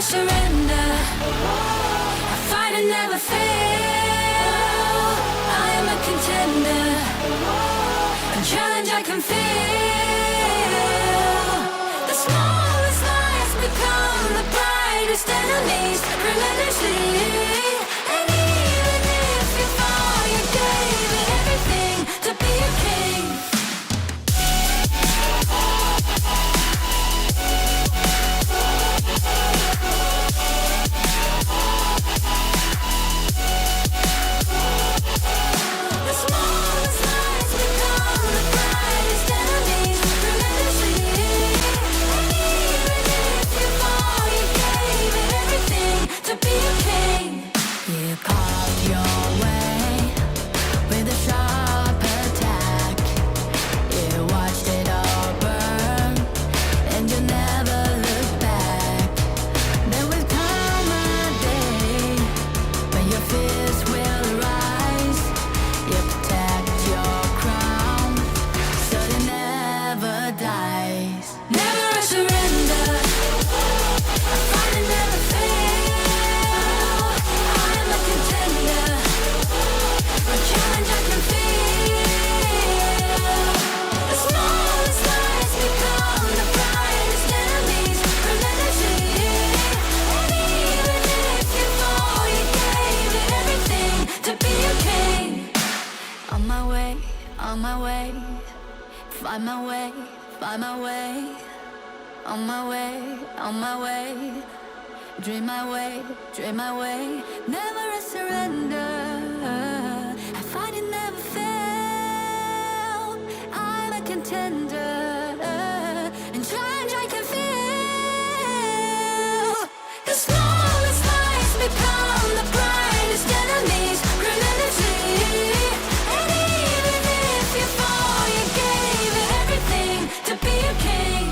surrender. I fight and never fail. I am a contender. A challenge I can feel. The smallest lies become the brightest enemies relentlessly. And even if you fall, you gave it everything to be a king. Dream my way, never a surrender. I fight and never fail. I'm a contender, and challenge I can feel. The smallest lies become the brightest enemies relentlessly. And even if you fall, you gave it everything to be a king.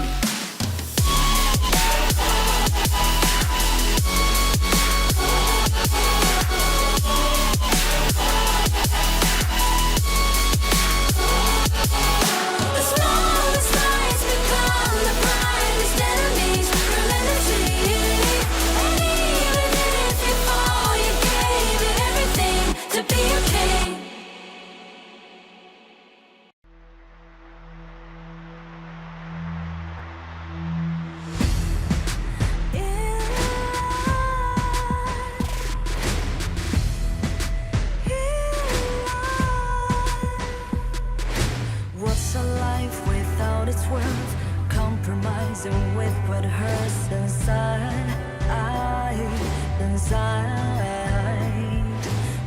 With what hurts inside,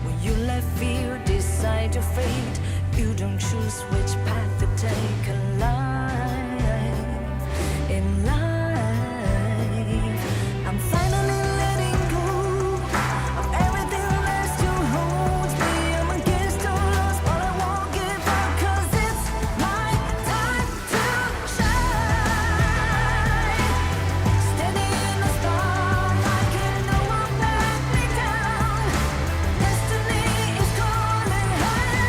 when you let fear decide your fate, you don't choose which path to take in life. In life, I'm finally letting go of everything that still holds me. I'm against all odds, but I won't give up, 'cause it's my time to shine. Standing in the spotlight, can no one back me down. Destiny is calling high.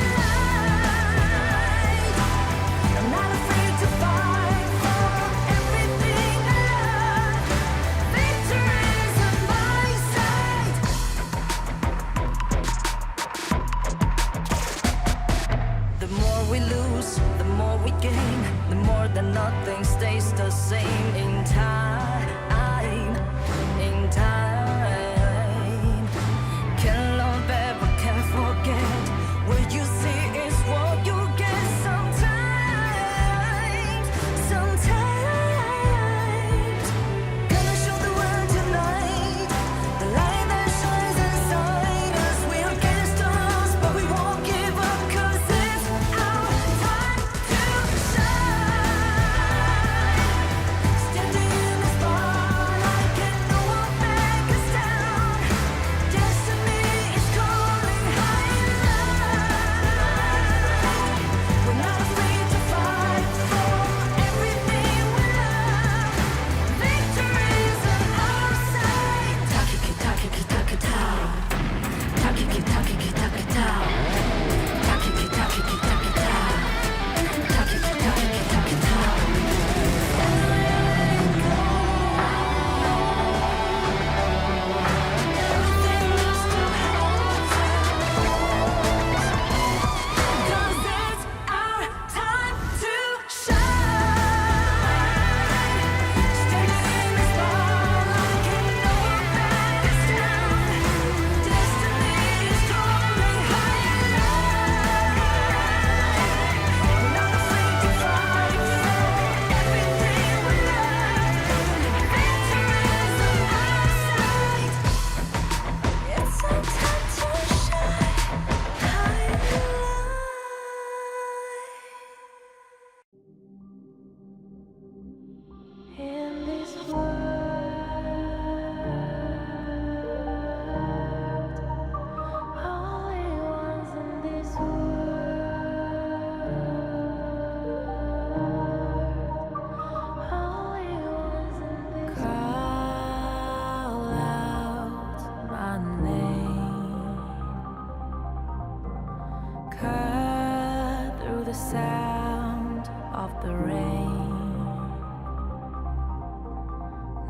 sound of the rain.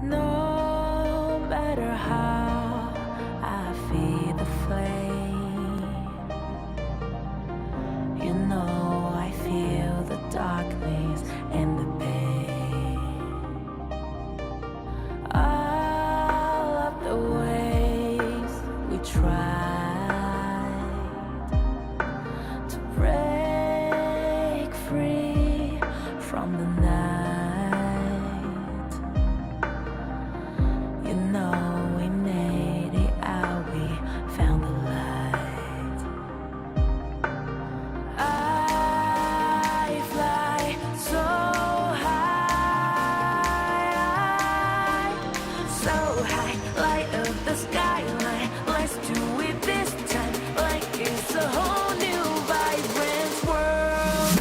No matter how I feed the flame, you know I feel the darkness and the pain. All of the ways we tried to break free from the night, you know we made it out, we found the light. I fly so high, light up the skyline. Let's do it this time, like it's a whole new vibrant world.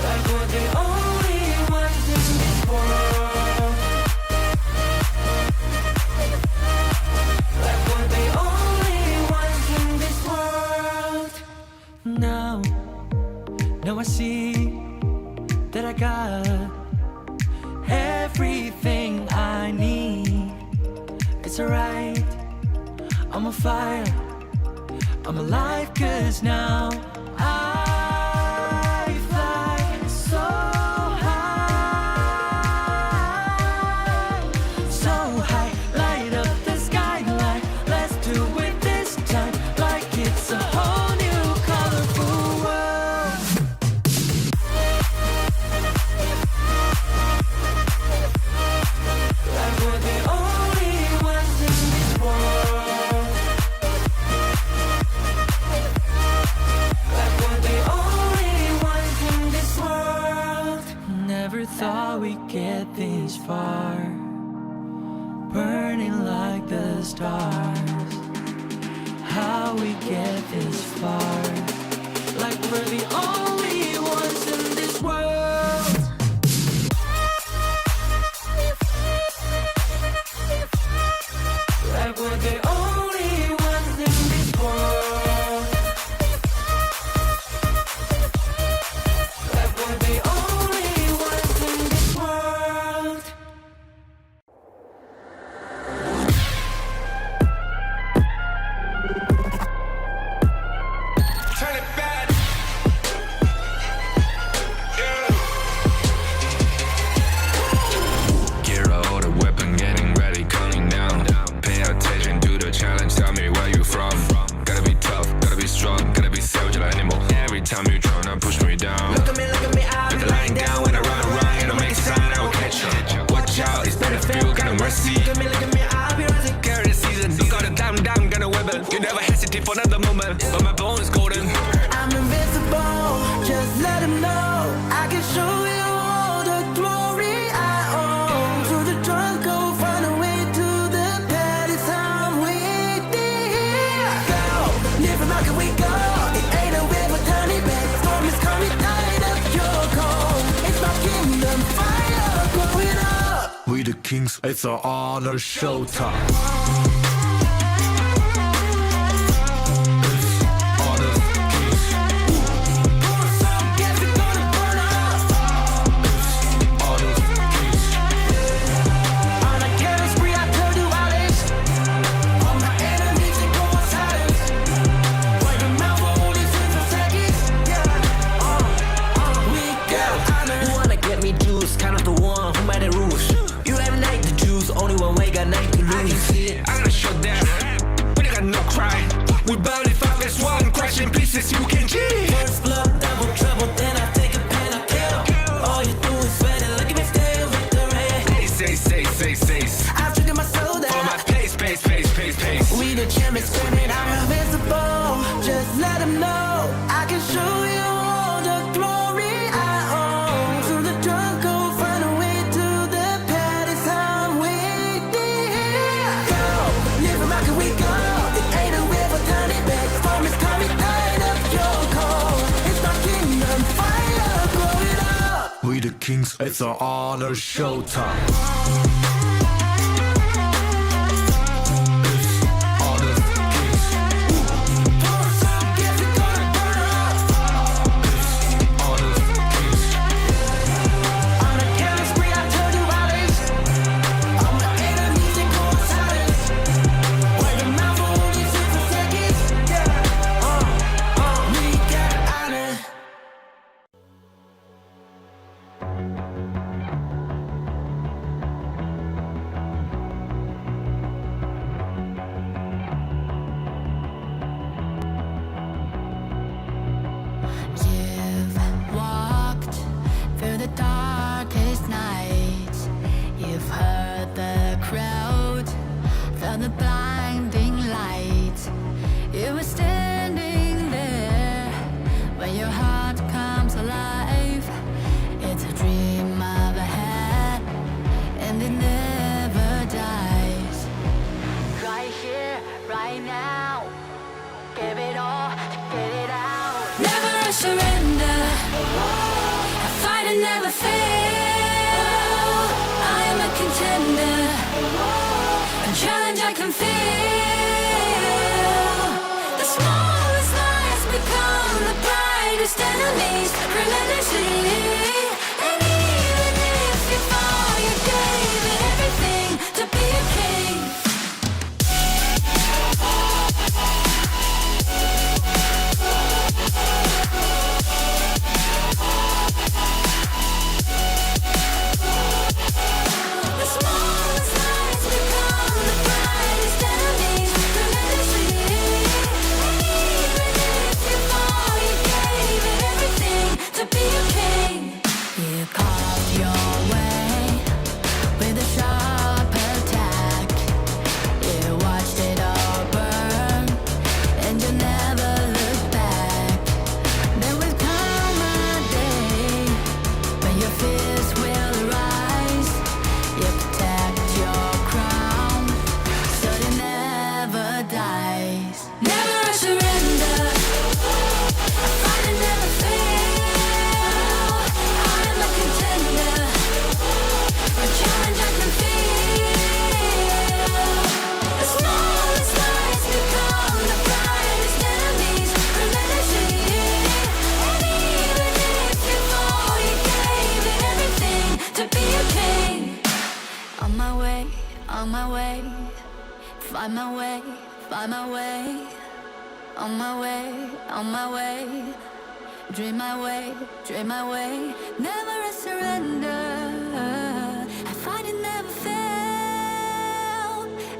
Like we're the only ones in this world. Like we're the only ones in this world. Now I see that I got everything I need. It's alright, I'm on fire, I'm alive, 'cause now I fly so high, light up the skyline. Let's do it this time, like it's a whole new colorful world. Like we're the only ones in this world. Like we're the only ones in this world. Never thought we'd get this far, burning like the stars. How we get this far, like we're the only ones in this world. Like we're the only ones in this world. Like we're the only ones in this world. Turn it back. Gear out the weapon, getting ready, counting down. Pay attention to the challenge, tell me where you from. Gotta be tough, gotta be strong, gotta be savage like animal. Every time you tryna push me down. Look at me, I'll Look be at lying lying down when I run around, and I make a sign, I will catch you. Watch out, it's better feel, kind of mercy. Look at me, I'll be rising. Carry the season, you got a damn, gonna weapon. You never hesitate for another moment, but my bone is golden. I'm invincible, just let him know. I can show you all the glory I own. Through the jungle, find a way to the palace. I'm waiting here. Go, live from how can we go? It ain't a way but turning back. Storm is coming, tired of your cold. It's my kingdom, fire going up. We the kings, it's our honor showtime. Honor kings, Pour some gas, we gonna burn up. honor kings. On a killing spree, I turn to violence. All my enemies, they go in silence. Wipe them out for only 6 seconds. Yeah, we got honor. You wanna get me juice, kind of the one who made the rules. You have night to choose, only one way, got night to lose. I can see it. I'm gonna shut down, but I got no cry. We burn it up as one, crash in pieces, you can G. First blood, double trouble, then I take a pen, I kill. All you do is sweat it, look at me stay with the rain. Say. I've triggered my soul For my down. pace. We the champions screaming, I'm invincible. Just let them know I can show you all the glory I own. Through the jungle, find a way to the palace. I'm waiting here. Go, live from how can we go? It ain't a way for turning back. Storm is coming, tired of your cold. It's my kingdom, fire blowing up. We the kings, it's our honor showtime. Honor kings, dream I've had, and it never dies. Right here, right now, give it all to get it out. Never a surrender, I fight and never fail. I am a contender, a challenge I can feel. The smallest lies become the brightest enemies, relentlessly. And even if you fall, you gave it everything to be a king. The smallest lies become the brightest enemies, relentlessly. And even if you fall, you gave it everything to be a king. You carved your way with a sharp attack. You watched it all burn, and you never looked back. There will come a day when your fears will rise. You protect your crown, so it never dies. Never a surrender, I fight and never fail. I'm a contender, a challenge I can feel. The smallest lies become the brightest enemies, relentlessly. And even if you fall, you gave it everything to be a king. On my way, find my way, find my way. On my way, dream my way, dream my way. Never a surrender, I fight and never fail.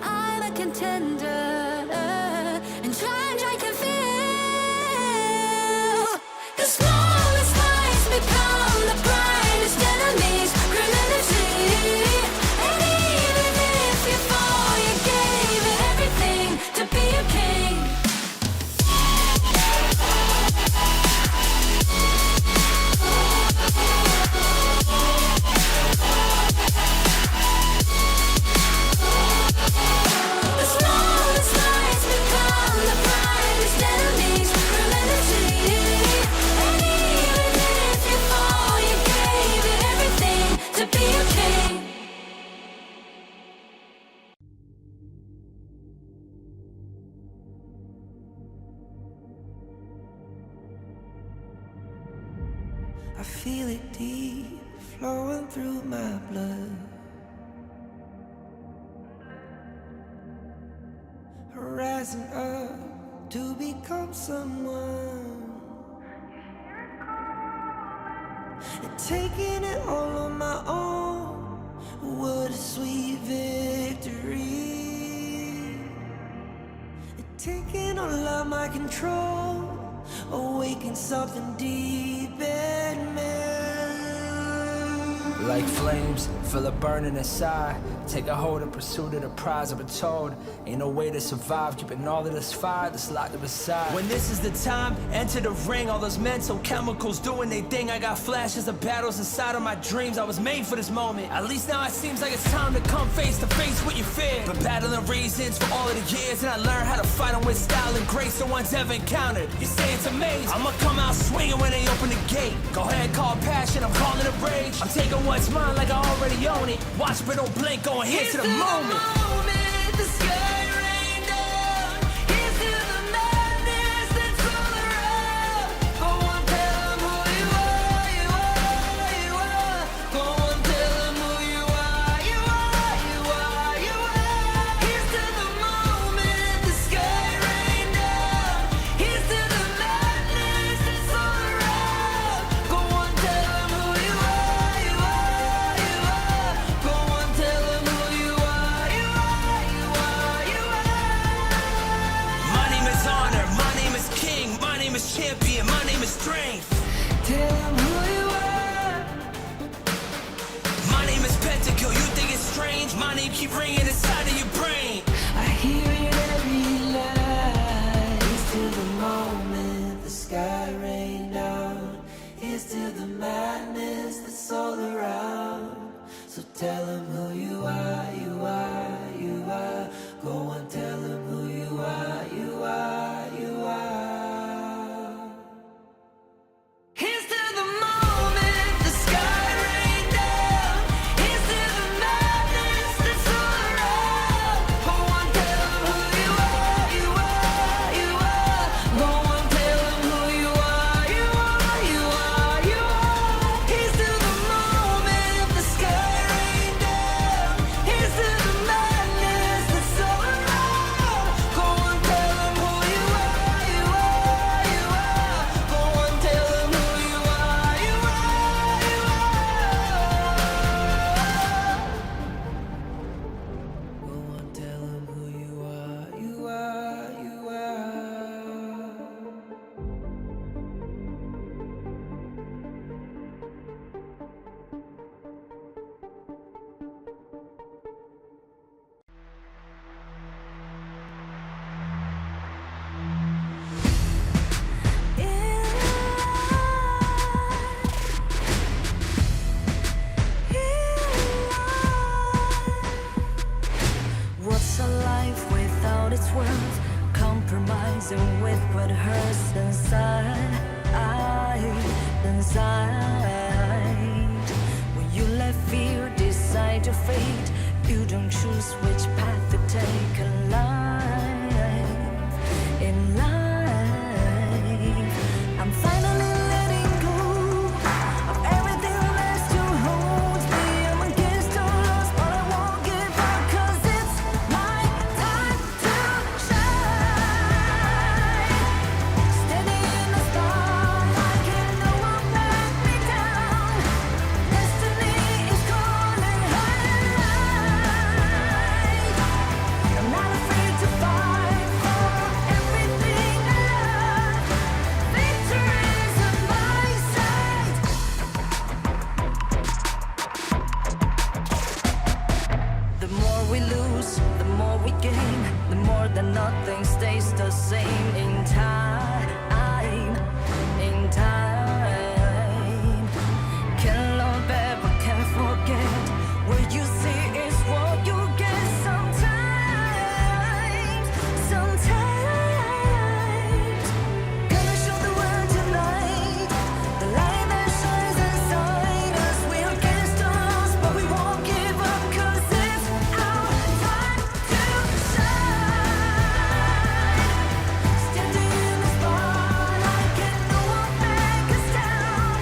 I'm a contender, and challenge I can feel. The smallest lies become the brightest enemies, relentlessly. And even if you fall, you gave it everything to be a king. The smallest lies become the brightest enemies, relentlessly. And even if you fall, you gave it everything to be a king. I feel it deep, flowing through my blood. Rising up to become someone, and taking it all on my own. What a sweet victory. And taking all of my control, awaken something deep in me. Like flames, feel it burning inside. Take a hold in pursuit of the prize. I've been told, ain't no way to survive, keeping all of this fire that's locked up inside. When this is the time, enter the ring. All those mental chemicals doing their thing. I got flashes of battles inside of my dreams. I was made for this moment. At least now it seems like it's time to come face to face with your fear. Been battling reasons for all of the years, and I learned how to fight them with style and grace no one's ever encountered. You say it's amazing, I'ma come out swinging when they open the gate. Go ahead, call passion, I'm calling it rage. I'm taking what's mine like I already own it. Watch but don't blink, going here to the moment. The sky rain down. Here's to the madness that's all around. Go on, tell 'em who you are, you are, you are. Go on, tell 'em who you are, you are, you are, you are. Here's to the moment, the sky rain down. Here's to the madness that's all around. Go on, tell 'em who you are, you are, you are. Go on, tell 'em who you are, you are, you are, you are. My name is honor, my name is king, my name is champion, my name is strength. Tell 'em who you are. My name is Pentakill, you think it's strange? My name keep ringing inside of your brain. I hear it every night. Here's to the moment the sky rain down. Here's to the madness that's all tell them who you are, you are, you are. Go and tell them who you are, you are, you are. Here's to the moment the sky rained down. Here's to the madness that's all around. Go and tell them who you are, you are, you are. Go and tell them who you are, you are, you are, you are. Here's to the moment the sky rained down. Here's to the madness that's all around. Go and tell them who you are, you are, you are. Go and tell them who you are, you are, you are. Go and tell them who you are, you are, you are. What's a life without its worth? Compromising with what hurts inside, inside. When you let fear decide your fate, you don't choose which path to take in life. In life, I'm finally letting go of everything that still holds me. I'm against all odds, but I won't give up, 'cause it's my time to shine. Standing in the spotlight, and no one let me down. Destiny is calling high. I'm not afraid to fight for everything I love. Victory is on my side. The more we lose, the more we gain. The more that nothing stays the same in time. In time. Can't love ever, can't forget. What you see is what you get sometimes. Sometimes. Gonna show the world tonight. The light that shines inside us. We're against the odds, but we won't give up, 'cause it's our time to shine. Standing in the spotlight, can no one back us down.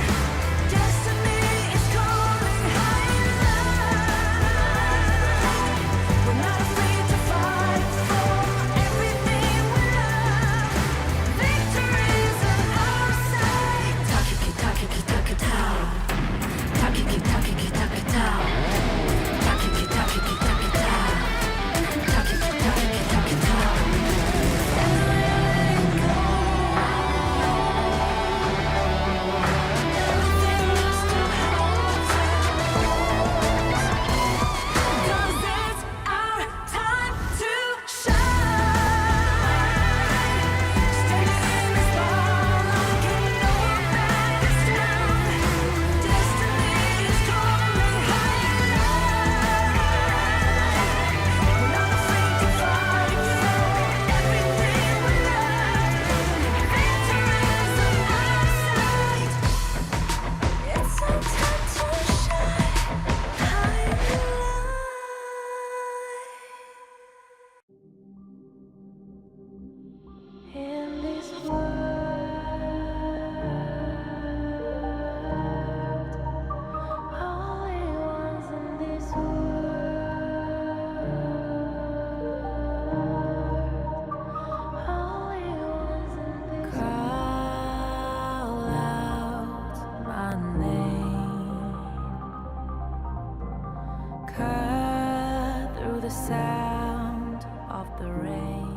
Destiny is calling high and light. We're not afraid to fight for everything we love. Victory is on our side. Takiki takiki takitao. Takiki takiki takitao. Takiki takiki takitao. Takiki takiki takitao. And letting go. Everything that still holds us. 'Cause it's our time to shine. Standing in the spotlight, can no one back us down. Destiny is calling high and light. We're not afraid to fight for everything we love. Victory is on our side. It's our time to shine high and light. In this world, only ones in this world, only ones in this call out my name, cut through the sound of the rain.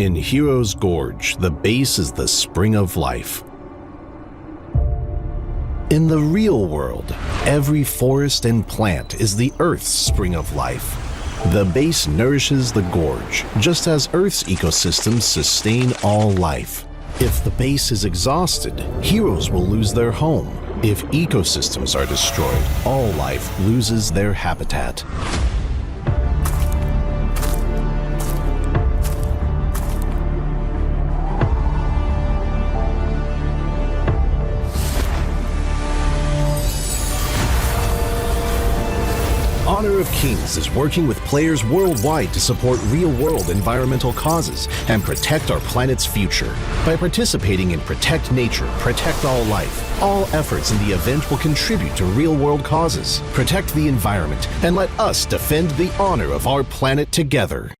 In Hero's Gorge, the base is the spring of life. In the real world, every forest and plant is the Earth's spring of life. The base nourishes the gorge, just as Earth's ecosystems sustain all life. If the base is exhausted, heroes will lose their home. If ecosystems are destroyed, all life loses their habitat. Honor of Kings is working with players worldwide to support real-world environmental causes and protect our planet's future. By participating in Protect Nature, Protect All Life, all efforts in the event will contribute to real-world causes, protect the environment, and let us defend the honor of our planet together.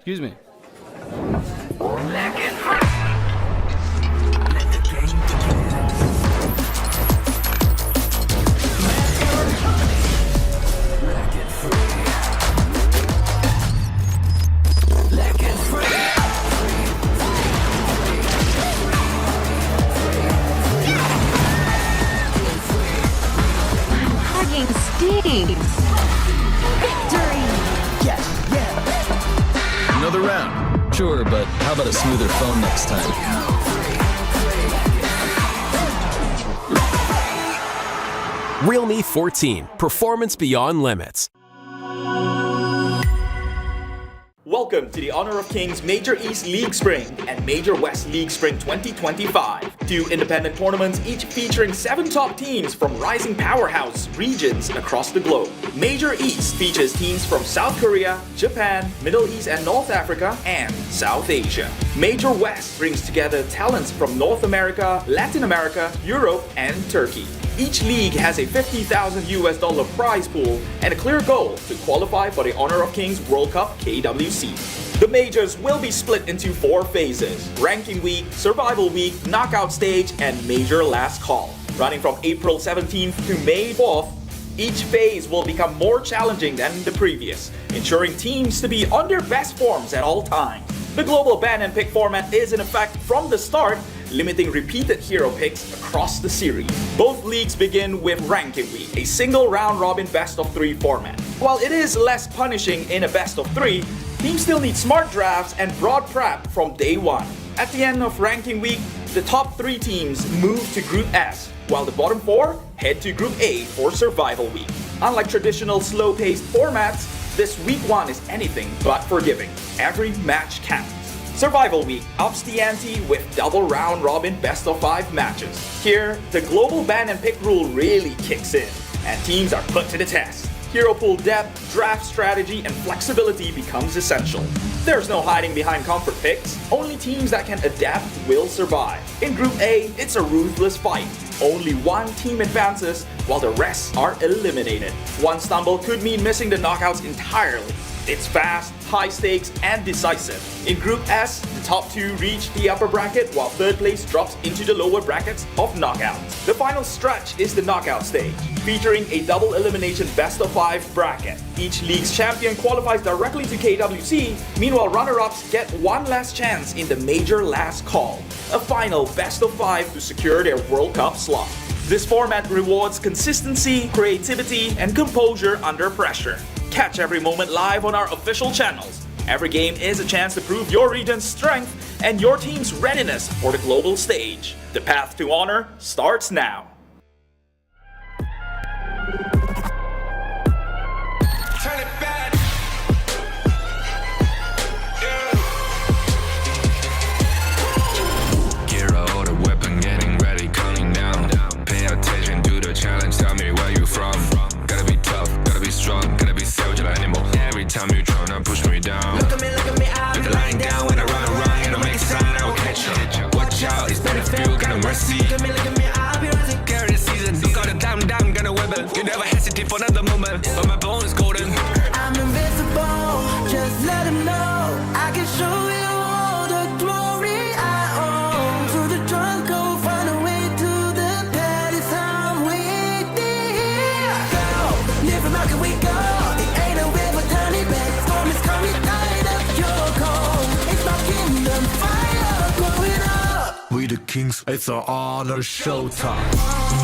Excuse me. Hugging stinks. Victory! Another round. Sure, but how about a smoother phone next time? Realme 14, performance beyond limits. Welcome to the Honor of Kings Major East League Spring and Major West League Spring 2025. Two independent tournaments, each featuring 7 top teams from rising powerhouse regions across the globe. Major East features teams from South Korea, Japan, Middle East and North Africa, and South Asia. Major West brings together talents from North America, Latin America, Europe, and Turkey. Each league has a $50,000 prize pool and a clear goal to qualify for the Honor of Kings World Cup KWC. The majors will be split into 4 phases: Ranking Week, Survival Week, Knockout Stage, and Major Last Call. Running from April 17th to May 4th, each phase will become more challenging than the previous, ensuring teams to be on their best forms at all times. The global ban and pick format is in effect from the start, limiting repeated hero picks across the series. Both leagues begin with Ranking Week, a single round-robin best-of-3 format. While it is less punishing in a best-of-3, teams still need smart drafts and broad prep from day one. At the end of Ranking Week, the top 3 teams move to Group S, while the bottom 4 head to Group A for Survival Week. Unlike traditional slow-paced formats, this Week 1 is anything but forgiving. Every match counts. Survival Week ups the ante with double round-robin best-of-5 matches. Here, the global ban and pick rule really kicks in, and teams are put to the test. Hero pool depth, draft strategy, and flexibility becomes essential. There's no hiding behind comfort picks. Only teams that can adapt will survive. In Group A, it's a ruthless fight. Only one team advances, while the rest are eliminated. One stumble could mean missing the knockouts entirely. It's fast, high stakes, and decisive. In Group S, the top 2 reach the upper bracket, while 3rd place drops into the lower brackets of knockouts. The final stretch is the knockout stage, featuring a double elimination best-of-5 bracket. Each league's champion qualifies directly to KWC, meanwhile runner-ups get one last chance in the Major Last Call, a final best-of-5 to secure their World Cup slot. This format rewards consistency, creativity, and composure under pressure. Catch every moment live on our official channels. Every game is a chance to prove your region's strength and your team's readiness for the global stage. The path to honor starts now. Turn it back. Gear out a weapon, getting ready, counting down. Pay attention to the challenge, tell me where you from. Gotta be tough, gotta be strong, gotta be savage. waiting for another moment, but my bone is golden. I'm invincible, just let him know I can show you all the glory I own. Through the jungle, find a way to the palace. I'm waiting here. Go, live from how can we go? It ain't a river, tiny bed. Storm is coming, tired of your cold. It's my kingdom, fire blowing up. We the kings, it's our honor showtime.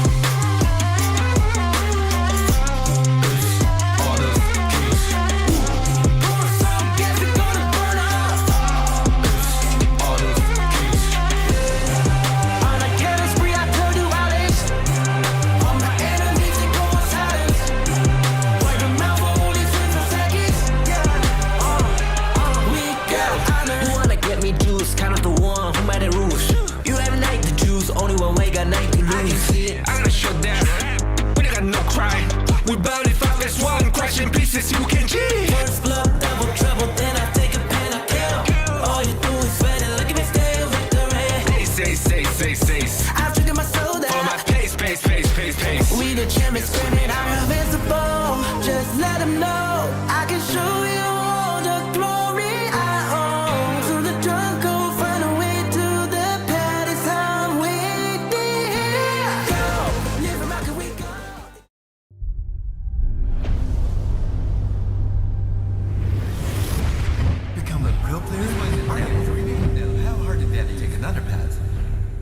You can cheat. First blood, double trouble, then I take a pen, I kill. All you do is sweat and look at me stay victory. Say. I've triggered my soul that Follow my pace. we the champions screaming, I'm invincible. Just let them know I can show you all the glory I own. Through the jungle, find a way to the palace. I'm waiting here. Go, live from how can we go? Become a pro player? How hard did that take another path?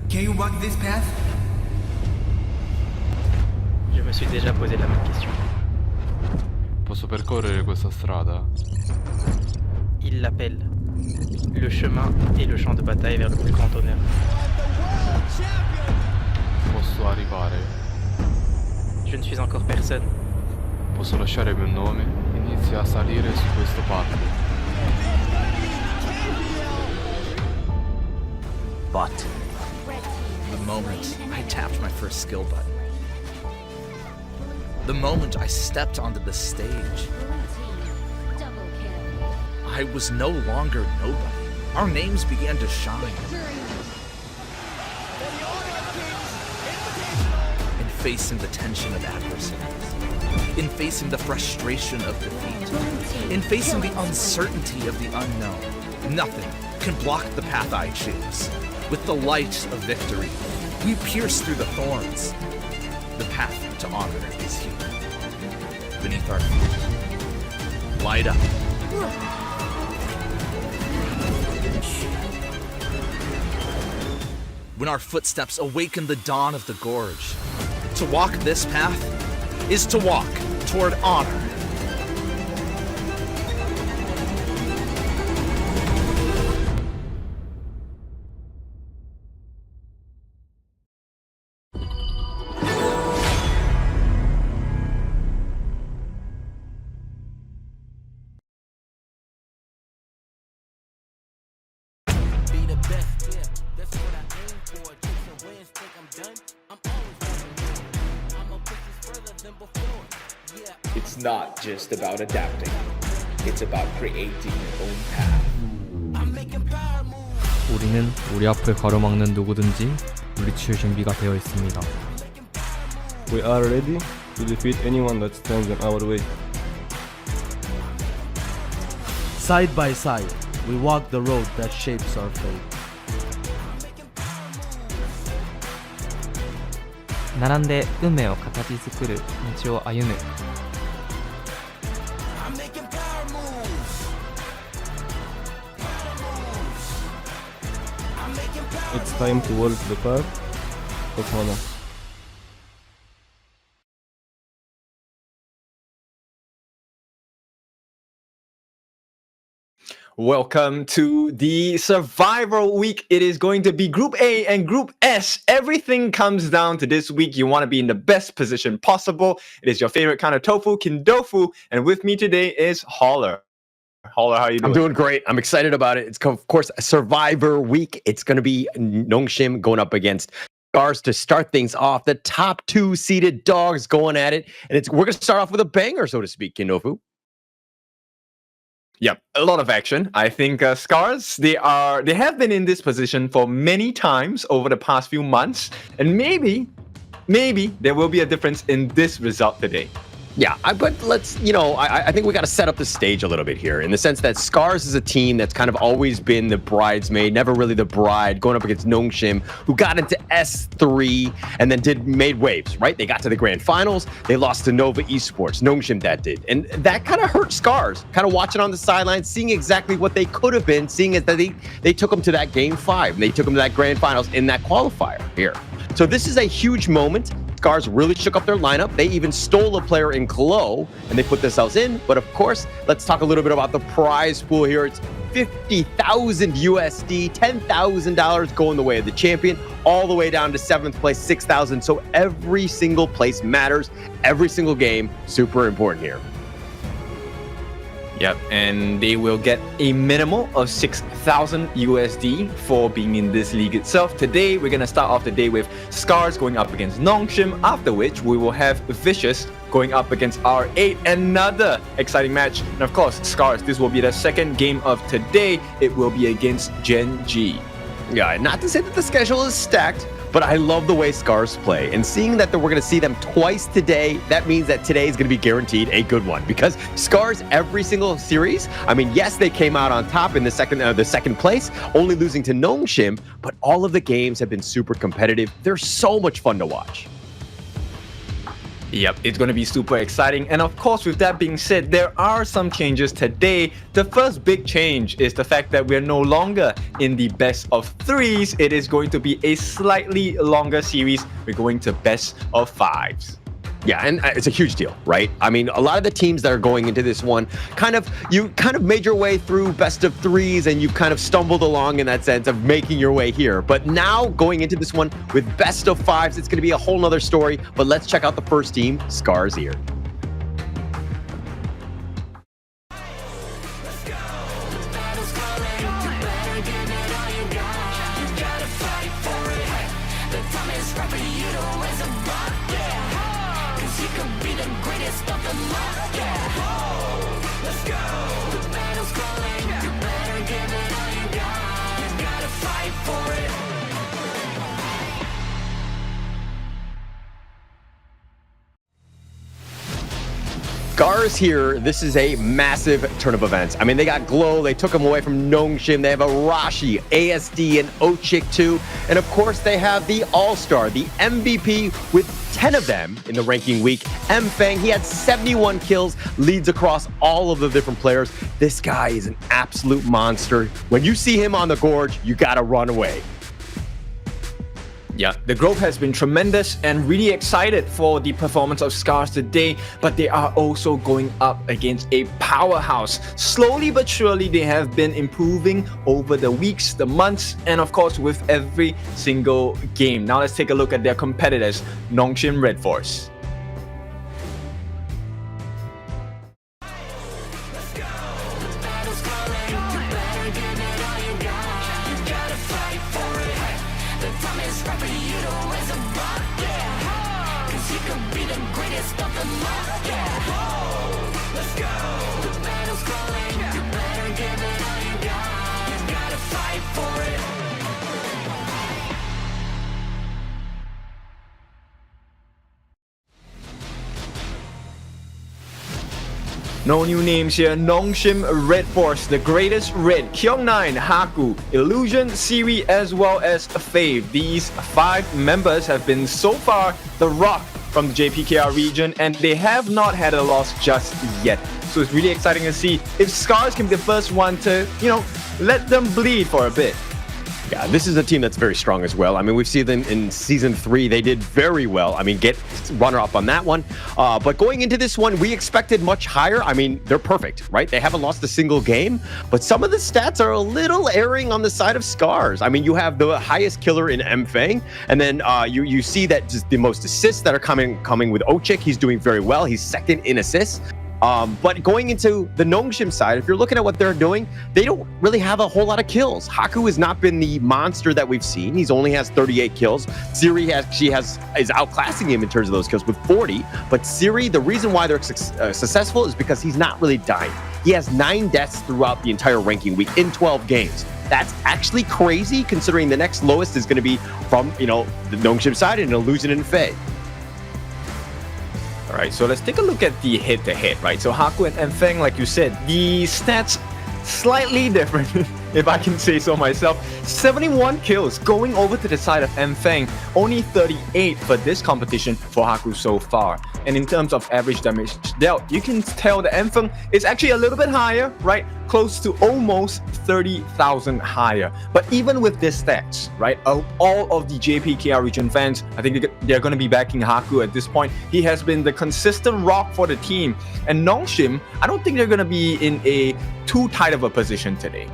Can you walk this path? Je me suis déjà posé la même question. Posso percorrere questa strada? Il l'appelle. Le chemin et le champ de bataille vers le plus grand honneur. Posso arrivare? Je ne suis encore personne. Posso lasciare il mio nome? Inizia a salire su questo palco. But the moment I tapped my first skill button, the moment I stepped onto the stage, I was no longer nobody. Our names began to shine. In facing the tension of adversities, in facing the frustration of defeat, in facing the uncertainty of the unknown, nothing can block the path I choose. With the light of victory, we pierce through the thorns. The path to honor is here. Beneath our feet. Light up. When our footsteps awaken the dawn of the gorge, to walk this path is to walk toward honor. It's not just about adapting. It's about creating your own path. 우리는 우리 앞을 가로막는 누구든지 물리칠 준비가 되어 있습니다. We are ready to defeat anyone that stands in our way. Side by side, we walk the road that shapes our fate. 並んで運命を形作る道を歩む。It's time to walk the path of honor. Welcome to the Survival Week. It is going to be Group A and Group S. Everything comes down to this week. You want to be in the best position possible. It is your favorite kind of tofu, Kindofu. And with me today is Holler. Holler, how are you doing? I'm doing great. I'm excited about it. It's, of course, a Survivor Week. It's going to be Nongshim going up against SCARZ to start things off. The top two seeded dogs going at it. And we're going to start off with a banger, so to speak, Kindofu. Yeah, a lot of action. I think SCARZ, they have been in this position for many times over the past few months, and maybe there will be a difference in this result today. Yeah, but let's, I think we got to set up the stage a little bit here in the sense that SCARZ is a team that's kind of always been the bridesmaid, never really the bride, going up against Nongshim, who got into S3 and then made waves, right? They got to the grand finals. They lost to Nova Esports. Nongshim that did. And that kind of hurt SCARZ, kind of watching on the sidelines, seeing exactly what they could have been, seeing as that they took them to that game 5. And they took them to that grand finals in that qualifier here. So this is a huge moment. SCARZ really shook up their lineup. They even stole a player in Glow, and they put themselves in. But of course, let's talk a little bit about the prize pool here. It's 50,000 USD, $10,000 going the way of the champion, all the way down to 7th place, 6,000. So every single place matters. Every single game, super important here. Yep, and they will get a minimal of 6,000 USD for being in this league itself. Today, we're going to start off the day with SCARZ going up against Nongshim, after which we will have Vicious going up against R8. Another exciting match. And of course, SCARZ, this will be the second game of today. It will be against Gen.G. Yeah, not to say that the schedule is stacked, but I love the way SCARZ play. And seeing that we're going to see them twice today, that means that today is going to be guaranteed a good one. Because SCARZ, every single series, I mean, yes, they came out on top in the second place, only losing to Nongshim, but all of the games have been super competitive. They're so much fun to watch. Yep, it's going to be super exciting. And of course, with that being said, there are some changes today. The first big change is the fact that we're no longer in the best of 3s. It is going to be a slightly longer series. We're going to best of 5s. Yeah, and it's a huge deal, right? I mean, a lot of the teams that are going into this one, you kind of made your way through best of 3s and you've kind of stumbled along in that sense of making your way here. But now going into this one with best of 5s, it's going to be a whole nother story. But let's check out the first team, SCARZ here. SCARZ here, this is a massive turn of events. I mean, they got Glow, they took him away from Nongshim, they have Arashi, ASD, and Ochik too. And of course, they have the All-Star, the MVP with 10 of them in the ranking week. Mfang, he had 71 kills, leads across all of the different players. This guy is an absolute monster. When you see him on the Gorge, you gotta run away. Yeah, the growth has been tremendous and really excited for the performance of SCARZ today, but they are also going up against a powerhouse. Slowly but surely, they have been improving over the weeks, the months, and of course with every single game. Now let's take a look at their competitors, Nongshim RedForce. No new names here. Nongshim RedForce, the greatest Red, Kyung9, Haku, Illusion, Siri, as well as Fave. These 5 members have been so far the rock from the JPKR region, and they have not had a loss just yet. So it's really exciting to see if SCARZ can be the first one to, let them bleed for a bit. Yeah, this is a team that's very strong as well. I mean, we've seen them in Season 3. They did very well. I mean, get runner-up on that one. But going into this one, we expected much higher. I mean, they're perfect, right? They haven't lost a single game. But some of the stats are a little erring on the side of SCARZ. I mean, you have the highest killer in Mfang. And then you see that just the most assists that are coming with Ochik. He's doing very well. He's second in assists. But going into the Nongshim side, if you're looking at what they're doing, they don't really have a whole lot of kills. Haku has not been the monster that we've seen. He's only has 38 kills. Siri is outclassing him in terms of those kills with 40. But Siri, the reason why they're successful is because he's not really dying. He has 9 deaths throughout the entire ranking week in 12 games. That's actually crazy considering the next lowest is going to be from, the Nongshim side and Illusion and Faye. All right, so let's take a look at the head-to-head, right? So Haku and Feng, like you said, the stats slightly different, if I can say so myself. 71 kills going over to the side of Feng, only 38 for this competition for Haku so far. And in terms of average damage dealt, you can tell that Feng is actually a little bit higher, right? Close to almost 30,000 higher. But even with this stats, right, all of the JPKR region fans, I think they're going to be backing Haku at this point. He has been the consistent rock for the team. And Nongshim, I don't think they're going to be in a too tight of a position today.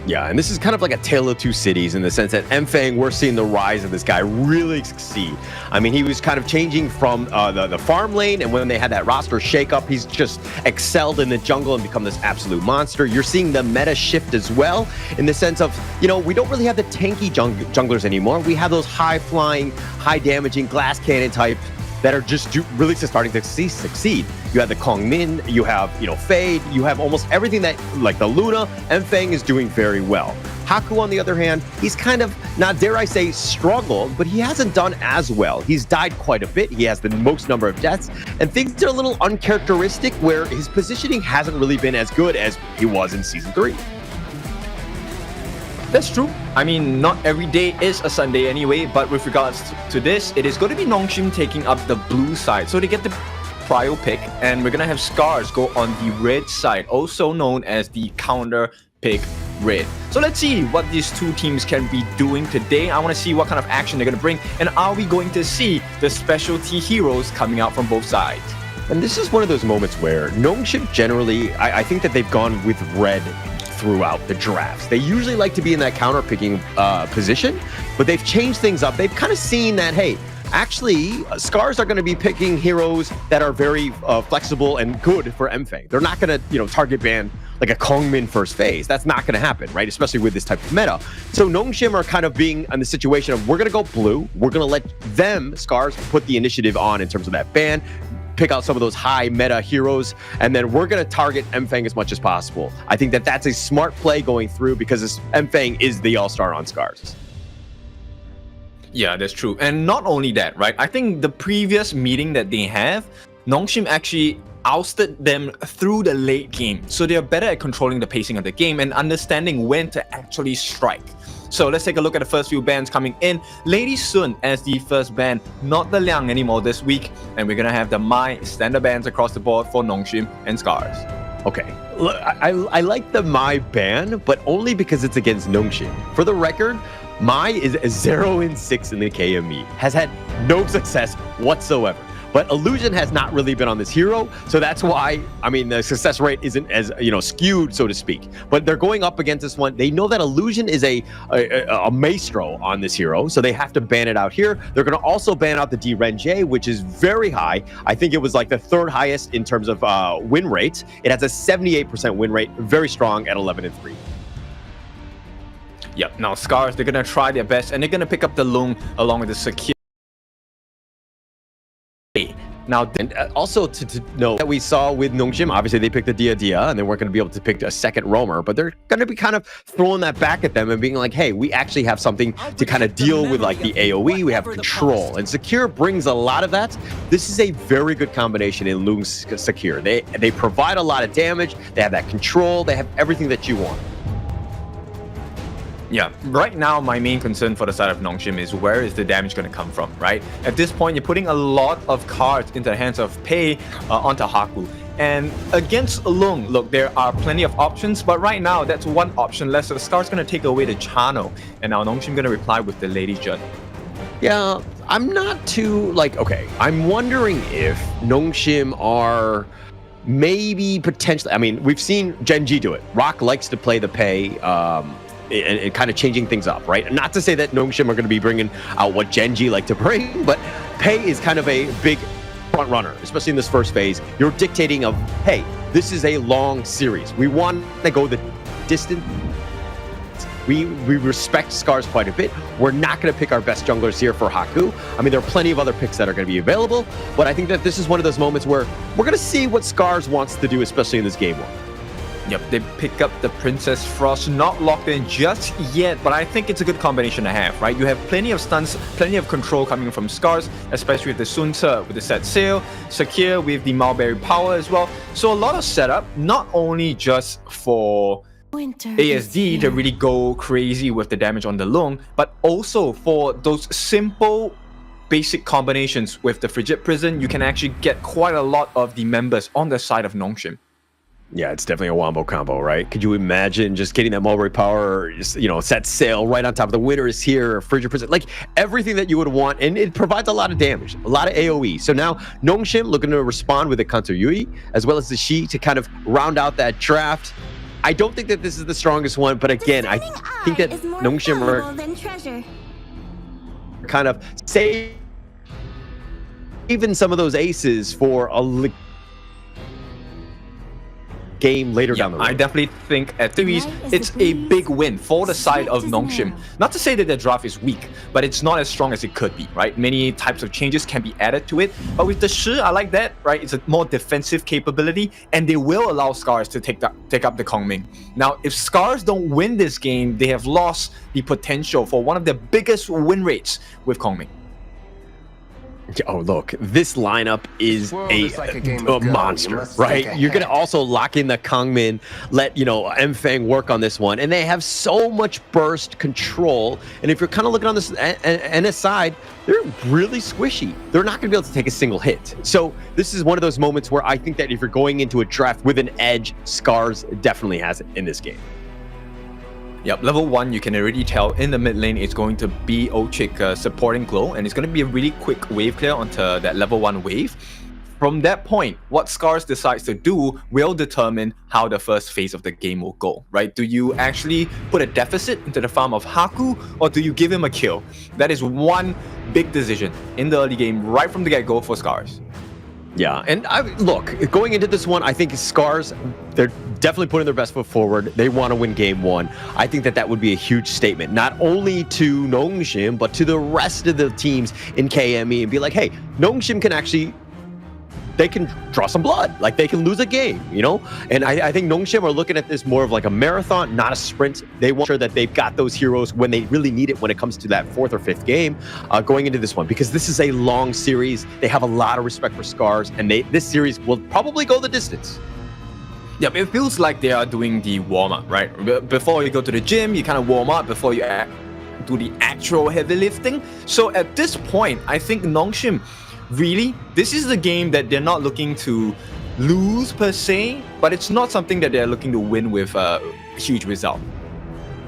Yeah, and this is kind of like a tale of two cities in the sense that Feng, we're seeing the rise of this guy really succeed. I mean, he was kind of changing from the farm lane, and when they had that roster shakeup, he's just excelled in the jungle and become this absolute monster. You're seeing the meta shift as well in the sense of, you know, we don't really have the tanky junglers anymore. We have those high-flying, high-damaging glass cannon type that are just really starting to succeed. You have the Kong Min, you have, you know, Fade, you have almost everything that, like the Luna, Feng is doing very well. Haku, on the other hand, he's kind of, not dare I say struggled, but he hasn't done as well. He's died quite a bit, he has the most number of deaths, and things are a little uncharacteristic where his positioning hasn't really been as good as he was in Season 3. That's true. I mean, not every day is a Sunday anyway, but with regards to this, it is going to be Nongshim taking up the blue side. So they get the prio pick, and we're going to have SCARZ go on the red side, also known as the counter pick red. So let's see what these two teams can be doing today. I want to see what kind of action they're going to bring, and are we going to see the specialty heroes coming out from both sides? And this is one of those moments where Nongshim generally, I think that they've gone with red throughout the drafts. They usually like to be in that counter picking position, but they've changed things up. They've kind of seen that, hey, actually, SCARZ are going to be picking heroes that are very flexible and good for Feng. They're not going to, you know, target ban like a Kong Min first phase. That's not going to happen, right? Especially with this type of meta. So Nongshim are kind of being in the situation of, we're going to go blue. We're going to let them, SCARZ, put the initiative on in terms of that ban, pick out some of those high meta heroes, and then we're going to target Feng as much as possible. I think that that's a smart play going through because Feng is the all-star on SCARZ. Yeah, that's true. And not only that, right? I think the previous meeting that they have, Nongshim actually ousted them through the late game. So they're better at controlling the pacing of the game and understanding when to actually strike. So let's take a look at the first few bans coming in. Lady Sun as the first ban, not the Liang anymore this week. And we're going to have the Mai standard bans across the board for Nongshim and SCARZ. Okay, look, I like the Mai ban, but only because it's against Nongshim. For the record, Mai is 0-6 in the KME, has had no success whatsoever. But Illusion has not really been on this hero, so that's why, I mean, the success rate isn't as, you know, skewed, so to speak. But they're going up against this one. They know that Illusion is a maestro on this hero, so they have to ban it out here. They're going to also ban out the Gen.G, which is very high. I think it was like the third highest in terms of win rate. It has a 78% win rate, very strong at 11-3. Yep, now SCARZ, they're going to try their best, and they're going to pick up the Lung along with the secure. Now, and also to know that we saw with Nongshim, obviously they picked the Dia, and they weren't going to be able to pick a second roamer, but they're going to be kind of throwing that back at them and being like, hey, we actually have something to kind of deal with, like the AoE, we have control, and Secure brings a lot of that. This is a very good combination in Lung Secure. They provide a lot of damage, they have that control, they have everything that you want. Yeah, right now my main concern for the side of Nongshim is where is the damage going to come from, right? At this point, you're putting a lot of cards into the hands of Pei onto Haku. And against Lung, look, there are plenty of options, but right now that's one option less. So SCARZ going to take away the channel, and now Nongshim going to reply with the Lady Jun. Yeah, I'm not too, like, okay, I'm wondering if Nongshim are maybe potentially, I mean, we've seen Gen.G do it. Rock likes to play the Pei, and kind of changing things up, right? Not to say that Nongshim are going to be bringing out what Gen.G like to bring, but Pei is kind of a big front runner, especially in this first phase. You're dictating of, hey, this is a long series. We want to go the distance. We respect SCARZ quite a bit. We're not going to pick our best junglers here for Haku. I mean, there are plenty of other picks that are going to be available, but I think that this is one of those moments where we're going to see what SCARZ wants to do, especially in this game one. Yep, they pick up the Princess Frost, not locked in just yet, but I think it's a good combination to have, right? You have plenty of stunts, plenty of control coming from SCARZ, especially with the Sun Tzu, with the set sail, Sakir with the Mulberry power as well. So a lot of setup, not only just for ASD to really go crazy with the damage on the Lung, but also for those simple basic combinations with the Frigid Prison, you can actually get quite a lot of the members on the side of Nongshim. Yeah, it's definitely a wombo combo, right? Could you imagine just getting that Mulberry power, set sail right on top of the winter is here, Frigid Prison, like everything that you would want, and it provides a lot of damage, a lot of AoE. So now Nongshim looking to respond with a Counter Yui, as well as the Shi to kind of round out that draft. I don't think that this is the strongest one, but again, I think that Nongshim are kind of saving some of those aces for a game later down the road. I definitely think at threes, it's a big win for the side of Nongshim. Not to say that their draft is weak, but it's not as strong as it could be, right? Many types of changes can be added to it, but with the Shi, I like that, right? It's a more defensive capability, and they will allow SCARZ to take up the KME. Now, if SCARZ don't win this game, they have lost the potential for one of the biggest win rates with KME. Oh, look, this lineup is a monster, right? You're going to also lock in the Kangmin, let, M-Fang work on this one. And they have so much burst control. And if you're kind of looking on this NS side, they're really squishy. They're not going to be able to take a single hit. So this is one of those moments where I think that if you're going into a draft with an edge, SCARZ definitely has it in this game. Yep, level 1, you can already tell in the mid lane it's going to be Ochik supporting Glow, and it's going to be a really quick wave clear onto that level 1 wave. From that point, what SCARZ decides to do will determine how the first phase of the game will go, right? Do you actually put a deficit into the farm of Haku, or do you give him a kill? That is one big decision in the early game, right from the get-go for SCARZ. Yeah, and look, going into this one, I think SCARZ, they're definitely putting their best foot forward. They want to win game 1. I think that would be a huge statement, not only to Nongshim, but to the rest of the teams in KME, and be like, hey, Nongshim can actually, they can draw some blood. Like, they can lose a game, And I think Nongshim are looking at this more of like a marathon, not a sprint. They want to make sure that they've got those heroes when they really need it when it comes to that 4th or 5th game going into this one. Because this is a long series. They have a lot of respect for SCARZ, and this series will probably go the distance. Yep, it feels like they are doing the warm-up, right? Before you go to the gym, you kind of warm up before you do the actual heavy lifting. So at this point, I think Nongshim, really, this is the game that they're not looking to lose per se, but it's not something that they're looking to win with a huge result.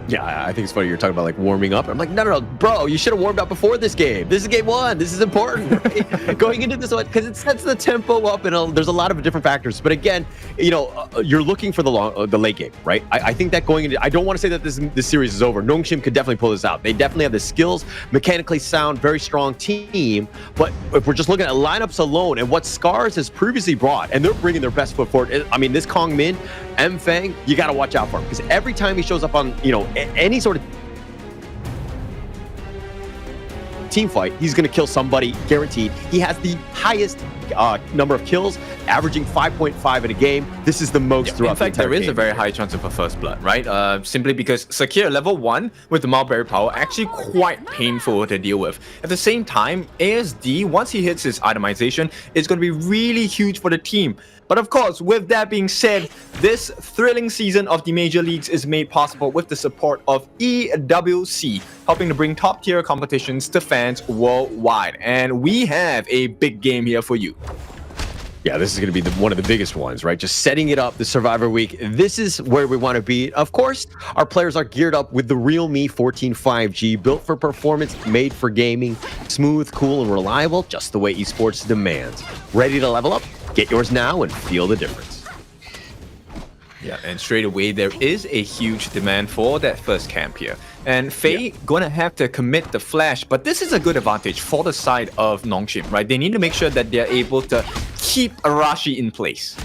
Yeah, I think it's funny you're talking about like warming up. I'm like, no, bro, you should have warmed up before this game. This is game 1. This is important, right? Going into this one, because it sets the tempo up, and there's a lot of different factors. But again, you're looking for the late game, right? I think that going into, I don't want to say that this series is over. Nongshim could definitely pull this out. They definitely have the skills, mechanically sound, very strong team. But if we're just looking at lineups alone and what SCARZ has previously brought, and they're bringing their best foot forward. I mean, this KongMin, M-Fang, you got to watch out for him, because every time he shows up on, any sort of team fight, he's going to kill somebody, guaranteed. He has the highest number of kills, averaging 5.5 in a game. This is the most throughout the entire game. In fact, there is a very high chance of a first blood, right? Simply because Sakir, level 1, with the Mulberry power, actually quite painful to deal with. At the same time, ASD, once he hits his itemization, is going to be really huge for the team. But of course, with that being said, this thrilling season of the Major Leagues is made possible with the support of EWC, helping to bring top-tier competitions to fans worldwide. And we have a big game here for you. Yeah, this is going to be one of the biggest ones, right? Just setting it up, the Survivor Week. This is where we want to be. Of course, our players are geared up with the Realme 14 5G, built for performance, made for gaming, smooth, cool, and reliable, just the way esports demands. Ready to level up? Get yours now and feel the difference. Yeah, and straight away, there is a huge demand for that first camp here. And Faye gonna have to commit the flash, but this is a good advantage for the side of Nongshim, right? They need to make sure that they're able to keep Arashi in place.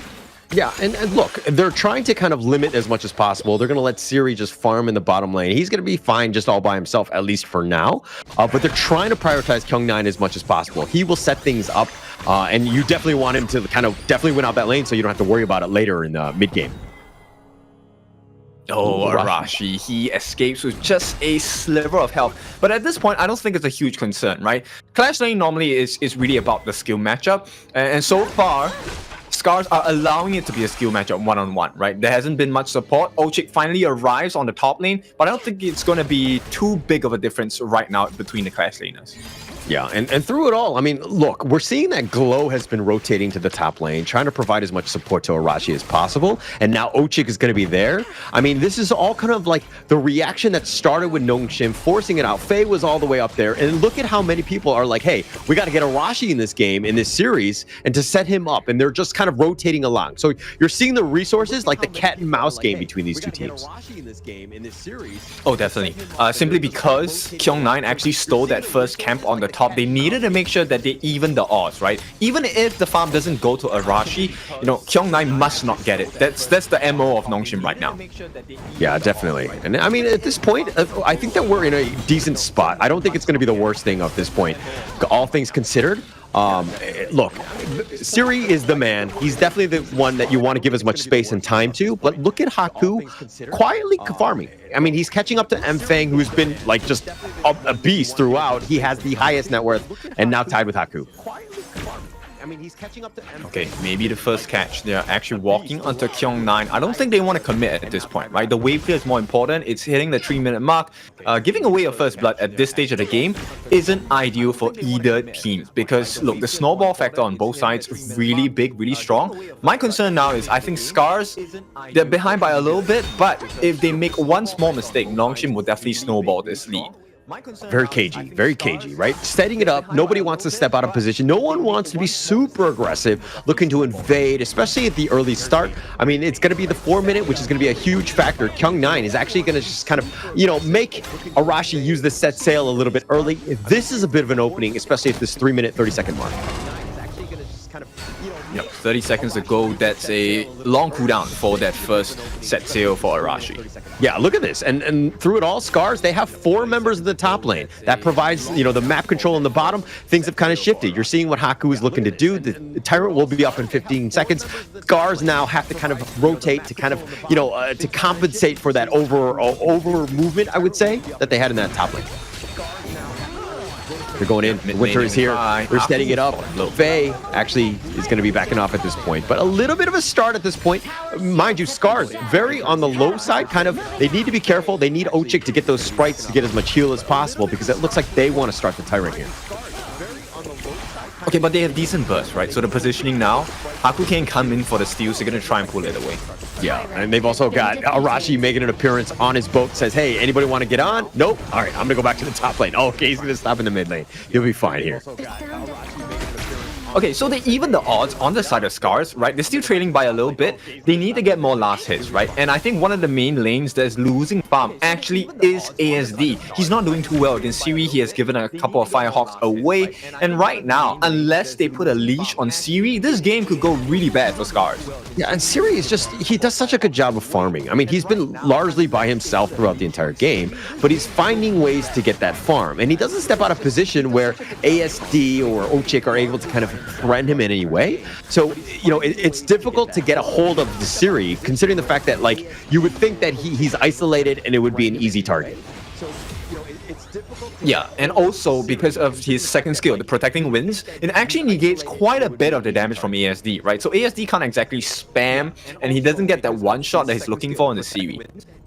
Yeah, and look, they're trying to kind of limit as much as possible. They're going to let Siri just farm in the bottom lane. He's going to be fine just all by himself, at least for now. But they're trying to prioritize Kyung9 as much as possible. He will set things up, and you definitely want him to kind of definitely win out that lane so you don't have to worry about it later in the mid-game. Oh, Arashi. He escapes with just a sliver of health. But at this point, I don't think it's a huge concern, right? Clash Lane normally is really about the skill matchup. And so far, SCARZ are allowing it to be a skill matchup one-on-one, right? There hasn't been much support. Ochik finally arrives on the top lane, but I don't think it's going to be too big of a difference right now between the Clash Laners. Yeah, and through it all, I mean, look, we're seeing that Glow has been rotating to the top lane, trying to provide as much support to Arashi as possible, and now Ochik is going to be there. I mean, this is all kind of like the reaction that started with Nongshim, forcing it out. Faye was all the way up there, and look at how many people are like, hey, we got to get Arashi in this game, in this series, and to set him up, and they're just kind of rotating along. So you're seeing the resources, like the cat and mouse game between these two teams. Oh, definitely. Simply because Kyung9 actually stole that first camp on the top, they needed to make sure that they even the odds, right? Even if the farm doesn't go to Arashi, you know, Kyung9 must not get it. That's the MO of Nongshim right now. Yeah, definitely. And I mean, at this point, I think that we're in a decent spot. I don't think it's going to be the worst thing at this point, all things considered. Look, Siri is the man. He's definitely the one that you want to give as much space and time to, but look at Haku quietly farming. I mean, he's catching up to Mfeng, who's been like just a beast throughout. He has the highest net worth and now tied with Haku. I mean, he's catching up to Mfeng. Okay, maybe the first catch. They're actually walking onto Kyung9. I don't think they want to commit at this point, right? The wave clear is more important. It's hitting the 3-minute mark. Giving away your first blood at this stage of the game isn't ideal for either team because, look, the snowball factor on both sides is really big, really strong. My concern now is I think SCARZ, they're behind by a little bit, but if they make one small mistake, Nongshim will definitely snowball this lead. Very cagey, right? Setting it up, nobody wants to step out of position. No one wants to be super aggressive, looking to invade, especially at the early start. I mean, it's going to be the 4-minute, which is going to be a huge factor. Kyung9 is actually going to just kind of, you know, make Arashi use the set sail a little bit early. This is a bit of an opening, especially at this 3-minute, 30-second mark. Yep, 30 seconds to go. That's a long cooldown for that first set sail for Arashi. Yeah, look at this. And through it all, SCARZ, they have 4 members in the top lane. That provides, you know, the map control on the bottom. Things have kind of shifted. You're seeing what Haku is looking to do. The Tyrant will be up in 15 seconds. SCARZ now have to kind of rotate to kind of, you know, to compensate for that over movement, I would say, that they had in that top lane. They're going in. Winter is here. They're setting it up. Faye actually is going to be backing off at this point. But a little bit of a start at this point. Mind you, SCARZ, very on the low side, kind of. They need to be careful. They need Ochik to get those sprites to get as much heal as possible because it looks like they want to start the Tyrant here. Okay, but they have decent burst, right? So the positioning now, Haku can come in for the steals. They're going to try and pull it away. Yeah, and they've also got Arashi making an appearance on his boat. Says, hey, anybody want to get on? Nope. All right, I'm going to go back to the top lane. Oh, okay, he's going to stop in the mid lane. He'll be fine here. Okay, so they even the odds on the side of SCARZ, right? They're still trailing by a little bit. They need to get more last hits, right? And I think one of the main lanes that's losing farm actually is ASD. He's not doing too well against Siri. He has given a couple of Firehawks away. And right now, unless they put a leash on Siri, this game could go really bad for SCARZ. Yeah, and Siri is just, he does such a good job of farming. I mean, he's been largely by himself throughout the entire game, but he's finding ways to get that farm. And he doesn't step out of position where ASD or Ochik are able to kind of threaten him in any way. So, you know, it's difficult to get a hold of the Siri, considering the fact that, like, you would think that he's isolated and it would be an easy target. Yeah, and also because of his second skill, the Protecting Winds, it actually negates quite a bit of the damage from ASD, right? So ASD can't exactly spam, and he doesn't get that one shot that he's looking for in the Siri.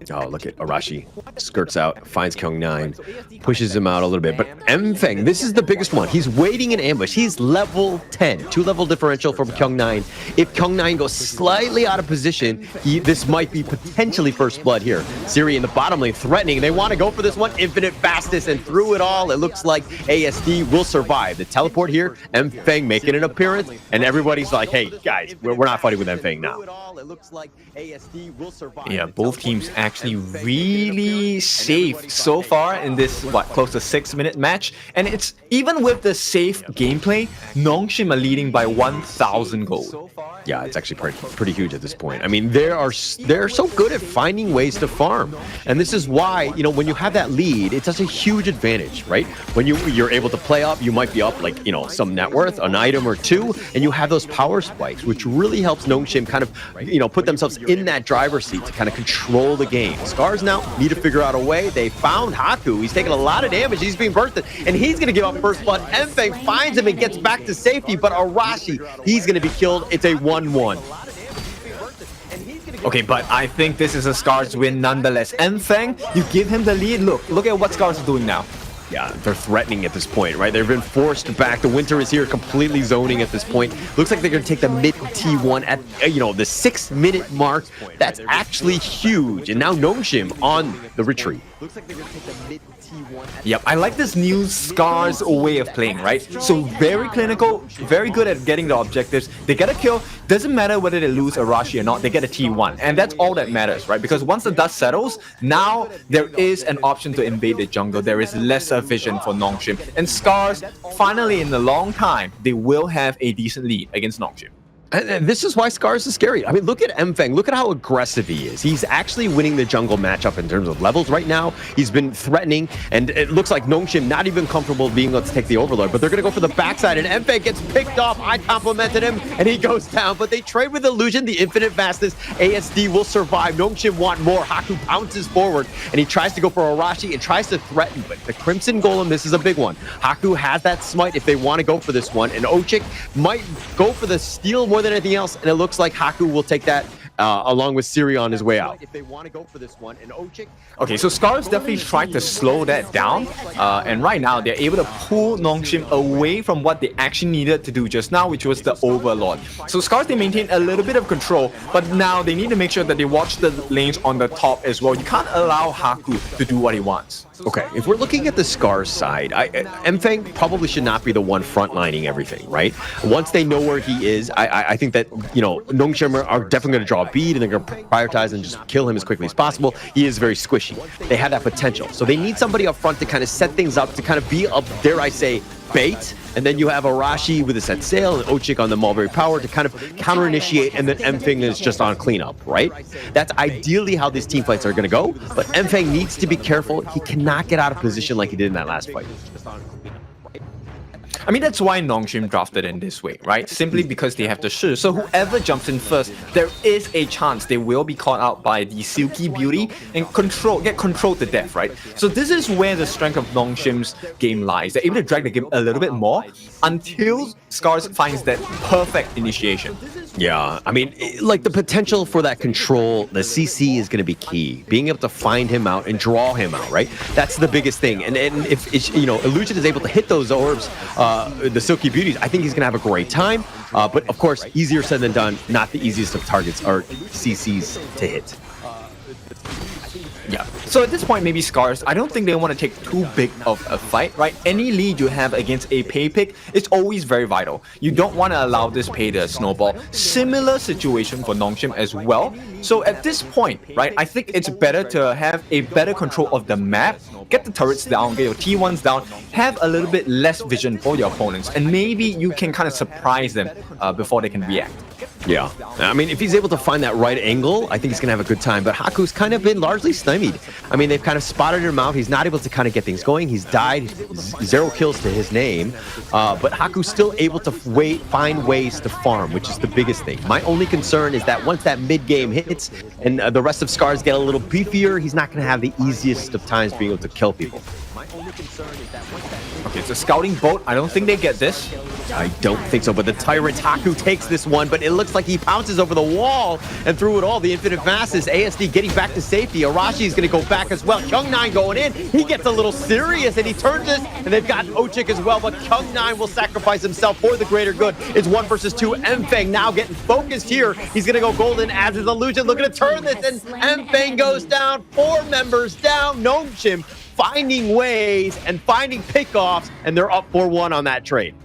Oh, look at Arashi. Skirts out, finds Kyung9, pushes him out a little bit. But Mfeng, this is the biggest one. He's waiting in ambush. He's level 10, 2-level differential from Kyung9. If Kyung9 goes slightly out of position, this might be potentially first blood here. Siri in the bottom lane threatening. They want to go for this one. Infinite fastest, and through it all, it looks like ASD will survive. The teleport here, Mfeng making an appearance, and everybody's like, hey, guys, we're not fighting with Mfeng now. It looks like ASD will survive. Yeah, both teams actually really safe so far in this, close to 6-minute match. And it's even with the safe gameplay, Nongshim are leading by 1,000 gold. Yeah, it's actually pretty huge at this point. I mean, they're so good at finding ways to farm. And this is why, you know, when you have that lead, it's such a huge advantage, right? When you're able to play up, you might be up like, you know, some net worth, an item or two, and you have those power spikes, which really helps Nongshim kind of, you know, put themselves in that driver's seat to kind of control the game game. SCARZ now need to figure out a way. They found Haku. He's taking a lot of damage. He's being bursted, and he's going to give up first blood. Mfeng finds him and gets back to safety, but Arashi, he's going to be killed. It's a 1-1. Okay, but I think this is a SCARZ win nonetheless. Mfeng, you give him the lead. Look at what SCARZ is doing now. Yeah, they're threatening at this point, right? They've been forced back. The Winter is here completely zoning at this point. Looks like they're going to take the mid T1 at, the 6-minute mark. That's actually huge. And now Nongshim on the retreat. Looks like they're going to take the mid T1. Yep, I like this new SCARZ way of playing, right? So very clinical, very good at getting the objectives. They get a kill. Doesn't matter whether they lose Arashi or not, they get a T1. And that's all that matters, right? Because once the dust settles, now there is an option to invade the jungle. There is lesser vision for Nongshim. And SCARZ, finally in a long time, they will have a decent lead against Nongshim. And this is why SCARZ is scary. I mean, look at Mfeng. Look at how aggressive he is. He's actually winning the jungle matchup in terms of levels right now. He's been threatening, and it looks like Nongshim not even comfortable being able to take the Overlord, but they're going to go for the backside, and Mfeng gets picked off. I complimented him, and he goes down, but they trade with Illusion, the infinite vastness. ASD will survive. Nongshim want more. Haku pounces forward, and he tries to go for Arashi and tries to threaten, but the Crimson Golem, this is a big one. Haku has that smite if they want to go for this one, and Ochik might go for the steal more than anything else, and it looks like Haku will take that along with Siri on his way out. If they want to go for this one, and Ochik. Okay, so SCARZ definitely tried to slow that down, and right now they're able to pull Nongshim away from what they actually needed to do just now, which was the Overlord. So SCARZ, they maintain a little bit of control, but now they need to make sure that they watch the lanes on the top as well. You can't allow Haku to do what he wants. Okay, if we're looking at the SCARZ side, Mfeng probably should not be the one frontlining everything, right? Once they know where he is, I think that, Nongshim are definitely going to draw a bead, and they're going to prioritize and just kill him as quickly as possible. He is very squishy. They have that potential. So they need somebody up front to kind of set things up, to kind of be up, dare I say, bait. And then you have Arashi with a set sail and Ochik on the Mulberry Power to kind of counter-initiate, and then Mfeng is just on cleanup, right? That's ideally how these team fights are going to go, but Mfeng needs to be careful. He cannot get out of position like he did in that last fight. I mean, that's why Nongshim drafted in this way, right? Simply because they have the Shi. So whoever jumps in first, there is a chance they will be caught out by the Silky Beauty and get controlled to death, right? So this is where the strength of Nongshim's game lies. They're able to drag the game a little bit more until SCARZ finds that perfect initiation. Yeah, I mean, like the potential for that control, the CC is going to be key. Being able to find him out and draw him out, right? That's the biggest thing. And if Illusion is able to hit those orbs, the Silky Beauties, I think he's going to have a great time. But of course, easier said than done. Not the easiest of targets or CCs to hit. Yeah. So at this point, maybe SCARZ, I don't think they want to take too big of a fight, right? Any lead you have against a pay pick is always very vital. You don't want to allow this pay to snowball. Similar situation for Nongshim as well. So at this point, right, I think it's better to have a better control of the map, get the turrets down, get your T1s down, have a little bit less vision for your opponents, and maybe you can kind of surprise them before they can react. Yeah, I mean, if he's able to find that right angle, I think he's going to have a good time. But Haku's kind of been largely stymied. I mean, they've kind of spotted him out. He's not able to kind of get things going. He's died, 0 kills to his name. But Haku's still able to find ways to farm, which is the biggest thing. My only concern is that once that mid-game hits and the rest of SCARZ get a little beefier, he's not going to have the easiest of times being able to kill people. My only concern is that once that... Okay, it's a scouting boat. I don't think they get this. I don't think so, but the Tyrant Haku takes this one, but it looks like he pounces over the wall and through it all. The Infinite Fastness, ASD getting back to safety. Arashi is going to go back as well. Kyung9 going in. He gets a little serious, and he turns this, and they've got Ochik as well, but Kyung9 will sacrifice himself for the greater good. It's 1 versus 2. Mfeng now getting focused here. He's going to go golden as his Illusion. Looking to turn this, and Mfeng goes down. 4 members down. Nongshim finding ways and finding pickoffs, and they're up 4-1 on that trade.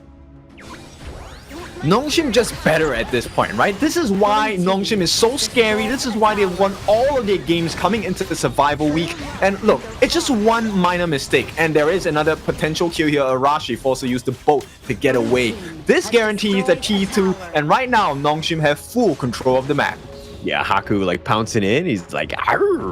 Nongshim just better at this point, right? This is why Nongshim is so scary. This is why they won all of their games coming into the survival week. And look, it's just one minor mistake, and there is another potential kill here. Arashi forced to use the boat to get away. This guarantees the T2, and right now Nongshim have full control of the map. Yeah, Haku like pouncing in. He's like, Arashi,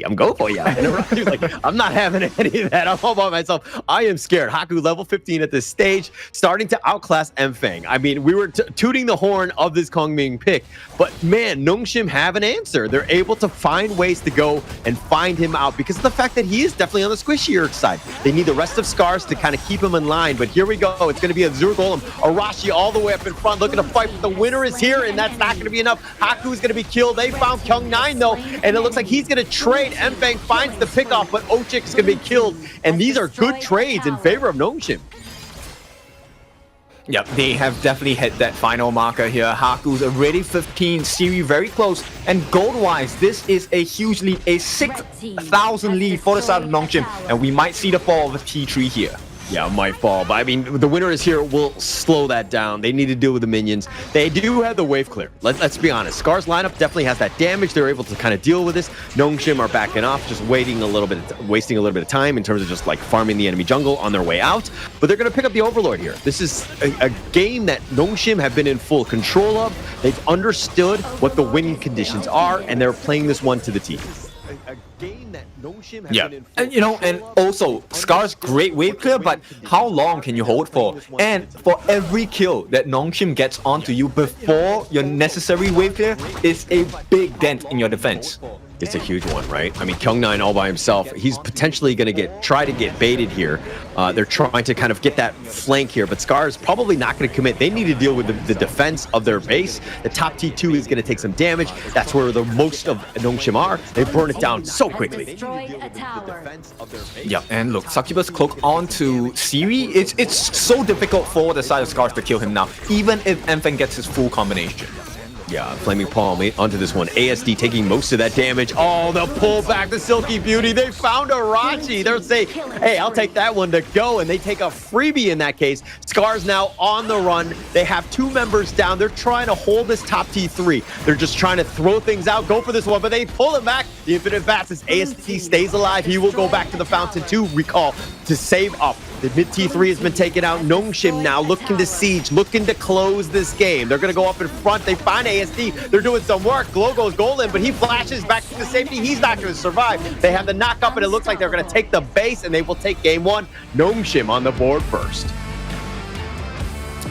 I'm going for you. And Arashi's like, I'm not having any of that. I'm all by myself. I am scared. Haku level 15 at this stage, starting to outclass Mfeng. I mean, we were tooting the horn of this Kongming pick, but man, Nongshim have an answer. They're able to find ways to go and find him out because of the fact that he is definitely on the squishier side. They need the rest of SCARZ to kind of keep him in line, but here we go. It's going to be a Azure Golem. Arashi all the way up in front, looking to fight, but the winner is here, and that's not going to be enough. Haku is going to be killed. They found Kyung9 though, and it looks like he's going to trade. Mfeng finds the pickoff, but Ochik is going to be killed, and these are good trades in favor of Nongshim. Yep, they have definitely hit that final marker here. Haku's already 15, Siri very close, and gold-wise, this is a huge lead, a 6,000 lead for the side of Nongshim, and we might see the fall of T3 here. Yeah, might fall, but I mean, the winner is here. Will slow that down. They need to deal with the minions. They do have the wave clear. Let's be honest. SCARZ lineup definitely has that damage. They're able to kind of deal with this. Nongshim are backing off, just wasting a little bit of time in terms of just like farming the enemy jungle on their way out. But they're going to pick up the Overlord here. This is a game that Nongshim have been in full control of. They've understood what the winning conditions are, and they're playing this one to the T. A game that Nongshim has been in full and and also SCARZ great wave clear, but how long can you hold for? And for every kill that Nongshim gets onto you before your necessary wave clear is a big dent in your defense. It's a huge one, right? I mean, Kyung9 all by himself, he's potentially going to try to get baited here. They're trying to kind of get that flank here, but SCARZ probably not going to commit. They need to deal with the defense of their base. The top T2 is going to take some damage. That's where the most of Nongshim are. They burn it down so quickly. Yeah, and look, Succubus Cloak onto Siri. It's so difficult for the side of SCARZ to kill him now, even if Mfeng gets his full combination. Yeah, Flaming Palm onto this one. ASD taking most of that damage. Oh, they'll pull back the Silky Beauty. They found Arashi. They're saying, hey, I'll take that one to go. And they take a freebie in that case. SCARZ now on the run. They have 2 members down. They're trying to hold this top T3. They're just trying to throw things out, go for this one, but they pull him back. The Infinite Bats as ASD stays alive. He will go back to the Fountain to recall to save up. The mid T3 has been taken out. Nongshim now looking to siege, looking to close this game. They're going to go up in front. They find ASD. They're doing some work. Glow goes golden, but he flashes back to safety. He's not going to survive. They have the knock up, and it looks like they're going to take the base, and they will take game 1. Nongshim on the board first.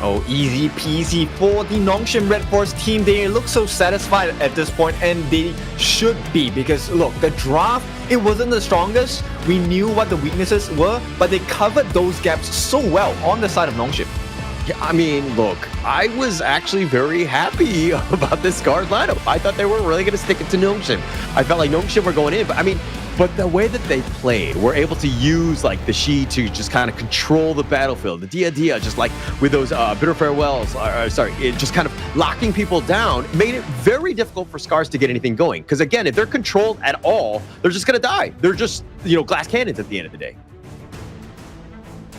Oh, easy peasy for the Nongshim RedForce team. They look so satisfied at this point, and they should be, because look, the draft, it wasn't the strongest. We knew what the weaknesses were, but they covered those gaps so well on the side of Nongshim. Yeah, I mean, look, I was actually very happy about this SCARZ lineup. I thought they were really going to stick it to Nongshim. I felt like Nongshim were going in, but I mean, but the way that they played, were able to use like the Shi to just kind of control the battlefield. The Dia just like with those bitter farewells, it just kind of locking people down, made it very difficult for SCARZ to get anything going. Because again, if they're controlled at all, they're just going to die. They're just, glass cannons at the end of the day.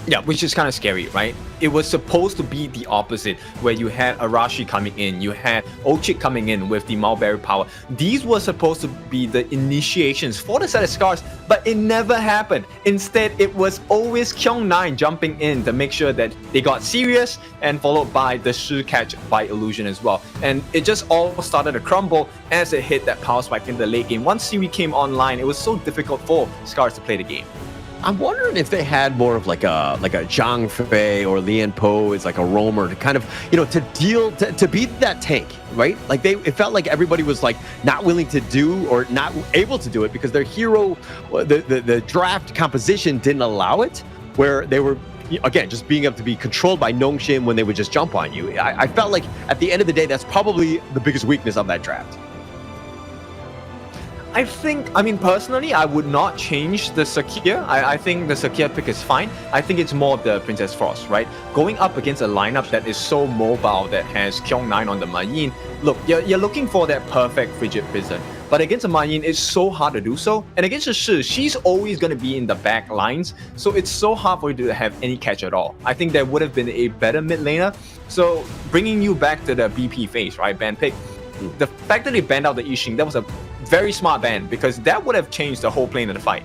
Yeah, which is kind of scary, right? It was supposed to be the opposite, where you had Arashi coming in, you had Ochik coming in with the Mulberry power. These were supposed to be the initiations for the side of SCARZ, but it never happened. Instead, it was always Kyung9 jumping in to make sure that they got serious, and followed by the Shi catch by illusion as well. And it just all started to crumble as it hit that power spike in the late game. Once Siri came online, it was so difficult for SCARZ to play the game. I'm wondering if they had more of like a Zhang Fei or Lian Po as like a roamer to kind of, to be that tank, right? Like it felt like everybody was like not willing to do or not able to do it because their hero, the draft composition didn't allow it, where they were, again, just being able to be controlled by Nongshim when they would just jump on you. I felt like at the end of the day, that's probably the biggest weakness of that draft. I mean, personally, I would not change the Sakia. I think the Sakia pick is fine. I think it's more of the Princess Frost, right? Going up against a lineup that is so mobile, that has Kyung9 on the Mayin. Look, you're looking for that perfect Frigid Prison. But against a Mayin, it's so hard to do so. And against the Shi, she's always going to be in the back lines. So it's so hard for you to have any catch at all. I think there would have been a better mid laner. So bringing you back to the BP phase, right? Ban pick. The fact that they banned out the Yixing, that was a very smart ban, because that would have changed the whole plane of the fight.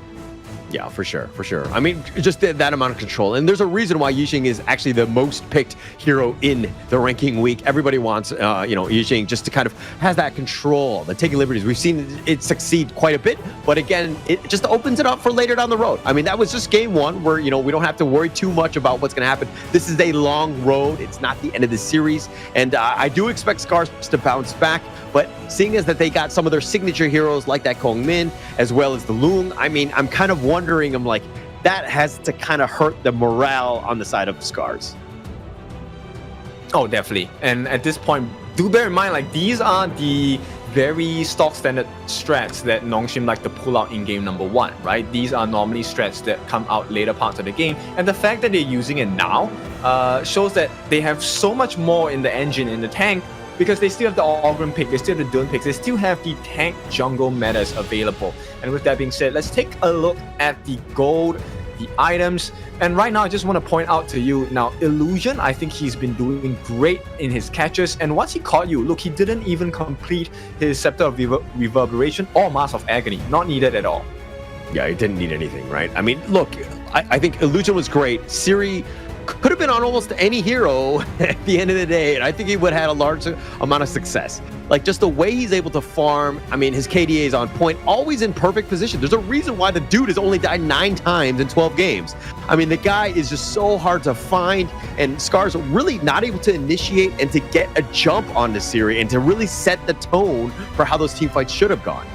Yeah, for sure. I mean, just that amount of control. And there's a reason why Yixing is actually the most picked hero in the ranking week. Everybody wants, Yixing just to kind of has that control, the taking liberties. We've seen it succeed quite a bit, but again, it just opens it up for later down the road. I mean, that was just game one where, we don't have to worry too much about what's going to happen. This is a long road. It's not the end of the series. And I do expect SCARZ to bounce back. But seeing as that they got some of their signature heroes like that Kongmin, as well as the Loong, I mean, I'm kind of wondering, I'm like, that has to kind of hurt the morale on the side of SCARZ. Oh, definitely. And at this point, do bear in mind, like, these are the very stock standard strats that Nongshim like to pull out in game number one, right? These are normally strats that come out later parts of the game. And the fact that they're using it now shows that they have so much more in the engine, in the tank, because they still have the Ogren pick, they still have the Dune picks, they still have the tank jungle metas available. And with that being said, let's take a look at the gold, the items. And right now, I just want to point out to you, now, Illusion, I think he's been doing great in his catches. And once he caught you, look, he didn't even complete his Scepter of Reverberation or Mask of Agony. Not needed at all. Yeah, he didn't need anything, right? I mean, look, I think Illusion was great. Siri could have been on almost any hero at the end of the day, and I think he would have had a large amount of success. Like, just the way he's able to farm, I mean, his KDA is on point, always in perfect position. There's a reason why the dude has only died 9 times in 12 games. I mean, the guy is just so hard to find, and SCARZ really not able to initiate and to get a jump on the series and to really set the tone for how those team fights should have gone.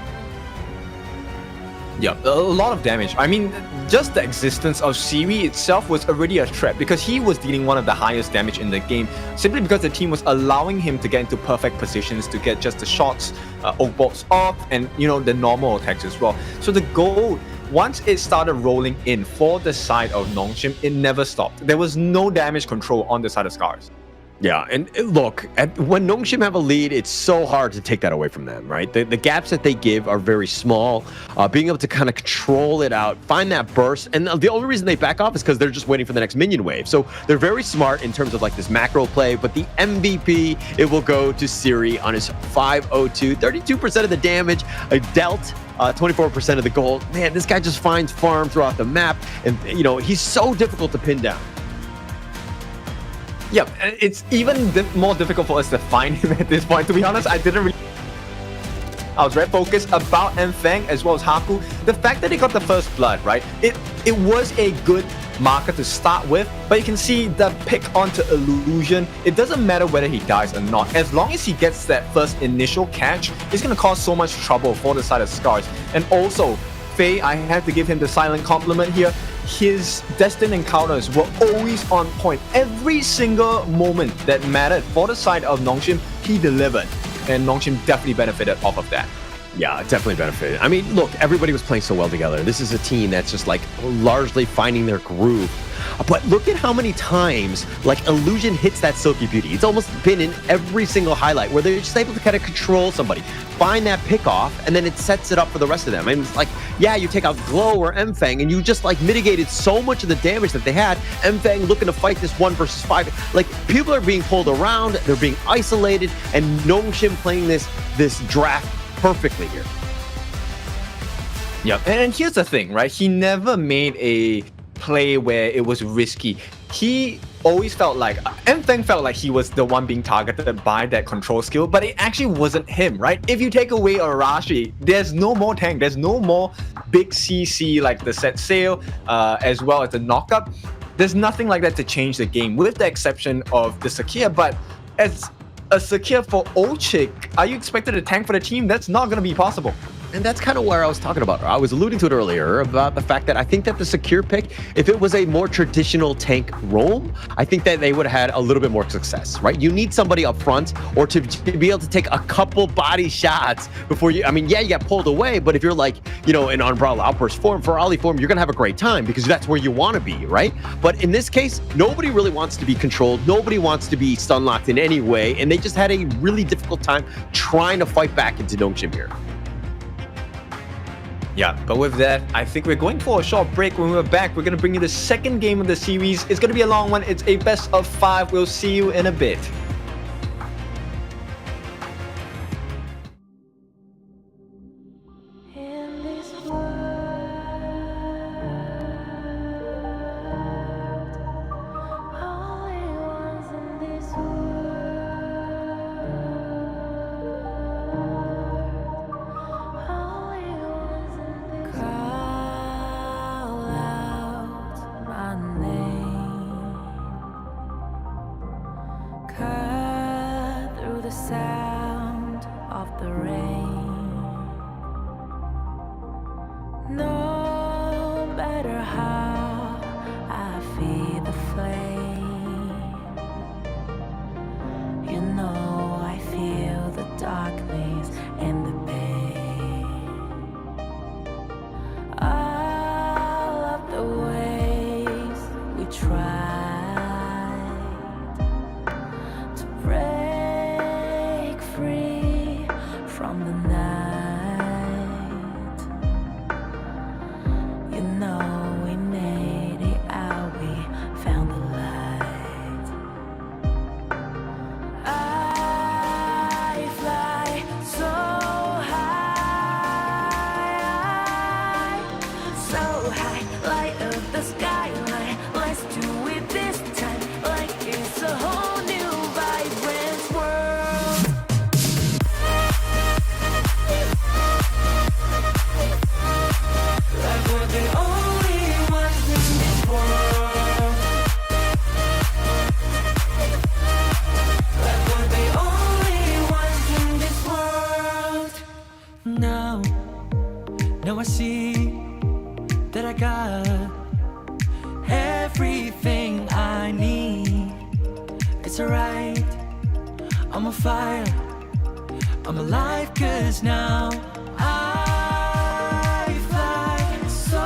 Yeah, a lot of damage. I mean, just the existence of Siri itself was already a threat because he was dealing one of the highest damage in the game simply because the team was allowing him to get into perfect positions to get just the shots, oak bolts off, and the normal attacks as well. So the gold, once it started rolling in for the side of Nongshim, it never stopped. There was no damage control on the side of SCARZ. Yeah, and look, when Nongshim have a lead, it's so hard to take that away from them, right? The gaps that they give are very small. Being able to kind of control it out, find that burst, and the only reason they back off is because they're just waiting for the next minion wave. So they're very smart in terms of like this macro play, but the MVP, it will go to Siri on his 502, 32% of the damage, dealt 24% of the gold. Man, this guy just finds farm throughout the map, and he's so difficult to pin down. Yeah, it's even more difficult for us to find him at this point. To be honest, I was red focused about Enfang as well as Haku. The fact that they got the first blood, right? It was a good marker to start with, but you can see the pick onto Illusion. It doesn't matter whether he dies or not. As long as he gets that first initial catch, it's going to cause so much trouble for the side of SCARZ. And also, Faye, I have to give him the silent compliment here. His destined encounters were always on point. Every single moment that mattered for the side of Nongshim, he delivered. And Nongshim definitely benefited off of that. Yeah, it definitely benefited. I mean, look, everybody was playing so well together. This is a team that's just like largely finding their groove. But look at how many times like Illusion hits that Silky Beauty. It's almost been in every single highlight where they're just able to kind of control somebody, find that pick off, and then it sets it up for the rest of them. And it's like, yeah, you take out Glow or Enfang, and you just like mitigated so much of the damage that they had. Enfang looking to fight this 1 versus 5. Like, people are being pulled around, they're being isolated, and Nongshim playing this draft perfectly here. Yep, and here's the thing, right? He never made a play where it was risky. He always felt like, Enfang felt like he was the one being targeted by that control skill, but it actually wasn't him, right? If you take away Arashi, there's no more tank, there's no more big CC like the set sail, as well as the knockup. There's nothing like that to change the game, with the exception of the Sakia, but as a Sakia for Olchik, are you expected to tank for the team? That's not going to be possible. And that's kind of where I was talking about. I was alluding to it earlier about the fact that I think that the secure pick, if it was a more traditional tank roam, I think that they would have had a little bit more success, right? You need somebody up front or to be able to take a couple body shots before you, I mean, yeah, you get pulled away, but if you're like, in Umbrella Outburst form, for Ali form, you're going to have a great time because that's where you want to be, right? But in this case, nobody really wants to be controlled. Nobody wants to be stun locked in any way. And they just had a really difficult time trying to fight back into Nongshim here. Yeah, but with that, I think we're going for a short break. When we're back, we're going to bring you the second game of the series. It's going to be a long one. It's a best of 5. We'll see you in a bit. sound of the rain. No matter how I feel the flame, you know I feel the darkness and the pain. All of the ways we tried to break free from the night, you know we made it out, we found the light. I fly so high, light up the skyline. Let's do it this time, like it's a whole new vibrant world. Like we're the only ones in this world. Like we're the only ones in this world. Now I see that I got everything I need. It's alright, I'm on fire, I'm alive, 'cause now I fly so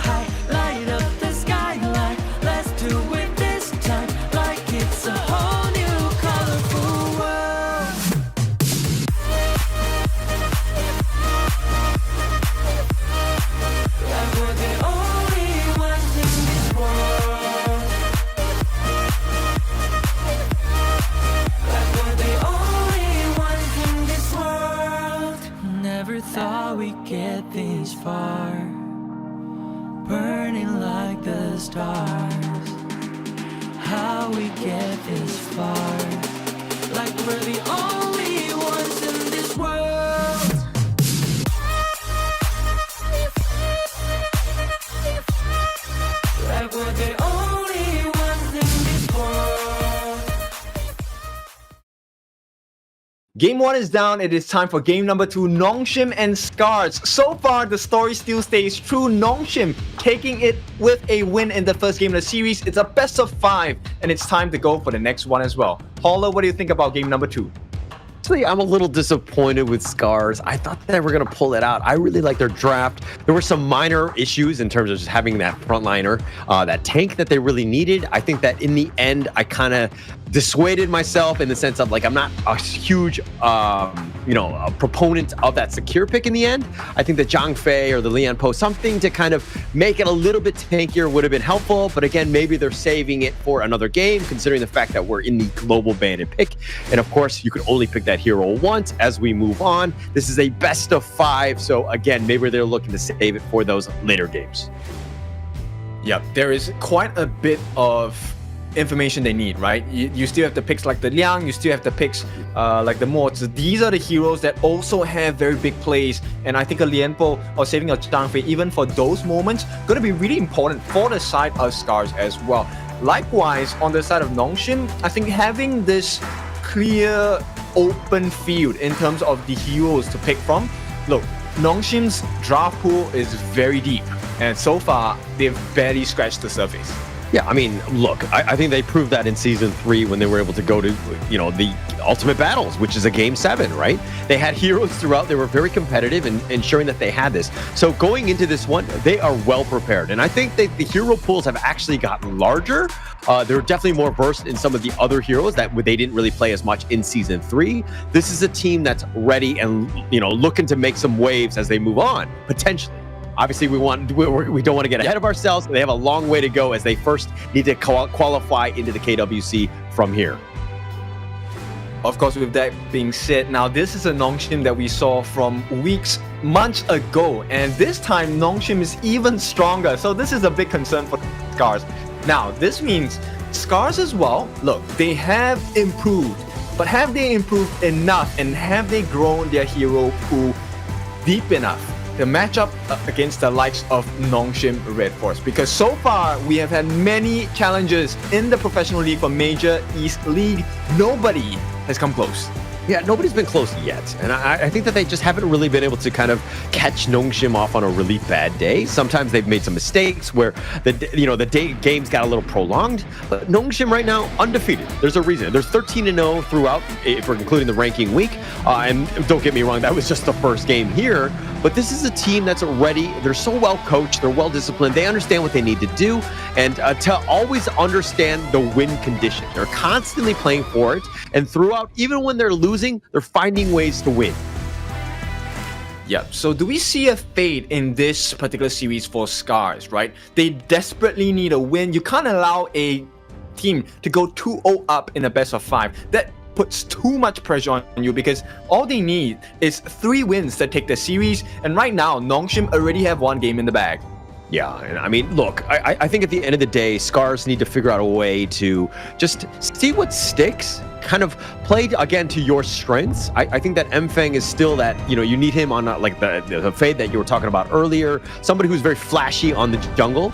high, light up the skyline. Let's do it this time, like it's a whole new colorful world. Like we're the only ones in this world. Like we're the only ones in this world. Never thought we'd get this far, burning like the stars. How we get this far, like we're the only ones in this world. Like we're the only ones in this world. Game 1 is down. It is time for game number 2, Nongshim and SCARZ. So far, the story still stays true. Nongshim taking it with a win in the first game of the series. It's a best of 5, and it's time to go for the next one as well. Paula, what do you think about game number 2? Actually, I'm a little disappointed with SCARZ. I thought they were going to pull it out. I really like their draft. There were some minor issues in terms of just having that frontliner, that tank that they really needed. I think that in the end, I kind of dissuaded myself in the sense of, like, I'm not a huge, a proponent of that secure pick in the end. I think that Zhang Fei or the Lian Po, something to kind of make it a little bit tankier would have been helpful. But again, maybe they're saving it for another game, considering the fact that we're in the global banded pick. And of course, you could only pick that hero once as we move on. This is a best of 5. So again, maybe they're looking to save it for those later games. Yeah, there is quite a bit of information they need, right? You still have the picks like the Liang, you still have the picks like the Morts. These are the heroes that also have very big plays, and I think a Lianpo or saving a Zhang Fei, even for those moments, going to be really important for the side of SCARZ as well. Likewise, on the side of Nongshim, I think having this clear open field in terms of the heroes to pick from. Look, Nongshim's draft pool is very deep, and so far they've barely scratched the surface. Yeah, I mean, look, I think they proved that in Season 3 when they were able to go to, the Ultimate Battles, which is a Game 7, right? They had heroes throughout. They were very competitive in ensuring that they had this. So going into this one, they are well prepared. And I think that the hero pools have actually gotten larger. They're definitely more versed in some of the other heroes that they didn't really play as much in Season 3. This is a team that's ready and, looking to make some waves as they move on, potentially. Obviously, we don't want to get ahead of ourselves. They have a long way to go as they first need to qualify into the KWC from here. Of course, with that being said, now this is a Nongshim that we saw from months ago, and this time Nongshim is even stronger. So this is a big concern for SCARZ. Now, this means SCARZ as well, look, they have improved, but have they improved enough, and have they grown their hero pool deep enough the matchup against the likes of Nongshim RedForce, because so far we have had many challenges in the professional league for Major East League. Nobody has come close. Yeah, nobody's been close yet. And I think that they just haven't really been able to kind of catch Nongshim off on a really bad day. Sometimes they've made some mistakes where the games got a little prolonged. But Nongshim right now, undefeated. There's a reason. There's 13-0 throughout, if we're including the ranking week. And don't get me wrong, that was just the first game here. But this is a team that's ready. They're so well coached. They're well disciplined. They understand what they need to do. And to always understand the win condition. They're constantly playing for it. And throughout, even when they're losing, they're finding ways to win. Yep. So do we see a fade in this particular series for SCARZ, right? They desperately need a win. You can't allow a team to go 2-0 up in a best of 5. That puts too much pressure on you, because all they need is 3 wins to take the series. And right now, Nongshim already have 1 game in the bag. Yeah, and I mean, look, I think at the end of the day, SCARZ need to figure out a way to just see what sticks, kind of play again to your strengths. I think that Mfeng is still that, you need him on like the fade that you were talking about earlier, somebody who's very flashy on the jungle,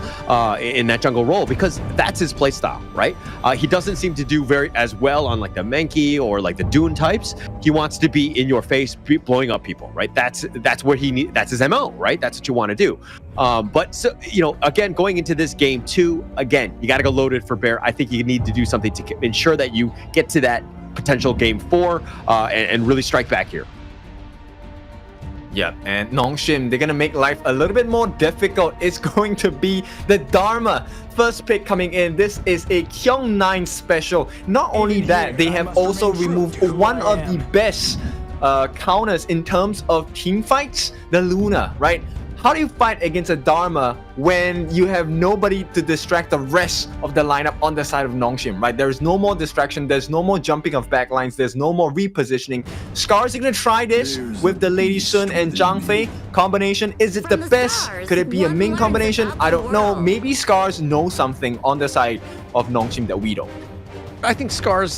in that jungle role, because that's his play style, right? He doesn't seem to do as well on like the Menki or like the Dune types. He wants to be in your face, blowing up people, right? That's what that's his MO, right? That's what you want to do. But so, again, going into this game 2, again, you got to go loaded for Bear. I think you need to do something to ensure that you get to that potential game 4 and really strike back here. Yeah, and Nongshim, they're going to make life a little bit more difficult. It's going to be the Dharma. First pick coming in. This is a Kyung 9 special. Not only that, they have also removed one of the best counters in terms of team fights, the Luna, right? How do you fight against a Dharma when you have nobody to distract the rest of the lineup on the side of Nongshim, right? There's no more distraction, there's no more jumping of backlines, there's no more repositioning. SCARZ are gonna try this with the Lady Sun and Zhang Fei combination. Is it the best? Could it be a Ming combination? I don't know. Maybe SCARZ know something on the side of Nongshim that we don't. I think SCARZ,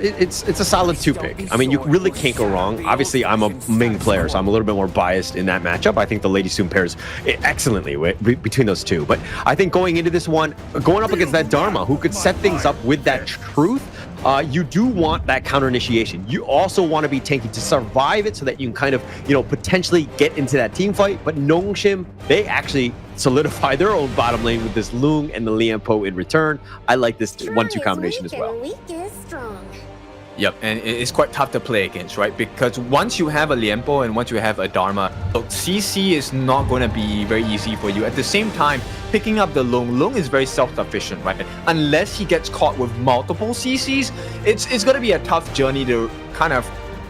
it's a solid 2 pick. I mean, you really can't go wrong. Obviously, I'm a Ming player, so I'm a little bit more biased in that matchup. I think the Lady Soon pairs excellently between those 2. But I think going into this one, going up against that Dharma, who could set things up with that truth, you do want that counter initiation. You also want to be tanky to survive it so that you can kind of, potentially get into that team fight. But Nongshim, they actually solidify their own bottom lane with this Lung and the Lianpo in return. I like this 1-2 combination as well. Yep, and it's quite tough to play against, right? Because once you have a Lianpo and once you have a Dharma, CC is not going to be very easy for you. At the same time, picking up the Lung is very self-sufficient, right? Unless he gets caught with multiple CCs, it's going to be a tough journey to kind of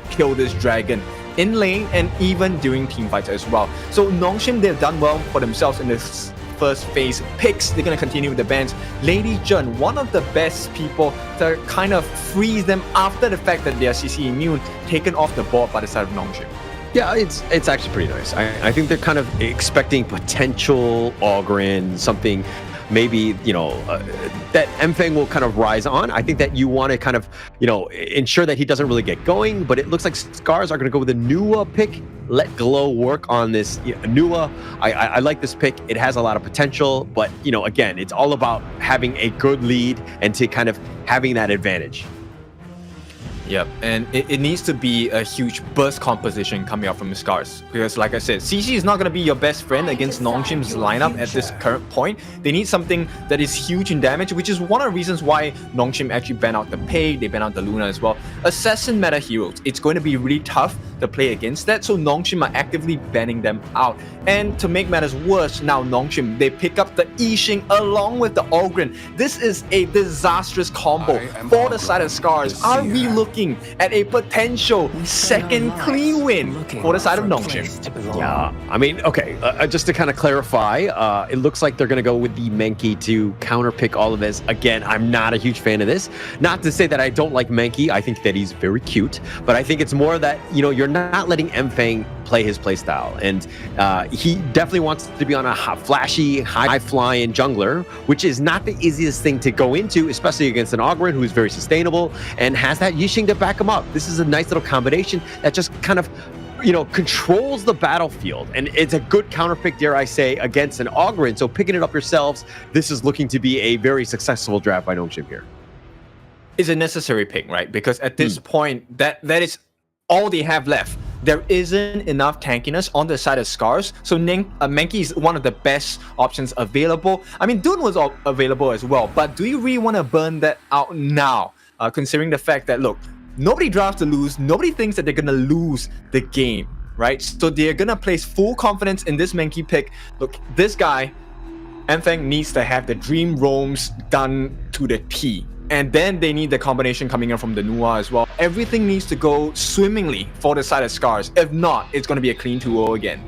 kill this dragon in lane and even during team fights as well. So Nongshim, they've done well for themselves in this first phase picks. They're going to continue with the bans. Lady Jun, one of the best people to kind of freeze them after the fact that they are CC immune, taken off the board by the side of Nongshim. Yeah, it's actually pretty nice. I think they're kind of expecting potential Ogren, something maybe, that Mfeng will kind of rise on. I think that you want to kind of, ensure that he doesn't really get going, but it looks like SCARZ are going to go with a Nua pick. Let Glow work on this. Nua, I like this pick. It has a lot of potential, but, again, it's all about having a good lead and to kind of having that advantage. Yep, and it needs to be a huge burst composition coming out from SCARZ, because like I said, CC is not going to be your best friend against Nongshim's lineup at this current point. They need something that is huge in damage, which is one of the reasons why Nongshim actually banned out the Pei, they banned out the Luna as well. Assassin meta heroes, it's going to be really tough to play against that, so Nongshim are actively banning them out. And to make matters worse, now Nongshim, they pick up the Yixing along with the Ogren. This is a disastrous combo for the side of SCARZ. Are we looking at a potential second clean win for the side of Nongshim? Yeah, I mean, okay, just to kind of clarify, it looks like they're going to go with the Menki to counterpick all of this. Again, I'm not a huge fan of this. Not to say that I don't like Menki. I think that he's very cute, but I think it's more that, you're not letting Mfeng play his play style. And he definitely wants to be on a flashy, high-flying jungler, which is not the easiest thing to go into, especially against an Ogren who's very sustainable and has that Yixing to back him up. This is a nice little combination that just kind of controls the battlefield, and it's a good counterpick, dare I say, against an Ogryn. So picking it up yourselves, this is looking to be a very successful draft by Nongshim here. Is a necessary pick, right? Because at this point, that is all they have left. There isn't enough tankiness on the side of SCARZ, so Mankey is one of the best options available. I mean, Dune was available as well, but do you really want to burn that out now? Considering the fact that, look, nobody drafts to lose, nobody thinks that they're going to lose the game, right? So they're going to place full confidence in this Mankey pick. Look, this guy, Enfeng, needs to have the Dream Roams done to the T. And then they need the combination coming in from the Nua as well. Everything needs to go swimmingly for the side of SCARZ. If not, it's going to be a clean 2-0 again.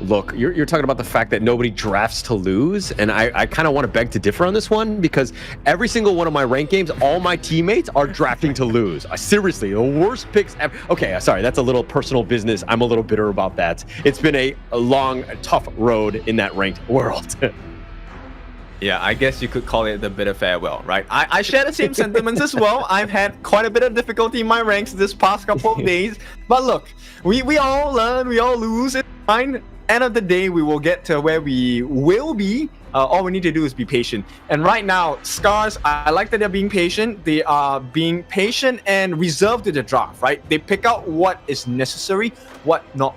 Look, you're talking about the fact that nobody drafts to lose, and I kind of want to beg to differ on this one, because every single one of my ranked games, all my teammates are drafting to lose. Seriously, the worst picks ever. Okay, sorry, that's a little personal business. I'm a little bitter about that. It's been a long, tough road in that ranked world. Yeah, I guess you could call it the bitter farewell, right? I share the same sentiments as well. I've had quite a bit of difficulty in my ranks this past couple of days. But look, we all learn, we all lose. It's fine. End of the day, we will get to where we will be. All we need to do is be patient. And right now, SCARZ, I like that they're being patient. They are being patient and reserved to the draft, right? They pick out what is necessary, what not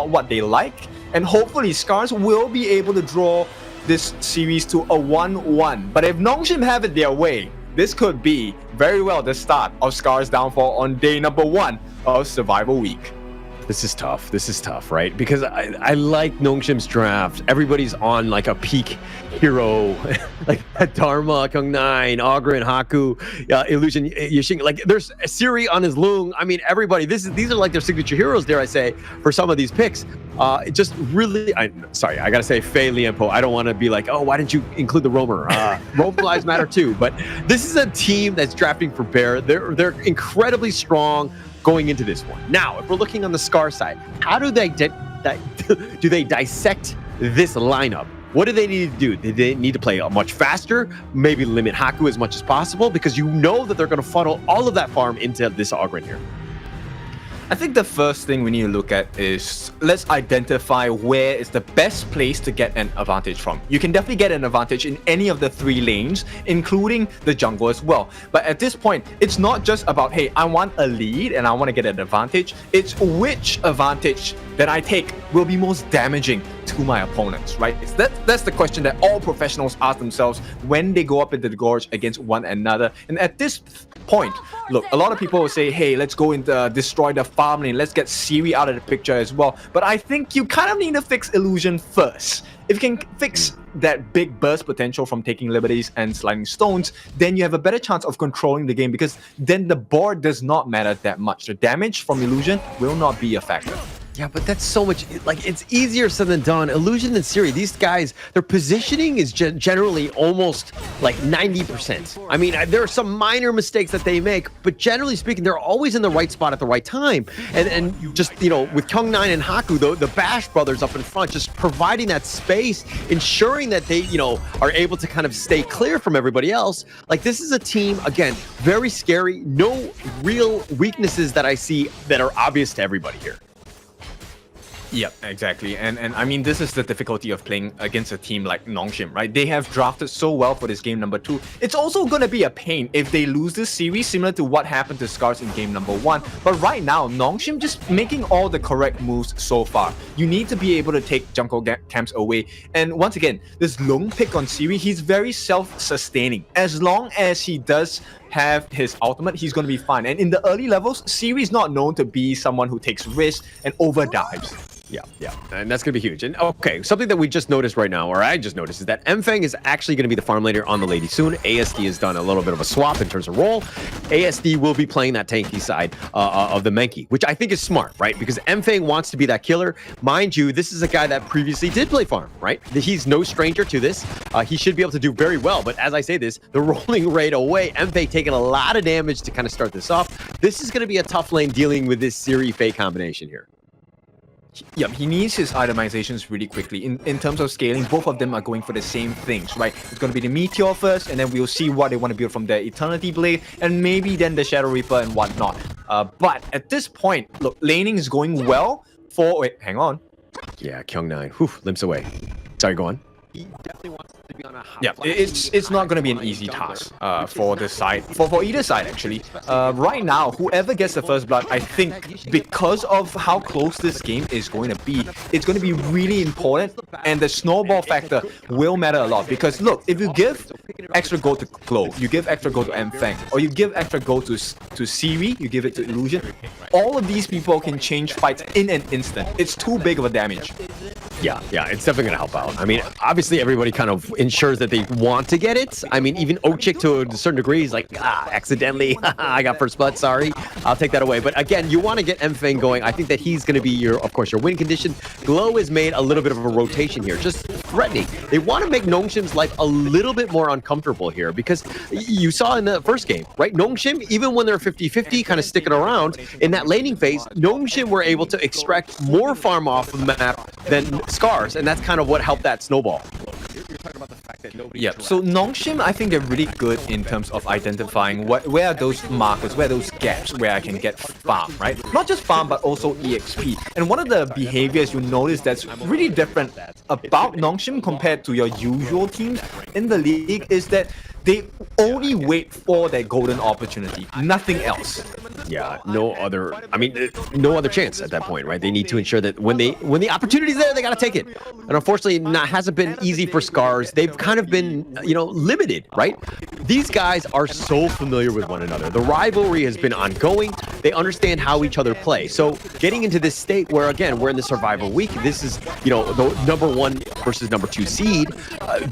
what they like. And hopefully, SCARZ will be able to draw this series to a 1-1. But if Nongshim have it their way, this could be very well the start of SCARZ downfall on day number 1 of Survival Week. This is tough, right? Because I like Nongshim's draft. Everybody's on like a peak hero, like Dharma, Kung9, Ogryn, Haku, Illusion, Yixing. Like there's Siri on his Lung. I mean, everybody. These are like their signature heroes, dare I say, for some of these picks. Just really, sorry, I gotta say Fei Lianpo. I don't want to be like, oh, why didn't you include the roamer? Roam lives matter too. But this is a team that's drafting for Bear. They're incredibly strong going into this one. Now, if we're looking on the SCAR side, how do they do they dissect this lineup? What do they need to do? Do they need to play much faster? Maybe limit Haku as much as possible, because you know that they're going to funnel all of that farm into this Ogryn here. I think the first thing we need to look at is, let's identify where is the best place to get an advantage from. You can definitely get an advantage in any of the 3 lanes, including the jungle as well. But at this point, it's not just about, hey, I want a lead and I want to get an advantage. It's which advantage that I take will be most damaging to my opponents, right? That's the question that all professionals ask themselves when they go up into the gorge against one another. And at this point, look, a lot of people will say, hey, let's go and destroy the farm lane. Let's get Siri out of the picture as well. But I think you kind of need to fix Illusion first. If you can fix that big burst potential from taking liberties and sliding stones, then you have a better chance of controlling the game, because then the board does not matter that much. The damage from Illusion will not be a factor. Yeah, but that's so much, like, it's easier said than done. Illusion and Siri, these guys, their positioning is generally almost like 90%. I mean, there are some minor mistakes that they make, but generally speaking, they're always in the right spot at the right time. And just, you know, with Kung9 and Haku, the Bash brothers up in front, just providing that space, ensuring that they, you know, are able to kind of stay clear from everybody else. Like, this is a team, again, very scary. No real weaknesses that I see that are obvious to everybody here. Yep, exactly. And I mean, this is the difficulty of playing against a team like Nongshim, right? They have drafted so well for this game number 2. It's also going to be a pain if they lose this series, similar to what happened to SCARZ in game number 1. But right now, Nongshim just making all the correct moves so far. You need to be able to take jungle camps away. And once again, this Lung pick on Siri, he's very self-sustaining. As long as he does have his ultimate, he's going to be fine. And in the early levels, Siri is not known to be someone who takes risks and overdives. Yeah, and that's gonna be huge. And okay, something that we just noticed right now, or I just noticed, is that Enfeng is actually gonna be the farm laner on the lady soon. ASD has done a little bit of a swap in terms of role. ASD will be playing that tanky side of the Mankey, which I think is smart, right? Because Enfeng wants to be that killer. Mind you, this is a guy that previously did play farm, right? He's no stranger to this. He should be able to do very well. But as I say this, the rolling rate away, Enfeng taking a lot of damage to kind of start this off. This is gonna be a tough lane dealing with this Siri Fei combination here. Yep, he needs his itemizations really quickly. In terms of scaling, both of them are going for the same things, right? It's going to be the Meteor first, and then we'll see what they want to build from the Eternity Blade, and maybe then the Shadow Reaper and whatnot. But at this point, look, laning is going well for... Wait, hang on. Yeah, Kyung9. Whew, limps away. Sorry, go on. Yeah, it's not going to be an easy task for this side, for either side actually. Right now, whoever gets the first blood, I think because of how close this game is going to be, it's going to be really important, and the snowball factor will matter a lot. Because look, if you give extra gold to Glow, you give extra gold to Mfeng, or you give extra gold to Siri, you give it to Illusion, all of these people can change fights in an instant. It's too big of a damage. Yeah, it's definitely gonna help out. I mean, obviously everybody kind of ensures that they want to get it. I mean, even Ochik to a certain degree is like, accidentally, I got first blood, sorry. I'll take that away. But again, you want to get Mfeng going. I think that he's gonna be of course, your win condition. Glow has made a little bit of a rotation here, just threatening. They want to make Nongshim's life a little bit more uncomfortable here because you saw in the first game, right? Nongshim, even when they're 50-50, kind of sticking around in that laning phase, Nongshim were able to extract more farm off the map than SCARZ, and that's kind of what helped that snowball. Yeah, so Nongshim, I think they're really good in terms of identifying where are those markers, where are those gaps where I can get farm, right? Not just farm, but also EXP. And one of the behaviors you'll notice that's really different about Nongshim compared to your usual teams in the league is that they only wait for that golden opportunity, nothing else. Yeah, no other chance at that point, right? They need to ensure that when the opportunity's there, they gotta take it. And unfortunately, it hasn't been easy for SCARZ. They've kind of been, limited, right? These guys are so familiar with one another. The rivalry has been ongoing. They understand how each other play. So getting into this state where, again, we're in the survival week, this is, the #1 versus #2 seed,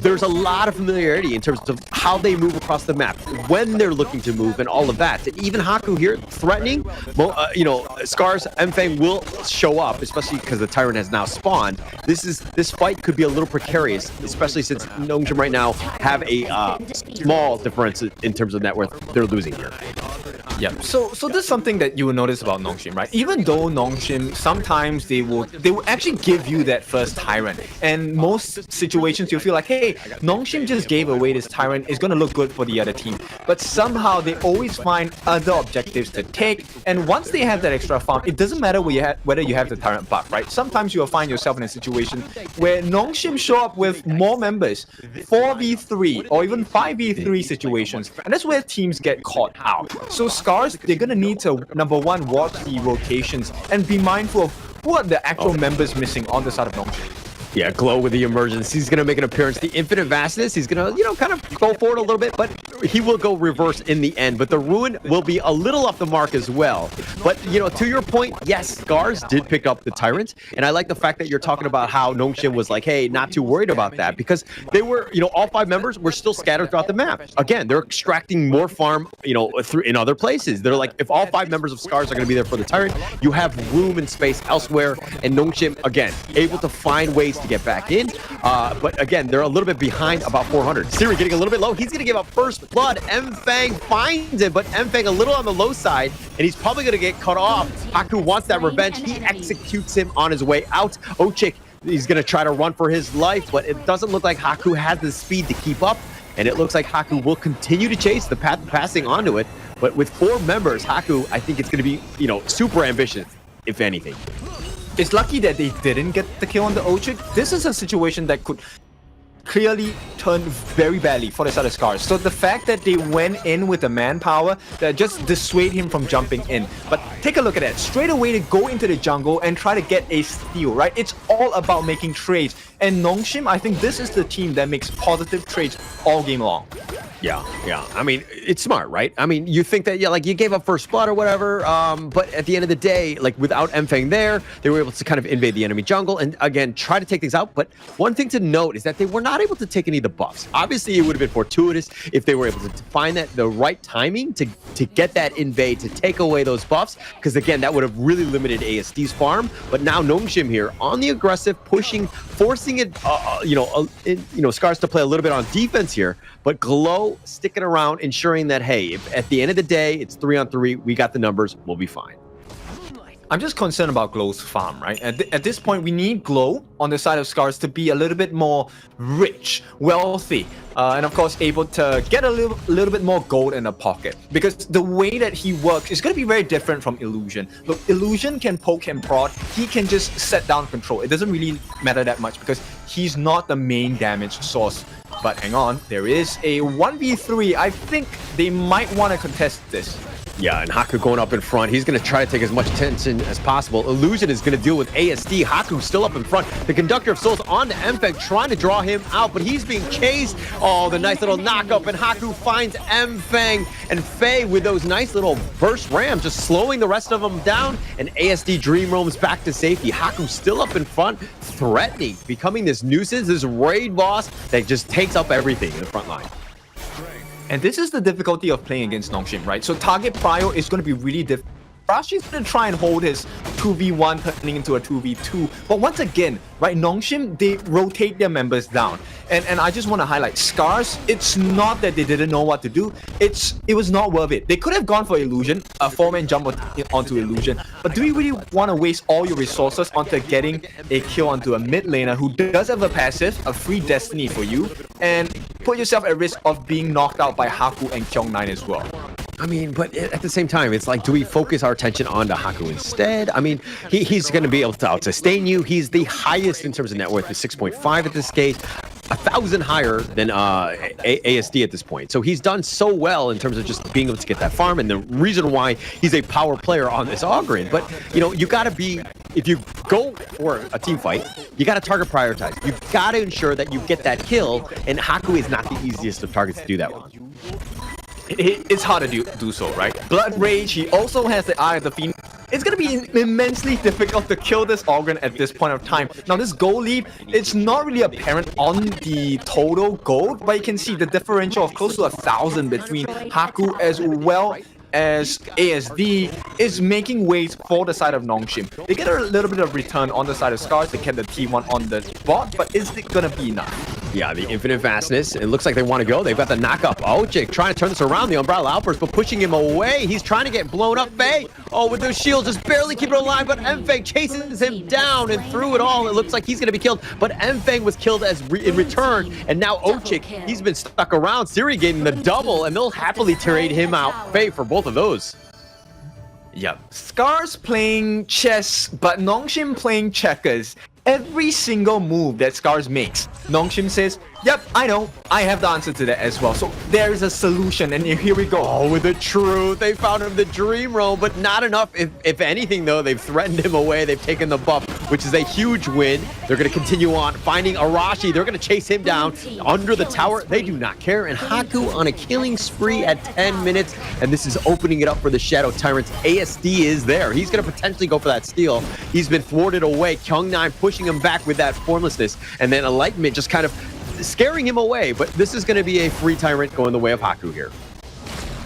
there's a lot of familiarity in terms of how they move across the map, when they're looking to move, and all of that. And even Haku here, threatening, SCARZ, Mfeng will show up, especially because the Tyrant has now spawned. This fight could be a little precarious, especially since Nongshim right now have a small difference in terms of net worth. They're losing here. Yeah, so this is something that you will notice about Nongshim, right? Even though Nongshim, sometimes they will actually give you that first Tyrant. And most situations you'll feel like, hey, Nongshim just gave away this Tyrant, it's gonna look good for the other team. But somehow they always find other objectives to take, and once they have that extra farm, it doesn't matter whether you have the Tyrant bug, right? Sometimes you'll find yourself in a situation where Nongshim show up with more members, 4v3 or even 5v3 situations, and that's where teams get caught out. So SCARZ, they're gonna need to, #1, watch the rotations and be mindful of who are the actual members missing on the side of Nongshim. Yeah, Glow with the emergence. He's going to make an appearance. The infinite vastness, he's going to, kind of go forward a little bit, but he will go reverse in the end. But the ruin will be a little off the mark as well. But, to your point, yes, SCARZ did pick up the Tyrant. And I like the fact that you're talking about how Nongshim was like, hey, not too worried about that, because they were, all 5 members were still scattered throughout the map. Again, they're extracting more farm, in other places. They're like, if all 5 members of SCARZ are going to be there for the Tyrant, you have room and space elsewhere. And Nongshim, again, able to find ways to get back in, but again, they're a little bit behind, about 400. Siri getting a little bit low. He's gonna give up first blood. Mfeng finds it, but Mfeng a little on the low side, and he's probably gonna get cut off. Haku wants that revenge. He executes him on his way out. Ochik, he's gonna try to run for his life, but it doesn't look like Haku has the speed to keep up, and it looks like Haku will continue to chase the path, passing onto it. But with 4 members, Haku, I think it's gonna be, super ambitious, if anything. It's lucky that they didn't get the kill on the Ochik. This is a situation that could clearly turn very badly for the side of SCARZ. So the fact that they went in with the manpower that just dissuade him from jumping in. But take a look at that. Straight away to go into the jungle and try to get a steal, right? It's all about making trades. And Nongshim, I think this is the team that makes positive trades all game long. Yeah. I mean, it's smart, right? I mean, you think that, you gave up first blood or whatever, but at the end of the day, without Mfeng there, they were able to kind of invade the enemy jungle and, again, try to take things out. But one thing to note is that they were not able to take any of the buffs. Obviously, it would have been fortuitous if they were able to find the right timing to get that invade, to take away those buffs, because, again, that would have really limited ASD's farm. But now Nongshim here on the aggressive, pushing, forcing it, SCARZ to play a little bit on defense here, but Glow sticking around, ensuring that, hey, if at the end of the day, it's 3-on-3, we got the numbers, we'll be fine. I'm just concerned about Glow's farm, right? At this point, we need Glow on the side of SCARZ to be a little bit more rich, wealthy, and of course able to get a little bit more gold in the pocket. Because the way that he works is going to be very different from Illusion. Look, Illusion can poke and prod. He can just set down control. It doesn't really matter that much because he's not the main damage source. But hang on, there is a 1v3. I think they might want to contest this. Yeah, and Haku going up in front. He's going to try to take as much attention as possible. Illusion is going to deal with ASD. Haku still up in front. The Conductor of Souls on to MFeng, trying to draw him out, but he's being chased. Oh, the nice little knock-up, and Haku finds MFeng. And Faye with those nice little burst rams, just slowing the rest of them down. And ASD Dream roams back to safety. Haku still up in front, threatening, becoming this nuisance, this raid boss that just takes up everything in the front line. And this is the difficulty of playing against Nongshim, right? So target prio is going to be really difficult. Rashi's going to try and hold his 2v1 turning into a 2v2. But once again, right, Nongshim, they rotate their members down. And I just want to highlight, SCARZ, it's not that they didn't know what to do. It was not worth it. They could have gone for Illusion, a 4-man jump onto Illusion. But do you really want to waste all your resources onto getting a kill onto a mid laner who does have a passive, a free destiny for you, and put yourself at risk of being knocked out by Haku and Kyung9 as well? I mean, but at the same time, it's like, do we focus our attention onto Haku instead? I mean, he's going to be able to out-sustain you. He's the highest in terms of net worth, with 6.5 at this stage. 1,000 higher than ASD at this point. So he's done so well in terms of just being able to get that farm, and the reason why he's a power player on this Oghren. But, you know, you got to be, if you go for a team fight, you got to target prioritize. You got to ensure that you get that kill, and Haku is not the easiest of targets to do that with. It's hard to do so, right? Blood Rage, he also has the Eye of the Fiend. It's going to be immensely difficult to kill this Oghren at this point of time. Now, this gold lead, it's not really apparent on the total gold, but you can see the differential of close to 1,000 between Haku as well as ASD is making ways for the side of Nongshim. They get a little bit of return on the side of SCARZ. They get the T1 on the bot, but is it going to be enough? Yeah, the infinite vastness. It looks like they want to go. They've got the knock-up. Ojik trying to turn this around. The Umbrella Outburst, but pushing him away. He's trying to get blown up. Faye, oh, with those shields, just barely keeping it alive, but MFeng chases him down, and through it all, it looks like he's going to be killed. But MFeng was killed in return, and now Ojik, he's been stuck around. Siri getting the double, and they'll happily trade him out. Faye for both of those. Yep. SCARZ playing chess, but Nongshim playing checkers. Every single move that SCARZ makes, Nongshim says, yep, I know, I have the answer to that as well. So there is a solution, and here we go. Oh, with the truth, they found him the Dream Roam, but not enough. If anything, though, they've threatened him away. They've taken the buff, which is a huge win. They're going to continue on, finding Arashi. They're going to chase him down under the tower. They do not care, and Haku on a killing spree at 10 minutes, and this is opening it up for the Shadow Tyrants. ASD is there. He's going to potentially go for that steal. He's been thwarted away. Kyung9 pushing him back with that formlessness, and then Enlightenment just kind of scaring him away, but this is going to be a free Tyrant going the way of Haku here.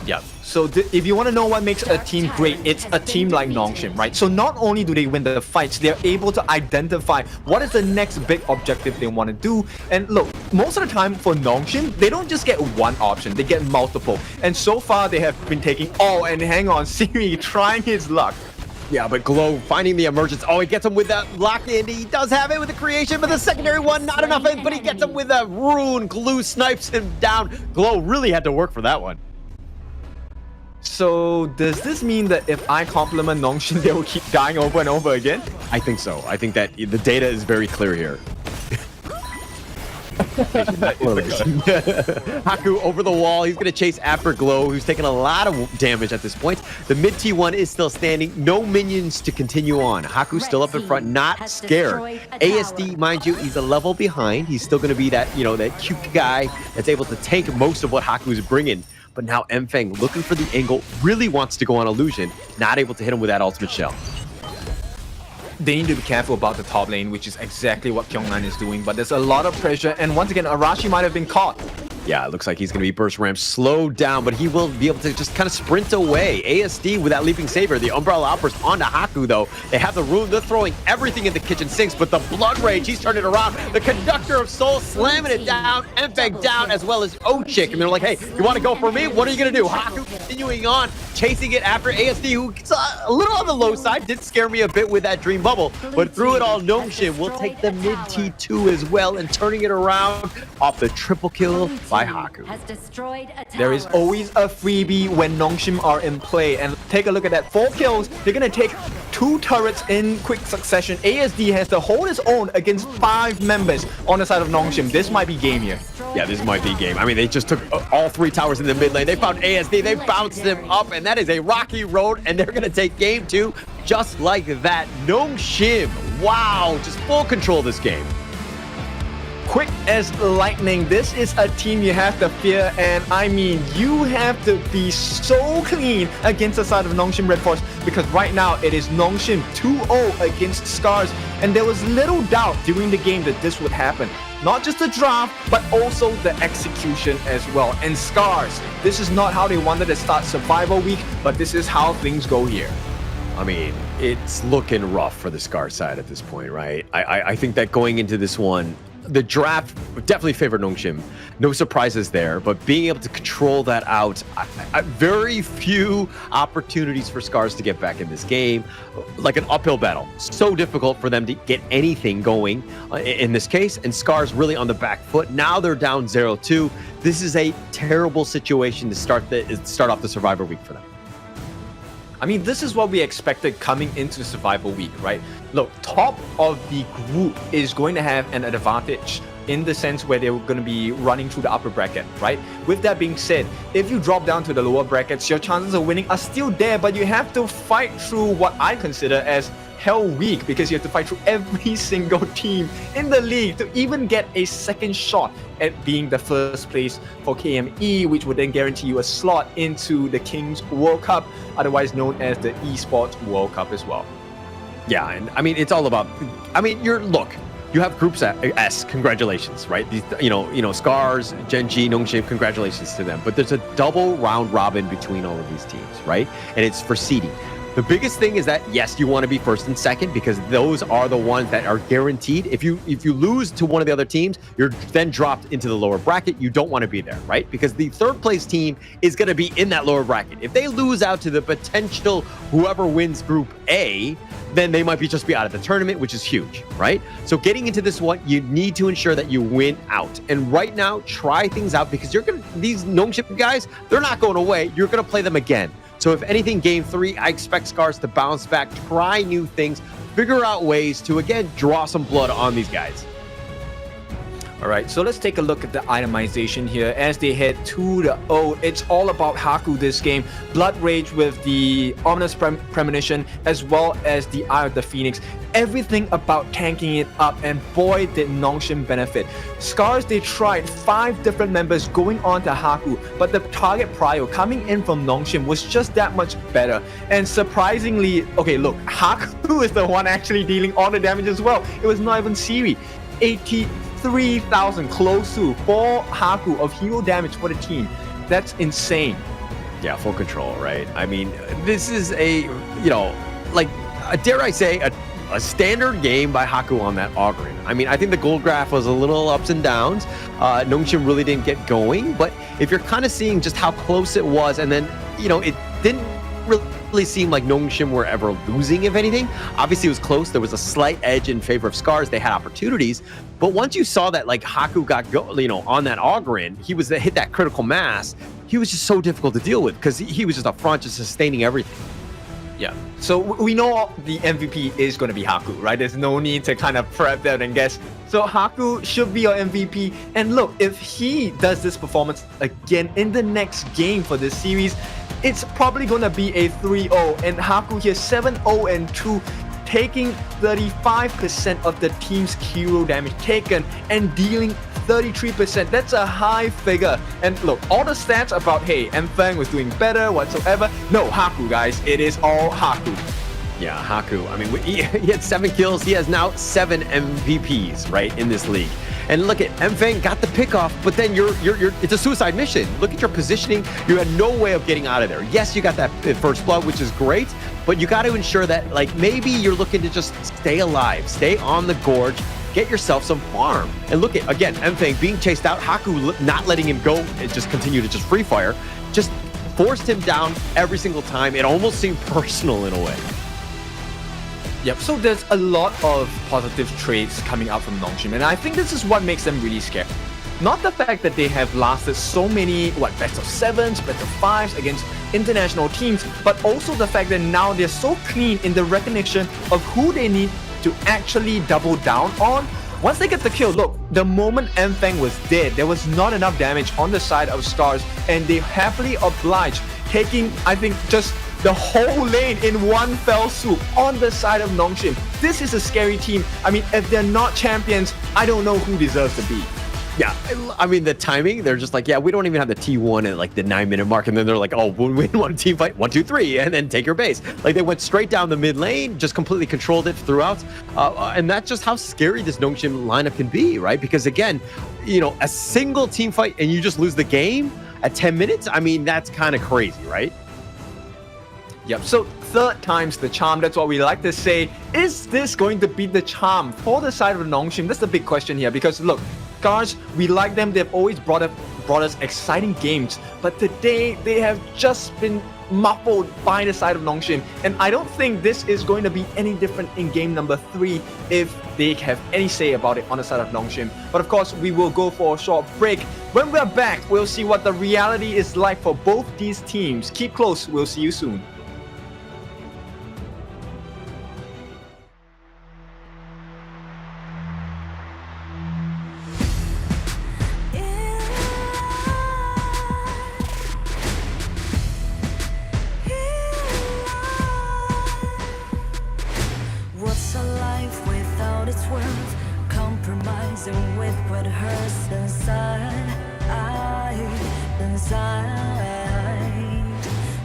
Yeah. So if you want to know what makes a team great, it's a team like Nongshim, right? So not only do they win the fights, they're able to identify what is the next big objective they want to do. And look, most of the time for Nongshim, they don't just get one option, they get multiple. And so far, they have been taking, oh, and hang on, Siri trying his luck. Yeah, but Glow finding the emergence. Oh, he gets him with that lock in. He does have it with the creation, but the secondary one, not enough. But he gets him with a rune. Glue snipes him down. Glow really had to work for that one. So does this mean that if I compliment Nongshim, they will keep dying over and over again? I think so. I think that the data is very clear here. Haku over the wall. He's going to chase after Glow, who's taking a lot of damage at this point. The mid T1 is still standing. No minions to continue on. Haku's still up in front, not scared. ASD, mind you, he's a level behind. He's still going to be that, you know, that cute guy that's able to tank most of what Haku's bringing. But now MFeng, looking for the angle, really wants to go on Illusion. Not able to hit him with that ultimate shell. They need to be careful about the top lane, which is exactly what Kyung9 is doing. But there's a lot of pressure, and once again, Arashi might have been caught. Yeah, it looks like he's going to be burst ramp slowed down, but he will be able to just kind of sprint away. ASD with that leaping saber, the umbrella outburst onto Haku though. They have the room, they're throwing everything in the kitchen sinks, but the blood rage, he's turning it around. The conductor of soul slamming it down, Enfeg down, as well as Ochik. And they're like, hey, you want to go for me? What are you going to do? Haku continuing on, chasing it after ASD, who's a little on the low side, did scare me a bit with that dream bubble, but through it all, Nongshim will take the mid T2 as well and turning it around off the triple kill by Haku. There is always a freebie when Nongshim are in play, and take a look at that. 4 kills, they're gonna take 2 turrets in quick succession. ASD has to hold his own against 5 members on the side of Nongshim. This might be game here. Yeah, this might be game. I mean, they just took all 3 towers in the mid lane. They found ASD, they bounced him up, and that is a rocky road, and they're gonna take game 2 just like that. Nongshim, wow, just full control of this game. Quick as lightning. This is a team you have to fear, and I mean, you have to be so clean against the side of Nongshim RedForce, because right now it is Nongshim 2-0 against SCARZ, and there was little doubt during the game that this would happen. Not just the draft, but also the execution as well. And SCARZ, this is not how they wanted to start Survival Week, but this is how things go here. I mean, it's looking rough for the SCARZ side at this point, right? I think that going into this one, the draft definitely favored Nongshim. No surprises there, but being able to control that out, very few opportunities for SCARZ to get back in this game. Like an uphill battle. So difficult for them to get anything going in this case, and SCARZ really on the back foot. Now they're down 0-2. This is a terrible situation to start off the Survivor Week for them. I mean, this is what we expected coming into Survival Week, right? Look, top of the group is going to have an advantage in the sense where they're going to be running through the upper bracket, right? With that being said, if you drop down to the lower brackets, your chances of winning are still there, but you have to fight through what I consider as Hell Week, because you have to fight through every single team in the league to even get a second shot at being the first place for KME, which would then guarantee you a slot into the Kings World Cup, otherwise known as the Esports World Cup as well. Yeah, and I mean, it's all about, I mean, you have groups S, congratulations, right? These, SCARZ, Gen.G, Nongshim, congratulations to them. But there's a double round robin between all of these teams, right? And it's for seeding. The biggest thing is that, yes, you want to be first and second because those are the ones that are guaranteed. If you lose to one of the other teams, you're then dropped into the lower bracket. You don't want to be there, right? Because the third place team is going to be in that lower bracket. If they lose out to the potential whoever wins Group A, then they might just be out of the tournament, which is huge, right? So getting into this one, you need to ensure that you win out. And right now, try things out because these Nongshim guys, they're not going away. You're going to play them again. So if anything, game 3, I expect SCARZ to bounce back, try new things, figure out ways to, again, draw some blood on these guys. All right, so let's take a look at the itemization here as they head to the O. It's all about Haku this game. Blood Rage with the Ominous Premonition as well as the Eye of the Phoenix. Everything about tanking it up, and boy did Nongshim benefit. SCARZ, they tried 5 different members going on to Haku, but the target prio coming in from Nongshim was just that much better. And surprisingly, okay, look, Haku is the one actually dealing all the damage as well. It was not even Siri. 83,000 close to for Haku of hero damage for the team. That's insane. Yeah, full control, right? I mean, this is dare I say, a standard game by Haku on that Ogryn. I mean, I think the gold graph was a little ups and downs. Nongshim really didn't get going, but if you're kind of seeing just how close it was, and then, it didn't really seem like Nongshim were ever losing, if anything. Obviously, it was close. There was a slight edge in favor of SCARZ. They had opportunities, but once you saw that, Haku got on that Ogryn, he was hit that critical mass. He was just so difficult to deal with because he was just up front, just sustaining everything. Yeah, so we know the MVP is going to be Haku, right? There's no need to kind of prep that and guess. So Haku should be our MVP. And look, if he does this performance again in the next game for this series, it's probably going to be a 3-0. And Haku here 7-0-2, taking 35% of the team's hero damage taken and dealing 33%. That's a high figure. And look, all the stats about, hey, Enfeng was doing better whatsoever. No, Haku, guys. It is all Haku. Yeah, Haku. I mean, he had 7 kills. He has now 7 MVPs, right, in this league. And look at Mfeng got the pick off, but then it's a suicide mission. Look at your positioning. You had no way of getting out of there. Yes, you got that first blood, which is great, but you got to ensure that like maybe you're looking to just stay alive, stay on the gorge, get yourself some farm. And look at, again, Mfeng being chased out, Haku not letting him go and just continue to just free fire, just forced him down every single time. It almost seemed personal in a way. Yep, so there's a lot of positive traits coming out from Nongshim, and I think this is what makes them really scared. Not the fact that they have lasted so many, best of 7s, best of 5s against international teams, but also the fact that now they're so clean in the recognition of who they need to actually double down on. Once they get the kill, look, the moment Mfeng was dead, there was not enough damage on the side of SCARZ, and they happily obliged, taking, I think, just the whole lane in one fell swoop on the side of Nongshim. This is a scary team. I mean, if they're not champions, I don't know who deserves to be. Yeah, I mean, the timing, they're just like, yeah, we don't even have the T1 at like the 9-minute mark. And then they're like, oh, we want a team fight, 1, 2, 3, and then take your base. Like they went straight down the mid lane, just completely controlled it throughout. And that's just how scary this Nongshim lineup can be, right? Because again, you know, a single team fight and you just lose the game at 10 minutes. I mean, that's kind of crazy, right? Yep, so third time's the charm. That's what we like to say. Is this going to be the charm for the side of Nongshim? That's the big question here, because look, SCARZ, we like them. They've always brought us exciting games, but today they have just been muffled by the side of Nongshim, and I don't think this is going to be any different in game number 3 if they have any say about it on the side of Nongshim. But of course, we will go for a short break. When we're back, we'll see what the reality is like for both these teams. Keep close, we'll see you soon. With what hurts inside,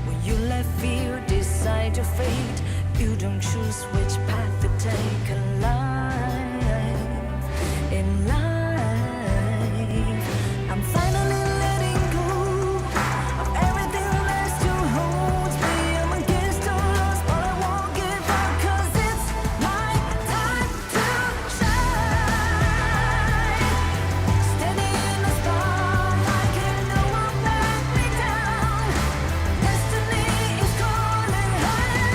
when you let fear decide your fate, you don't choose which path to take in life. In life, I'm finally letting go of everything that still holds me. I'm against all odds, but I won't give up, 'cause it's my time to shine. Standing in the spotlight, and no one let me down. Destiny is calling high.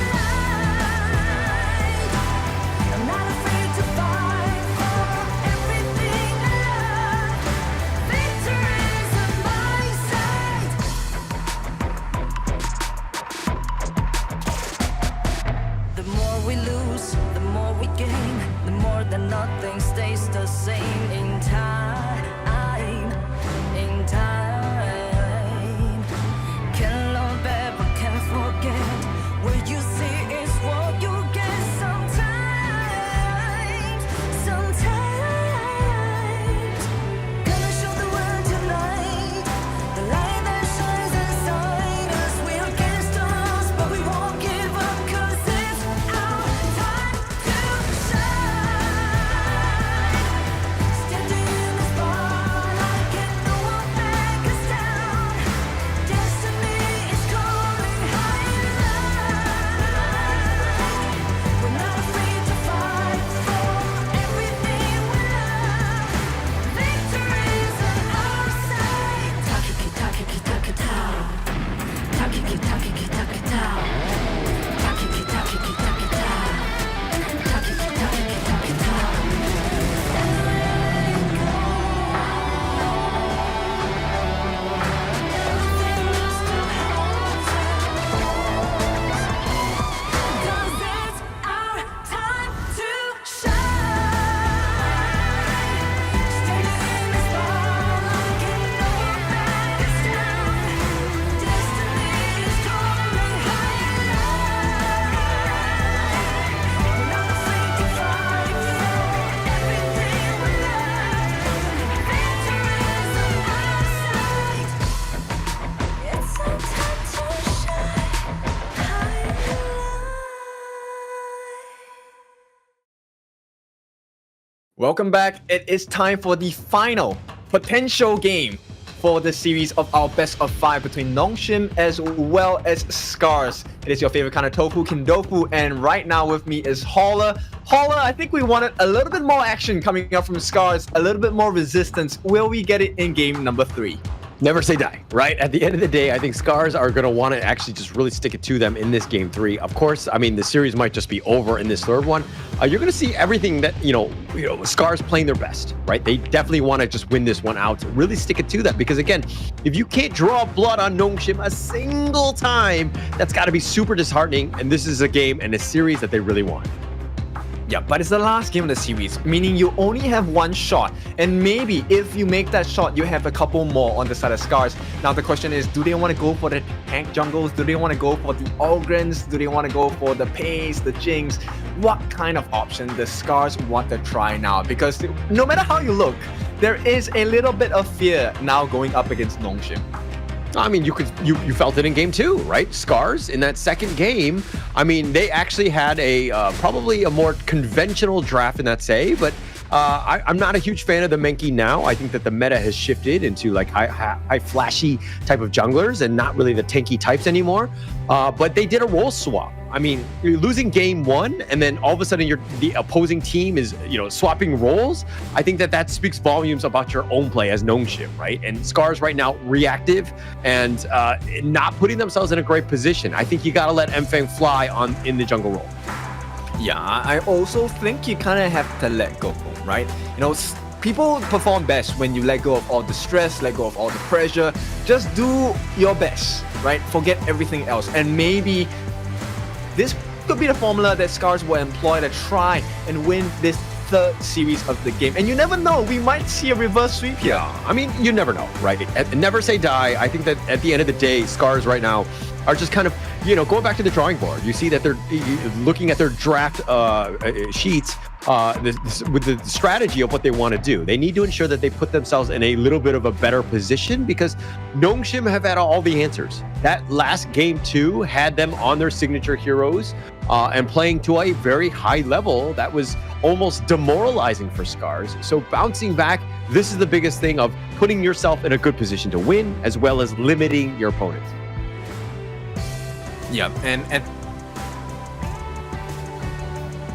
Welcome back. It is time for the final potential game for the series of our best of 5 between Nongshim as well as SCARZ. It is your favorite kind of tofu, Kindofu, and right now with me is Holler. Holler, I think we wanted a little bit more action coming up from SCARZ, a little bit more resistance. Will we get it in game number 3? Never say die, right? At the end of the day, I think SCARZ are going to want to actually just really stick it to them in this game 3. Of course, I mean, the series might just be over in this third one. You're going to see everything that, SCARZ playing their best, right? They definitely want to just win this one out, really stick it to them. Because again, if you can't draw blood on Nongshim a single time, that's got to be super disheartening. And this is a game and a series that they really want. Yeah, but it's the last game of the series, meaning you only have one shot. And maybe if you make that shot, you have a couple more on the side of SCARZ. Now the question is, do they want to go for the tank jungles? Do they want to go for the Ogrins? Do they want to go for the Pace, the Jinx? What kind of option does SCARZ want to try now? Because no matter how you look, there is a little bit of fear now going up against Nongshim. I mean, you felt it in game 2, right? SCARZ in that second game. I mean, they actually had a probably a more conventional draft in that say, but I'm not a huge fan of the Menki now. I think that the meta has shifted into like high flashy type of junglers and not really the tanky types anymore. But they did a role swap. I mean, you're losing game 1 and then all of a sudden the opposing team is, swapping roles. I think that speaks volumes about your own play as Nongshim, right? And SCARZ right now reactive and not putting themselves in a great position. I think you got to let Mfeng fly in the jungle role. Yeah, I also think you kind of have to let go, right? People perform best when you let go of all the stress, let go of all the pressure. Just do your best, right? Forget everything else. And maybe this could be the formula that SCARZ will employ to try and win this third series of the game. And you never know, we might see a reverse sweep here. Yeah, I mean, you never know, right? Never say die. I think that at the end of the day, SCARZ right now are just kind of, going back to the drawing board. You see that they're looking at their draft sheets with the strategy of what they want to do. They need to ensure that they put themselves in a little bit of a better position because Nongshim have had all the answers. That last game 2 had them on their signature heroes and playing to a very high level that was almost demoralizing for SCARZ. So bouncing back, this is the biggest thing of putting yourself in a good position to win as well as limiting your opponents. Yeah, and at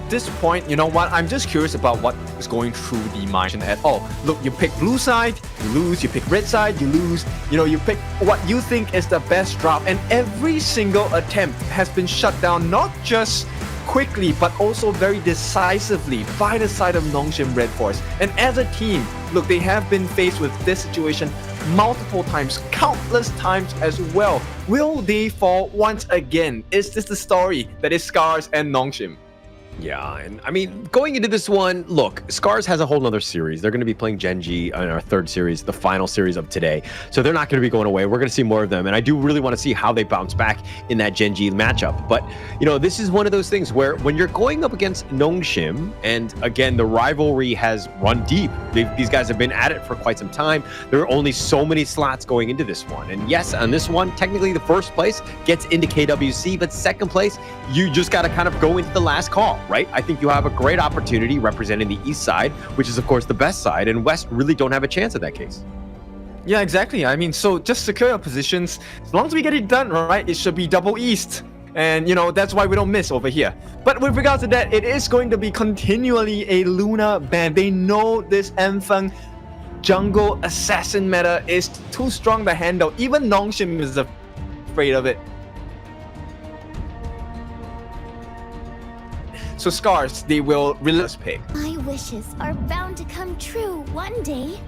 this point, you know what? I'm just curious about what is going through the mind at all. Look, you pick blue side, you lose. You pick red side, you lose. You pick what you think is the best drop, and every single attempt has been shut down, not just quickly, but also very decisively by the side of Nongshim RedForce. And as a team, look, they have been faced with this situation multiple times, countless times as well. Will they fall once again? Is this the story that is SCARZ and Nongshim? Yeah, and I mean, going into this one, look, SCARZ has a whole nother series. They're going to be playing Gen.G in our third series, the final series of today. So they're not going to be going away. We're going to see more of them. And I do really want to see how they bounce back in that Gen.G matchup. But, this is one of those things where when you're going up against Nongshim, and again, the rivalry has run deep. These guys have been at it for quite some time. There are only so many slots going into this one. And yes, on this one, technically the first place gets into KWC, but second place, you just got to kind of go into the last call. Right? I think you have a great opportunity representing the east side, which is of course the best side, and west really don't have a chance in that case. Yeah, exactly. I mean, so just secure your positions. As long as we get it done, right, it should be double east. And, that's why we don't miss over here. But with regards to that, it is going to be continually a Luna ban. They know this Mfeng jungle assassin meta is too strong to handle. Even Nongshim is afraid of it. So SCARZ, they will release pick. My wishes are bound to come true one day.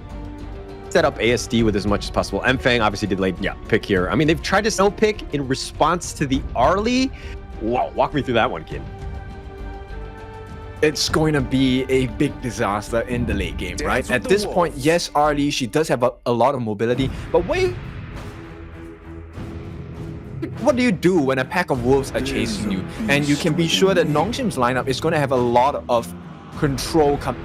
Set up ASD with as much as possible. Mfeng obviously did late pick here. I mean, they've tried to snow pick in response to the Arlie. Wow, walk me through that one, kid. It's going to be a big disaster in the late game, right? At this point, yes, Arlie, she does have a lot of mobility, but wait. What do you do when a pack of wolves are chasing you? And you can be sure that Nongshim's lineup is going to have a lot of control coming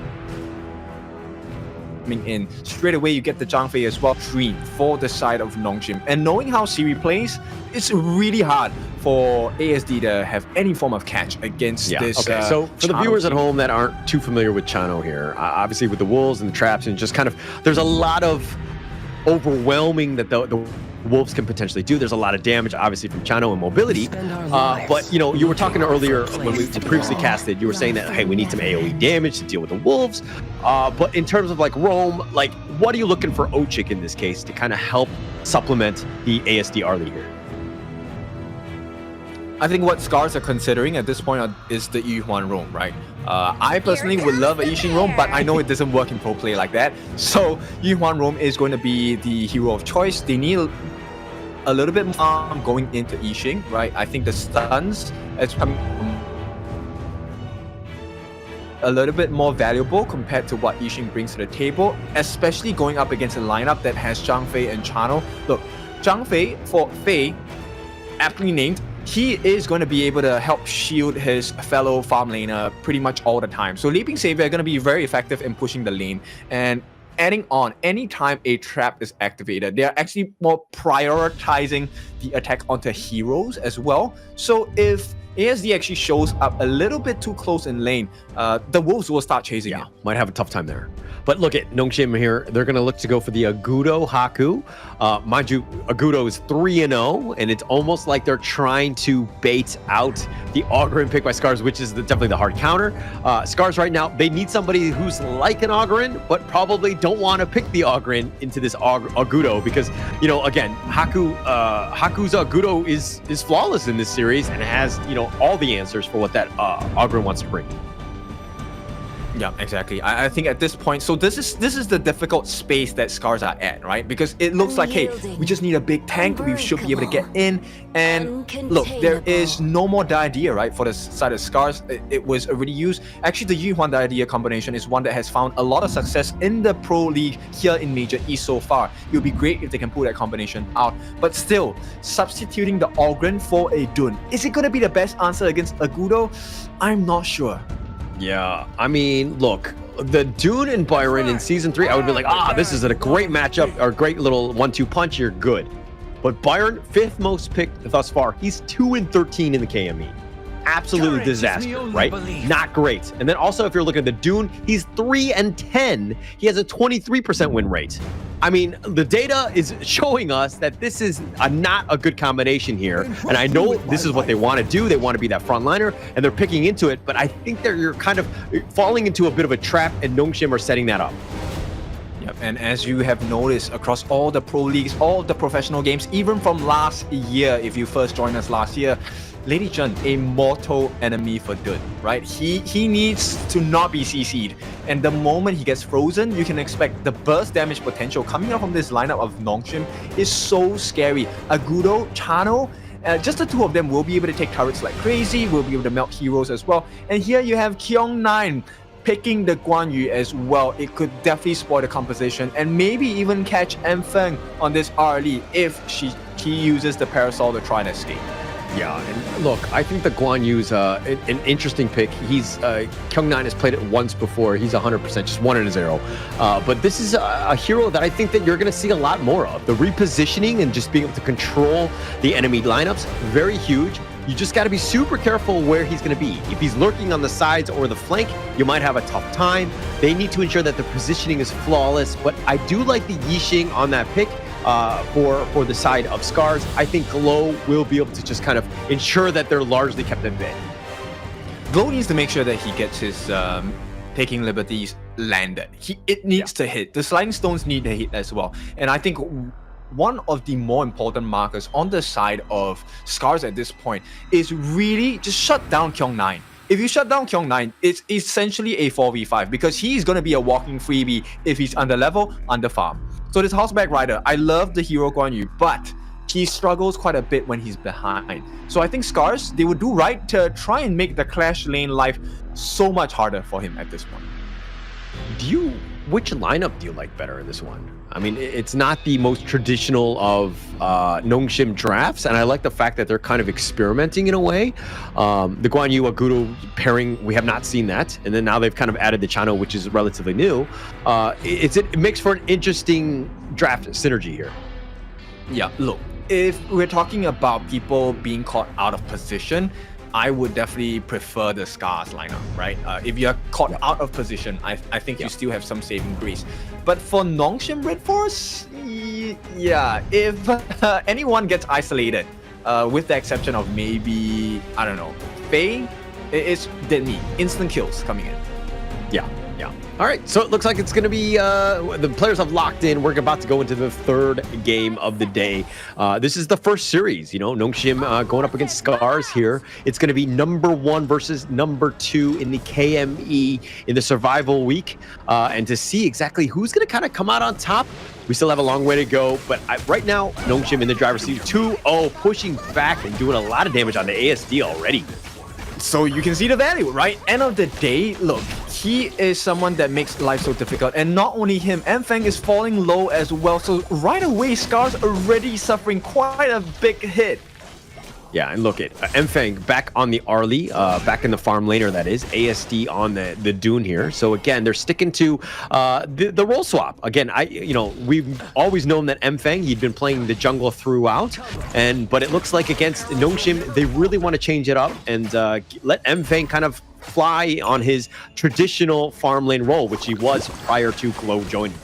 coming in. Straight away, you get the Zhang Fei as well, 3 for the side of Nongshim. And knowing how Siri plays, it's really hard for ASD to have any form of catch against this. Okay, so for the Chano viewers at team. home that aren't too familiar with Chano here, obviously with the wolves and the traps and just kind of, there's a lot of overwhelming that the wolves can potentially do. There's a lot of damage, obviously, from Chano and mobility. But, you know, you were talking earlier when we previously casted, you were saying that, hey, we need some AoE damage to deal with the wolves. But in terms of like roam, like what are you looking for Ochik in this case to kind of help supplement the ASD early here? I think what SCARZ are considering at this point is the Yuhuan roam, right? I personally would love a Yixing roam, but I know it doesn't work in pro play like that. So Yuhuan roam is going to be the hero of choice. They need a little bit more going into Yixing, right? I think the stuns as a little bit more valuable compared to what Yixing brings to the table, especially going up against a lineup that has Zhang Fei and Chano. Look, Zhang Fei for Fei, aptly named, he is going to be able to help shield his fellow farm laner pretty much all the time. So Leaping Savior are going to be very effective in pushing the lane. And adding on, anytime a trap is activated, they are actually more prioritizing the attack onto heroes as well. So if ASD actually shows up a little bit too close in lane, the wolves will start chasing it. Might have a tough time there. But look at Nongshim here. They're going to look to go for the Agudo Haku. Mind you, Agudo is 3-0, and it's almost like they're trying to bait out the Oghren pick by SCARZ, which is definitely the hard counter. SCARZ right now, they need somebody who's like an Oghren, but probably don't want to pick the Oghren into this Agudo because, you know, again, Haku's Agudo is flawless in this series and has, you know, all the answers for what that Oghren wants to bring. Yeah, exactly. I think at this point, so this is the difficult space that SCARZ are at, right? Because it looks like, hey, we just need a big tank. We should be able to get in. And look, there is no more Diadea, right? For the side of SCARZ, it was already used. Actually, the Yuhuan Diadea combination is one that has found a lot of success in the Pro League here in Major East so far. It would be great if they can pull that combination out. But still, substituting the Oghren for a Dun, is it going to be the best answer against Agudo? I'm not sure. Yeah, I mean, look, the Dune and Byron in Season 3, I would be like, this is a great matchup, or great little 1-2 punch, you're good. But Byron, 5th most picked thus far, he's 2-13 in the KME. Absolute disaster, right? Not great. And then also, if you're looking at the Dune, he's 3-10. He has a 23% win rate. I mean, the data is showing us that this is not a good combination here. And I know this is what they want to do. They want to be that frontliner, and they're picking into it. But I think you're kind of falling into a bit of a trap, and Nongshim are setting that up. Yep, and as you have noticed across all the pro leagues, all the professional games, even from last year, if you first joined us last year, Lady Chen, a mortal enemy for Dun, right? He needs to not be CC'd. And the moment he gets frozen, you can expect the burst damage potential coming out from this lineup of Nongshim is so scary. Agudo, Chano, just the two of them will be able to take turrets like crazy, will be able to melt heroes as well. And here you have Kyung9 picking the Guan Yu as well. It could definitely spoil the composition and maybe even catch Enfeng on this early if he uses the Parasol to try and escape. Yeah, and look, I think the Guan Yu's an interesting pick. He's Kyung9 has played it once before. He's 100%, just 1-0. But this is a hero that I think that you're going to see a lot more of. The repositioning and just being able to control the enemy lineups, very huge. You just got to be super careful where he's going to be. If he's lurking on the sides or the flank, you might have a tough time. They need to ensure that the positioning is flawless. But I do like the Yixing on that pick. For the side of SCARZ, I think Glow will be able to just kind of ensure that they're largely kept at bay. Glow needs to make sure that he gets his taking liberties landed. It needs to hit. The sliding stones need to hit as well. And I think one of the more important markers on the side of SCARZ at this point is really just shut down Kyung9. If you shut down Kyung9, it's essentially a 4v5 because he's going to be a walking freebie if he's under level, under farm. So this Horseback Rider, I love the hero Guan Yu, but he struggles quite a bit when he's behind. So I think SCARZ, they would do right to try and make the Clash lane life so much harder for him at this point. Do you which lineup do you like better in this one? I mean, it's not the most traditional of Nongshim drafts, and I like the fact that they're kind of experimenting in a way. The Guan Yu Aguro pairing, we have not seen that, and then now they've kind of added the Chano, which is relatively new. It makes for an interesting draft synergy here. Yeah, look, if we're talking about people being caught out of position, I would definitely prefer the SCARZ lineup, right? If you're caught out of position, I think you still have some saving grace. But for Nongshim RedForce, yeah, if anyone gets isolated, with the exception of maybe, I don't know, Faye, it's dead meat, instant kills coming in. Yeah. All right, so it looks like it's going to be, the players have locked in. We're about to go into the third game of the day. This is the first series, Nongshim going up against SCARZ here. It's going to be number 1 versus number 2 in the KME in the survival week. And to see exactly who's going to kind of come out on top, we still have a long way to go. But right now, Nongshim in the driver's seat, 2-0, pushing back and doing a lot of damage on the ASD already. So you can see the value, right? End of the day, look, he is someone that makes life so difficult. And not only him, Mfeng is falling low as well. So right away, SCARZ already suffering quite a big hit. Yeah, and look at Mfeng back on the Arlie, back in the farm laner, that is. ASD on the Dune here. So again, they're sticking to the role swap. Again, we've always known that Mfeng, he'd been playing the jungle throughout, but it looks like against Nongshim, they really want to change it up and let Mfeng kind of fly on his traditional farm lane role, which he was prior to Glow joining.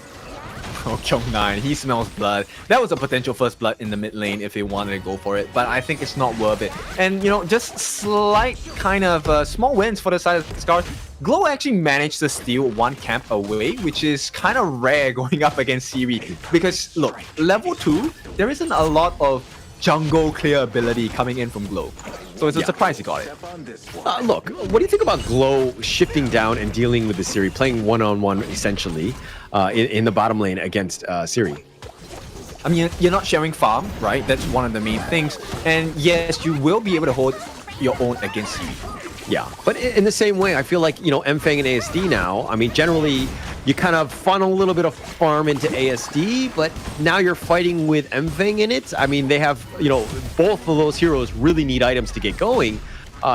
Oh, Kyung9, he smells blood. That was a potential first blood in the mid lane if they wanted to go for it, but I think it's not worth it. And, just slight kind of small wins for the side of SCARZ. Glow actually managed to steal one camp away, which is kind of rare going up against Siri. Because, look, level 2, there isn't a lot of jungle clear ability coming in from Glow. So it's a surprise he got it. Look, what do you think about Glow shifting down and dealing with the Siri, playing one-on-one essentially in the bottom lane against Siri? I mean, you're not sharing farm, right? That's one of the main things. And yes, you will be able to hold your own against Siri. Yeah, but in the same way, I feel like, Mfeng and ASD now, I mean, generally, you kind of funnel a little bit of farm into ASD, but now you're fighting with Mfeng in it. I mean, they have, both of those heroes really need items to get going.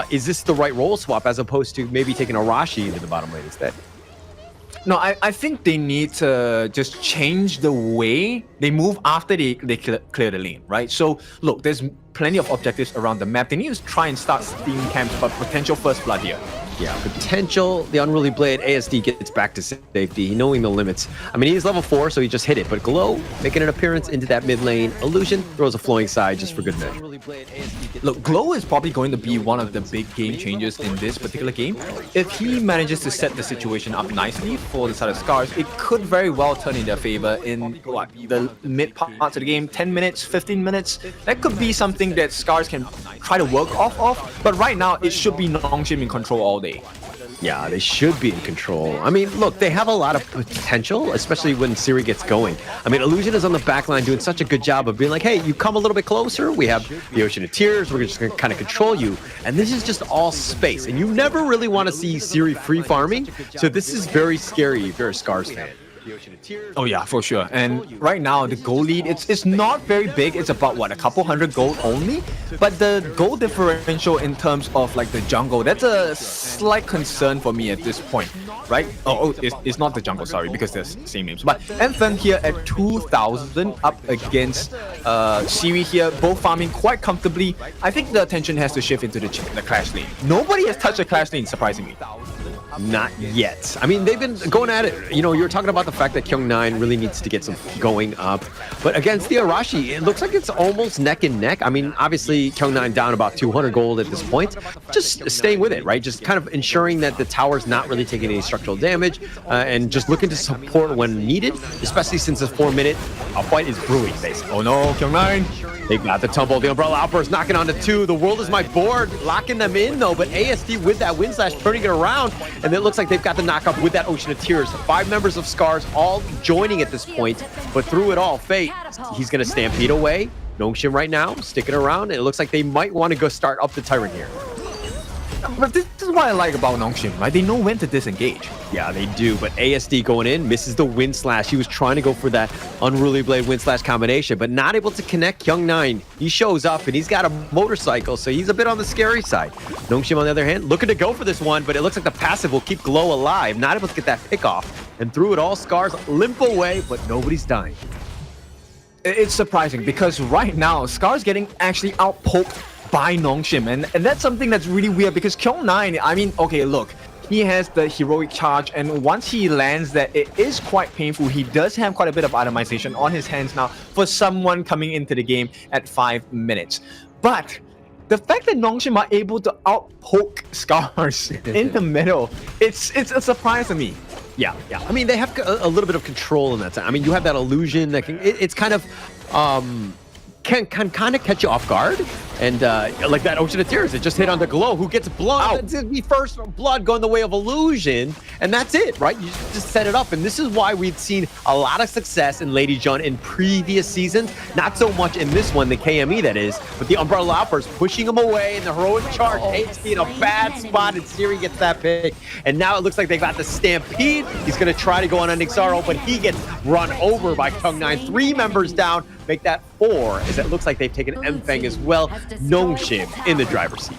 Is this the right role swap as opposed to maybe taking Arashi into the bottom lane instead? No, I think they need to just change the way they move after they clear the lane, right? So, look, there's plenty of objectives around the map. They need to try and start stealing camps, but potential first blood here. Yeah, potential. The Unruly Blade, ASD gets back to safety, knowing the limits. I mean, he's level 4, so he just hit it. But Glow making an appearance into that mid lane. Illusion throws a flowing side just for good measure. Look, Glow is probably going to be one of the big game changers in this particular game. If he manages to set the situation up nicely for the side of SCARZ, it could very well turn in their favor in the mid parts of the game, 10 minutes, 15 minutes. That could be something that SCARZ can try to work off of. But right now, it should be Nongshim in control all day. Yeah, they should be in control. I mean, look, they have a lot of potential, especially when Siri gets going. I mean, Illusion is on the back line doing such a good job of being like, hey, you come a little bit closer. We have the Ocean of Tears. We're just going to kind of control you. And this is just all space. And you never really want to see Siri free farming. So this is very scary if you're a SCARZ fan. Oh yeah, for sure. And right now the gold lead, it's not very big. It's about what, a couple hundred gold only, but the gold differential in terms of like the jungle, that's a slight concern for me at this point, right? It's not the jungle, sorry, because they're same names. But Mfeng here at 2,000 up against Siri here, both farming quite comfortably. I think the attention has to shift into the clash lane. Nobody has touched the clash lane, surprisingly. Not yet. I mean, they've been going at it. You're talking about the fact that Kyung9 really needs to get some going up. But against the Arashi, it looks like it's almost neck and neck. I mean, obviously, Kyung9 down about 200 gold at this point. Just staying with it, right? Just kind of ensuring that the tower's not really taking any structural damage and just looking to support when needed, especially since this 4-minute fight is brewing, basically. Oh no, Kyung9. They got the tumble. The Umbrella Outburst knocking on the 2. The world is my board. Locking them in, though. But ASD with that wind slash turning it around. And it looks like they've got the knock up with that Ocean of Tears. 5 members of SCARZ all joining at this point. But through it all, Fate, he's going to stampede away. Nongshim right now, sticking around. And it looks like they might want to go start up the Tyrant here. But this is what I like about Nongshim, right? They know when to disengage. Yeah, they do, but ASD going in, misses the wind slash. He was trying to go for that Unruly Blade wind slash combination, but not able to connect Kyung9. He shows up, and he's got a motorcycle, so he's a bit on the scary side. Nongshim, on the other hand, looking to go for this one, but it looks like the passive will keep Glow alive, not able to get that pick off. And through it all, SCARZ limp away, but nobody's dying. It's surprising because right now, SCARZ getting actually outpoked by Nongshim, and that's something that's really weird because Kyung9, I mean, okay, look, he has the heroic charge, and once he lands that, it is quite painful. He does have quite a bit of itemization on his hands now for someone coming into the game at 5 minutes. But the fact that Nongshim are able to outpoke SCARZ in the middle, it's a surprise to me. Yeah. I mean, they have a little bit of control in that time. I mean, you have that illusion that it's kind of can kind of catch you off guard, and like that Ocean of Tears, it just hit on the Glow, who gets blood. It's gonna be first blood going the way of illusion, and that's it, right? You just set it up, and this is why we've seen a lot of success in Lady Jun in previous seasons, not so much in this one, the KME that is, but the Umbrella Outburst pushing him away, and the heroic charge, ASD in a bad spot, and Siri gets that pick, and now it looks like they got the Stampede. He's gonna try to go on Nixaro, but he gets run over by Kyung9. 3 members down, make that 4, as it looks like they've taken Mfeng as well. Nongshim in the driver's seat.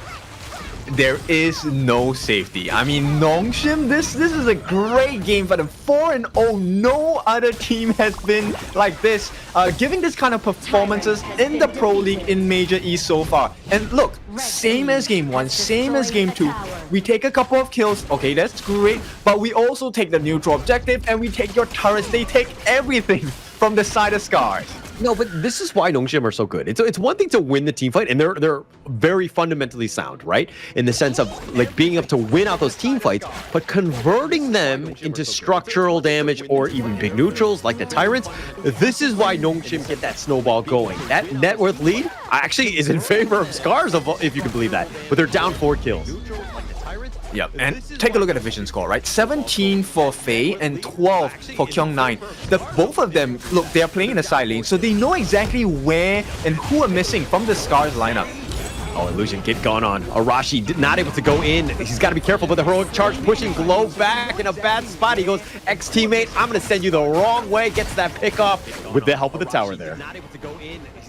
There is no safety. I mean, Nongshim, this is a great game for them. 4-0. No other team has been like this, giving this kind of performances in the Pro League in Major East so far. And look, same as game 1, same as game 2. We take a couple of kills, okay, that's great, but we also take the neutral objective and we take your turrets. They take everything from the side of SCARZ. No, but this is why Nongshim are so good. It's one thing to win the team fight, and they're very fundamentally sound, right? In the sense of like being able to win out those team fights, but converting them into structural damage or even big neutrals like the Tyrants. This is why Nongshim get that snowball going. That net worth lead actually is in favor of SCARZ, if you can believe that. But they're down 4 kills. Yep, and take a look at the vision score, right? 17 for Faye and 12 for Kyung9. Both of them, look, they are playing in the side lane, so they know exactly where and who are missing from the SCARZ lineup. Oh, illusion get going on. Arashi not able to go in. He's got to be careful, but the heroic charge pushing Glow back in a bad spot. He goes, ex-teammate, I'm going to send you the wrong way. Gets that pick off with the help of the tower there.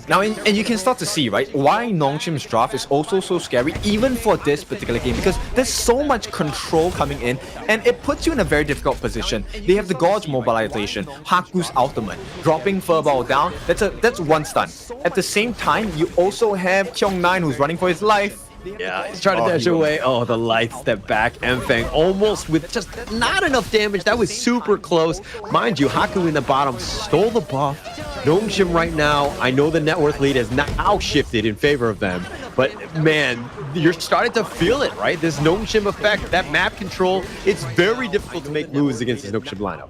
Now, and you can start to see, right, why Nongshim's draft is also so scary, even for this particular game, because there's so much control coming in, and it puts you in a very difficult position. They have the Gorge mobilization, Haku's ultimate, dropping Furball down, that's 1 stun. At the same time, you also have Kyung9 who's running for his life. Yeah, he's trying to dash away. Oh, the light step back. Mfeng almost with just not enough damage. That was super close. Mind you, Haku in the bottom stole the buff. Nongshim right now, I know the net worth lead has now shifted in favor of them, but man, you're starting to feel it, right? This Nongshim effect, that map control, it's very difficult to make moves against this Nongshim lineup.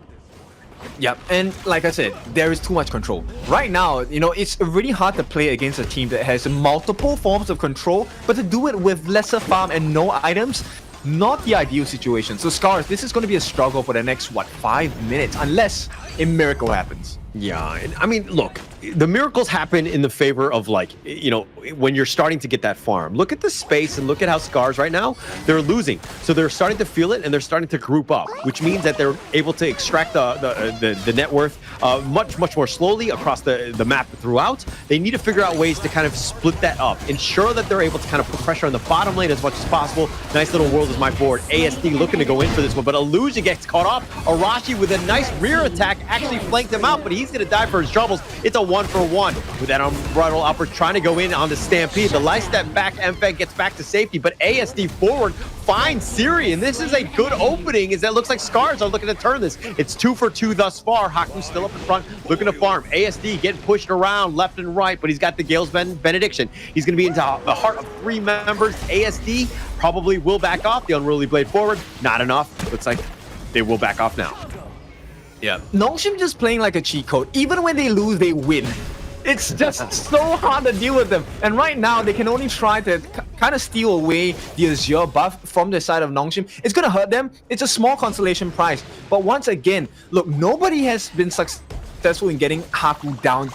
Yep, and like I said, there is too much control. Right now, you know, it's really hard to play against a team that has multiple forms of control, but to do it with lesser farm and no items, not the ideal situation. So SCARZ, this is going to be a struggle for the next, 5 minutes, unless a miracle happens. Yeah, and I mean, look, the miracles happen in the favor of, like, you know, when you're starting to get that farm. Look at the space and look at how SCARZ right now, they're losing. So they're starting to feel it and they're starting to group up, which means that they're able to extract the net worth much more slowly across the map throughout. They need to figure out ways to kind of split that up, ensure that they're able to kind of put pressure on the bottom lane as much as possible. Nice little world is my forward. ASD looking to go in for this one, but Illusion gets caught off. Arashi with a nice rear attack actually flanked him out, but he's going to die for his troubles. It's a 1-for-1 with that Umbrella Outburst trying to go in on the Stampede. The light step back, Mfeng gets back to safety, but ASD forward finds Siri, and this is a good opening as it looks like SCARZ are looking to turn this. It's 2 for 2 thus far. Haku's still up in front, looking to farm. ASD getting pushed around left and right, but he's got the Gale's benediction. He's going to be into the heart of 3 members. ASD probably will back off. The Unruly Blade forward, not enough. Looks like they will back off now. Yeah, Nongshim just playing like a cheat code. Even when they lose, they win. It's just so hard to deal with them. And right now, they can only try to kind of steal away the Azure buff from the side of Nongshim. It's going to hurt them. It's a small consolation prize. But once again, look, nobody has been successful in getting Haku down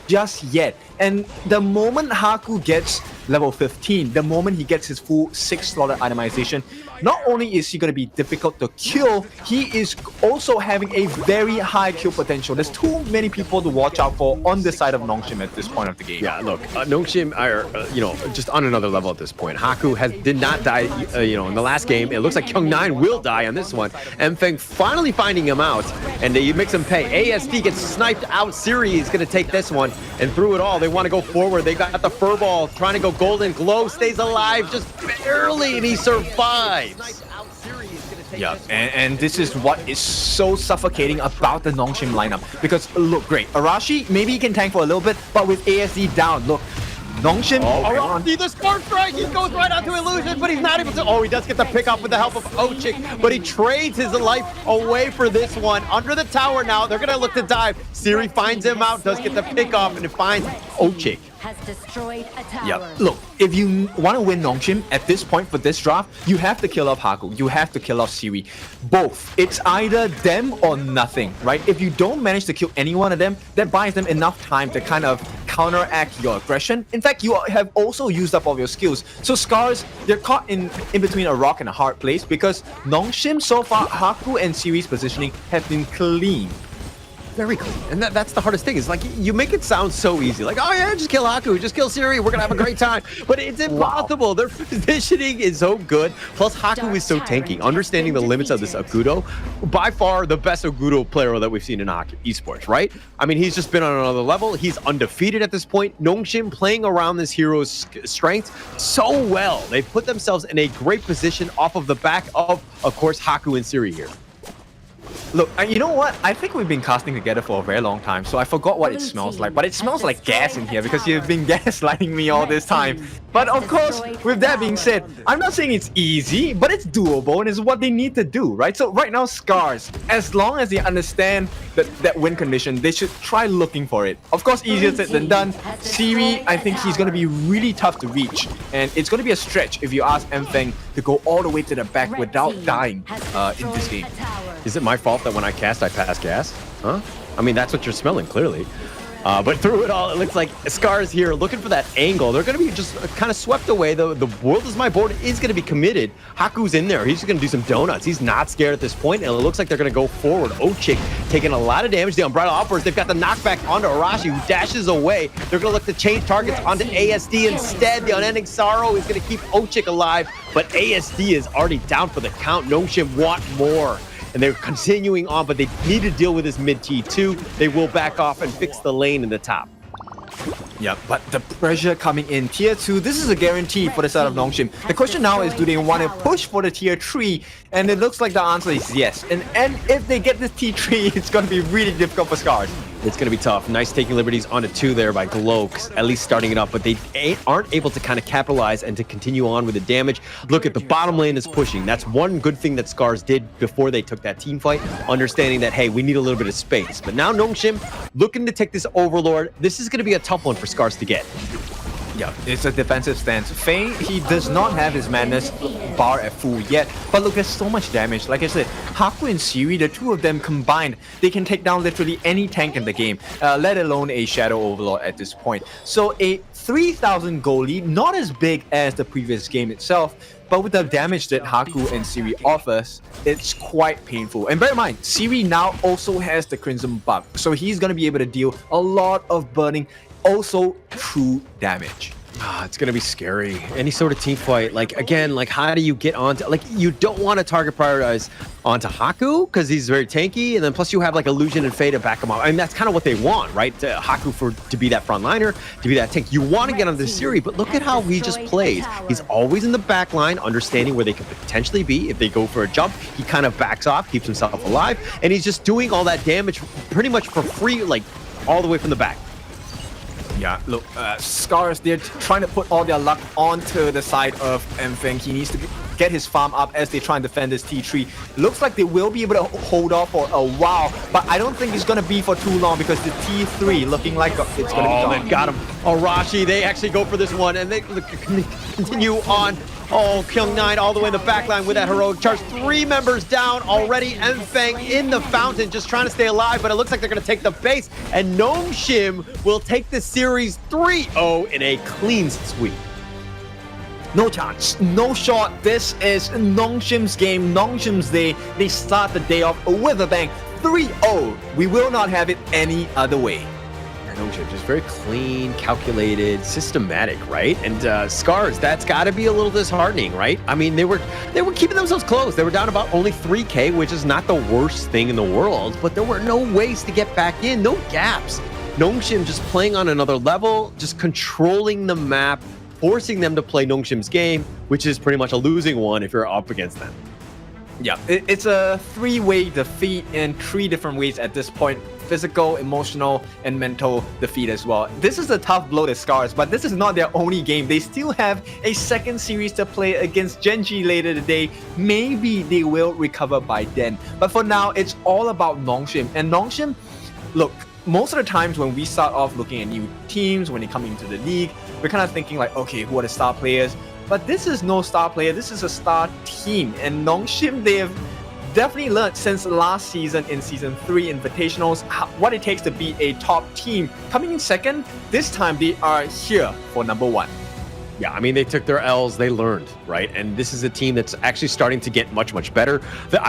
just yet. And the moment Haku gets level 15, the moment he gets his full 6-slotted itemization, not only is he going to be difficult to kill, he is also having a very high kill potential. There's too many people to watch out for on this side of Nongshim at this point of the game. Yeah, look, Nongshim are, just on another level at this point. Haku did not die, in the last game. It looks like Kyung9 will die on this one. Mfeng finally finding him out, and he makes him pay. ASD gets sniped out. Siri is going to take this one, and through it all, they want to go forward. They got the furball, trying to go golden. Glow stays alive just barely, and he survives. Yeah, and this is what is so suffocating about the Nongshim lineup. Because, look, great. Arashi, maybe he can tank for a little bit, but with ASD down, look, Nongshim... Arashi, the Spark Strike! He goes right onto Illusion, but he's not able to... Oh, he does get the pick up with the help of Ochik, but he trades his life away for this one. Under the tower now, they're going to look to dive. Siri finds him out, does get the pick off, and it finds Ochik. Has destroyed a tower. Yeah, look, if you want to win Nongshim at this point for this draft, you have to kill off Haku, you have to kill off Siri. Both. It's either them or nothing, right? If you don't manage to kill any one of them, that buys them enough time to kind of counteract your aggression. In fact, you have also used up all your skills. So SCARZ, they're caught in between a rock and a hard place because Nongshim so far, Haku and Siri's positioning have been clean. Very clean. And that's the hardest thing. Is like, you make it sound so easy. Like, oh yeah, just kill Haku, just kill Siri, we're gonna have a great time. But it's impossible. Wow. Their positioning is so good. Plus, Haku is so tanky. Understanding the limits of this Agudo, by far the best Agudo player that we've seen in esports, right? I mean, he's just been on another level. He's undefeated at this point. Nongshim playing around this hero's strength so well. They've put themselves in a great position off of the back of course, Haku and Siri here. Look, you know what? I think we've been casting together for a very long time, so I forgot what it smells like. But it smells like gas in here because you've been gaslighting me all this time. But of course, with that being said, I'm not saying it's easy, but it's doable and it's what they need to do, right? So right now, SCARZ, as long as they understand that win condition, they should try looking for it. Of course, easier said than done. Siri, I think he's going to be really tough to reach. And it's going to be a stretch if you ask Mfeng to go all the way to the back without dying in this game. Is it my fault that when I cast, I pass gas? Huh? I mean, that's what you're smelling, clearly. But through it all, it looks like SCARZ here looking for that angle. They're going to be just kind of swept away. The world is my board is going to be committed. Haku's in there. He's just going to do some donuts. He's not scared at this point, and it looks like they're going to go forward. Ochik taking a lot of damage. The Umbrella offers. They've got the knockback onto Arashi, who dashes away. They're going to look to change targets onto ASD instead. The Unending Sorrow is going to keep Ochik alive, but ASD is already down for the count. Nongshim want more. And they're continuing on, but they need to deal with this mid T2. They will back off and fix the lane in the top. Yeah, but the pressure coming in tier 2, this is a guarantee for the side of Nongshim. The question now is, do they want to push for the tier 3? And it looks like the answer is yes. And if they get this T3, it's going to be really difficult for SCARZ. It's going to be tough. Nice taking liberties onto 2 there by Glow, at least starting it up, but they aren't able to kind of capitalize and to continue on with the damage. Look at the bottom lane is pushing. That's one good thing that SCARZ did before they took that team fight, understanding that, hey, we need a little bit of space. But now Nongshim looking to take this Overlord. This is going to be a tough one for SCARZ to get. Yeah, it's a defensive stance. Fei, he does not have his madness bar at full yet, but look, there's so much damage. Like I said, Haku and Siri, the two of them combined, they can take down literally any tank in the game, let alone a Shadow Overlord at this point. So a 3,000 goal lead, not as big as the previous game itself, but with the damage that Haku and Siri offers, it's quite painful. And bear in mind, Siri now also has the Crimson Bug, so he's going to be able to deal a lot of burning, also true damage. It's going to be scary. Any sort of team fight, like, again, like, how do you get onto, like, you don't want to target prioritize onto Haku because he's very tanky, and then plus you have like Illusion and Faye to back him up. I mean, that's kind of what they want, right? Haku to be that frontliner, to be that tank. You want to get on this series, but look at how he just plays. He's always in the back line, understanding where they could potentially be. If they go for a jump, he kind of backs off, keeps himself alive, and he's just doing all that damage pretty much for free, like, all the way from the back. Yeah, look, SCARZ, they're trying to put all their luck onto the side of Mfeng. He needs to get his farm up as they try and defend this T3. Looks like they will be able to hold off for a while, but I don't think it's going to be for too long because the T3 looking like it's going to be gone. They've got him. Arashi, they actually go for this one, and they continue on. Oh, Kyung9 all the way in the back line with that heroic charge. 3 members down already. Enfeng in the fountain, just trying to stay alive, but it looks like they're going to take the base. And Nongshim will take the series 3-0 in a clean sweep. No chance, no shot. This is Nongshim's game, Nongshim's day. They start the day off with a bang. 3-0. We will not have it any other way. Nongshim just very clean, calculated, systematic, right? And SCARZ, that's got to be a little disheartening, right? I mean, they were keeping themselves close. They were down about only 3K, which is not the worst thing in the world, but there were no ways to get back in, no gaps. Nongshim just playing on another level, just controlling the map, forcing them to play Nongshim's game, which is pretty much a losing one if you're up against them. Yeah, it's a 3-way defeat in 3 different ways at this point. Physical, emotional, and mental defeat as well. This is a tough blow to SCARZ, but this is not their only game. They still have a second series to play against Gen.G later today. Maybe they will recover by then. But for now, it's all about Nongshim. And Nongshim, look, most of the times when we start off looking at new teams, when they come into the league, we're kind of thinking like, okay, who are the star players? But this is no star player, this is a star team. And Nongshim, they have definitely learned since last season in Season 3 Invitationals what it takes to be a top team. Coming in second, this time they are here for number 1. Yeah, I mean, they took their L's, they learned, right? And this is a team that's actually starting to get much, much better.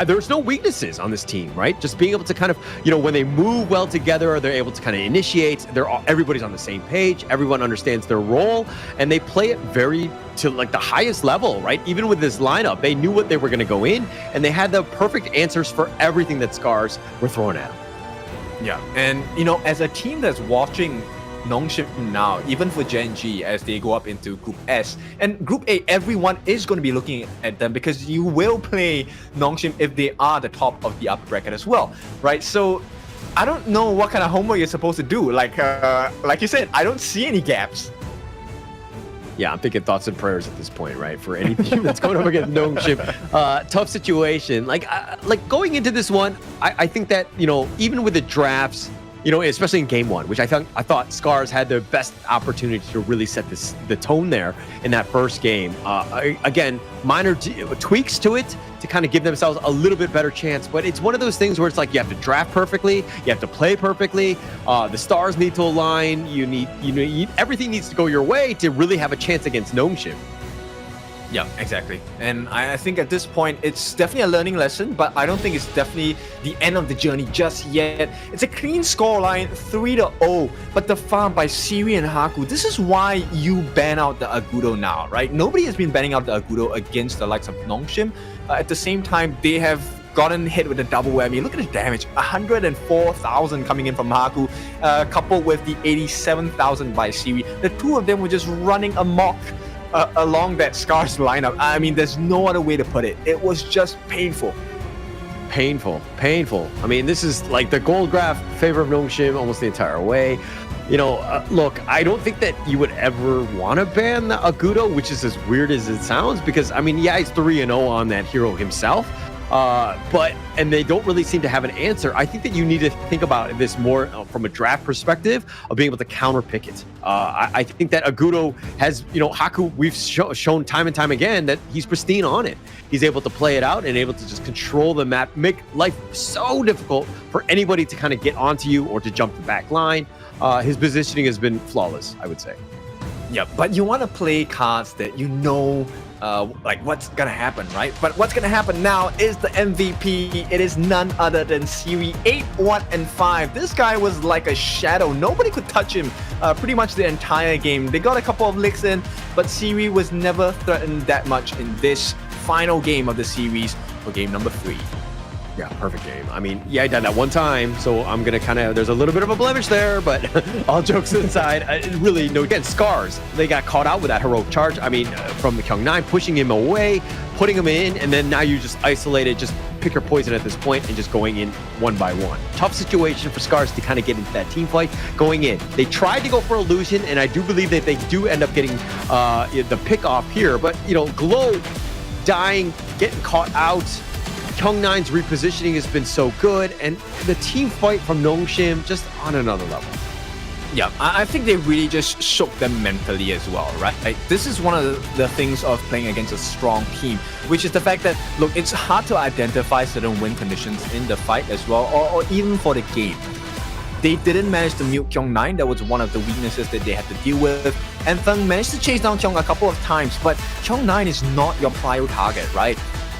There's no weaknesses on this team, right? Just being able to kind of, when they move well together, they're able to kind of initiate, everybody's on the same page, everyone understands their role, and they play it to like the highest level, right? Even with this lineup, they knew what they were going to go in, and they had the perfect answers for everything that SCARZ were throwing at them. Yeah, and as a team that's watching Nongshim now, even for Gen.G as they go up into Group S. And Group A, everyone is going to be looking at them because you will play Nongshim if they are the top of the upper bracket as well, right? So I don't know what kind of homework you're supposed to do. Like you said, I don't see any gaps. Yeah, I'm thinking thoughts and prayers at this point, right? For any team that's going up against Nongshim. Tough situation. Like going into this one, I think that, even with the drafts, especially in game 1, which I thought SCARZ had the best opportunity to really set the tone there in that first game. Again, minor tweaks to it to kind of give themselves a little bit better chance, but it's one of those things where it's like you have to draft perfectly, you have to play perfectly, the stars need to align, everything needs to go your way to really have a chance against Nongshim. Yeah, exactly. And I think at this point, it's definitely a learning lesson, but I don't think it's definitely the end of the journey just yet. It's a clean scoreline, 3-0, but the farm by Siri and Haku. This is why you ban out the Agudo now, right? Nobody has been banning out the Agudo against the likes of Nongshim. At the same time, they have gotten hit with a double whammy. Look at the damage, 104,000 coming in from Haku, coupled with the 87,000 by Siri. The two of them were just running amok along that SCARZ lineup. I mean, there's no other way to put it. It was just painful. Painful. I mean, this is like the gold graph favor of Nongshim almost the entire way. Look, I don't think that you would ever want to ban the Agudo, which is as weird as it sounds, because, I mean, yeah, he's 3-0 on that hero himself. And they don't really seem to have an answer. I think that you need to think about this more from a draft perspective of being able to counter pick it. I think that Agudo has, Haku, we've shown time and time again that he's pristine on it. He's able to play it out and able to just control the map, make life so difficult for anybody to kind of get onto you or to jump the back line. His positioning has been flawless, I would say. Yeah, but you want to play cards that like what's gonna happen, right? But what's gonna happen now is the MVP. It is none other than Siri, 8-1-5. This guy was like a shadow. Nobody could touch him pretty much the entire game. They got a couple of licks in, but Siri was never threatened that much in this final game of the series for game number 3. Yeah, perfect game. I mean, yeah, I did that one time, so I'm going to there's a little bit of a blemish there, but all jokes aside, really, again, SCARZ, they got caught out with that heroic charge. I mean, from the Kyung9, pushing him away, putting him in, and then now you just isolated, just pick your poison at this point and just going in one by one. Tough situation for SCARZ to kind of get into that team fight going in. They tried to go for illusion, and I do believe that they do end up getting the pick off here, but, Glow dying, getting caught out. Kyung9's repositioning has been so good, and the team fight from Nongshim just on another level. Yeah, I think they really just shook them mentally as well, right? Like, this is one of the things of playing against a strong team, which is the fact that, look, it's hard to identify certain win conditions in the fight as well, or even for the game. They didn't manage to mute Kyung9. That was one of the weaknesses that they had to deal with. And Thung managed to chase down Kyung a couple of times, but Kyung9 is not your prio target, right?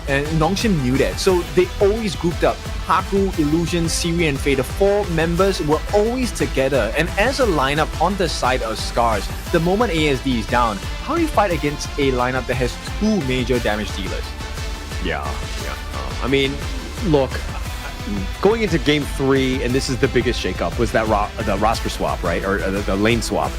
And Nongshim knew that. So they always grouped up. Haku, Illusion, Siri, and Faye, the 4 members were always together. And as a lineup on the side of SCARZ, the moment ASD is down, how do you fight against a lineup that has 2 major damage dealers? Yeah. I mean, look, going into game 3, and this is the biggest shakeup, was that the roster swap, right? Or the lane swap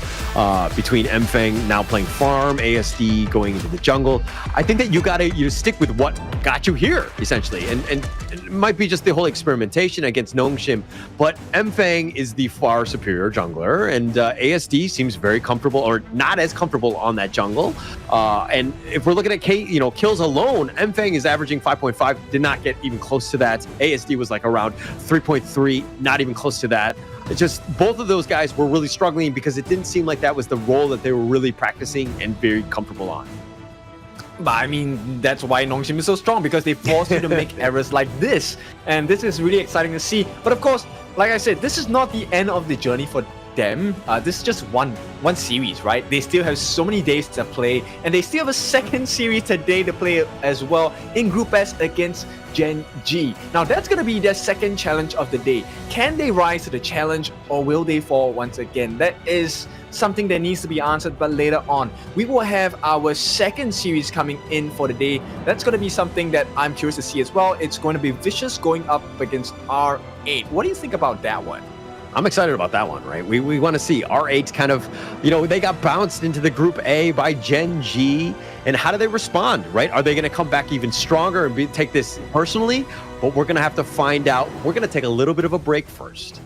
between Mfeng now playing farm, ASD going into the jungle. I think that you stick with what got you here, essentially. And it might be just the whole experimentation against Nongshim, but Mfeng is the far superior jungler, and ASD seems very comfortable, or not as comfortable on that jungle. And if we're looking at kills alone, Mfeng is averaging 5.5, did not get even close to that. ASD was like around 3.3, not even close to that. It's just both of those guys were really struggling because it didn't seem like that was the role that they were really practicing and very comfortable on. But I mean, that's why Nongshim is so strong, because they force you to make errors like this. And this is really exciting to see. But of course, like I said, this is not the end of the journey for them. This is just one series, right? They still have so many days to play, and they still have a second series today to play as well in Group S against Gen.G. Now that's going to be their second challenge of the day. Can they rise to the challenge, or will they fall once again? That is something that needs to be answered, but later on. We will have our second series coming in for the day. That's going to be something that I'm curious to see as well. It's going to be Vicious going up against R8. What do you think about that one? I'm excited about that one, right? We want to see R8 kind of, they got bounced into the Group A by Gen.G, and how do they respond, right? Are they going to come back even stronger and take this personally? But we're going to have to find out. We're going to take a little bit of a break first.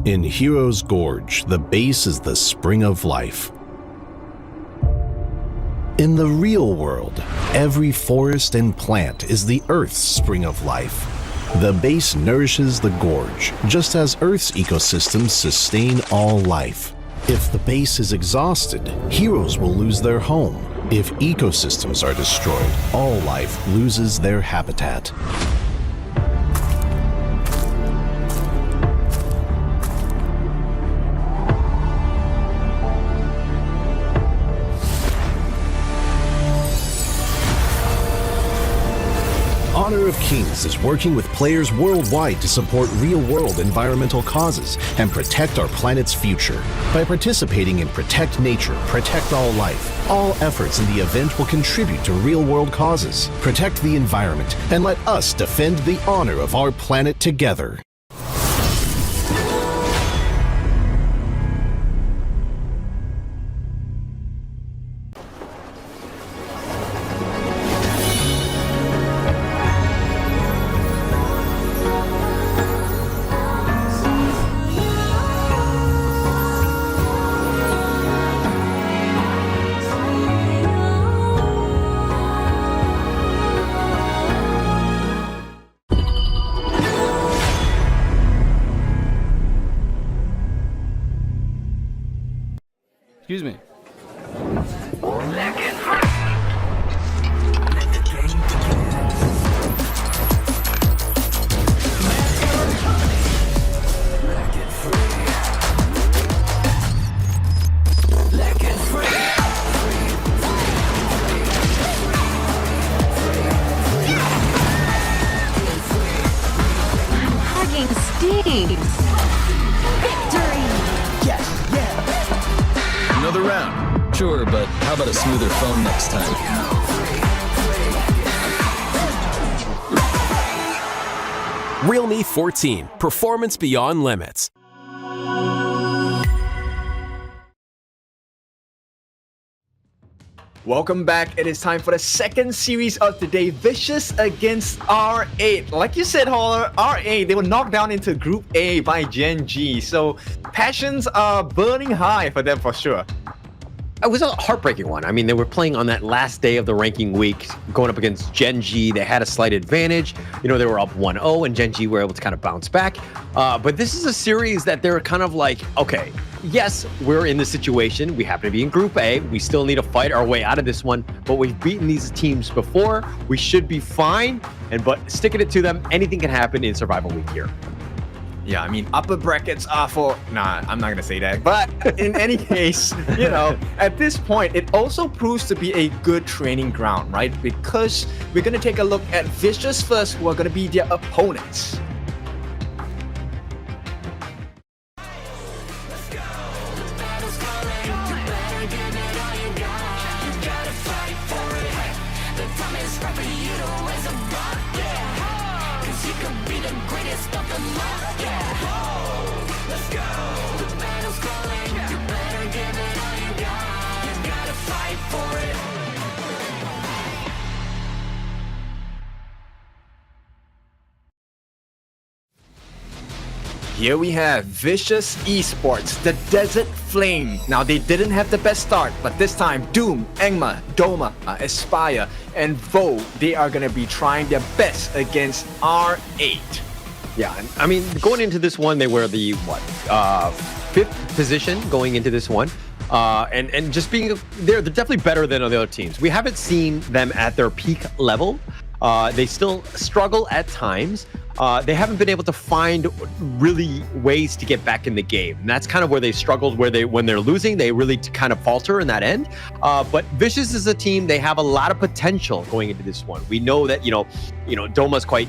In Hero's Gorge, the base is the spring of life. In the real world, every forest and plant is the Earth's spring of life. The base nourishes the gorge, just as Earth's ecosystems sustain all life. If the base is exhausted, heroes will lose their home. If ecosystems are destroyed, all life loses their habitat. Honor of Kings is working with players worldwide to support real-world environmental causes and protect our planet's future. By participating in Protect Nature, Protect All Life, all efforts in the event will contribute to real-world causes, protect the environment, and let us defend the honor of our planet together. Excuse me. Hugging stings. Victory. Another round. Sure, but how about a smoother phone next time? Realme 14. Performance beyond limits. Welcome back. It is time for the second series of today, Vicious against R8. Like you said, Holler, R8, they were knocked down into Group A by Gen.G. So passions are burning high for them for sure. It was a heartbreaking one. I mean, they were playing on that last day of the ranking week, going up against Gen.G. They had a slight advantage. You know, they were up 1-0, and Gen.G. were able to kind of bounce back. But this is a series that they're kind of like, okay, yes, we're in this situation. We happen to be in Group A. We still need to fight our way out of this one, but we've beaten these teams before. We should be fine. But sticking it to them, anything can happen in Survival Week here. Yeah, I mean, upper brackets are for... Nah, I'm not going to say that. But in any case, you know, at this point, it also proves to be a good training ground, right? Because we're going to take a look at Vicious first, who are going to be their opponents. Here we have Vicious Esports, the Desert Flame. Now, they didn't have the best start, but this time, Doom, Engma, Doma, Aspire, and Vo, they are going to be trying their best against R8. Yeah, I mean, going into this one, they were the, fifth position going into this one. And just being, they're definitely better than the other teams. We haven't seen them at their peak level. They still struggle at times. They haven't been able to find really ways to get back in the game. And that's kind of where they struggled, when they're losing, they really kind of falter in that end. But Vicious is a team, they have a lot of potential going into this one. We know that, Doma's quite,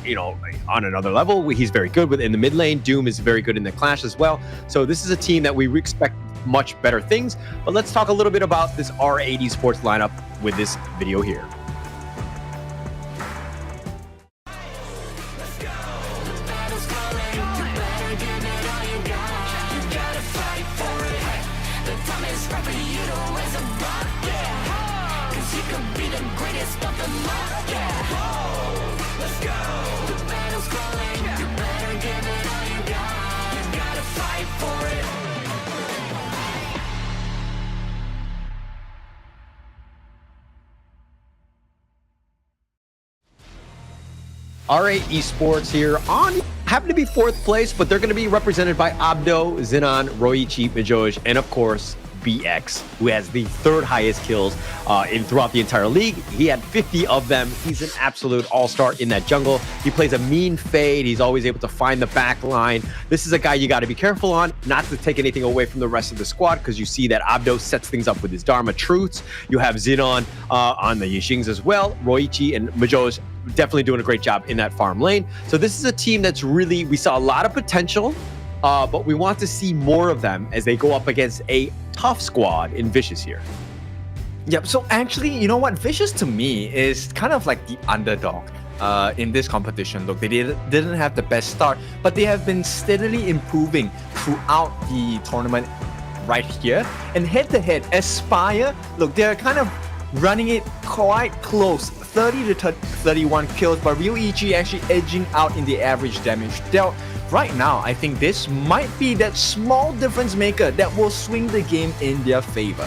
on another level. He's very good in the mid lane. Doom is very good in the clash as well. So this is a team that we expect much better things. But let's talk a little bit about this R8 Esports lineup with this video here. R8 Esports here on happen to be 4th place, but they're going to be represented by Abdo, Zinon, Roichi, Mijoj, and of course BX, who has the 3rd highest kills throughout the entire league. He had 50 of them. He's an absolute all-star in that jungle. He plays a mean fade. He's always able to find the back line. This is a guy you got to be careful on, not to take anything away from the rest of the squad, because you see that Abdo sets things up with his Dharma Truths. You have Zinon on the Yixings as well. Roichi and Mijoj definitely doing a great job in that farm lane. So this is a team that's really, we saw a lot of potential, but we want to see more of them as they go up against a tough squad in Vicious here. Yep, so actually, you know what? Vicious to me is kind of like the underdog in this competition. Look, they didn't have the best start, but they have been steadily improving throughout the tournament right here. And head-to-head, Aspire, look, they're kind of running it quite close, 30 to 31 kills, but Ryoichi actually edging out in the average damage dealt. Right now, I think this might be that small difference maker that will swing the game in their favor.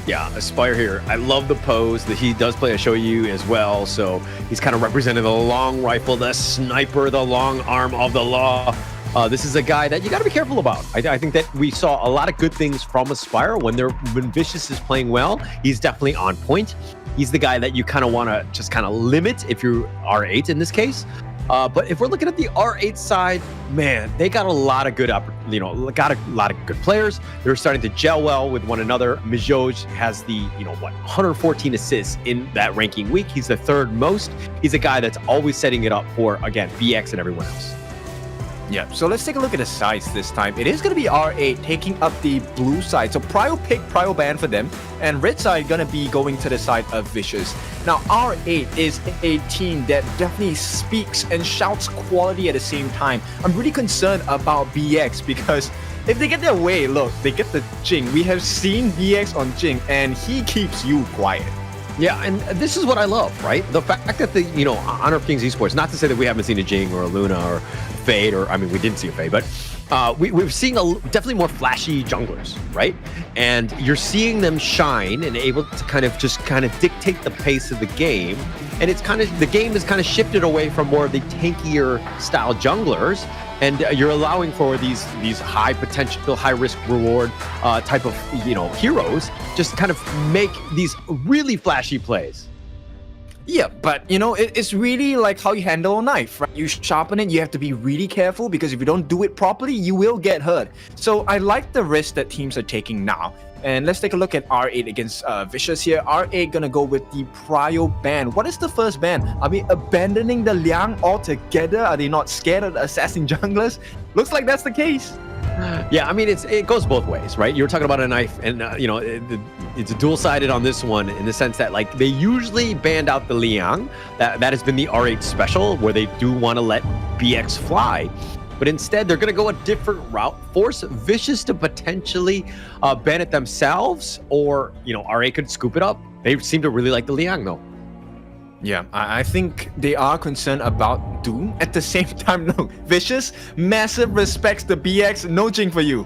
Yeah, Aspire here. I love the pose that he does play a Shoyu as well. So he's kind of representing the long rifle, the sniper, the long arm of the law. This is a guy that you got to be careful about. I think that we saw a lot of good things from Aspire when Vicious is playing well. He's definitely on point. He's the guy that you kind of want to just kind of limit if you're R8 in this case. But if we're looking at the R8 side, man, they got a lot of good, got a lot of good players. They're starting to gel well with one another. Mijoj has the, 114 assists in that ranking week. He's the 3rd most. He's a guy that's always setting it up for, again, BX and everyone else. Yeah, so let's take a look at the sides this time. It is going to be R8 taking up the blue side. So Prio pick, Prio ban for them. And red side going to be going to the side of Vicious. Now, R8 is a team that definitely speaks and shouts quality at the same time. I'm really concerned about BX because if they get their way, look, they get the Jing. We have seen BX on Jing and he keeps you quiet. Yeah, and this is what I love, right? The fact that the, Honor of Kings Esports, not to say that we haven't seen a Jing or a Luna or Fade, or, I mean, we didn't see a Fade, but we've seen definitely more flashy junglers, right? And you're seeing them shine and able to kind of dictate the pace of the game. And it's the game is kind of shifted away from more of the tankier style junglers. And you're allowing for these high potential, high risk reward type of heroes just kind of make these really flashy plays. Yeah, but it's really like how you handle a knife, right? You sharpen it, you have to be really careful because if you don't do it properly, you will get hurt. So I like the risk that teams are taking now. And let's take a look at R8 against Vicious here. R8 gonna go with the Prio ban. What is the first ban? Are we abandoning the Liang altogether? Are they not scared of the assassin junglers? Looks like that's the case. Yeah, I mean, it goes both ways, right? You were talking about a knife, and it's dual-sided on this one in the sense that like they usually banned out the Liang. That has been the R8 special where they do want to let BX fly. But instead, they're going to go a different route, force Vicious to potentially ban it themselves, or, R8 could scoop it up. They seem to really like the Liang, though. Yeah, I think they are concerned about Doom. At the same time, no. Vicious, massive respects to BX, no Jing for you.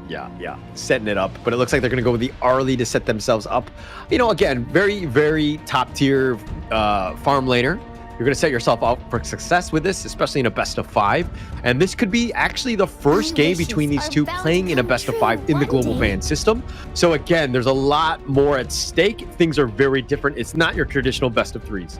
Yeah, setting it up. But it looks like they're going to go with the Arlie to set themselves up. Again, very, very top-tier farm laner. You're going to set yourself up for success with this, especially in a best of 5. And this could be actually the first game between these two playing in a best of 5 in the global ban system. So again, there's a lot more at stake. Things are very different. It's not your traditional best of 3s.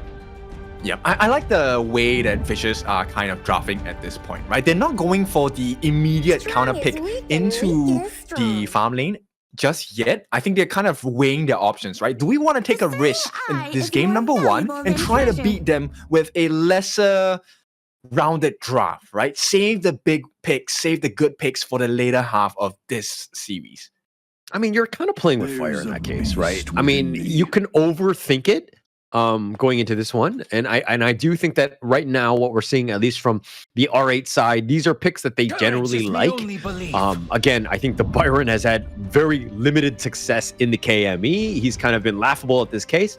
Yeah, I like the way that Vicious are kind of drafting at this point, right? They're not going for the immediate counter pick into the farm lane just yet. I think they're kind of weighing their options, right? Do we want to take a risk in this game number 1 and try to beat them with a lesser rounded draft, right? Save the big picks, save the good picks for the later half of this series. I mean, you're kind of playing with fire in that case, right? I mean, you can overthink it going into this one, and I do think that right now what we're seeing, at least from the R8 side, these are picks that they generally like. Again, I think the Byron has had very limited success in the KME. He's kind of been laughable at this case,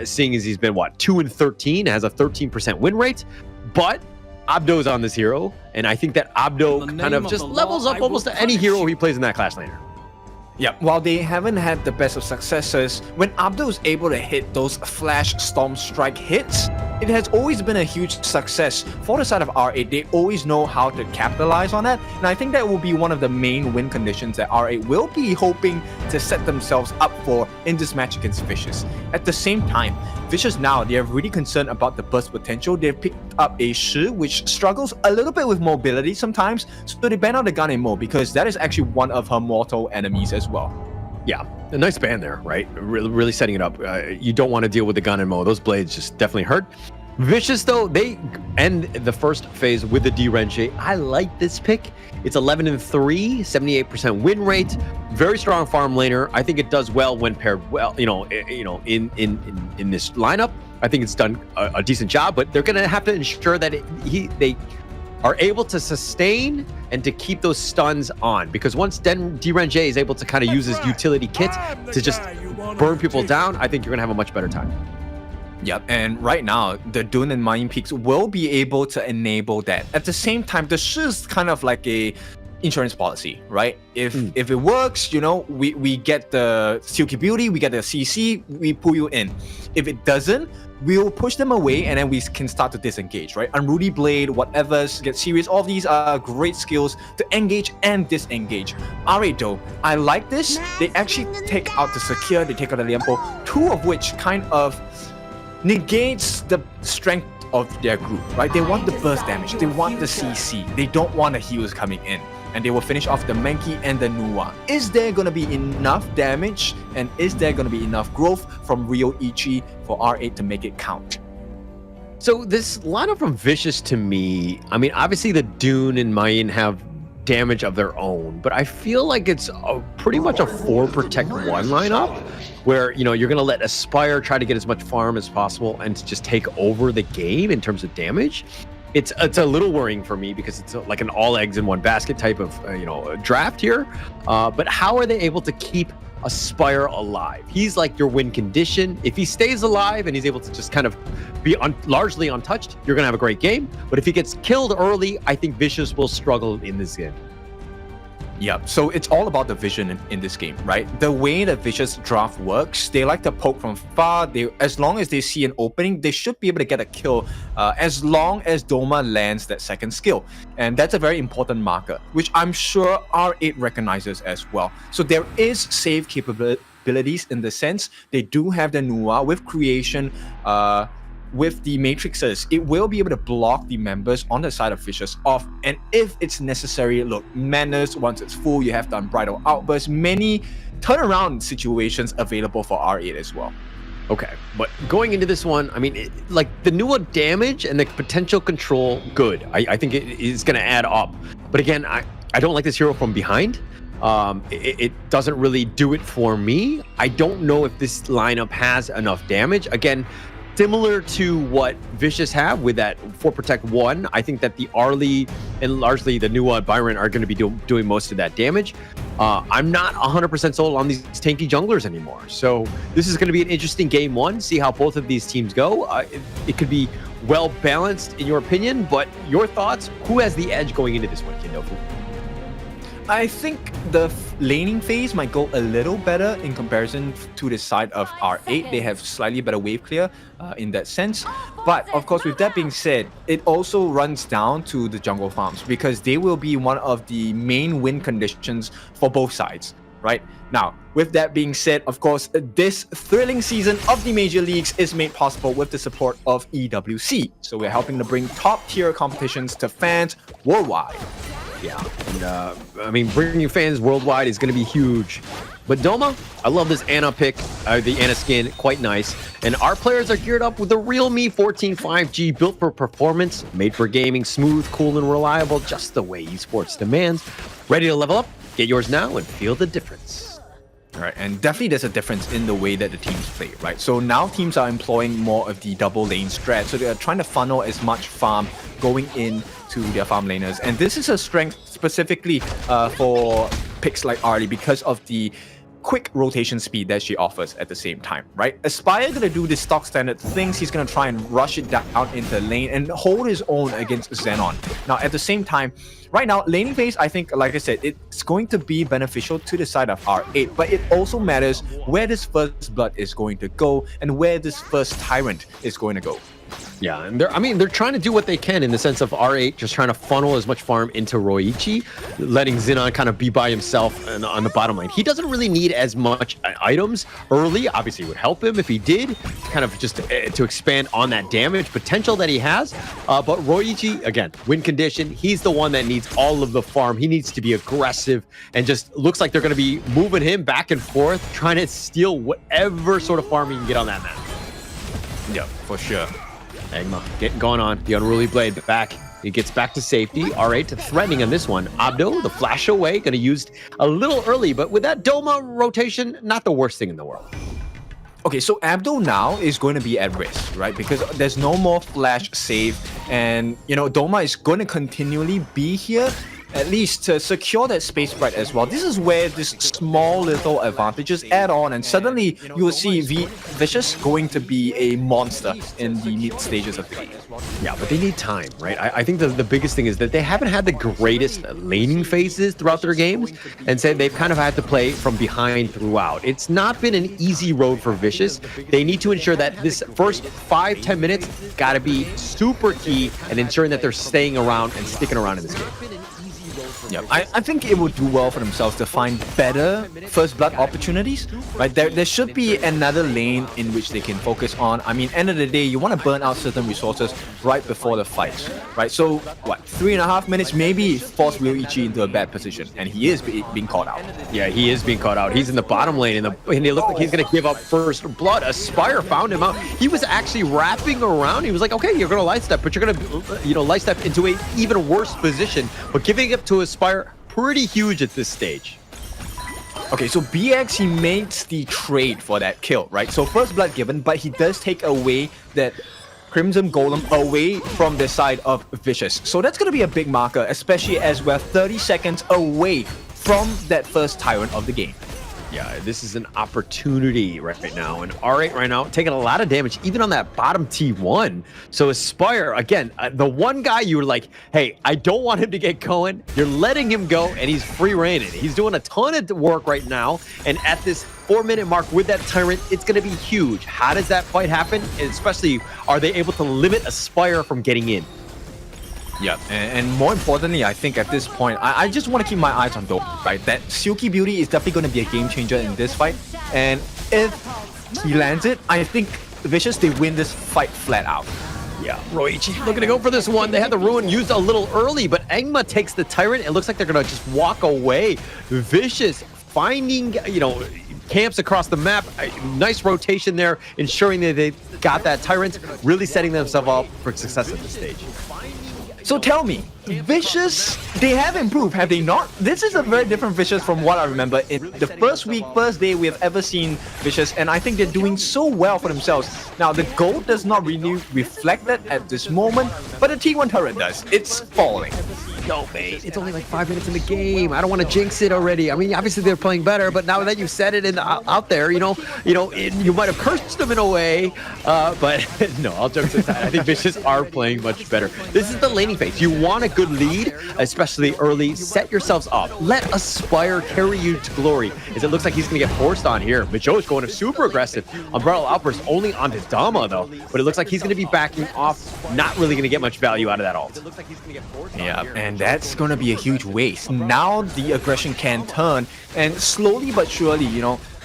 seeing as he's been 2-13, has a 13% win rate. But Abdo's on this hero, and I think that Abdo kind of just levels up almost to any hero he plays in that class laner. Yeah, while they haven't had the best of successes, when Abdo is able to hit those flash storm strike hits, it has always been a huge success for the side of R8. They always know how to capitalize on that, and I think that will be one of the main win conditions that R8 will be hoping to set themselves up for in this match against Vicious. At the same time, Vicious now, they are really concerned about the burst potential. They've picked up a Shi, which struggles a little bit with mobility sometimes, so they ban out the gun and Mo because that is actually one of her mortal enemies as well. Yeah, a nice ban there, right? Really setting it up. You don't want to deal with the gun and Mo. Those blades just definitely hurt. Vicious, though, they end the first phase with the Gen.G. I like this pick. It's 11-3, 78% win rate, very strong farm laner. I think it does well when paired well, in this lineup. I think it's done a decent job, but they're gonna have to ensure that they are able to sustain and to keep those stuns on, because once Gen.G is able to kind of use his utility kit to just burn people down, I think you're gonna have a much better time. Yep, and right now, the Dune and Mining Peaks will be able to enable that. At the same time, the Shi is kind of like a insurance policy, right? If it works, we get the Silky Beauty, we get the CC, we pull you in. If it doesn't, we'll push them away and then we can start to disengage, right? Unruly Blade, whatever, get serious, all of these are great skills to engage and disengage. R8 though, I like this. They actually take out the Secure, they take out the Liempo, two of which kind of negates the strength of their group, right? They want the burst damage, they want the CC, they don't want the heals coming in, and they will finish off the Menki and the Nuwa. Is there going to be enough damage and is there going to be enough growth from Rio Ichi for R8 to make it count? So this lineup from Vicious, to me, I mean, obviously the Dune and Mayan have damage of their own, but I feel like it's pretty much a 4 protect 1 lineup where you're gonna let Aspire try to get as much farm as possible and to just take over the game in terms of damage. It's a little worrying for me because it's like an all eggs in one basket type of draft here. But how are they able to keep Aspire alive? He's like your win condition. If he stays alive and he's able to just kind of be largely untouched, you're gonna have a great game. But if he gets killed early, I think Vicious will struggle in this game. Yeah, so it's all about the vision in this game, right? The way the Vicious draft works, they like to poke from far. As long as they see an opening, they should be able to get a kill as long as Doma lands that second skill. And that's a very important marker, which I'm sure R8 recognizes as well. So there is save capabilities in the sense they do have the Nuwa with creation, with the matrices, it will be able to block the members on the side of Vicious off. And if it's necessary, look, Madness, once it's full, you have the Unbridled Outburst, many turnaround situations available for R8 as well. Okay, but going into this one, I mean, like the Nuwa damage and the potential control, good. I think it is going to add up. But again, I don't like this hero from behind. It doesn't really do it for me. I don't know if this lineup has enough damage. Again, similar to what Vicious have with that 4 protect 1, I think that the Arlie and largely the Nuwa Byron are going to be doing most of that damage. I'm not 100% sold on these tanky junglers anymore. So this is going to be an interesting game 1. See how both of these teams go. It could be well balanced in your opinion, but your thoughts? Who has the edge going into this one, Kindofu? I think the laning phase might go a little better in comparison to the side of R8. They have slightly better wave clear in that sense. But of course, with that being said, it also runs down to the jungle farms because they will be one of the main win conditions for both sides, right? Now, with that being said, of course, this thrilling season of the major leagues is made possible with the support of EWC. So we're helping to bring top tier competitions to fans worldwide. Yeah, and I mean, bringing fans worldwide is going to be huge. But Doma, I love this Ana pick, the Ana skin, quite nice. And our players are geared up with the Realme 14 5G, built for performance, made for gaming, smooth, cool, and reliable, just the way esports demands. Ready to level up? Get yours now and feel the difference. All right, and definitely there's a difference in the way that the teams play, right? So now teams are employing more of the double lane strat, so they're trying to funnel as much farm going in to their farm laners. And this is a strength specifically for picks like Arlie because of the quick rotation speed that she offers at the same time, right? Aspire gonna do the stock standard things. He's gonna try and rush it down into lane and hold his own against Xenon. Now, at the same time, right now, laning phase, I think, like I said, it's going to be beneficial to the side of R8, but it also matters where this first blood is going to go and where this first tyrant is going to go. Yeah, and they're trying to do what they can in the sense of R8 just trying to funnel as much farm into Roichi, letting Xenon kind of be by himself on the bottom lane. He doesn't really need as much items early. Obviously, it would help him if he did, kind of just to expand on that damage potential that he has. But Roichi, again, win condition, he's the one that needs all of the farm. He needs to be aggressive and just looks like they're going to be moving him back and forth, trying to steal whatever sort of farm he can get on that map. Yeah, for sure. Egma getting going on. The Unruly Blade back. He gets back to safety. R8 threatening on this one. Abdo, the flash away, going to use a little early, but with that Doma rotation, not the worst thing in the world. Okay, so Abdo now is going to be at risk, right? Because there's no more flash save, and Doma is going to continually be here, at least to secure that space right as well. This is where these small little advantages add on, and suddenly you will see Vicious going to be a monster in the mid stages of the game. Yeah, but they need time, right? I think the biggest thing is that they haven't had the greatest laning phases throughout their games, and so they've kind of had to play from behind throughout. It's not been an easy road for Vicious. They need to ensure that this first 5-10 minutes got to be super key and ensuring that they're staying around and sticking around in this game. Yeah, I think it would do well for themselves to find better first blood opportunities, right? There should be another lane in which they can focus on. I mean, end of the day, you want to burn out certain resources right before the fight, right? So, 3.5 minutes maybe force Ryoichi into a bad position, and he is being caught out. Yeah, he is being caught out. He's in the bottom lane, and it looked like he's going to give up first blood. Aspire found him out. He was actually wrapping around. He was like, okay, you're going to light step, but you're going to, light step into a even worse position. But giving up to Aspire, pretty huge at this stage. Okay, so BX, he makes the trade for that kill, right? So first blood given, but he does take away that Crimson Golem away from the side of Vicious. So that's going to be a big marker, especially as we're 30 seconds away from that first Tyrant of the game. Yeah, this is an opportunity right now, and R8 right now taking a lot of damage, even on that bottom T1. So Aspire, again, the one guy you were like, hey, I don't want him to get going. You're letting him go, and he's free reigning. He's doing a ton of work right now, and at this 4-minute mark with that Tyrant, it's going to be huge. How does that fight happen? And especially, are they able to limit Aspire from getting in? Yeah, and more importantly, I think at this point, I just want to keep my eyes on Doma, right? That Silky Beauty is definitely going to be a game changer in this fight. And if he lands it, I think Vicious, they win this fight flat out. Yeah, Roichi looking to go for this one. They had the Ruin used a little early, but Egma takes the Tyrant. It looks like they're going to just walk away. Vicious finding, camps across the map. Nice rotation there, ensuring that they got that Tyrant, really setting themselves up for success at this stage. So tell me, Vicious, they have improved, have they not? This is a very different Vicious from what I remember in the first day we have ever seen Vicious, and I think they're doing so well for themselves. Now, the gold does not really reflect that at this moment, but the T1 turret does. It's falling. No, mate, it's only like 5 minutes in the game. I don't want to jinx it already. I mean, obviously they're playing better, but now that you've said it out there, you might have cursed them in a way. But no, all jokes aside, I think Vicious are playing much better. This is the laning phase. You want a good lead, especially early. Set yourselves up. Let Aspire carry you to glory, as it looks like he's going to get forced on here. Majo's going super aggressive. Umbrella Outburst only onto Dama, though. But it looks like he's going to be backing off. Not really going to get much value out of that ult. Yeah, and that's going to be a huge waste. Now the aggression can turn, and slowly but surely,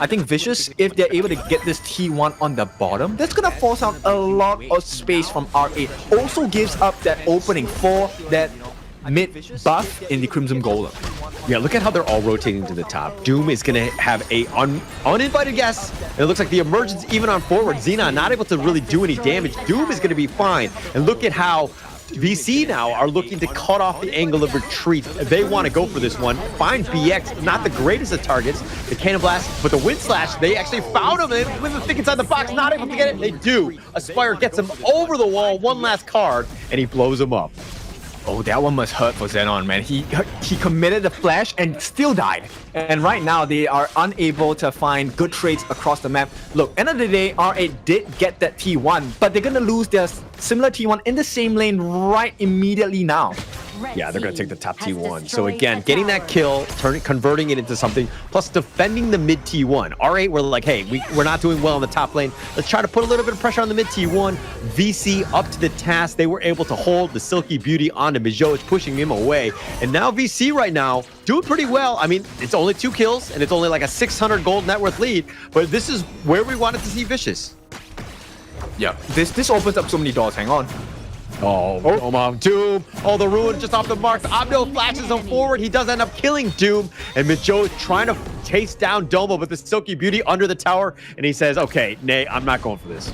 I think Vicious, if they're able to get this T1 on the bottom, that's going to force out a lot of space from R8. Also gives up that opening for that mid buff in the Crimson Golem. Yeah, look at how they're all rotating to the top. Doom is going to have a uninvited guest. It looks like the emergence even on forward. Xenon not able to really do any damage. Doom is going to be fine. And look at how VC now are looking to cut off the angle of retreat. They want to go for this one. Find BX, not the greatest of targets. The Cannon Blast, but the Wind Slash, they actually found him with the thick inside the box, not able to get it. They do. Aspire gets him over the wall, one last card, and he blows him up. Oh, that one must hurt for Xenon, man. He committed the flash and still died. And right now, they are unable to find good trades across the map. Look, end of the day, R8 did get that T1, but they're going to lose their similar T1 in the same lane right immediately now. Yeah, they're going to take the top T1. So again, getting that kill, converting it into something, plus defending the mid T1. R8 were like, hey, we're not doing well in the top lane. Let's try to put a little bit of pressure on the mid T1. VC up to the task. They were able to hold the Silky Beauty onto Mijoj, pushing him away. And now VC right now doing pretty well. I mean, it's only 2 kills, and it's only like a 600 gold net worth lead, but this is where we wanted to see Vicious. Yeah, this opens up so many doors. Hang on. Oh, Doom. Oh, the Ruin just off the mark. Abdo flashes him forward. He does end up killing Doom. And Mijoj is trying to chase down Domo with the Silky Beauty under the tower. And he says, okay, nay, I'm not going for this.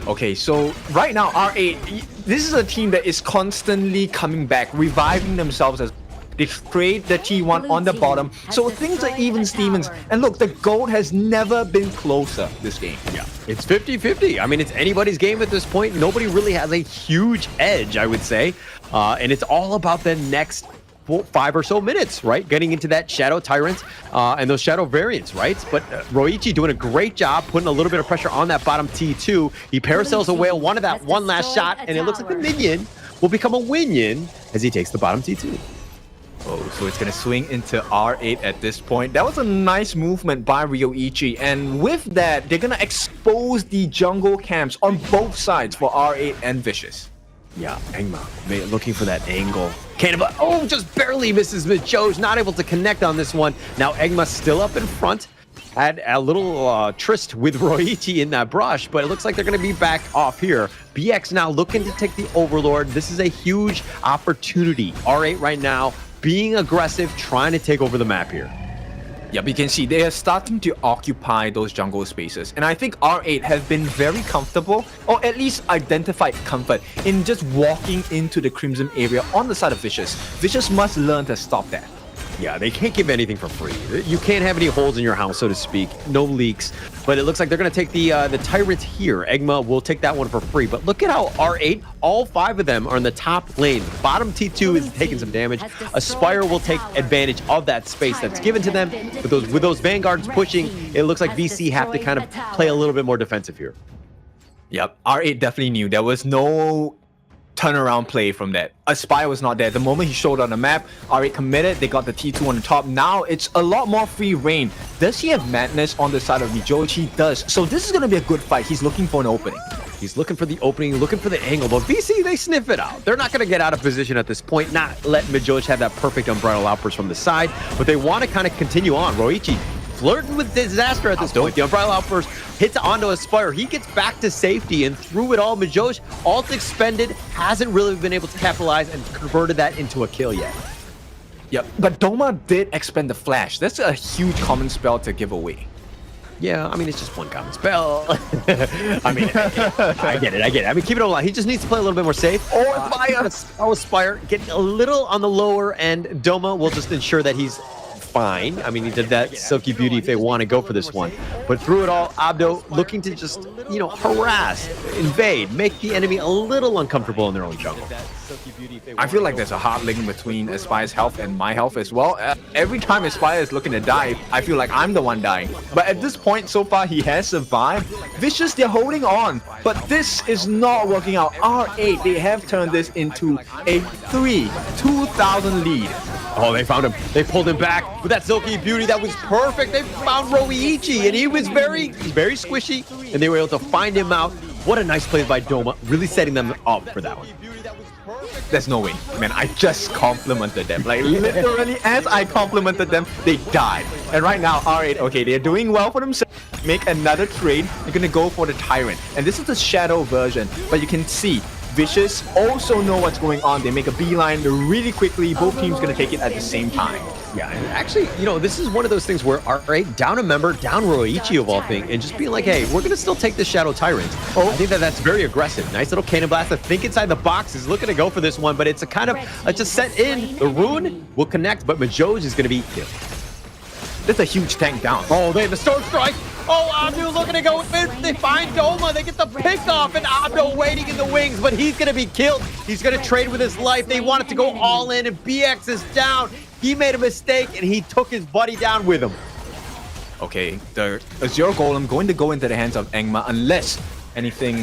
Okay, so right now, R8, this is a team that is constantly coming back, reviving themselves as they trade the T1 on the bottom. So things are even Stevens. And look, the gold has never been closer this game. Yeah, it's 50-50. I mean, it's anybody's game at this point. Nobody really has a huge edge, I would say. And it's all about the next 5 or so minutes, right? Getting into that Shadow Tyrant and those Shadow variants, right? But Roichi doing a great job putting a little bit of pressure on that bottom T2. He parasails away one of that one last shot, and it looks like the minion will become a Winion as he takes the bottom T2. Oh, so it's going to swing into R8 at this point. That was a nice movement by Ryoichi. And with that, they're going to expose the jungle camps on both sides for R8 and Vicious. Yeah, Engma looking for that angle. Cannibal, oh, just barely misses Mijoj, not able to connect on this one. Now Engma still up in front. Had a little tryst with Roichi in that brush, but it looks like they're going to be back off here. BX now looking to take the Overlord. This is a huge opportunity. R8 right now being aggressive, trying to take over the map here. Yeah, but you can see they are starting to occupy those jungle spaces. And I think R8 has been very comfortable, or at least identified comfort, in just walking into the Crimson area on the side of Vicious. Vicious must learn to stop that. Yeah, they can't give anything for free. You can't have any holes in your house, so to speak. No leaks. But it looks like they're going to take the Tyrant here. Egma will take that one for free. But look at how R8, all 5 of them are in the top lane. Bottom T2 is taking some damage. Aspire will take advantage of that space that's given to them. With those Vanguards pushing, it looks like VC have to kind of play a little bit more defensive here. Yep, R8 definitely knew there was no turnaround play from that. Aspire was not there. The moment he showed on the map, R8 committed, they got the T2 on the top. Now it's a lot more free reign. Does he have Madness on the side of Mijoj? He does. So this is going to be a good fight. He's looking for an opening. He's looking for the opening, looking for the angle, but VC, they sniff it out. They're not going to get out of position at this point, not let Mijoj have that perfect Unbridled Outburst from the side, but they want to kind of continue on. Roichi flirting with disaster at this point. The Unbridled Outburst hits onto Aspire. He gets back to safety, and through it all, Mijoj, ult expended, hasn't really been able to capitalize and converted that into a kill yet. Yep, but Doma did expend the flash. That's a huge common spell to give away. Yeah, I mean, it's just one common spell. I mean, I get it. I mean, keep it alive. He just needs to play a little bit more safe. Or Aspire, getting a little on the lower end. Doma will just ensure that he's fine. I mean, he did that Silky Beauty if they want to go for this one. But through it all, Abdo looking to just, harass, invade, make the enemy a little uncomfortable in their own jungle. I feel like there's a hard link between Aspire's health and my health as well. Every time Aspire is looking to die, I feel like I'm the one dying. But at this point, so far, he has survived. Vicious, they're holding on. But this is not working out. R8, they have turned this into a 2,000 lead. Oh, they found him. They pulled him back with that Silky Beauty. That was perfect. They found Roichi, and he was very squishy, and they were able to find him out. What a nice play by Doma, really setting them up for that one. There's no way. Man, I just complimented them. Like, literally, as I complimented them, they died. And right now, R8, okay, they're doing well for themselves. Make another trade. They're going to go for the Tyrant. And this is the Shadow version. But you can see, Vicious also know what's going on. They make a beeline really quickly. Both teams going to take it at the same time. Yeah, and actually, this is one of those things where R8 down a member, down Roichi of all things, and just being like, hey, we're going to still take the Shadow Tyrant. I think that's very aggressive. Nice little Cannon Blast. I think inside the box is looking to go for this one, but it's a kind of just set in. The Rune will connect, but Mijoj is going to be killed. That's a huge tank down. Oh, they have the Storm Strike. Oh, Abdo looking to go with it. They find Doma. They get the pick off, and Abdo waiting in the wings, but he's going to be killed. He's going to trade with his life. They wanted to go all in, and BX is down. He made a mistake, and he took his buddy down with him. Okay, the Azure Golem going to go into the hands of Engma unless anything,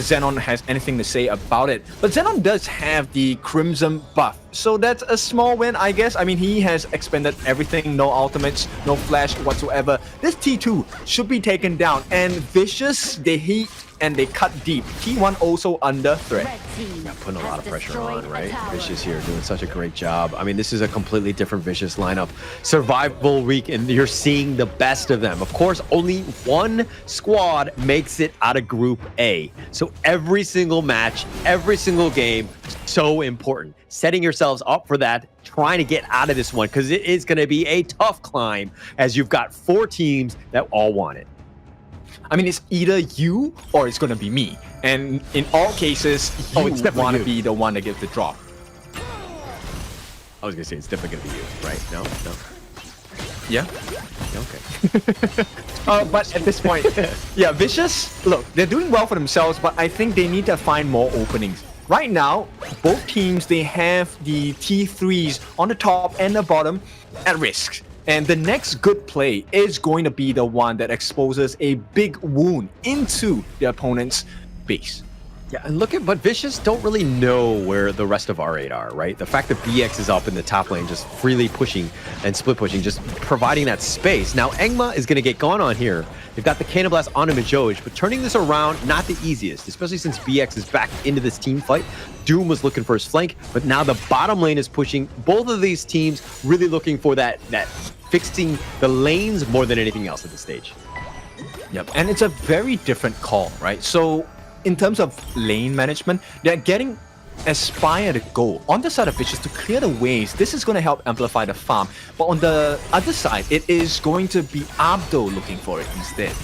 Xenon has anything to say about it. But Xenon does have the Crimson buff, so that's a small win, I guess. I mean, he has expended everything, no ultimates, no flash whatsoever. This T2 should be taken down, and Vicious, they heat and they cut deep. T1 also under threat. Yeah, putting a lot of pressure on, right? Vicious here doing such a great job. I mean, this is a completely different Vicious lineup. Survival week, and you're seeing the best of them. Of course, only one squad makes it out of Group A. So every single match, every single game, so important. Setting yourselves up for that, trying to get out of this one, because it is going to be a tough climb as you've got 4 teams that all want it. I mean, it's either you or it's going to be me. And in all cases, you want to be the one that gets the drop. I was going to say, it's definitely going to be you, right? No? Yeah? Okay. But at this point, yeah, Vicious, look, they're doing well for themselves, but I think they need to find more openings. Right now, both teams, they have the T3s on the top and the bottom at risk. And the next good play is going to be the one that exposes a big wound into the opponent's base. Yeah, and but Vicious don't really know where the rest of R8 are, right? The fact that BX is up in the top lane, just freely pushing and split pushing, just providing that space. Now, Engma is going to get gone on here. They've got the Cannon Blast on Majoj, but turning this around, not the easiest, especially since BX is back into this team fight. Doom was looking for his flank, but now the bottom lane is pushing. Both of these teams really looking for that fixing the lanes more than anything else at this stage. Yep, and it's a very different call, right? So in terms of lane management, they're getting Aspire to go on the side of Vicious to clear the waves. This is going to help amplify the farm. But on the other side, it is going to be Abdo looking for it instead.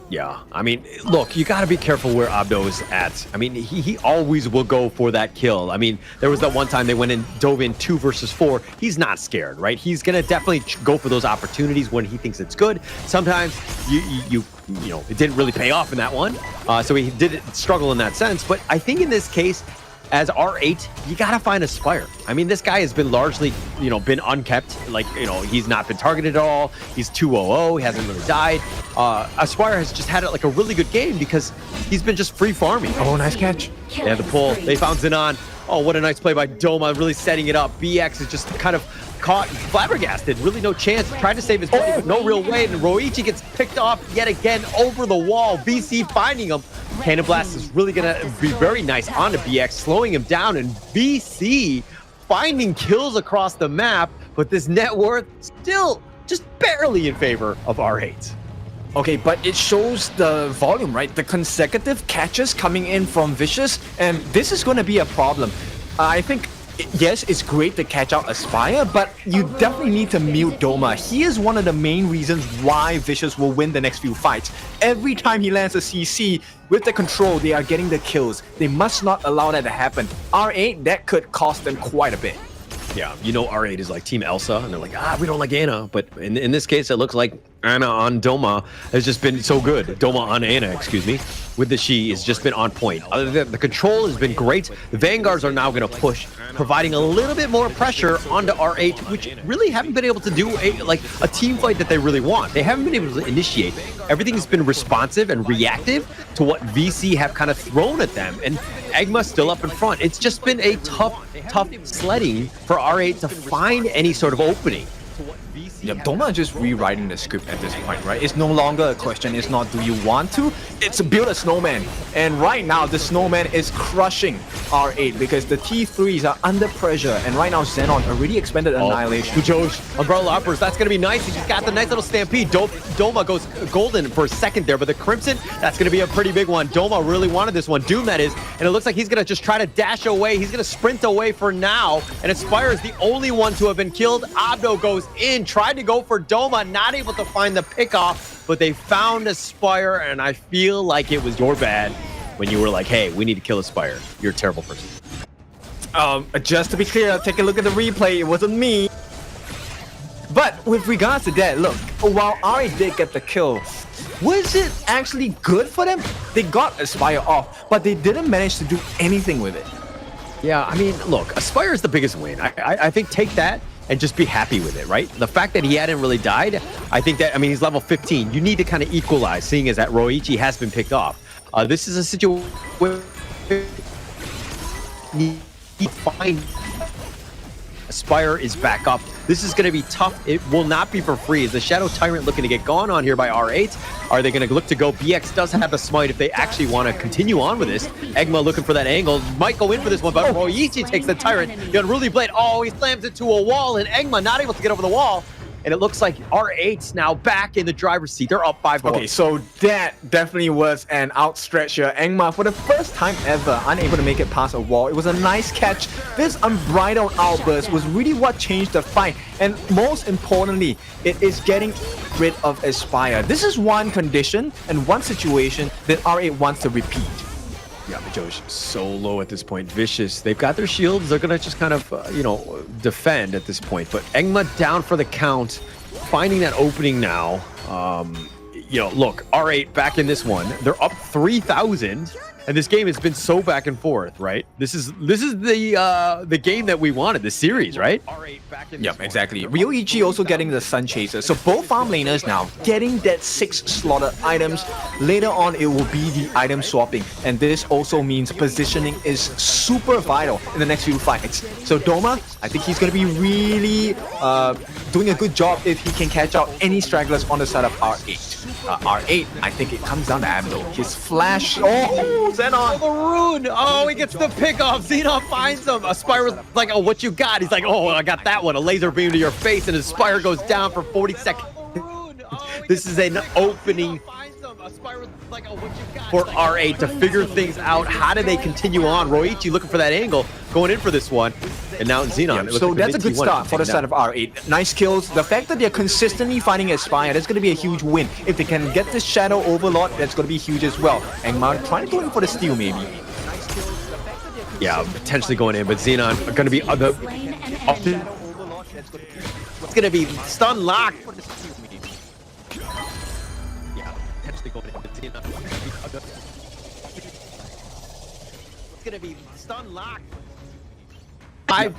Yeah, I mean, look, you got to be careful where Abdo is at. I mean, he always will go for that kill. I mean, there was that one time they went and dove in 2 versus 4. He's not scared, right? He's going to definitely go for those opportunities when he thinks it's good. Sometimes, you know, it didn't really pay off in that one. So he did struggle in that sense. But I think in this case, as R8, you gotta find Aspire. I mean, this guy has been largely, been unkept. Like, he's not been targeted at all. He's 2-0-0. He hasn't really died. Aspire has just had like a really good game because he's been just free farming. Oh, nice catch. Yeah, the pull. They found Xenon. Oh, what a nice play by Doma, really setting it up. BX is just kind of caught flabbergasted. Really no chance. Tried to save his body, but no real way. And Roichi gets picked off yet again over the wall. VC finding him. Cannon Blast is really going to be very nice onto BX, slowing him down. And VC finding kills across the map, but this net worth still just barely in favor of R8. Okay, but it shows the volume, right? The consecutive catches coming in from Vicious, and this is going to be a problem. I think, yes, it's great to catch out Aspire, but you definitely need to mute Doma. He is one of the main reasons why Vicious will win the next few fights. Every time he lands a CC, with the control, they are getting the kills. They must not allow that to happen. R8, that could cost them quite a bit. Yeah, R8 is like Team Elsa, and they're like, we don't like Ana. But in this case, it looks like Ana on Doma has just been so good. Doma on Ana, excuse me, with the She has just been on point. Other than that, the control has been great. The Vanguards are now going to push, providing a little bit more pressure onto R8, which really haven't been able to do a team fight that they really want. They haven't been able to initiate. Everything's been responsive and reactive to what VC have kind of thrown at them. And Egma's still up in front. It's just been a tough sledding for R8 to find any sort of opening. Yeah, Doma is just rewriting the script at this point, right? It's no longer a question. It's not, do you want to? It's build a snowman. And right now, the snowman is crushing R8 because the T3s are under pressure. And right now, Xenon already expended Annihilation. Majoj, Umbrella Uppers, that's going to be nice. He's got the nice little stampede. Doma goes golden for a second there, but the Crimson, that's going to be a pretty big one. Doma really wanted this one. Doom, that is. And it looks like he's going to just try to dash away. He's going to sprint away for now. And Aspire is the only one to have been killed. Abdo goes in, tried to go for Doma, not able to find the pickoff, but they found Aspire, and I feel like it was your bad when you were like, hey, we need to kill Aspire. You're a terrible person. Just to be clear, take a look at the replay. It wasn't me. But with regards to that, look, while R8 did get the kill, was it actually good for them? They got Aspire off, but they didn't manage to do anything with it. Yeah, I mean, look, Aspire is the biggest win. I think take that and just be happy with it, right? The fact that he hadn't really died, I think that, he's level 15. You need to kind of equalize, seeing as that Roichi has been picked off. This is a situation need to find. Aspire is back up. This is going to be tough. It will not be for free. Is the Shadow Tyrant looking to get gone on here by R8? Are they going to look to go? BX does have a smite if they actually want to continue on with this. Egma looking for that angle. Might go in for this one, but Roichi takes the Tyrant. The Unruly Blade. Oh, he slams into a wall, and Egma not able to get over the wall. And it looks like R8's now back in the driver's seat. They're up 5-1. Okay, so that definitely was an outstretch here. Engma, for the first time ever, unable to make it past a wall. It was a nice catch. This unbridled outburst was really what changed the fight. And most importantly, it is getting rid of Aspire. This is one condition and one situation that R8 wants to repeat. Yeah, Josh, so low at this point. Vicious, they've got their shields. They're going to just kind of, defend at this point. But Engma down for the count, finding that opening now. Look, R8 back in this one. They're up 3,000. And this game has been so back and forth, right? This is the game that we wanted, the series, right? Yep, exactly. Ryoichi also getting the Sun Chaser. So both farm laners now getting that 6 slaughtered items. Later on, it will be the item swapping. And this also means positioning is super vital in the next few fights. So Doma, I think he's going to be really doing a good job if he can catch out any stragglers on the side of R8. R8, I think it comes down to Abdo. His flash. Oh, Xenon. The rune. Oh, he gets the pickoff. Xenon finds him. Aspire was like, oh, what you got? He's like, oh, I got that one. A laser beam to your face, and Aspire goes down for 40 seconds. This is an opening for R8 to figure things out. How do they continue on? Roichi looking for that angle, going in for this one. And now Xenon. Yeah, so that's a good start for the side of R8. Nice kills. The fact that they're consistently fighting Aspire, that's going to be a huge win. If they can get this Shadow Overlord, that's going to be huge as well. Engma trying to go in for the steal maybe. Yeah, potentially going in, but Xenon are going to be it's going to be stun locked. Yeah, potentially going in, but Xenon. It's going to be stun locked.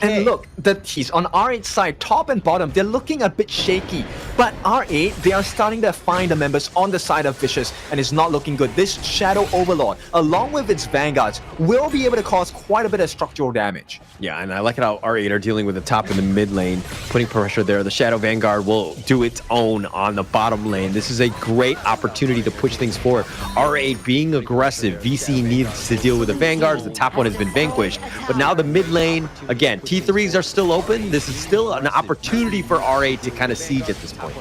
And look, the T's on R8's side, top and bottom, they're looking a bit shaky. But R8, they are starting to find the members on the side of Vicious, and it's not looking good. This Shadow Overlord, along with its Vanguards, will be able to cause quite a bit of structural damage. Yeah, and I like it how R8 are dealing with the top and the mid lane, putting pressure there. The Shadow Vanguard will do its own on the bottom lane. This is a great opportunity to push things forward. R8 being aggressive, VC needs to deal with the Vanguards. The top one has been vanquished, but now the mid lane, again, T3s are still open. This is still an opportunity for R8 to kind of siege at this point.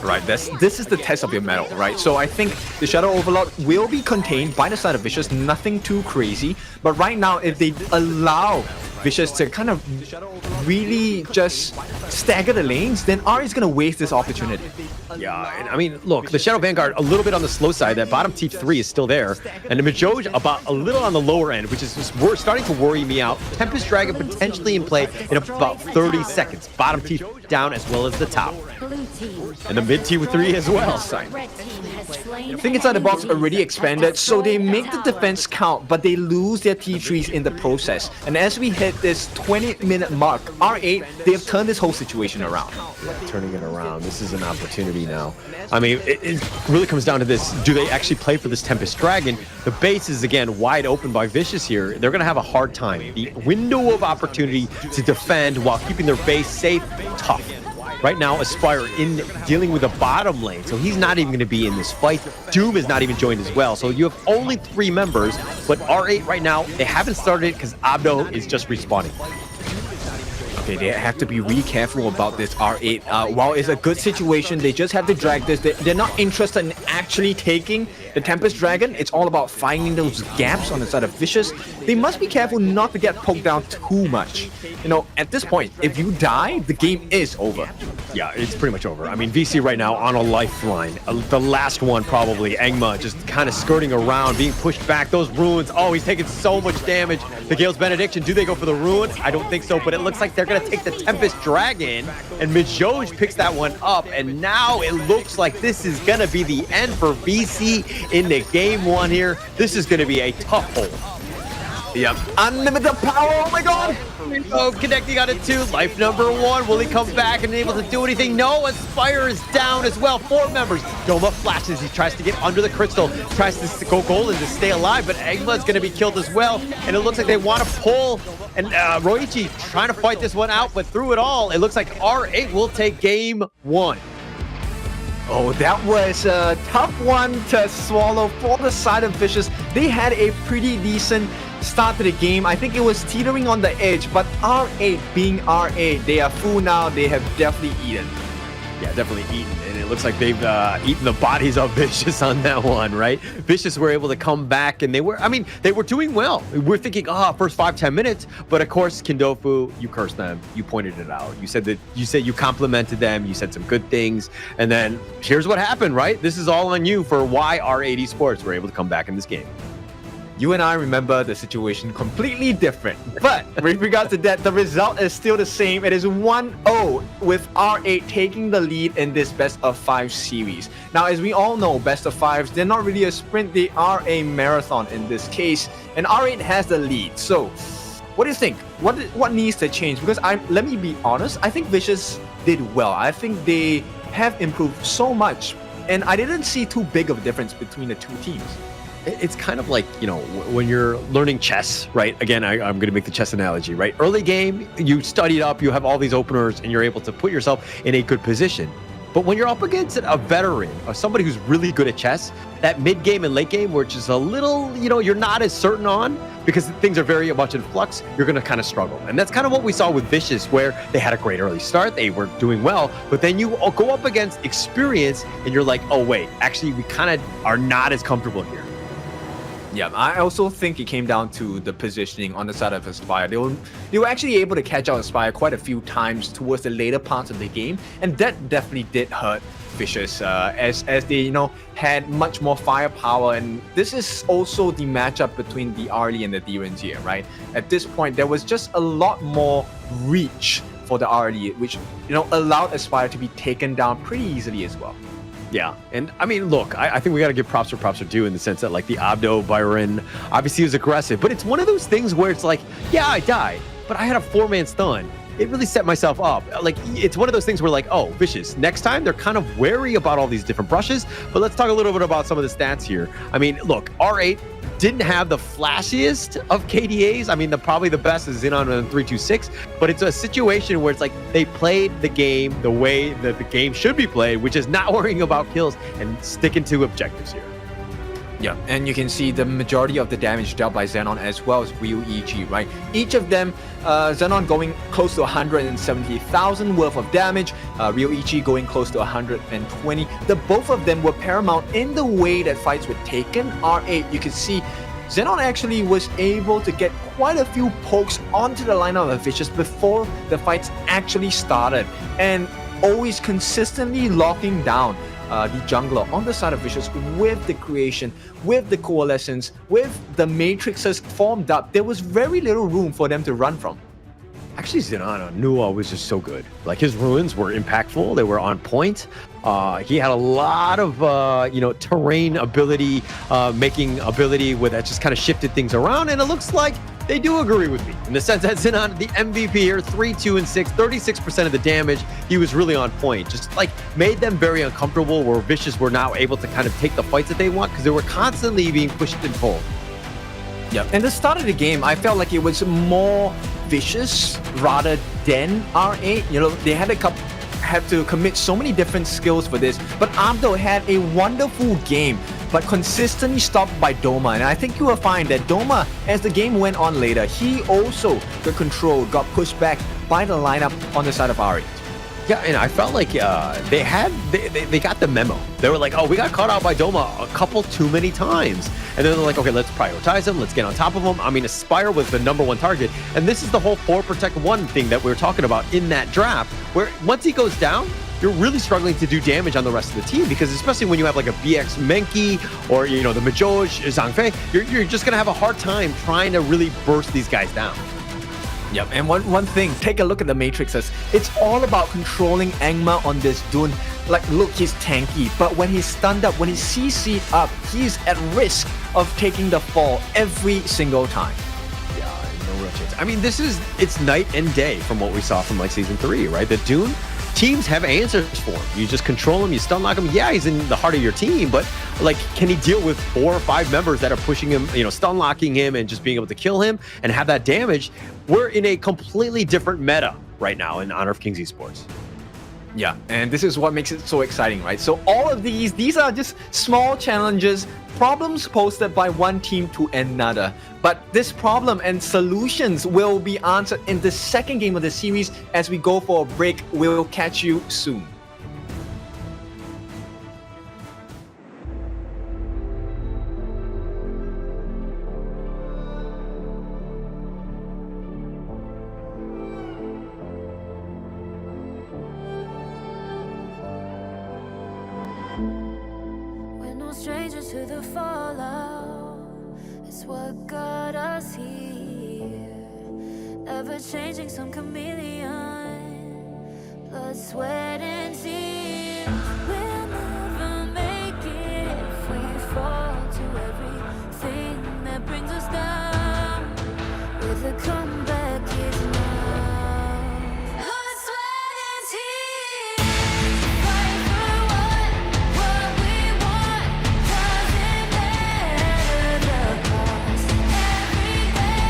Right, this is the test of your metal, right? So I think the Shadow Overlord will be contained by the side of Vicious, nothing too crazy. But right now, if they allow Vicious to kind of really just stagger the lanes, then R is going to waste this opportunity. Yeah, and I mean, look, the Shadow Vanguard a little bit on the slow side. That bottom T3 is still there, and the Majoj about a little on the lower end, which is just starting to worry me out. Tempest Dragon potentially in play in about 30 seconds. Bottom T down as well as the top, and the mid T3 as well. I think inside the box already expanded, so they make the defense count, but they lose their T3s in the process. And as we hit this 20-minute mark, R8, they have turned this whole situation around. Yeah, turning it around. This is an opportunity now. I mean, it really comes down to this. Do they actually play for this Tempest Dragon? The base is, again, wide open by Vicious here. They're going to have a hard time. The window of opportunity to defend while keeping their base safe, tough. Right now, Aspire in dealing with the bottom lane, so he's not even going to be in this fight. Doom is not even joined as well, so you have only 3 members, but R8 right now, they haven't started because Abdo is just respawning. Okay, they have to be really careful about this R8. While it's a good situation, they just have to drag this. They're not interested in actually taking the Tempest Dragon. It's all about finding those gaps on the side of Vicious. They must be careful not to get poked down too much. You know, at this point, if you die, the game is over. Yeah, it's pretty much over. I mean, VC right now on a lifeline. The last one probably, Engma just kind of skirting around, being pushed back. Those runes, oh, he's taking so much damage. The Gale's Benediction, do they go for the rune? I don't think so, but it looks like they're going to take the Tempest Dragon, and Majoj picks that one up, and now it looks like this is going to be the end for VC in the game 1 here. This is going to be a tough hole. Yep. Unlimited power. Oh my god. Oh, connecting on it too. Life number 1. Will he come back and able to do anything? No. Aspire is down as well. 4 members. Doma flashes. He tries to get under the crystal. Tries to go golden to stay alive, but Egma is going to be killed as well. And it looks like they want to pull. And Roichi trying to fight this one out, but through it all, it looks like R8 will take game 1. Oh, that was a tough one to swallow for the side of Vicious. They had a pretty decent start to the game. I think it was teetering on the edge, but R8 being R8, they are full now. They have definitely eaten. Yeah, definitely eaten. And it looks like they've eaten the bodies of Vicious on that one, right? Vicious were able to come back, and they were doing well. We're thinking, first 5-10 minutes. But of course, Kindofu, you cursed them. You pointed it out. You said you complimented them. You said some good things. And then here's what happened, right? This is all on you for why R8 Esports were able to come back in this game. You and I remember the situation completely different. But with regards to that, the result is still the same. It is 1-0 with R8 taking the lead in this best of 5 series. Now, as we all know, best of 5s, they're not really a sprint, they are a marathon in this case. And R8 has the lead. So, what do you think? What needs to change? Because let me be honest, I think Vicious did well. I think they have improved so much. And I didn't see too big of a difference between the two teams. It's kind of like, when you're learning chess, right? Again, I'm going to make the chess analogy, right? Early game, you studied up, you have all these openers, and you're able to put yourself in a good position. But when you're up against a veteran or somebody who's really good at chess, that mid game and late game, which is a little, you're not as certain on because things are very much in flux, you're going to kind of struggle. And that's kind of what we saw with Vicious, where they had a great early start. They were doing well, but then you go up against experience and you're like, oh, wait, actually, we kind of are not as comfortable here. Yeah, I also think it came down to the positioning on the side of Aspire. They were actually able to catch out Aspire quite a few times towards the later parts of the game, and that definitely did hurt Vicious as they had much more firepower. And this is also the matchup between the Arlie and the Direns here, right? At this point, there was just a lot more reach for the Arlie, which allowed Aspire to be taken down pretty easily as well. Yeah, and I mean, look, I think we got to give props where props are due in the sense that, like, the Abdo Byron obviously was aggressive, but it's one of those things where it's like, yeah, I died, but I had a 4-man stun. It really set myself up. Like, it's one of those things where, like, oh, Vicious, next time they're kind of wary about all these different brushes, but let's talk a little bit about some of the stats here. I mean, look, R8 didn't have the flashiest of KDAs. I mean, probably the best is Xenon on 326, but it's a situation where it's like they played the game the way that the game should be played, which is not worrying about kills and sticking to objectives here. Yeah, and you can see the majority of the damage dealt by Xenon as well as Real EG, right? Each of them, Xenon going close to 170,000 worth of damage, Real EG going close to 120. The both of them were paramount in the way that fights were taken. R8, you can see Xenon actually was able to get quite a few pokes onto the lineup of Vicious before the fights actually started, and always consistently locking down the jungler on the side of Vicious with the creation, with the coalescence, with the matrices formed up. There was very little room for them to run from. Actually, Xenon Nua was just so good. Like, his ruins were impactful. They were on point. He had a lot of, terrain ability, making ability where that just kind of shifted things around. And it looks like they do agree with me in the sense that Xenon, the MVP here, 3-2-6, 36% of the damage. He was really on point. Just like made them very uncomfortable, where Vicious were now able to kind of take the fights that they want because they were constantly being pushed and pulled. Yeah, and the start of the game, I felt like it was more Vicious rather than R8. They had to commit so many different skills for this, but Abdo had a wonderful game, but consistently stopped by Doma. And I think you will find that Doma, as the game went on later, he also got controlled, got pushed back by the lineup on the side of R8. Yeah, and I felt like they got the memo. They were like, oh, we got caught out by Doma a couple too many times. And then they're like, okay, let's prioritize him. Let's get on top of him. I mean, Aspire was the #1 target. And this is the whole 4 protect 1 thing that we were talking about in that draft, where once he goes down, you're really struggling to do damage on the rest of the team, because especially when you have like a BX Menki or, the Majoj, Zhangfei, you're just going to have a hard time trying to really burst these guys down. Yep, and one thing, take a look at the matrices. It's all about controlling Angma on this Dune. Like, look, he's tanky, but when he's stunned up, when he's CC'd up, he's at risk of taking the fall every single time. chance. I mean, it's night and day from what we saw from like season 3, right? The Dune teams have answers for him. You just control him, you stun lock him. Yeah, he's in the heart of your team, but like, can he deal with 4 or 5 members that are pushing him, stun locking him and just being able to kill him and have that damage? We're in a completely different meta right now in Honor of Kings Esports. Yeah, and this is what makes it so exciting, right? So all of these are just small challenges, problems posted by one team to another. But this problem and solutions will be answered in the second game of the series. As we go for a break, we'll catch you soon. Strangers to the fallout, it's what got us here. Ever changing, some chameleon, blood, sweat, and tears. We'll never make it if we fall to everything that brings us down. With a comeback is now. Blood, sweat, and tears. Fight for what we want. Doesn't matter the cost. Every day,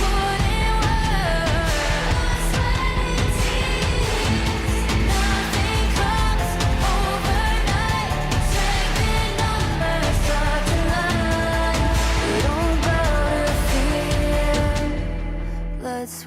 put in work. Blood, sweat, and tears. Nothing comes overnight. Strength in numbers start to line. We don't bow to fear. Blood, sweat, and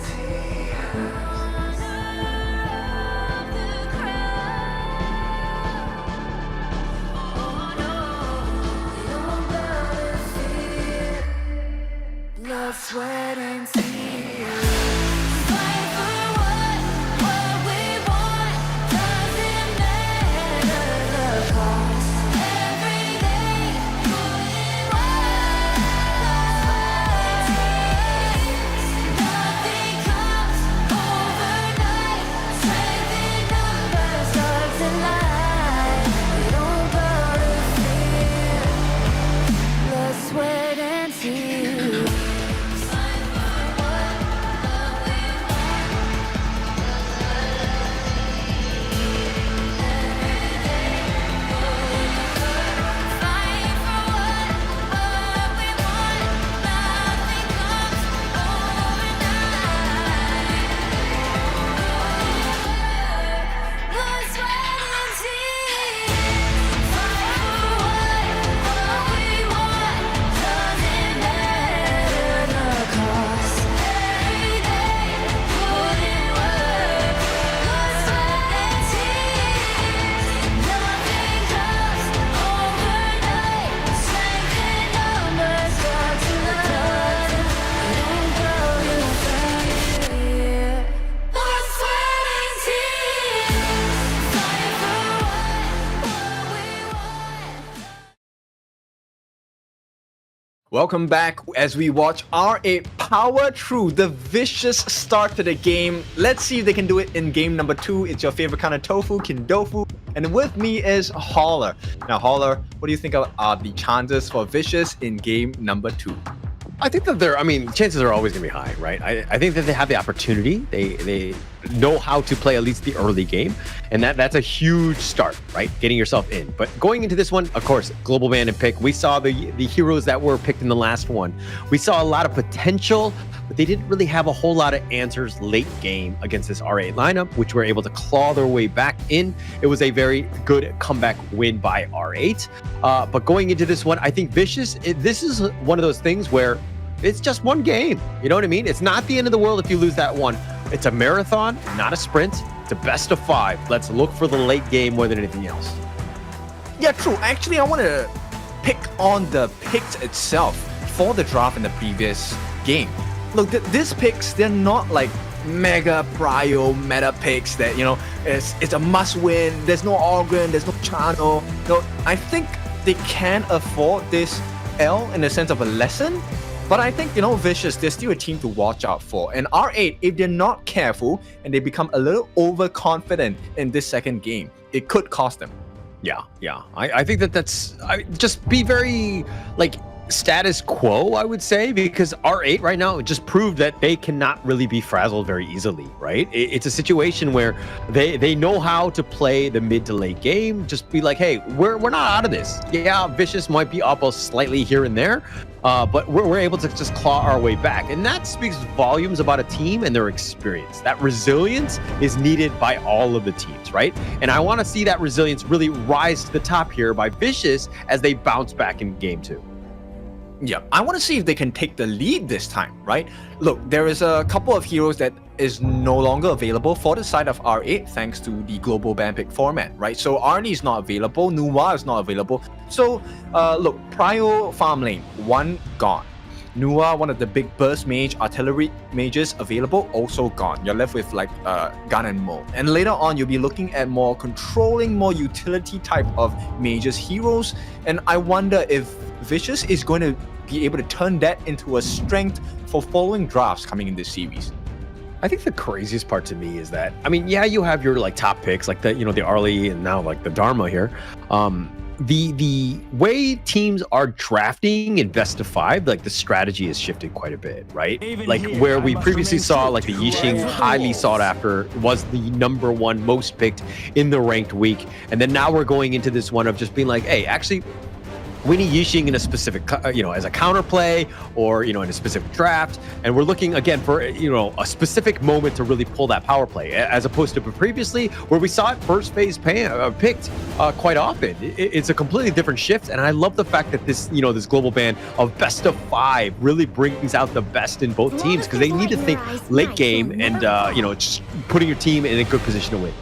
tears. Blood, sweat, and tears. Fight for what we want. Doesn't matter the cost. Every day, put in work. Blood, sweat, and tears. Nothing comes overnight. Strength in numbers starts to line. We don't bow to fear. Blood, sweat, and tears. Welcome back as we watch R8 power through the vicious start to the game. Let's see if they can do it in game number 2. It's your favorite kind of tofu, Kindofu. And with me is Holler. Now, Holler, what do you think are the chances for vicious in game number 2? I think that chances are always going to be high, right? I think that they have the opportunity. They know how to play at least the early game. And that's a huge start, right? Getting yourself in. But going into this one, of course, global ban and pick. We saw the heroes that were picked in the last one. We saw a lot of potential, but they didn't really have a whole lot of answers late game against this R8 lineup, which were able to claw their way back in. It was a very good comeback win by R8. But going into this one, I think Vicious, this is one of those things where it's just one game. You know what I mean? It's not the end of the world if you lose that one. It's a marathon, not a sprint. It's a best of 5. Let's look for the late game more than anything else. Yeah, true. Actually, I want to pick on the picks itself for the draft in the previous game. Look, these picks, they're not like mega prio meta picks that, it's a must win. There's no organ, there's no channel. No, I think they can afford this L in the sense of a lesson. But I think, Vicious, they're still a team to watch out for. And R8, if they're not careful and they become a little overconfident in this second game, it could cost them. Yeah. I think that's just be very status quo, I would say, because R8 right now just proved that they cannot really be frazzled very easily, right? It's a situation where they know how to play the mid to late game. Just be like, hey, we're not out of this. Yeah, Vicious might be up slightly here and there, but we're able to just claw our way back. And that speaks volumes about a team and their experience. That resilience is needed by all of the teams, right? And I want to see that resilience really rise to the top here by Vicious as they bounce back in game 2. Yeah, I want to see if they can take the lead this time, right? Look, there is a couple of heroes that is no longer available for the side of R8 thanks to the global ban pick format, right? So Arnie is not available, Nuwa is not available. So, look, Prio farm lane, 1 gone. Nuwa, one of the big burst mage, artillery mages available, also gone. You're left with Gun and Mo. And later on, you'll be looking at more controlling, more utility type of mages heroes. And I wonder if Vicious is going to be able to turn that into a strength for following drafts coming in this series. I think the craziest part to me is that, you have your top picks, the Arlie and now the Dharma here. The way teams are drafting in best of 5, the strategy has shifted quite a bit, right? Where we previously saw the Yixing, highly sought after, was the #1 most picked in the ranked week, and then now we're going into this one of just being like, hey, actually, we need Yixing in a specific, as a counterplay or, in a specific draft. And we're looking again for, a specific moment to really pull that power play, as opposed to previously where we saw it first phase picked quite often. It's a completely different shift. And I love the fact that this, this global ban of best of 5 really brings out the best in both teams, because they need to think late game and, just putting your team in a good position to win.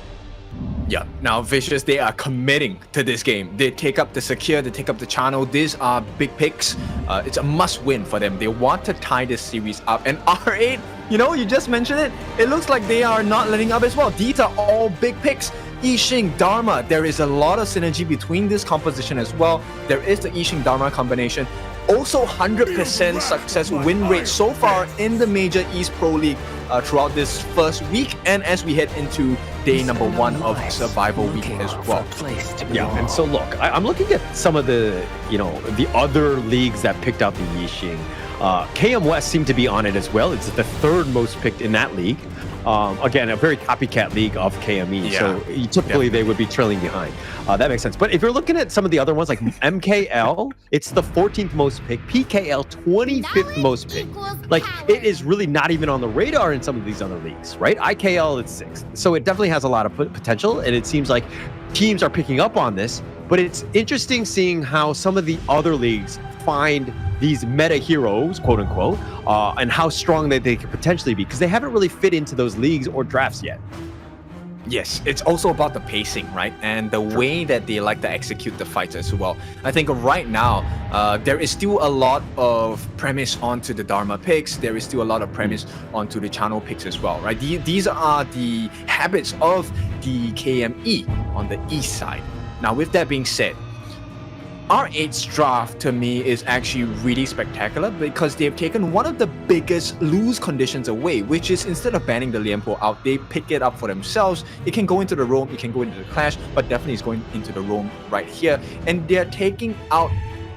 Yeah, now Vicious, they are committing to this game. They take up the Secure, they take up the Channel. These are big picks. It's a must win for them. They want to tie this series up. And R8, you just mentioned it. It looks like they are not letting up as well. These are all big picks. Yixing, Dharma, there is a lot of synergy between this composition as well. There is the Yixing Dharma combination. Also 100% success win rate so far in the Major East Pro League throughout this first week, and as we head into day #1 of Survival Week as well. Yeah, and so look, I'm looking at some of the, the other leagues that picked out the Yixing. KM West seemed to be on it as well. It's the 3rd most picked in that league. Again, a very copycat league of KME, so typically they would be trailing behind. That makes sense. But if you're looking at some of the other ones, like MKL, it's the 14th most picked, PKL 25th most picked. It is really not even on the radar in some of these other leagues, right? IKL, it's 6th. So it definitely has a lot of potential, and it seems like teams are picking up on this. But it's interesting seeing how some of the other leagues find these meta heroes, quote unquote, and how strong they could potentially be, because they haven't really fit into those leagues or drafts yet. Yes, it's also about the pacing, right? And the way that they like to execute the fights as well. I think right now, there is still a lot of premise onto the Dharma picks. There is still a lot of premise onto the Channel picks as well, right? These are the habits of the KME on the east side. Now, with that being said, R8's draft to me is actually really spectacular, because they've taken one of the biggest lose conditions away, which is instead of banning the Lianpo out, they pick it up for themselves. It can go into the roam, it can go into the clash, but definitely it's going into the roam right here. And they're taking out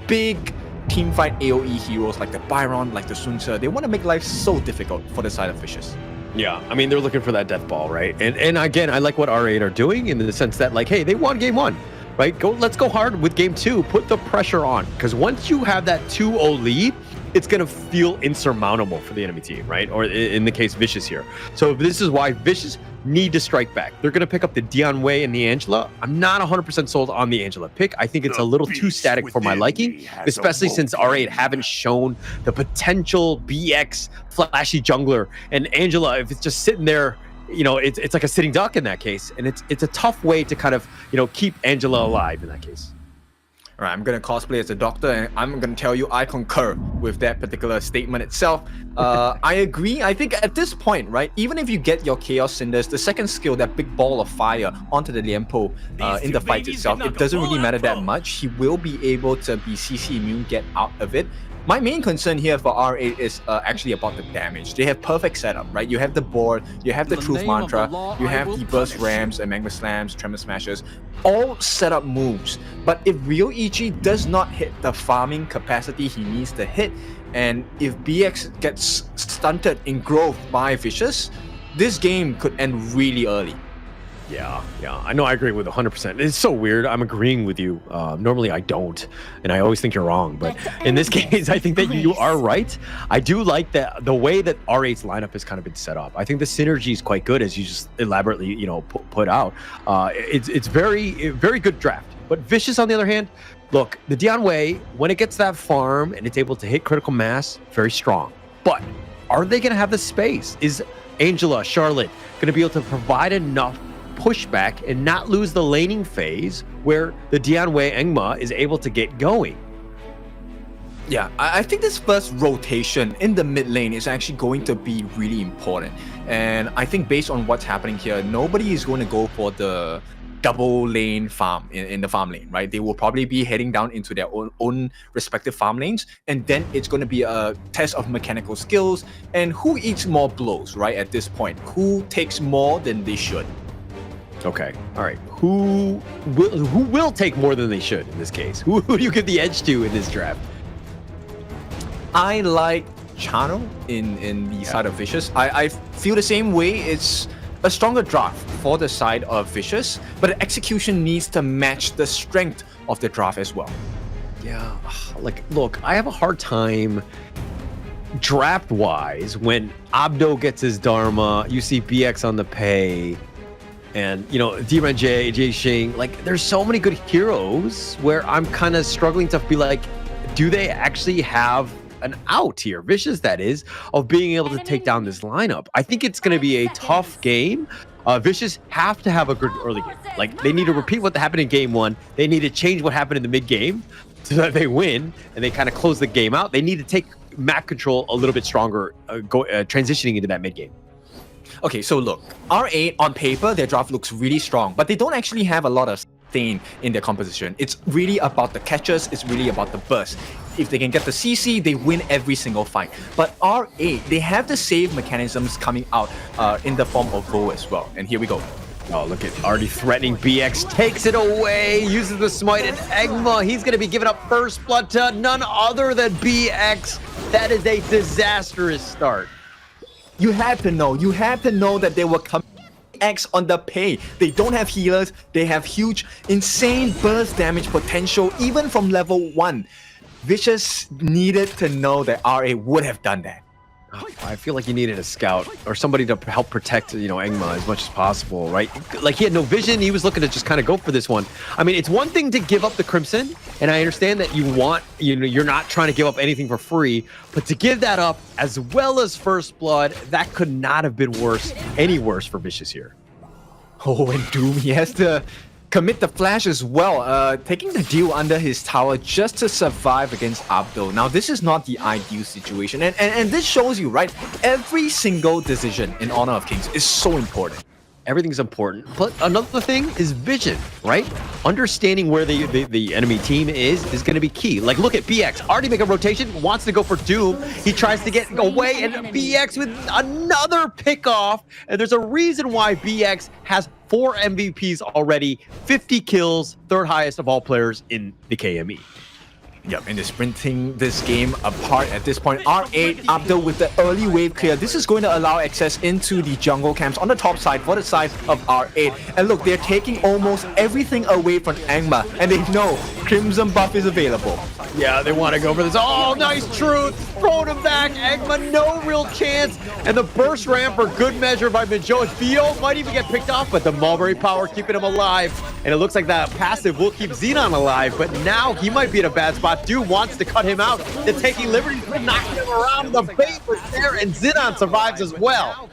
big teamfight AoE heroes like the Byron, like the Sun Tzu. They want to make life so difficult for the side of Vicious. Yeah, they're looking for that death ball, right? And again, I like what R8 are doing in the sense that, hey, they won game 1. Right? Let's go hard with game 2. Put the pressure on, because once you have that 2-0 lead, it's going to feel insurmountable for the enemy team, right? Or in the case, Vicious here. So this is why Vicious need to strike back. They're going to pick up the Dion Wei and the Angela. I'm not 100% sold on the Angela pick. I think it's a little too static for my liking, especially since R8 haven't shown the potential BX flashy jungler. And Angela, if it's just sitting there, it's like a sitting duck in that case, and it's a tough way to kind of keep Angela alive in that case. All right, I'm gonna cosplay as a doctor, and I'm gonna tell you I concur with that particular statement itself. I agree. I think at this point, right, even if you get your Chaos Cinders, the second skill, that big ball of fire onto the Lianpo in the fight itself, it doesn't really matter that much. He will be able to be CC immune, get out of it. My main concern here for R8 is actually about the damage. They have perfect setup, right? You have the board, you have the Truth Mantra, you have the Burst Rams and Magma Slams, Tremor Smashers, all setup moves. But if Ryoichi does not hit the farming capacity he needs to hit, and if BX gets stunted in growth by Vicious, this game could end really early. Yeah, I know. I agree with 100%. It's so weird. I'm agreeing with you. Normally I don't, and I always think you're wrong. But in this case, I think that you are right. I do like that the way that R8's lineup has kind of been set up. I think the synergy is quite good, as you just elaborately, you know, put out. It's very good draft. But Vicious, on the other hand, look, the Dian Wei, when it gets that farm and it's able to hit critical mass, very strong. But are they going to have the space? Is Angela, Charlotte going to be able to provide enough pushback and not lose the laning phase where the Dian Wei Engma is able to get going? Yeah, I think this first rotation in the mid lane is actually going to be really important. And I think based on what's happening here, nobody is going to go for the double lane farm in the farm lane, right? They will probably be heading down into their own respective farm lanes, and then it's going to be a test of mechanical skills and who eats more blows, right? At this point, who takes more than they should. Okay, all right. Who will take more than they should in this case? Who do you give the edge to in this draft? I like Chano in the side of Vicious. I feel the same way. It's a stronger draft for the side of Vicious, but the execution needs to match the strength of the draft as well. Yeah, like, look, I have a hard time draft-wise when Abdo gets his Dharma, you see BX on the pay, and, you know, Gen.G, Jixing, like, there's so many good heroes where I'm kind of struggling to be like, do they actually have an out here, Vicious that is, of being able to take down this lineup? I think it's going to be a tough game. Vicious have to have a good early game. Like, they need to repeat what happened in game one. They need to change what happened in the mid game so that they win and they kind of close the game out. They need to take map control a little bit stronger, transitioning into that mid game. Okay, so look, R8 on paper, their draft looks really strong, but they don't actually have a lot of stain in their composition. It's really about the catches, it's really about the burst. If they can get the CC, they win every single fight. But R8, they have the save mechanisms coming out in the form of Vo as well. And here we go. Oh, look at already threatening BX, takes it away, uses the smite, and Engma, he's going to be giving up first blood to none other than BX. That is a disastrous start. You had to know that they were coming X on the pay. They don't have healers, they have huge, insane burst damage potential, even from level 1. Vicious needed to know that RA would have done that. I feel like he needed a scout or somebody to help protect, you know, Engma as much as possible, right? Like, he had no vision. He was looking to just kind of go for this one. I mean, it's one thing to give up the Crimson, and I understand that you want, you know, you're not trying to give up anything for free, but to give that up as well as First Blood, that could not have been worse, any worse for Vicious here. Oh, and Doom, he has to commit the flash as well, taking the deal under his tower just to survive against Abdo. Now, this is not the ideal situation, and this shows you, right? Every single decision in Honor of Kings is so important. Everything's important, but another thing is vision, right? Understanding where the enemy team is going to be key. Like, look at BX, already make a rotation, wants to go for Doom. He tries to get away, and BX with another pickoff. And there's a reason why BX has 4 MVPs already, 50 kills, third highest of all players in the KME. Yep, and they're sprinting this game apart at this point. R8, Abdo with the early wave clear. This is going to allow access into the jungle camps on the top side for the side of R8. And look, they're taking almost everything away from Engma, and they know Crimson buff is available. Yeah, they want to go for this. Oh, nice truth. Throwing him back. Engma, no real chance. And the burst ram for good measure by Minjo. Theo might even get picked off, but the Mulberry power keeping him alive. And it looks like that passive will keep Xenon alive, but now he might be in a bad spot. Dude wants to cut him out. They're taking liberties, knocking him around. The bait was there, and Xenon survives as well.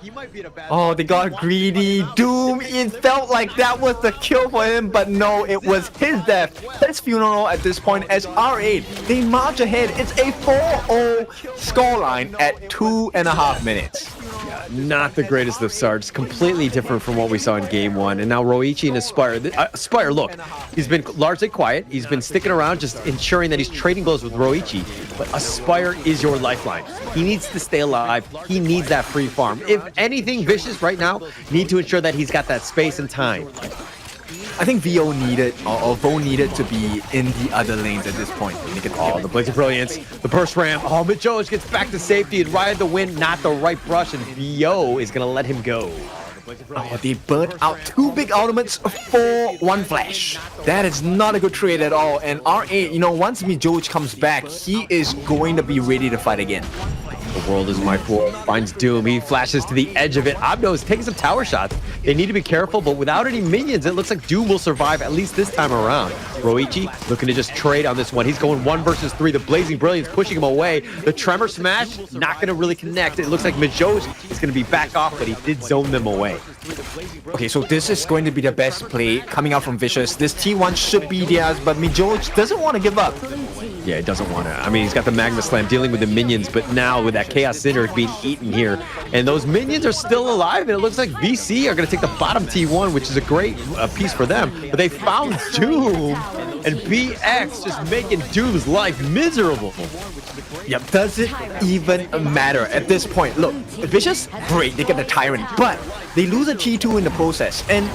Oh, they got greedy. Doom, it felt like that was the kill for him, but no, it was his death. His funeral at this point as R8. They march ahead. It's a 4-0 scoreline at 2.5 minutes. Yeah, not the greatest of starts. Completely different from what we saw in game one. And now Roichi and Aspire. Aspire, look, he's been largely quiet. He's been sticking around, just ensuring that he's trading blows with Roichi. But Aspire is your lifeline. He needs to stay alive. He needs that free farm. If anything, Vicious right now need to ensure that he's got that space and time. I think VO needed, or Vo needed to be in the other lanes at this point. Oh, the Blaze of Brilliance, the burst ramp. Oh, Mijoj gets back to safety and ride the wind, not the right brush, and VO is going to let him go. Oh, they burnt out 2 big ultimates for 1 flash. That is not a good trade at all. And R8, you know, once Mijoj comes back, he is going to be ready to fight again. The world is my floor. Finds Doom. He flashes to the edge of it. Abdo is taking some tower shots. They need to be careful, but without any minions, it looks like Doom will survive at least this time around. Roichi looking to just trade on this one. He's going 1 versus 3. The Blazing Brilliance pushing him away. The Tremor Smash not going to really connect. It looks like Mijoj is going to be back off, but he did zone them away. Okay, so this is going to be the best play coming out from Vicious. This T1 should be theirs, but Mijoj doesn't want to give up. Yeah, he doesn't want to. I mean, he's got the Magma Slam dealing with the minions, but now with that Chaos Cinder being eaten here, and those minions are still alive, and it looks like VC are going to take the bottom T1, which is a great piece for them, but they found Doom, and BX just making Doom's life miserable. Yep, does it even matter at this point? Look, Vicious, great, they get the Tyrant, but they lose a T2 in the process, and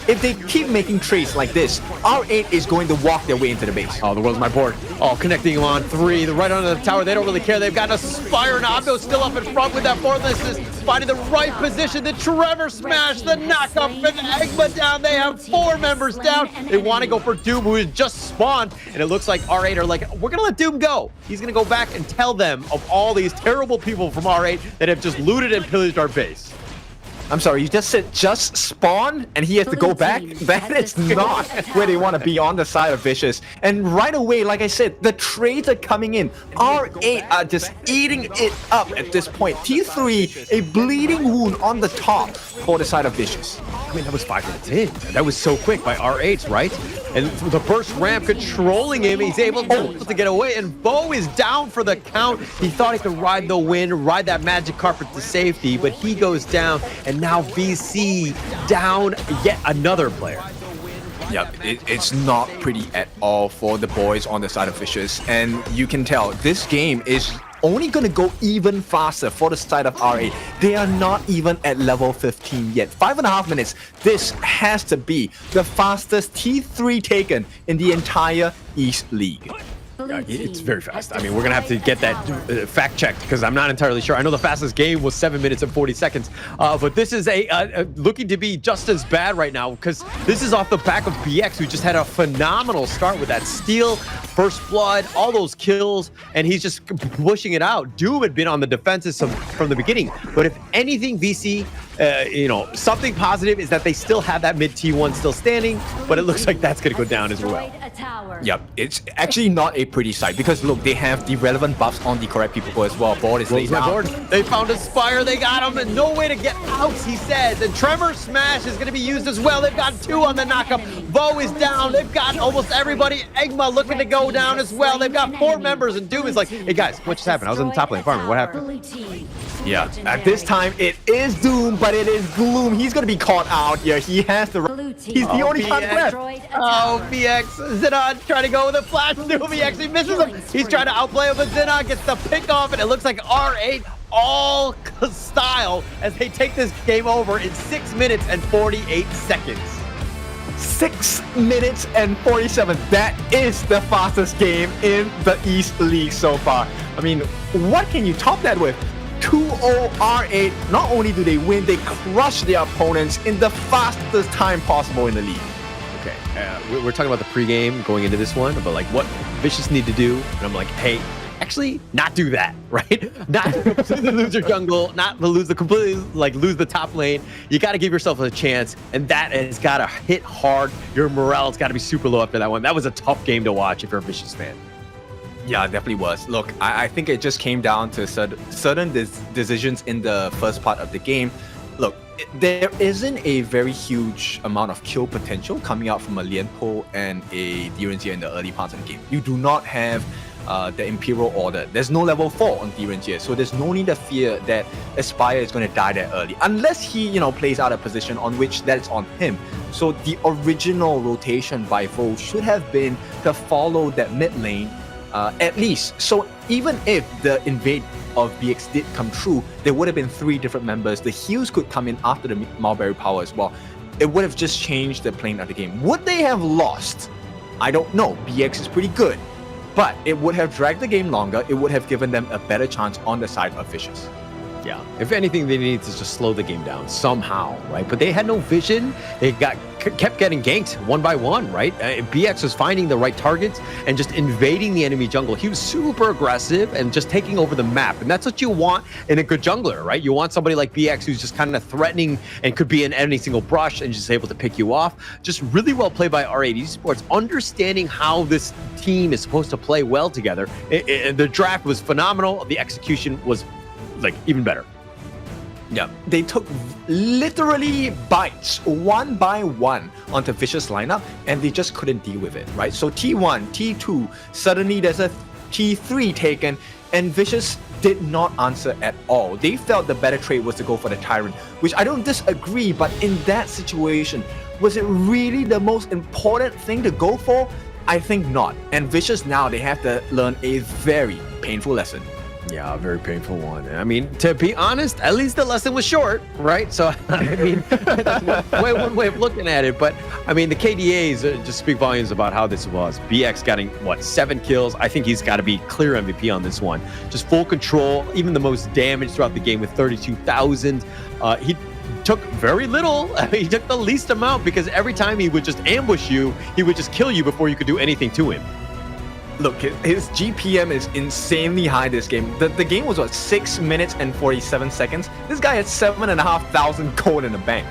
if they keep making trades like this, R8 is going to walk their way into the base. Oh, the world's my board. Oh, connecting him on 3. The right under the tower. They don't really care. They've got Aspire and Abdo still up in front with that Forthlessness. Finding the right position. The Trevor Smash. The knockup. And Egma down. They have 4 members down. They want to go for Doom, who has just spawned. And it looks like R8 are like, we're going to let Doom go. He's going to go back and tell them of all these terrible people from R8 that have just looted and pillaged our base. I'm sorry, you just said just spawn and he has to go back? That is not where they want to be on the side of Vicious. And right away, like I said, the trades are coming in. R8 are just eating it up at this point. T3, a bleeding wound on the top for the side of Vicious. I mean, that was 5 minutes in. That was so quick by R8's, right? And the burst ramp controlling him, he's able to get away, and Bo is down for the count. He thought he could ride the wind, ride that magic carpet to safety, but he goes down, and now VC down yet another player. Yep, it's not pretty at all for the boys on the side of Vicious, and you can tell this game is only going to go even faster for the side of R8. They are not even at level 15 yet. 5.5 minutes. This has to be the fastest T3 taken in the entire East League. Yeah, it's very fast. I mean, we're going to have to get that fact checked because I'm not entirely sure. I know the fastest game was 7 minutes and 40 seconds, but this is looking to be just as bad right now because this is off the back of BX, who just had a phenomenal start with that steal, first blood, all those kills, and he's just pushing it out. Doom had been on the defensive from the beginning, but if anything, VC, you know, something positive is that they still have that mid T1 still standing, but it looks like that's going to go down as well. Yep, it's actually not a pretty sight because look, they have the relevant buffs on the correct people as well. Board is laid out. They found Aspire, they got him, and no way to get out, he says. And Tremor Smash is going to be used as well. They've got 2 on the knockup. Bo is down. They've got almost everybody. Egma looking to go down as well. They've got 4 members, and Doom is like, hey guys, what just happened? I was on the top lane farming. What happened? Yeah, at this time it is Doom, but it is Gloom. He's gonna be caught out here. He has to. He's the only one left. Oh, BX, Xenon trying to go with a flash. Doom, he actually misses him. He's trying to outplay him, but Xenon gets the pick off, and it looks like R8 all style as they take this game over in 6 minutes and 48 seconds. 6 minutes and 47. That is the fastest game in the East League so far. I mean, what can you top that with? 2-0 R8. Not only do they win, they crush their opponents in the fastest time possible in the league. Okay, we're talking about the pregame going into this one, but like what Vicious need to do, and I'm like, hey, actually not do that, right? Not to completely lose your jungle, not to lose lose the top lane. You got to give yourself a chance, and that has got to hit hard. Your morale's got to be super low after that one. That was a tough game to watch if you're a Vicious fan. Yeah, it definitely was. Look, I think it just came down to certain decisions in the first part of the game. Look, there isn't a very huge amount of kill potential coming out from a Lianpo and a Direnzier in the early parts of the game. You do not have the Imperial Order. There's no level 4 on G, so there's no need to fear that Aspire is going to die there early, unless he, plays out a position on which that's on him. So the original rotation by Vo should have been to follow that mid lane, at least. So even if the invade of BX did come true, there would have been 3 different members. The heals could come in after the Mulberry power as well. It would have just changed the plane of the game. Would they have lost? I don't know. BX is pretty good. But it would have dragged the game longer. It would have given them a better chance on the side of Vicious. Yeah, if anything, they needed to just slow the game down somehow, right? But they had no vision. They kept getting ganked one by one, right? BX was finding the right targets and just invading the enemy jungle. He was super aggressive and just taking over the map. And that's what you want in a good jungler, right? You want somebody like BX who's just kind of threatening and could be in any single brush and just able to pick you off. Just really well played by R8 Esports, understanding how this team is supposed to play well together. The draft was phenomenal. The execution was even better. Yeah, they took literally bites one by one onto Vicious lineup, and they just couldn't deal with it, right? So T1, T2, suddenly there's a T3 taken, and Vicious did not answer at all. They felt the better trade was to go for the Tyrant, which I don't disagree, but in that situation, was it really the most important thing to go for? I think not. And Vicious now, they have to learn a very painful lesson. Yeah, a very painful one. I mean, to be honest, at least the lesson was short, right? So, I mean, that's one way of looking at it. But, I mean, the KDAs just speak volumes about how this was. BX getting, 7 kills? I think he's got to be clear MVP on this one. Just full control, even the most damage throughout the game with 32,000. He took very little. He took the least amount because every time he would just ambush you, he would just kill you before you could do anything to him. Look, his GPM is insanely high this game. The game was 6 minutes and 47 seconds. This guy had 7,500 gold in the bank.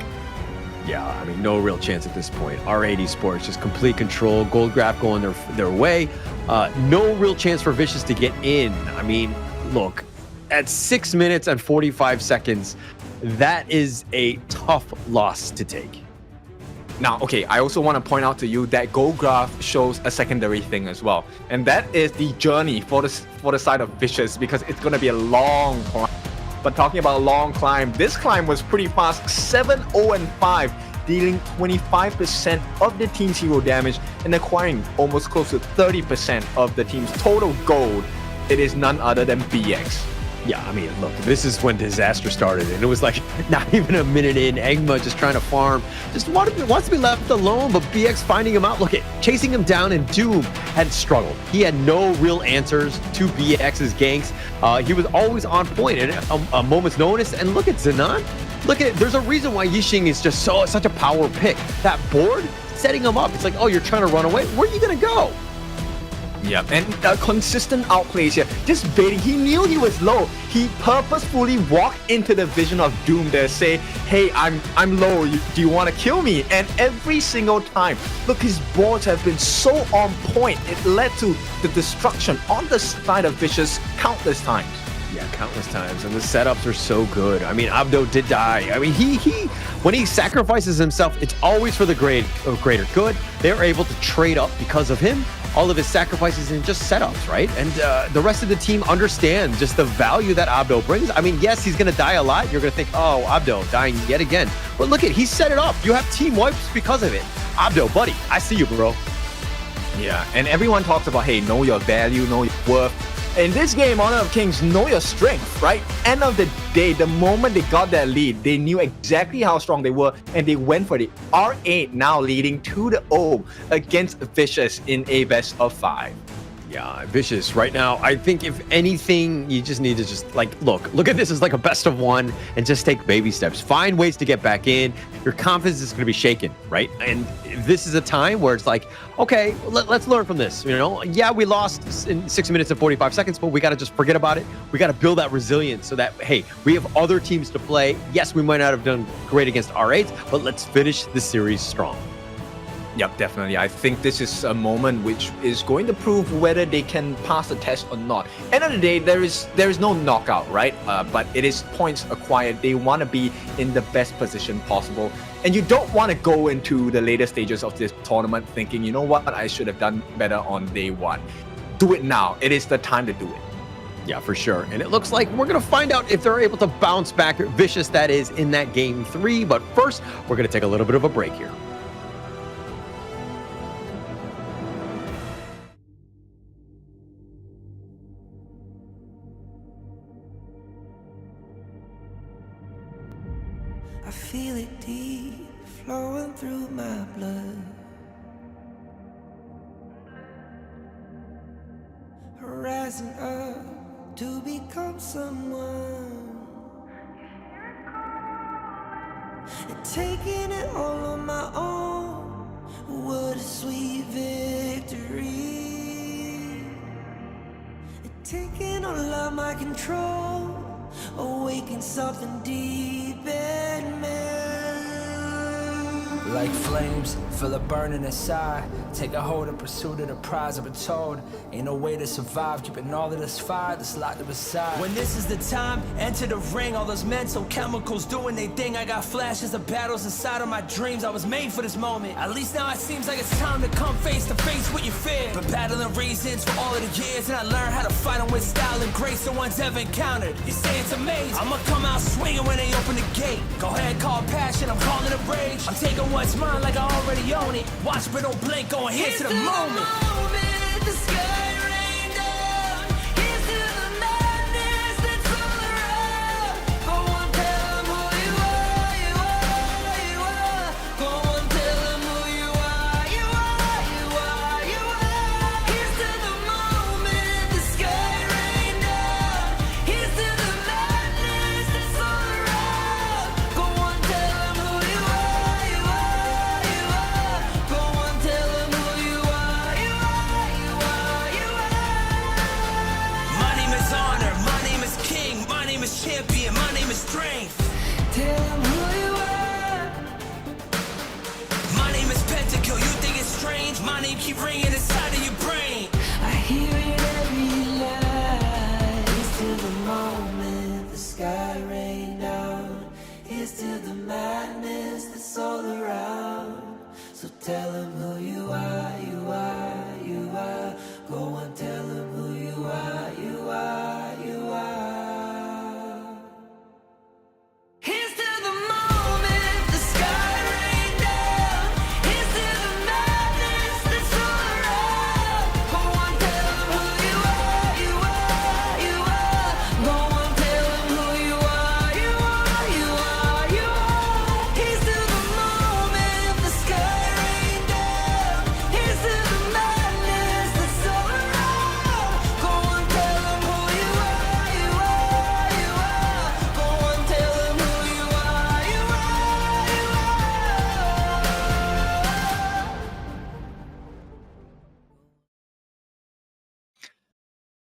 Yeah, I mean, no real chance at this point. R8 Esports, just complete control, gold graph going their way. No real chance for Vicious to get in. I mean, look, at 6 minutes and 45 seconds, that is a tough loss to take. Now, okay, I also want to point out to you that gold graph shows a secondary thing as well. And that is the journey for the side of Vicious, because it's going to be a long climb. But talking about a long climb, this climb was pretty fast, 7-0-5, dealing 25% of the team's hero damage and acquiring almost close to 30% of the team's total gold. It is none other than BX. Yeah, I mean, look, this is when disaster started, and it was like not even a minute in. Egma just trying to farm, just wants to be left alone, but BX finding him out. Look at chasing him down, and Doom had struggled. He had no real answers to BX's ganks. He was always on point at a moment's notice. And look at Zenon. Look at it. There's a reason why Yixing is just such a power pick. That board setting him up. It's like, oh, you're trying to run away. Where are you gonna go? Yeah, and consistent outplays here. Just baiting. He knew he was low. He purposefully walked into the vision of Doom to say, hey, I'm low. Do you want to kill me? And every single time, look, his boards have been so on point. It led to the destruction on the side of Vicious countless times. Yeah, countless times. And the setups are so good. I mean, Abdo did die. I mean, he when he sacrifices himself, it's always for the greater good. They're able to trade up because of him. All of his sacrifices and just setups, right? And the rest of the team understand just the value that Abdo brings. I mean, yes, he's going to die a lot. You're going to think, oh, Abdo dying yet again. But look he set it up. You have team wipes because of it. Abdo, buddy, I see you, bro. Yeah, and everyone talks about, hey, know your value, know your worth. In this game, Honor of Kings, know your strength, right? End of the day, the moment they got that lead, they knew exactly how strong they were, and they went for it. R8 now leading 2-0 against Vicious in a best of 5. Yeah, Vicious right now. I think if anything, you just need to just look at this as like a best of 1 and just take baby steps. Find ways to get back in. Your confidence is going to be shaken, right? And this is a time where it's like, okay, let's learn from this. Yeah, we lost in 6 minutes and 45 seconds, but we got to just forget about it. We got to build that resilience so that, hey, we have other teams to play. Yes, we might not have done great against R8, but let's finish the series strong. Yep, definitely. I think this is a moment which is going to prove whether they can pass the test or not. End of the day, there is no knockout, right? But it is points acquired. They want to be in the best position possible. And you don't want to go into the later stages of this tournament thinking, you know what, I should have done better on day 1. do it now. It is the time to do it. Yeah, for sure. And it looks like we're going to find out if they're able to bounce back. Vicious, that is, in that game 3. But first, we're going to take a little bit of a break here. I feel it deep flowing through my blood. Rising up to become someone, and taking it all on my own. What a sweet victory. And taking all of my control, awaken something deep in me. Like flames, feel it burning inside. Take a hold and pursuit of the prize. I've been told, ain't no way to survive. Keeping all of this fire that's locked up inside. When this is the time, enter the ring. All those mental chemicals doing they thing. I got flashes of battles inside of my dreams. I was made for this moment. At least now it seems like it's time to come face to face with your fear. Been battling reasons for all of the years, and I learned how to fight them with style and grace no one's ever encountered. You say it's amazing, I'ma come out swinging when they open the gate. Go ahead, call passion, I'm calling it rage. I'm taking what's mine like I already own it. Watch but don't blink, going here to the moment. The sky rained down. Here's to the madness that's all around. Go on, tell them who you are, you are, you are. Go on, tell them who you are, you are, you are, you are. Here's to the moment. The sky rained down. Here's to the madness that's all around. Go on, tell them who you are, you are, you are. Go on, tell them who you are, you are, you are, you are. My name is honor, my name is king, my name is champion, my name is strength. Tell them who you are. My name is Pentakill, you think it's strange? My name keep ringing inside of your brain. I hear it every night. Here's to the moment the sky rained down. Here's to the madness that's all around. So tell them who you are, you are, you are. Go on, tell them who you are, you are, you are. Here's to the moment the sky rained down. Here's to the madness that's all around. Go on, tell them who you are, you are, you are. Go on, tell them who you are, you are, you are, you are. Here's to the moment the sky rained down. Here's to the madness that's all around. Go on, tell them who you are, you are, you are. Go on, tell them who you are, you are, you are.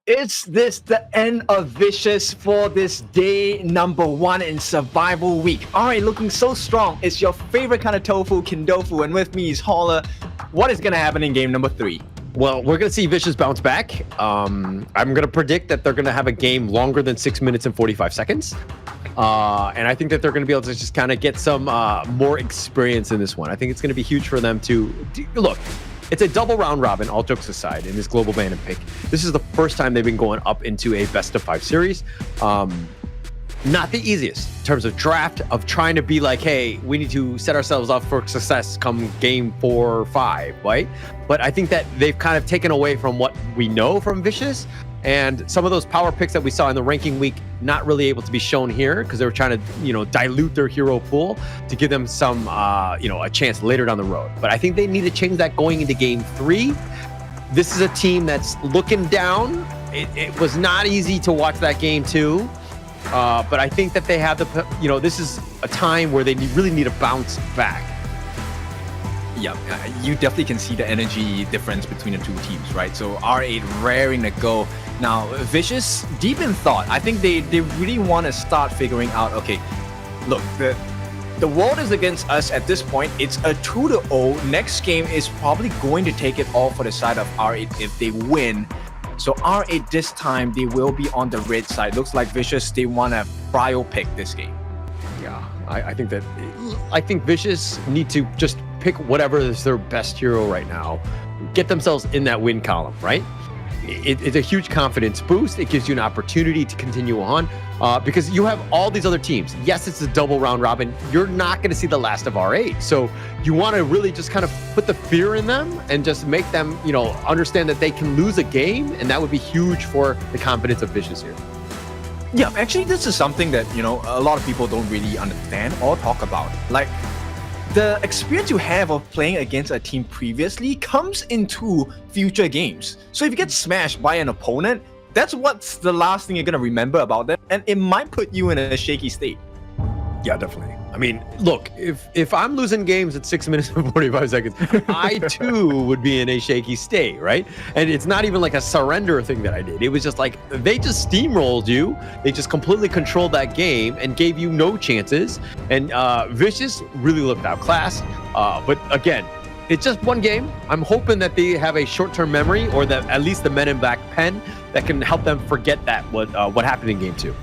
Is this the end of Vicious for this day number 1 in Survival Week? Alright, looking so strong. It's your favorite kind of tofu, Kindofu, and with me is Holler. What is going to happen in game number 3? Well, we're going to see Vicious bounce back. I'm going to predict that they're going to have a game longer than 6 minutes and 45 seconds. And I think that they're going to be able to just kind of get some more experience in this one. I think it's going to be huge for them to... Look, it's a double round robin, all jokes aside, in this global bandit pick. This is the first time they've been going up into a best of 5 series. Not the easiest in terms of draft, of trying to be like, hey, we need to set ourselves up for success come game 4 or 5, right? But I think that they've kind of taken away from what we know from Vicious, and some of those power picks that we saw in the ranking week not really able to be shown here because they were trying to, dilute their hero pool to give them some, a chance later down the road. But I think they need to change that going into game 3. This is a team that's looking down. It was not easy to watch that game too. But I think that they have this is a time where they really need to bounce back. Yeah, you definitely can see the energy difference between the two teams, right? So R8 raring to go. Now, Vicious, deep in thought, I think they really want to start figuring out, okay, look, the world is against us at this point. It's a 2-0. Next game is probably going to take it all for the side of R8 if they win. So R8 this time, they will be on the red side. Looks like Vicious, they want to cryo pick this game. Yeah, I think Vicious need to just pick whatever is their best hero right now. Get themselves in that win column, right? it's a huge confidence boost. It gives you an opportunity to continue on because you have all these other teams. Yes, it's a double round robin. You're not going to see the last of R8. So you want to really just kind of put the fear in them and just make them, understand that they can lose a game. And that would be huge for the confidence of Vicious here. Yeah, actually, this is something that, a lot of people don't really understand or talk about. Like, the experience you have of playing against a team previously comes into future games. So if you get smashed by an opponent, that's what's the last thing you're going to remember about them. And it might put you in a shaky state. Yeah, definitely. I mean, look, if I'm losing games at 6 minutes and 45 seconds, I too would be in a shaky state, right? And it's not even like a surrender thing that I did. It was just like, they just steamrolled you. They just completely controlled that game and gave you no chances. And Vicious really looked outclassed. But again, it's just one game. I'm hoping that they have a short-term memory, or that at least the Men in Black pen that can help them forget that what happened in game 2.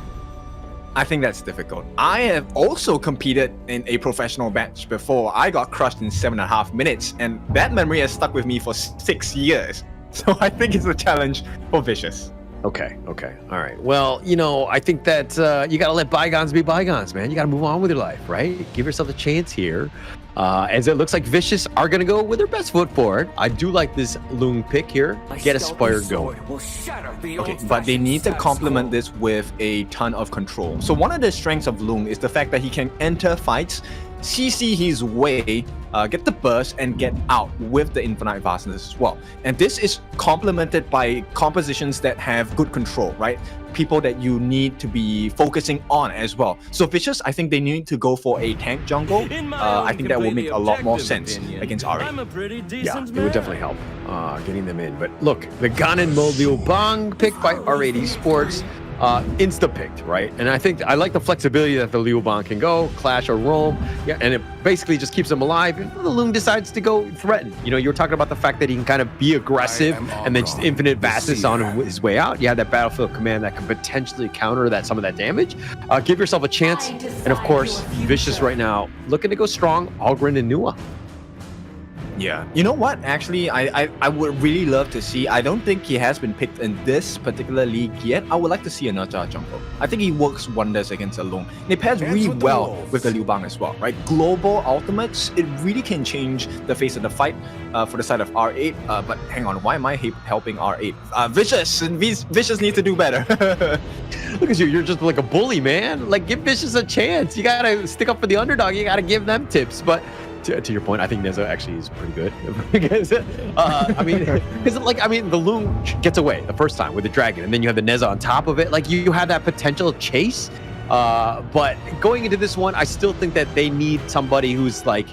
I think that's difficult. I have also competed in a professional match before. I got crushed in 7.5 minutes, and that memory has stuck with me for 6 years. So I think it's a challenge for Vicious. Okay. All right. Well, I think that you got to let bygones be bygones, man. You got to move on with your life, right? Give yourself a chance here. As it looks like Vicious are going to go with their best foot forward. I do like this Loon pick here. Get Aspire going. Okay, but they need to complement this with a ton of control. So one of the strengths of Loon is the fact that he can enter fights, CC his way, get the burst, and get out with the infinite vastness as well. And this is complemented by compositions that have good control, right? People that you need to be focusing on as well. So Vicious, I think they need to go for a tank jungle. I think that will make a lot more sense against R8. Yeah, it would definitely help getting them in. But look, the Ganon Mo Liu Bang picked by R8 Esports. Insta-picked, right? And I think I like the flexibility that the Liu Bang can go, clash or roam, and it basically just keeps him alive. If the Loon decides to go threaten, you were talking about the fact that he can kind of be aggressive and then just infinite vastness on his way out. You have that battlefield command that can potentially counter some of that damage. Give yourself a chance. And of course, Vicious right now looking to go strong, Algren and Nua. Yeah. You know what? Actually, I would really love to see. I don't think he has been picked in this particular league yet. I would like to see a Naja jungle. I think he works wonders against a Loon. It pairs really well with the Liu Bang as well, right? Global ultimates, it really can change the face of the fight for the side of R8. But hang on, why am I helping R8? Vicious needs to do better. Look at you, you're just like a bully, man. Like, give Vicious a chance. You gotta stick up for the underdog. You gotta give them tips. But to your point, I think Neza actually is pretty good. Because, the Loon gets away the first time with the dragon, and then you have the Neza on top of it. Like, you have that potential chase. But going into this one, I still think that they need somebody who's like,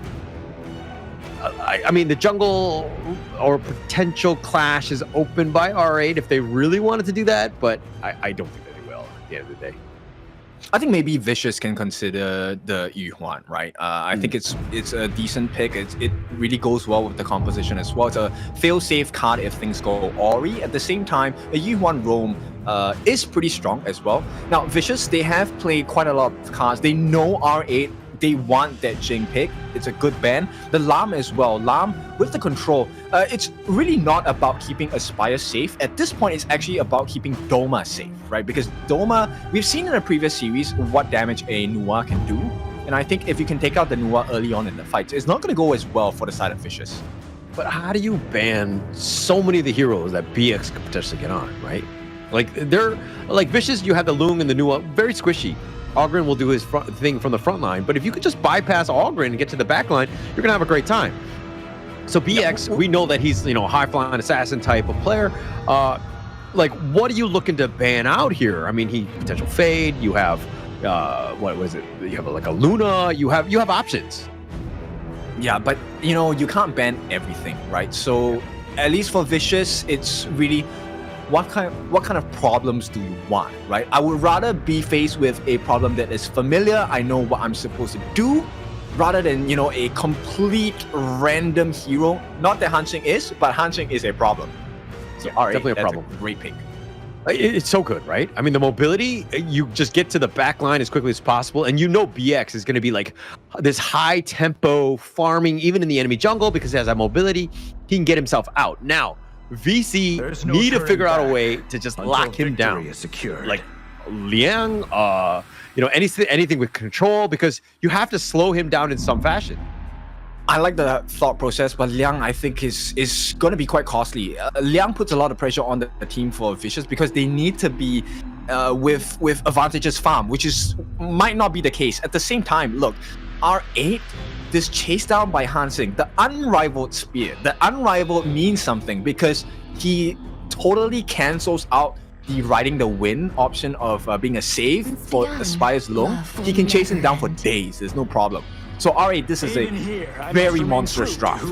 the jungle or potential clash is open by R8 if they really wanted to do that, but I don't think that they will at the end of the day. I think maybe Vicious can consider the Yuhuan, right? I think it's a decent pick. It really goes well with the composition as well. It's a fail-safe card if things go awry. At the same time, a Yuhuan roam is pretty strong as well. Now, Vicious, they have played quite a lot of cards. They know R8. They want that Jing pick. It's a good ban. The Lam as well. Lam with the control. It's really not about keeping Aspire safe. At this point, it's actually about keeping Doma safe, right? Because Doma, we've seen in a previous series what damage a Nua can do. And I think if you can take out the Nua early on in the fights, it's not going to go as well for the side of Vicious. But how do you ban so many of the heroes that BX could potentially get on, right? Like, they're like Vicious, you have the Loom and the Nua, very squishy. Algren will do his thing from the front line, but if you could just bypass Algren and get to the back line, you're gonna have a great time. So BX, we know that he's a high-flying assassin type of player. Like, what are you looking to ban out here? I mean, he potential fade. You have what was it? You have like a Luna. You have options. Yeah, but you can't ban everything, right? So at least for Vicious, it's really what kind of problems do you want, right? I would rather be faced with a problem that is familiar. I know what I'm supposed to do, rather than a complete random hero. Not that Hanxing is, but Hanxing is a problem. So all right, definitely a problem. Great pick. It's so good, right? I mean, the mobility, you just get to the back line as quickly as possible, and BX is going to be like this high tempo farming even in the enemy jungle because he has that mobility. He can get himself out. Now, VC no need to turning figure out a back way to just until lock him down. victory is secured. Like Liang, anything with control, because you have to slow him down in some fashion. I like the thought process, but Liang, I think, is going to be quite costly. Liang puts a lot of pressure on the team for Vicious because they need to be with advantages farm, which might not be the case. At the same time, look, R8, this chase down by Hansing, the unrivaled spear, the unrivaled means something because he totally cancels out the riding the wind option of being a save for Aspire's Long. He can chase him down for days, there's no problem. So R8, this is a very monstrous draft.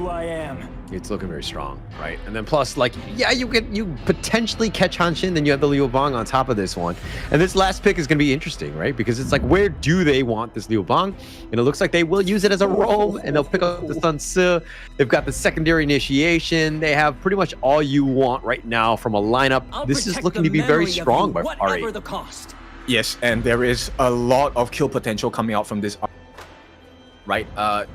It's looking very strong, right? And then plus, like, yeah, you potentially catch Hanshin, then you have the Liu Bang on top of this one. And this last pick is going to be interesting, right? Because it's like, where do they want this Liu Bang? And it looks like they will use it as a roam, and they'll pick up the Sun Ce. They've got the secondary initiation. They have pretty much all you want right now from a lineup. This is looking to be very strong by R8. Yes, and there is a lot of kill potential coming out from this. Right,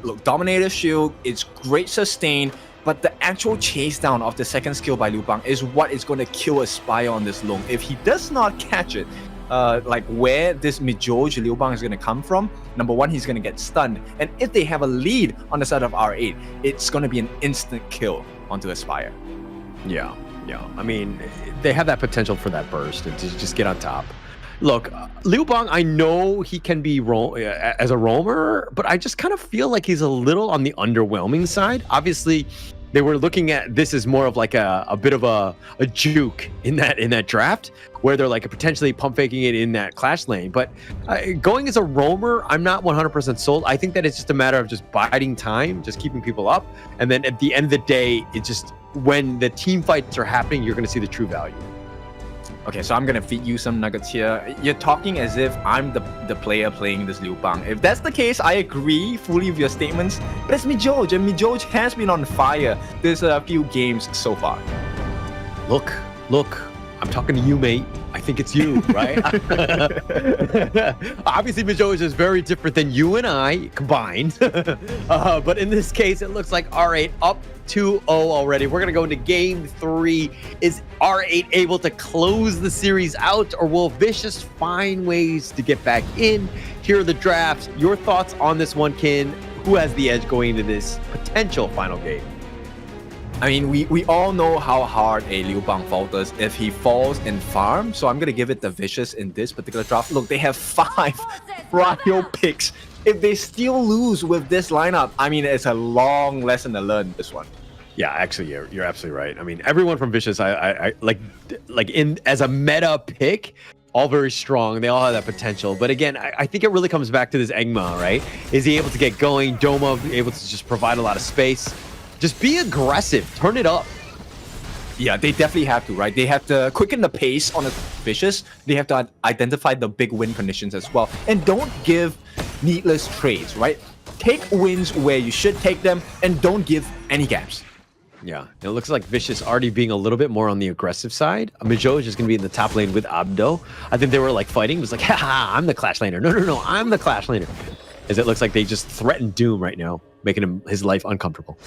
look, Dominator Shield, it's great sustain, but the actual chase down of the second skill by Liu Bang is what is going to kill Aspire on this Long. If he does not catch it, like where this mid-George Liu Bang is going to come from, number one, he's going to get stunned. And if they have a lead on the side of R8, it's going to be an instant kill onto Aspire. Yeah. I mean, they have that potential for that burst and to just get on top. Look, Liu Bang, I know he can be as a roamer, but I just kind of feel like he's a little on the underwhelming side. Obviously, they were looking at this as more of like a bit of a juke in that draft, where they're like potentially pump faking it in that clash lane. But going as a roamer, I'm not 100% sold. I think that it's just a matter of just biding time, just keeping people up, and then at the end of the day, it's just when the team fights are happening, you're going to see the true value. Okay, so I'm gonna feed you some nuggets here. You're talking as if I'm the player playing this Liu Bang. If that's the case, I agree fully with your statements. But it's mid-George, and mid-George has been on fire this few games so far. Look, I'm talking to you, mate. I think it's you, right? Obviously, mid-George is very different than you and I combined. But in this case, it looks like R8 up 2-0 already. We're going to go into game 3. Is R8 able to close the series out, or will Vicious find ways to get back in? Here are the drafts. Your thoughts on this one, Kin? Who has the edge going into this potential final game? I mean, we all know how hard a Liu Bang falters if he falls in farm, so I'm going to give it the Vicious in this particular draft. Look, they have 5 trial picks. If they still lose with this lineup, I mean, it's a long lesson to learn, this one. Yeah, actually, you're absolutely right. I mean, everyone from Vicious, I like in as a meta pick, all very strong. They all have that potential. But again, I think it really comes back to this Engma, right? Is he able to get going? Doma able to just provide a lot of space? Just be aggressive. Turn it up. Yeah, they definitely have to, right? They have to quicken the pace on the Vicious. They have to identify the big win conditions as well. And don't give needless trades, right? Take wins where you should take them and don't give any gaps. Yeah, it looks like Vicious already being a little bit more on the aggressive side. Mijo is just going to be in the top lane with Abdo. I think they were like fighting. It was like, haha, I'm the Clash laner. No, I'm the Clash laner. As it looks like they just threatened Doom right now, making his life uncomfortable.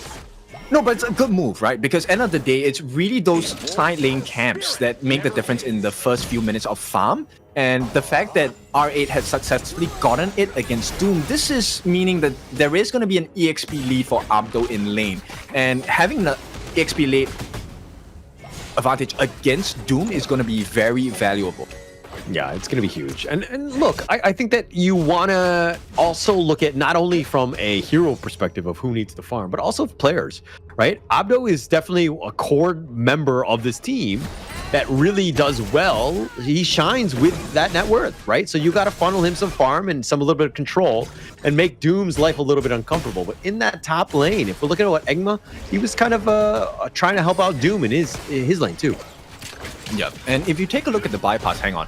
No, but it's a good move, right? Because end of the day, it's really those side lane camps that make the difference in the first few minutes of farm. And the fact that R8 has successfully gotten it against Doom, this is meaning that there is going to be an EXP lead for Abdo in lane. And having the EXP lead advantage against Doom is going to be very valuable. Yeah, it's going to be huge. And look, I think that you want to also look at not only from a hero perspective of who needs to farm, but also players, right? Abdo is definitely a core member of this team that really does well. He shines with that net worth, right? So you got to funnel him some farm and a little bit of control and make Doom's life a little bit uncomfortable. But in that top lane, if we're looking at what Engma, he was kind of trying to help out Doom in his lane too. Yeah, and if you take a look at the bypass, hang on.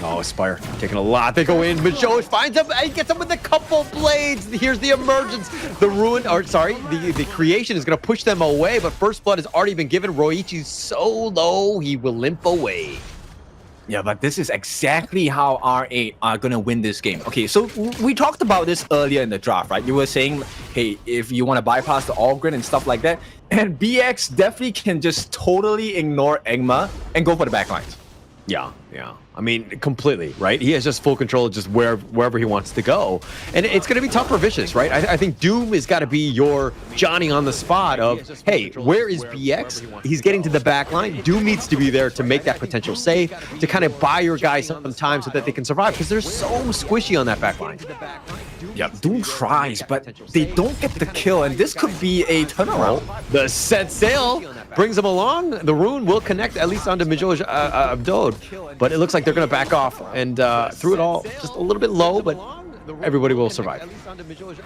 Oh, Aspire taking a lot. They go in. Majo finds him. He gets him with a couple blades. Here's the emergence. The creation is going to push them away, but first blood has already been given. Roichi's so low, he will limp away. Yeah, but this is exactly how R8 are gonna win this game. Okay, so we talked about this earlier in the draft, right? You were saying, hey, if you want to bypass the Allgren and stuff like that, and BX definitely can just totally ignore Egma and go for the backlines. Yeah. I mean, completely, right? He has just full control of just wherever he wants to go. And it's going to be tough for Vicious, right? I think Doom has got to be your Johnny on the spot of, hey, where is BX? He's getting to the back line. Doom needs to be there to make that potential save, to kind of buy your guys sometimes so that they can survive, because they're so squishy on that back line. Yeah, Doom tries, but they don't get the kill, and this could be a turnaround. The set sail brings him along. The rune will connect at least onto Mijoj Abdod, but it looks like they're going to back off, and through it all, just a little bit low, but everybody will survive.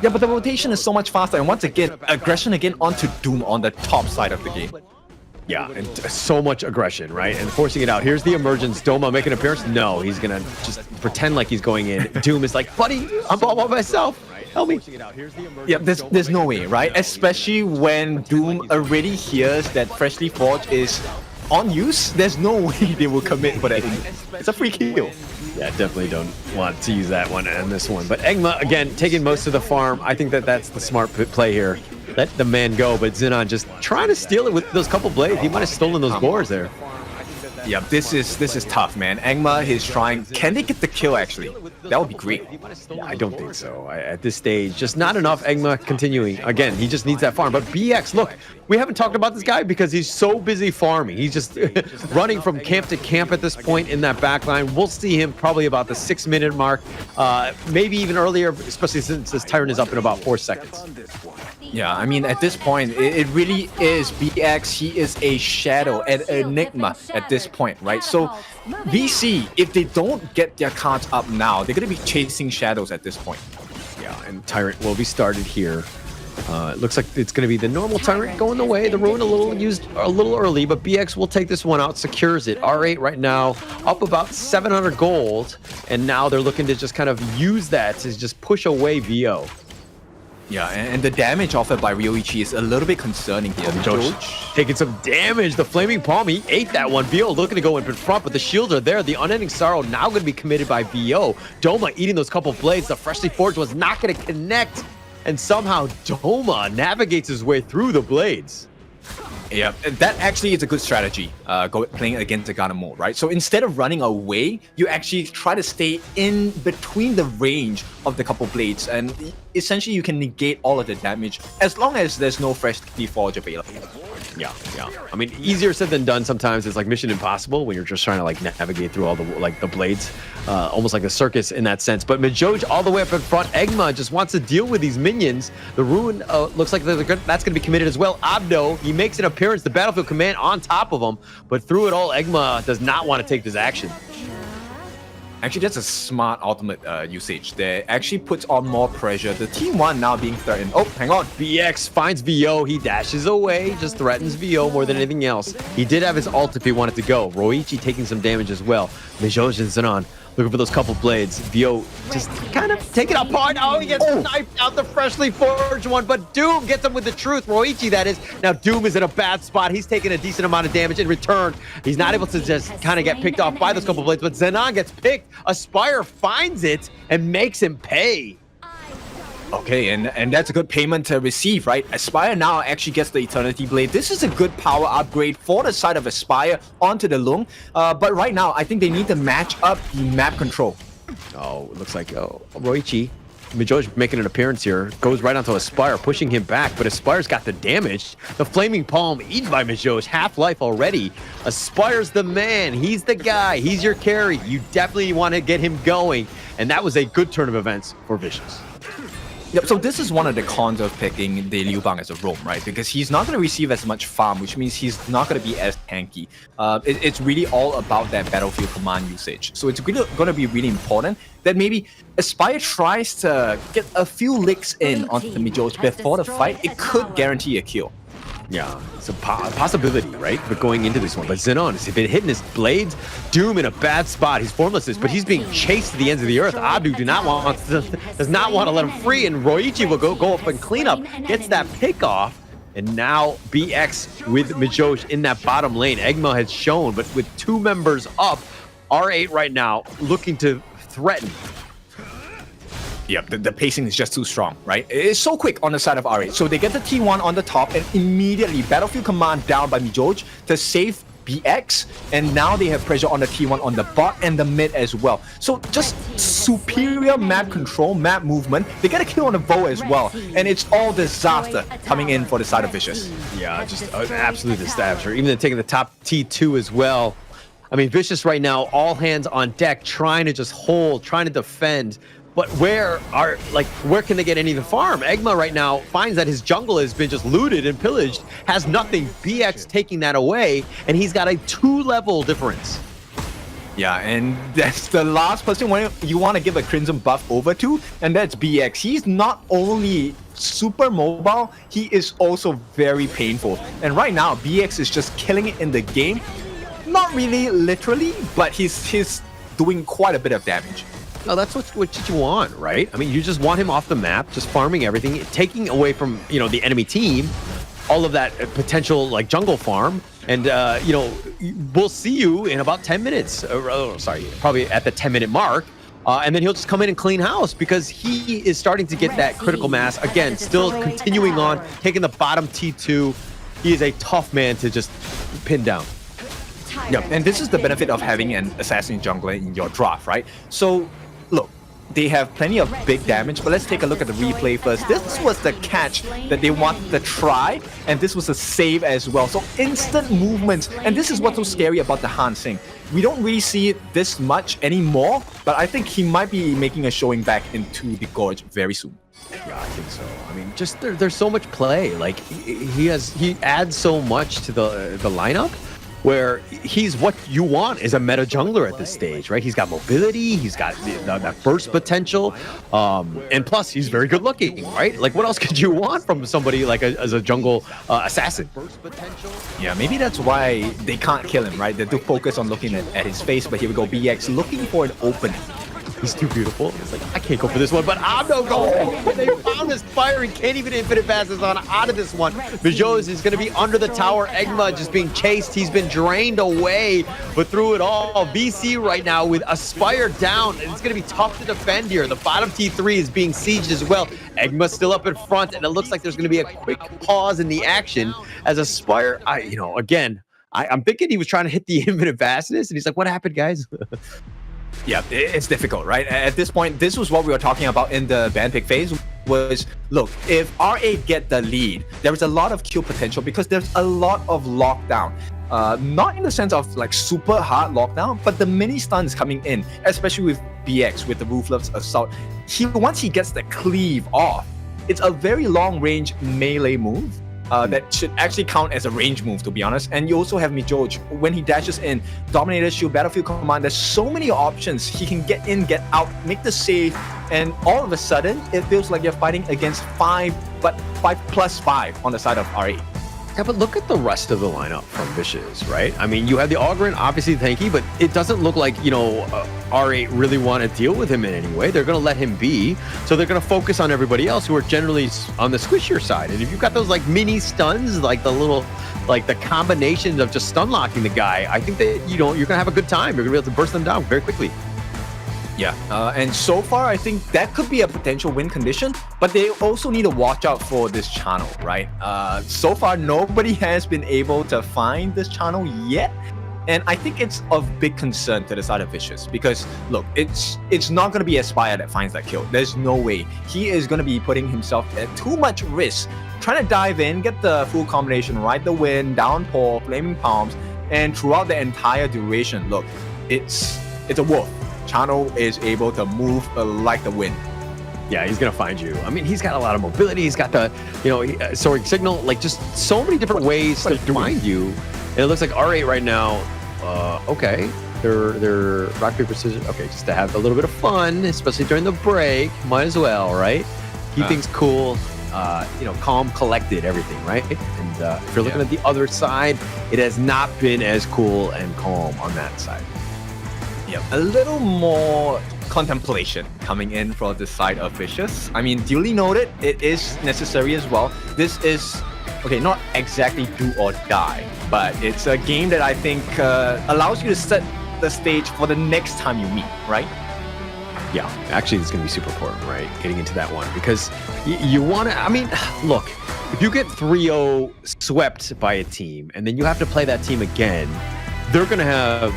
Yeah, but the rotation is so much faster, and once again, aggression again onto Doom on the top side of the game. Yeah, and so much aggression, right? And forcing it out. Here's the emergence. Doma make an appearance? No, he's going to just pretend like he's going in. Doom is like, buddy, I'm all by myself. Help me. Yeah, there's no way, right? Especially when Doom already hears that Freshly Forged is on use, there's no way they will commit for that. It's a free kill. Yeah, definitely don't want to use that one and this one. But Egma, again, taking most of the farm. I think that's the smart play here. Let the man go, but Xenon just trying to steal it with those couple blades. He might have stolen those boars there. Yeah, this is tough, man. Egma is trying. Can they get the kill, actually? That would be great. Yeah, I don't think so. At this stage, just not enough. Egma continuing. Again, he just needs that farm. But BX, look, we haven't talked about this guy because he's so busy farming. He's just running from camp to camp at this point in that backline. We'll see him probably about the 6-minute mark, maybe even earlier, especially since this Tyrant is up in about 4 seconds. Yeah, I mean, at this point, it really is BX. He is a shadow, an enigma at this point, right? So VC, if they don't get their cards up now, they're going to be chasing shadows at this point. Yeah, and Tyrant will be started here. It looks like it's going to be the normal Tyrant going the way. The Ruin used a little early, but BX will take this one out, secures it. R8 right now up about 700 gold, and now they're looking to just kind of use that to just push away VO. Yeah, and the damage offered by Ryoichi is a little bit concerning here. Mijoj taking some damage. The Flaming Palm, he ate that one. VO looking to go in front, but the shields are there. The Unending Sorrow now going to be committed by VO. Doma eating those couple blades. The Freshly Forged was not going to connect. And somehow Doma navigates his way through the blades. Yeah, that actually is a good strategy, playing against the Garden mode, right? So instead of running away, you actually try to stay in between the range of the couple blades, and essentially you can negate all of the damage as long as there's no Freshly Forged available. Yeah. I mean, easier said than done sometimes. It's like Mission Impossible when you're just trying to like navigate through all the blades, almost like a circus in that sense. But Mijoj all the way up in front. Egma just wants to deal with these minions. The Ruin looks like that's going to be committed as well. Abdo, he makes an appearance. The Battlefield Command on top of him, but through it all, Egma does not want to take this action. Actually, that's a smart ultimate usage that actually puts on more pressure. The Team 1 now being threatened. Oh, hang on. BX finds VO. He dashes away, just threatens VO more than anything else. He did have his ult if he wanted to go. Ryoichi taking some damage as well. Mijoj and Xenon looking for those couple blades. VO just kind of taking it apart. Oh, he gets knifed out the Freshly Forged one, but Doom gets him with the truth. Ryoichi, that is. Now Doom is in a bad spot. He's taking a decent amount of damage in return. He's not able to just kind of get picked off by those couple blades, but Xenon gets picked. Aspire finds it and makes him pay. Okay, and that's a good payment to receive, right? Aspire now actually gets the Eternity Blade. This is a good power upgrade for the side of Aspire onto the Lung. But right now, I think they need to match up the map control. Oh, it looks like Ryoichi. Mijoj making an appearance here. Goes right onto Aspire, pushing him back, but Aspire's got the damage. The Flaming Palm eaten by Mijoj. Half-life already. Aspire's the man. He's the guy. He's your carry. You definitely want to get him going. And that was a good turn of events for Vicious. Yep, so this is one of the cons of picking the Liu Bang as a roam, right? Because he's not going to receive as much farm, which means he's not going to be as tanky. It's really all about that Battlefield Command usage. So it's really going to be really important that maybe Aspire tries to get a few licks in onto the Mijoj before the fight. It could guarantee a kill. Yeah, it's a possibility, right? But going into this one, but Xenon has been hitting his blades. Doom in a bad spot. He's formless, but he's being chased to the ends of the earth. Abdu does not want to let him free, and Ryoichi will go up and clean up. Gets that pick off, and now BX with Mijoj in that bottom lane. Egma has shown, but with 2 members up, R8 right now looking to threaten. Yeah, the pacing is just too strong, right? It's so quick on the side of R8. So they get the T1 on the top and immediately Battlefield Command down by Mijoj to save BX. And now they have pressure on the T1 on the bot and the mid as well. So just superior map control, map movement. They get a kill on the Vo as well. And it's all disaster coming in for the side of Vicious. Yeah, just an absolute disaster. Even taking the top T2 as well. I mean, Vicious right now, all hands on deck, trying to just hold, trying to defend. But where can they get any of the farm? Egma right now finds that his jungle has been just looted and pillaged, has nothing. BX taking that away, and he's got a 2-level difference. Yeah, and that's the last person you want to give a Crimson buff over to, and that's BX. He's not only super mobile, he is also very painful. And right now, BX is just killing it in the game. Not really literally, but he's doing quite a bit of damage. No, that's what you want, right? I mean, you just want him off the map, just farming everything, taking away from, the enemy team, all of that potential, like, jungle farm. And, we'll see you in about 10 minutes. Probably at the 10-minute mark. And then he'll just come in and clean house because he is starting to get that critical mass. Again, still continuing on, taking the bottom T2. He is a tough man to just pin down. Yeah, and this is the benefit of having an assassin jungler in your draft, right? So, look, they have plenty of big damage, but let's take a look at the replay first. This was the catch that they wanted to try, and this was a save as well. So instant movements, and this is what's so scary about the Han Sing. We don't really see it this much anymore, but I think he might be making a showing back into the Gorge very soon. Yeah, I think so. I mean, just there's so much play. Like he adds so much to the lineup, where he's what you want as a meta jungler at this stage, right? He's got mobility, he's got that burst potential, and plus he's very good looking, right? Like, what else could you want from somebody like as a jungle assassin? Burst potential. Yeah, maybe that's why they can't kill him, right? They do focus on looking at his face, but here we go, BX looking for an opening. He's too beautiful. It's like, I can't go for this one, but I'm no go. They found his fire and can't even infinite passes on out of this one. Bijos is going to be under the tower. Egma just being chased. He's been drained away, but through it all, VC right now with Aspire down. And it's going to be tough to defend here. The bottom T3 is being sieged as well. Egma still up in front, and it looks like there's going to be a quick pause in the action as Aspire, I'm thinking he was trying to hit the infinite vastness, and he's like, what happened, guys? Yeah, it's difficult, right? At this point, this was what we were talking about in the ban pick phase, was, look, if R8 get the lead, there is a lot of kill potential because there's a lot of lockdown. Not in the sense of like super hard lockdown, but the mini stuns coming in, especially with BX, with the Ruthless Assault. Once he gets the cleave off, it's a very long range melee move. That should actually count as a range move, to be honest. And you also have Mijoj. When he dashes in, Dominator Shield, Battlefield Command, there's so many options. He can get in, get out, make the save, and all of a sudden, it feels like you're fighting against 5 plus 5 on the side of R8. Yeah, but look at the rest of the lineup from Vicious, right? I mean, you have the Ogryn, obviously tanky, but it doesn't look like, R8 really want to deal with him in any way. They're going to let him be. So they're going to focus on everybody else who are generally on the squishier side. And if you've got those like mini stuns, like the little, like the combinations of just stun locking the guy, I think that, you're going to have a good time. You're going to be able to burst them down very quickly. Yeah, and so far, I think that could be a potential win condition, but they also need to watch out for this channel, right? So far, nobody has been able to find this channel yet, and I think it's of big concern to the side of Vicious, because, look, it's not going to be Aspire that finds that kill. There's no way. He is going to be putting himself at too much risk, trying to dive in, get the full combination, ride the wind, downpour, flaming palms, and throughout the entire duration, look, it's a wolf. Channel is able to move like the wind. Yeah, he's gonna find you. I mean, he's got a lot of mobility. He's got the, soaring signal, like just so many different ways to find you. And it looks like R8 right now. Okay, they're rock paper scissors. Okay, just to have a little bit of fun, especially during the break. Might as well, right? Keep things cool. Calm, collected, everything, right? And if you're looking at the other side, it has not been as cool and calm on that side. Yeah, a little more contemplation coming in from the side of Vicious. I mean, duly noted, it is necessary as well. This is, okay, not exactly do or die, but it's a game that I think allows you to set set the stage for the next time you meet, right? Yeah, actually, it's going to be super important, right? Getting into that one because you want to. I mean, look, if you get 3-0 swept by a team and then you have to play that team again, they're going to have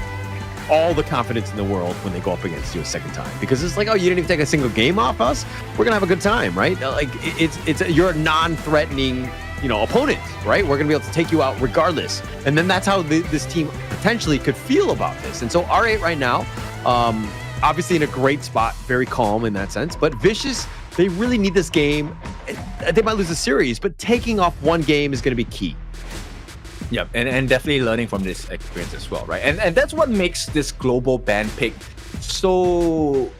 all the confidence in the world when they go up against you a second time because it's like, oh, you didn't even take a single game off us. We're gonna have a good time, right? Like you're a non-threatening, opponent, right? We're gonna be able to take you out regardless. And then that's how this team potentially could feel about this. And so R8 right now, obviously in a great spot, very calm in that sense. But Vicious, they really need this game. They might lose the series, but taking off one game is gonna be key. Yeah, and definitely learning from this experience as well, right? And that's what makes this global ban pick so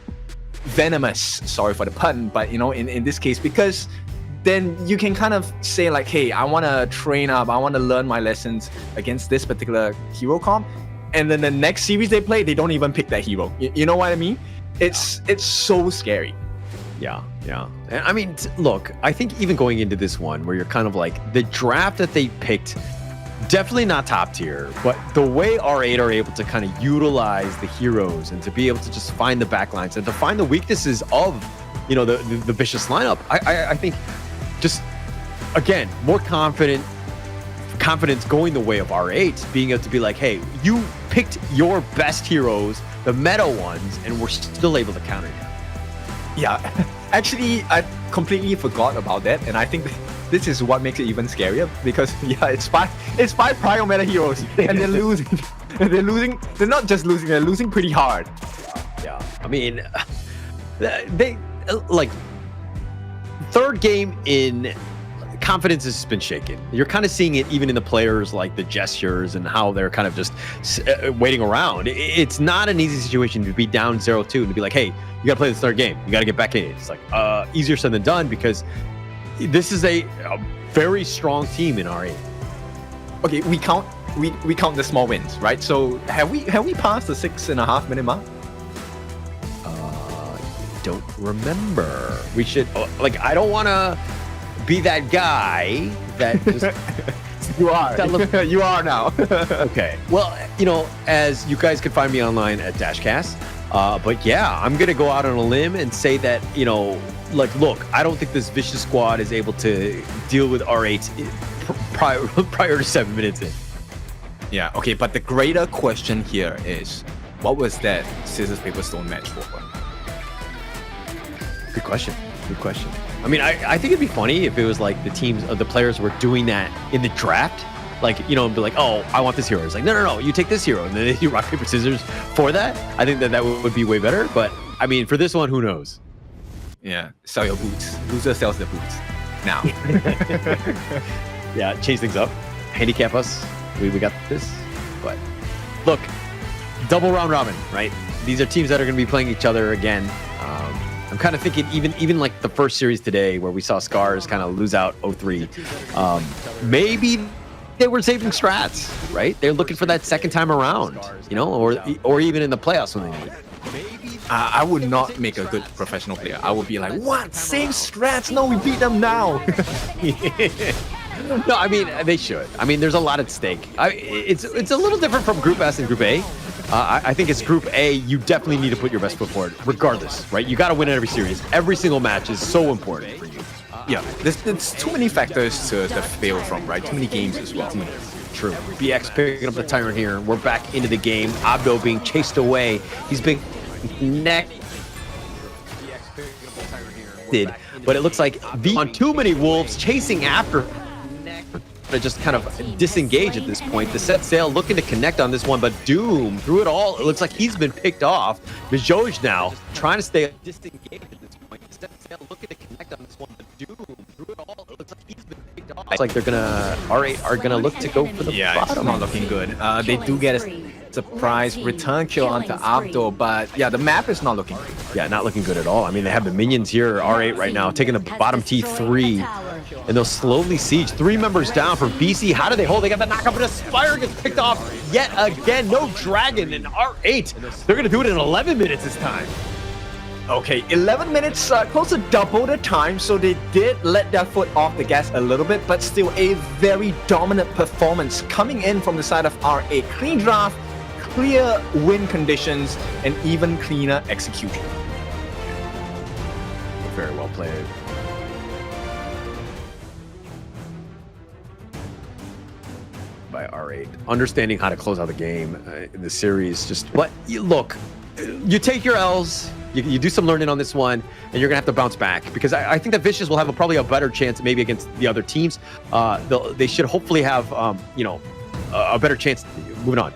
venomous. Sorry for the pun, but in this case, because then you can kind of say like, hey, I want to train up, I want to learn my lessons against this particular hero comp, and then the next series they play, they don't even pick that hero. You know what I mean? It's so scary. Yeah. And I mean, look, I think even going into this one where you're kind of like the draft that they picked. Definitely not top tier, but the way R8 are able to kind of utilize the heroes and to be able to just find the backlines and to find the weaknesses of, the Vicious lineup, I think just, again, more confidence going the way of R8, being able to be like, hey, you picked your best heroes, the meta ones, and we're still able to counter you. Yeah, actually, I completely forgot about that, and I think this is what makes it even scarier because it's five prior meta heroes and they're losing. They're not just losing, they're losing pretty hard. Yeah. I mean, they like third game in confidence has been shaken. You're kind of seeing it even in the players, like the gestures and how they're kind of just waiting around. It's not an easy situation to be down 0-2 and to be like, hey, you got to play this third game. You got to get back in it. It's like easier said than done because this is a very strong team in R8. Okay, we count the small wins, right? So have we passed the 6.5 minute mark? Don't remember. We should I don't want to be that guy that just you are. You are now. Okay. Well, as you guys can find me online at Dashcast. But yeah, I'm gonna go out on a limb and say that look, I don't think this Vicious squad is able to deal with R8 prior to 7 minutes in. Yeah, okay, but the greater question here is, what was that scissors, paper, stone match for? Good question. I mean, I think it'd be funny if it was like the players were doing that in the draft. Like, be like, oh, I want this hero. It's like, no, you take this hero. And then they do rock, paper, scissors for that. I think that would be way better. But, I mean, for this one, who knows? Yeah, sell your boots. Loser sells their boots. Now. Yeah, change things up. Handicap us. We got this. But, look, double round robin, right? These are teams that are going to be playing each other again. I'm kind of thinking even like the first series today where we saw SCARZ kind of lose out 0-3. Maybe they were saving strats, right? They're looking for that second time around, or even in the playoffs when they need. I would not make a good professional player. I would be like, what? Save strats? No, we beat them now. No, I mean, they should. I mean, there's a lot at stake. It's a little different from Group S and Group A. I think it's Group A, you definitely need to put your best foot forward, regardless, right? You got to win every series. Every single match is so important for you. Yeah, there's too many factors to fail from, right? Too many games as well. True. BX picking up the Tyrant here. We're back into the game. Abdo being chased away. He's been connected. But it looks like on too many wolves chasing after. Just kind of disengage at this point. The set sail looking to connect on this one, but Doom through it all. It looks like he's been picked off. Mijoj now trying to stay disengaged at this point. The set sail looking to connect on this one, but Doom through it all. It looks like he's been picked off. It's like they're gonna R8 are gonna look to go for the bottom. It's not looking good. They do get a surprise return kill onto Abdo, but yeah, the map is not looking good. Yeah, not looking good at all. I mean, they have the minions here, R8 right now, taking the bottom T3, and they'll slowly siege. 3 members down for BC. How do they hold? They got the knockup, but Aspire gets picked off yet again. No Dragon and R8. They're gonna do it in 11 minutes this time. Okay, 11 minutes, close to double the time, so they did let their foot off the gas a little bit, but still a very dominant performance coming in from the side of R8. Clean draft, clear win conditions and even cleaner execution. Very well played. By R8. Understanding how to close out the game in the series. But look, you take your L's, you do some learning on this one, and you're going to have to bounce back. Because I think that Vicious will have probably a better chance maybe against the other teams. They should hopefully have, a better chance moving on.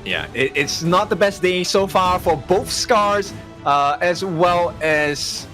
Yeah, it's not the best day so far for both SCARZ, as well as...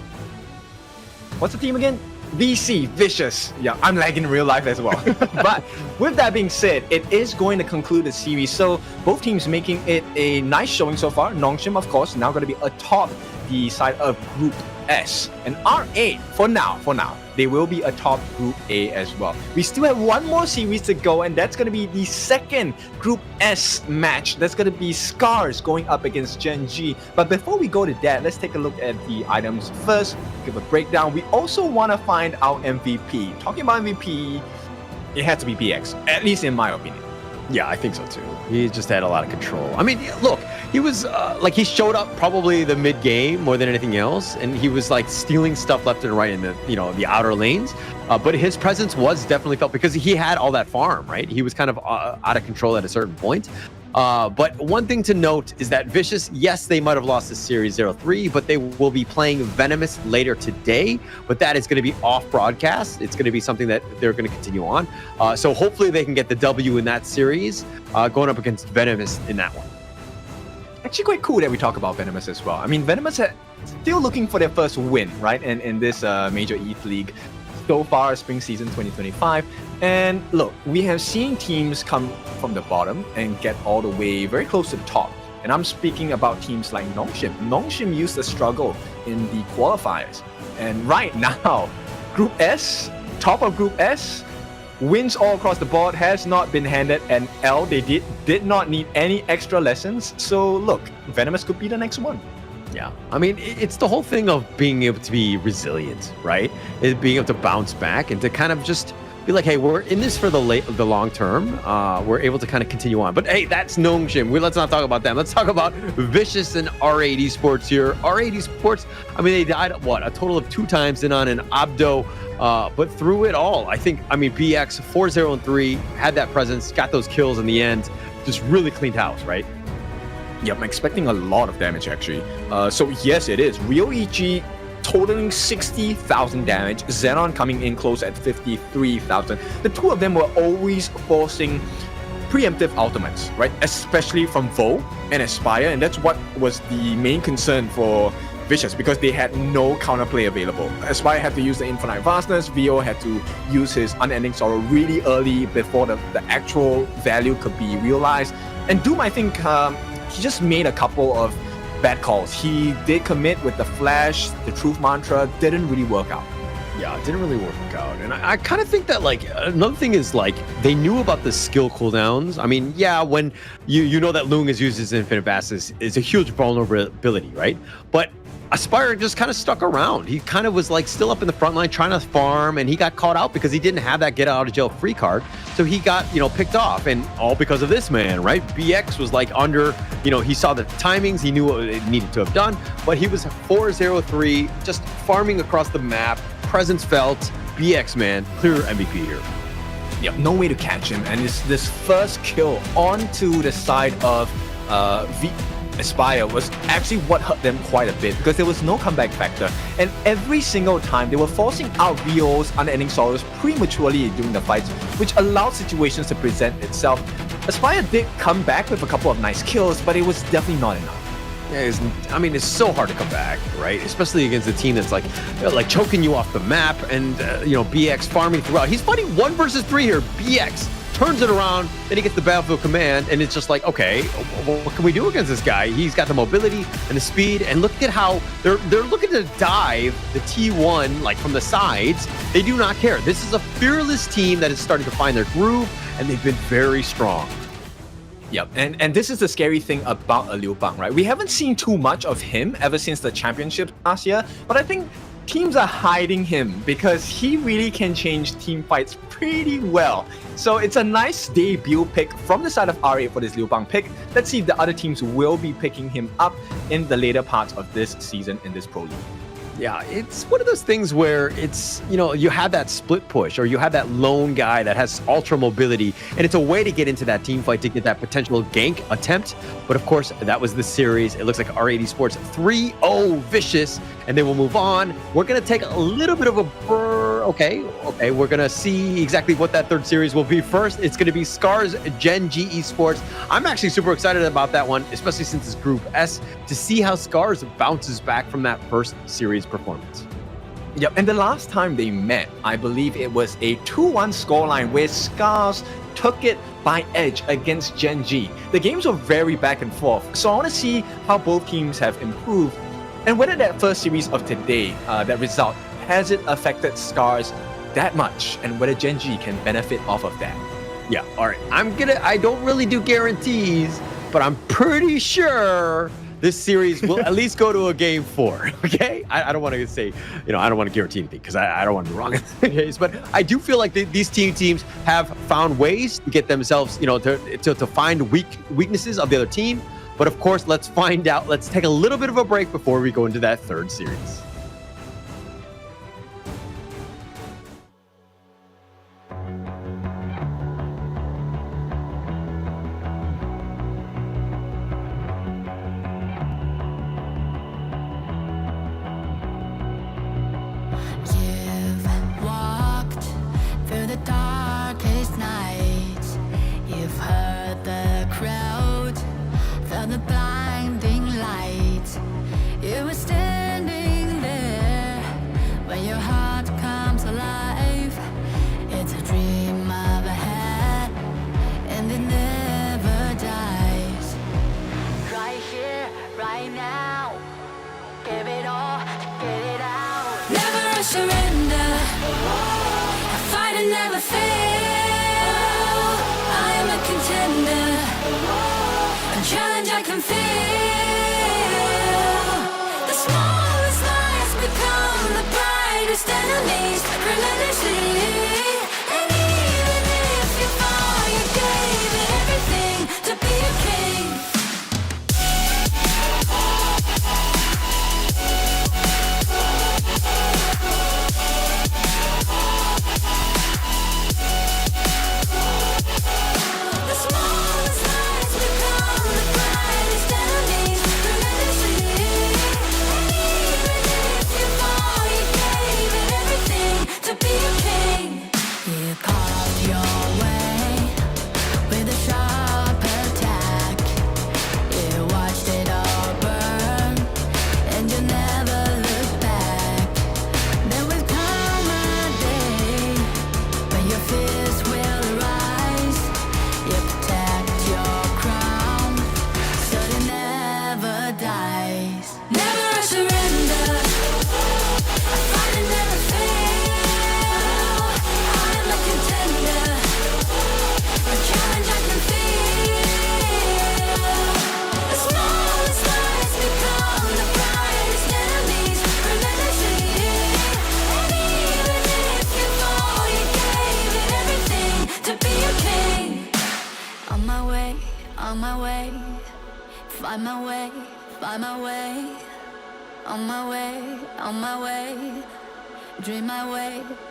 What's the team again? VC, Vicious. Yeah, I'm lagging in real life as well. But with that being said, it is going to conclude the series. So both teams making it a nice showing so far. Nongshim, of course, now going to be atop the side of Group S. And R8, for now, they will be atop Group A as well. We still have one more series to go, and that's going to be the second Group S match. That's going to be SCARZ going up against Gen.G. But before we go to that, let's take a look at the items first, give a breakdown. We also want to find out MVP. Talking about MVP, it had to be BX, at least in my opinion. Yeah, I think so too. He just had a lot of control. I mean, look, he was he showed up probably the mid game more than anything else, and he was like stealing stuff left and right in the the outer lanes. But his presence was definitely felt because he had all that farm, right? He was kind of out of control at a certain point. But one thing to note is that Vicious, yes, they might have lost the series 0-3, but they will be playing Venomous later today. But that is going to be off broadcast. It's going to be something that they're going to continue on. So hopefully they can get the W in that series, going up against Venomous in that one. Actually quite cool that we talk about Venomous as well. I mean, Venomous are still looking for their first win, right? In this Major ETH League so far, spring season 2025. And look, we have seen teams come from the bottom and get all the way very close to the top. And I'm speaking about teams like Nongshim. Nongshim used to struggle in the qualifiers. And right now, Group S, top of Group S, wins all across the board, has not been handed an L. They did not need any extra lessons. So look, Venomous could be the next one. Yeah, I mean, it's the whole thing of being able to be resilient, right? Being able to bounce back and to kind of just be like, hey, we're in this for the long term. We're able to kind of continue on. But hey, that's Nongshim. Let's not talk about them. Let's talk about Vicious and R8 Esports here. R8 Esports, I mean, they died, a total of 2 times Zinon and Abdo. But through it all, BX 4-0-3 had that presence, got those kills in the end, just really cleaned house, right? Yep, I'm expecting a lot of damage actually. So yes, it is. Real EG totaling 60,000 damage. Xenon coming in close at 53,000. The two of them were always forcing preemptive ultimates, right? Especially from Vo and Aspire, and that's what was the main concern for Vicious because they had no counterplay available. Aspire had to use the Infinite Vastness, Vo had to use his Unending Sorrow really early before the actual value could be realized. And Doom, I think, he just made a couple of bad calls. He did commit with the Flash, the Truth Mantra, didn't really work out. Yeah, it didn't really work out. And I kind of think that, another thing is, they knew about the skill cooldowns. I mean, yeah, when you know that Lung is used as Infinite Vastness, it's a huge vulnerability, right? But Aspire just kind of stuck around. He kind of was still up in the front line trying to farm, and he got caught out because he didn't have that get out of jail free card. So he got, picked off, and all because of this man, right? BX was under, he saw the timings, he knew what it needed to have done, but he was 4-0-3, just farming across the map, presence felt, BX man, clear MVP here. Yep, no way to catch him, and this first kill onto the side of Aspire was actually what hurt them quite a bit because there was no comeback factor, and every single time they were forcing out Rio's Unending Sorrows prematurely during the fights, which allowed situations to present itself. Aspire did come back with a couple of nice kills, but it was definitely not enough. Yeah, it's so hard to come back, right? Especially against a team that's like choking you off the map, and BX farming throughout. He's fighting 1 versus 3 here. BX turns it around, then he gets the battlefield command, and it's just okay, what can we do against this guy? He's got the mobility and the speed, and look at how they're looking to dive the T1 from the sides. They do not care. This is a fearless team that is starting to find their groove, and they've been very strong. Yep, and this is the scary thing about Liu Bang, right? We haven't seen too much of him ever since the championship last year, but I think teams are hiding him because he really can change team fights pretty well. So it's a nice debut pick from the side of R8 for this Liu Bang pick. Let's see if the other teams will be picking him up in the later parts of this season in this Pro League. Yeah, it's one of those things where it's, you have that split push or you have that lone guy that has ultra mobility, and it's a way to get into that team fight to get that potential gank attempt. But of course, that was the series. It looks like R8 Esports 3-0 vicious, and they will move on. We're going to take a little bit of a Okay, we're going to see exactly what that third series will be first. It's going to be SCARZ Gen.G Esports. I'm actually super excited about that one, especially since it's Group S, to see how SCARZ bounces back from that first series performance. Yep, and the last time they met, I believe it was a 2-1 scoreline where SCARZ took it by edge against Gen.G. The games were very back and forth, so I want to see how both teams have improved and whether that first series of today, that result, has it affected SCARZ that much, and whether Gen.G can benefit off of that. Yeah, all right. I don't really do guarantees, but I'm pretty sure this series will at least go to a game 4, okay? I don't want to say, I don't want to guarantee anything because I don't want to be wrong in this case, but I do feel like these teams have found ways to get themselves, to find weaknesses of the other team. But of course, let's find out. Let's take a little bit of a break before we go into that third series. Surrender, I fight and never fail. I am a contender, a challenge I can feel. The smallest lies become the brightest enemies, relentlessly. And even if you fall, you gave it everything to be a king.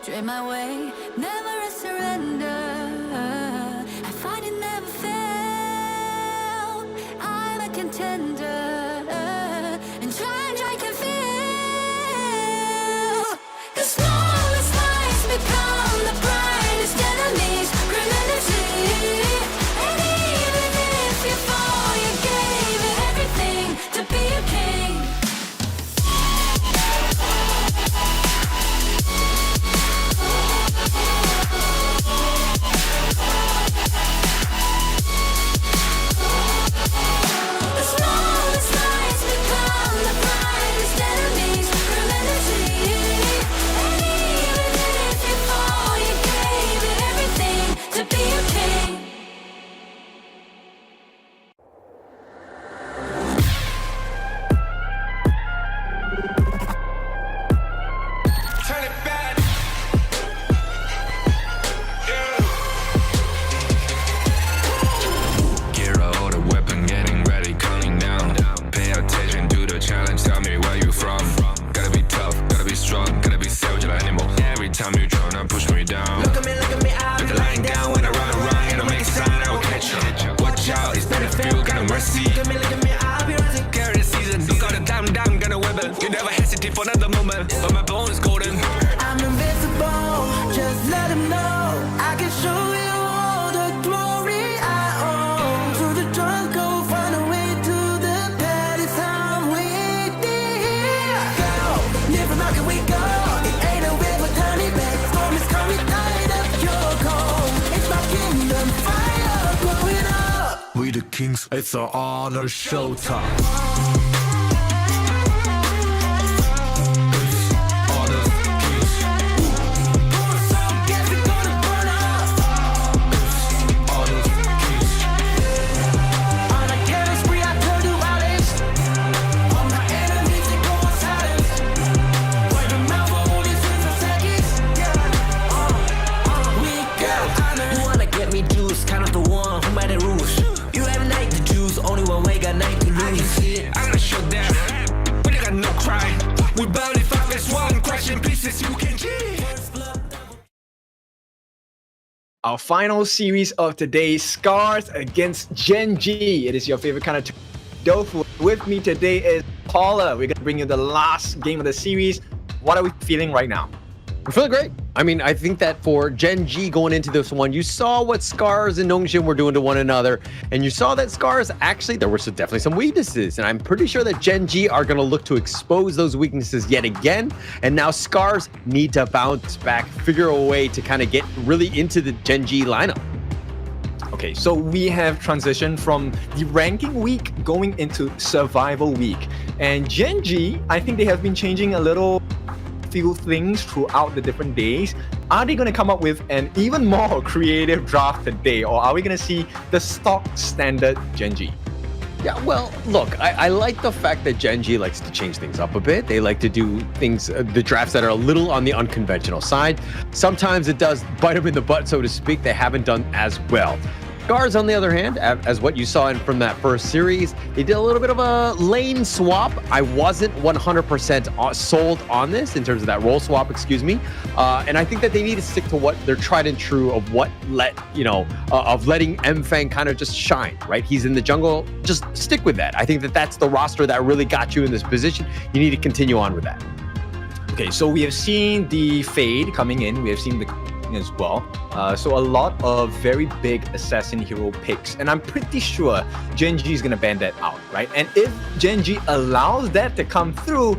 Dream my way, never a surrender. I fight and never fail. I'm a contender, and challenge I can feel. The smallest lies become the brightest enemies, relentlessly. And even if you fall, you gave it everything to be a king. It's an honor showtime. Our final series of today, SCARZ against Gen.G. It is your favorite kind of tofu. With me today is Paula. We're going to bring you the last game of the series. What are we feeling right now? I'm feeling great. I mean, I think that for Gen.G going into this one, you saw what SCARZ and Nongshim were doing to one another, and you saw that SCARZ actually, there were definitely some weaknesses, and I'm pretty sure that Gen.G are going to look to expose those weaknesses yet again, and now SCARZ need to bounce back, figure a way to kind of get really into the Gen.G lineup. Okay, so we have transitioned from the ranking week going into survival week, and Gen.G, I think they have been changing a little few things throughout the different days. Are they going to come up with an even more creative draft today, or are we going to see the stock standard Gen.G? Yeah, well, look, I like the fact that Gen.G likes to change things up a bit. They like to do things, the drafts that are a little on the unconventional side. Sometimes it does bite them in the butt, so to speak. They haven't done as well. SCARZ, on the other hand, as what you saw from that first series, they did a little bit of a lane swap. I wasn't 100% sold on this in terms of that role swap, excuse me. And I think that they need to stick to what they're tried and true of what of letting M-Fang kind of just shine, right? He's in the jungle, just stick with that. I think that that's the roster that really got you in this position. You need to continue on with that. Okay, so we have seen the Fade coming in. We have seen the as well. So a lot of very big assassin hero picks, and I'm pretty sure Gen.G is gonna ban that out, right? And if Gen.G allows that to come through,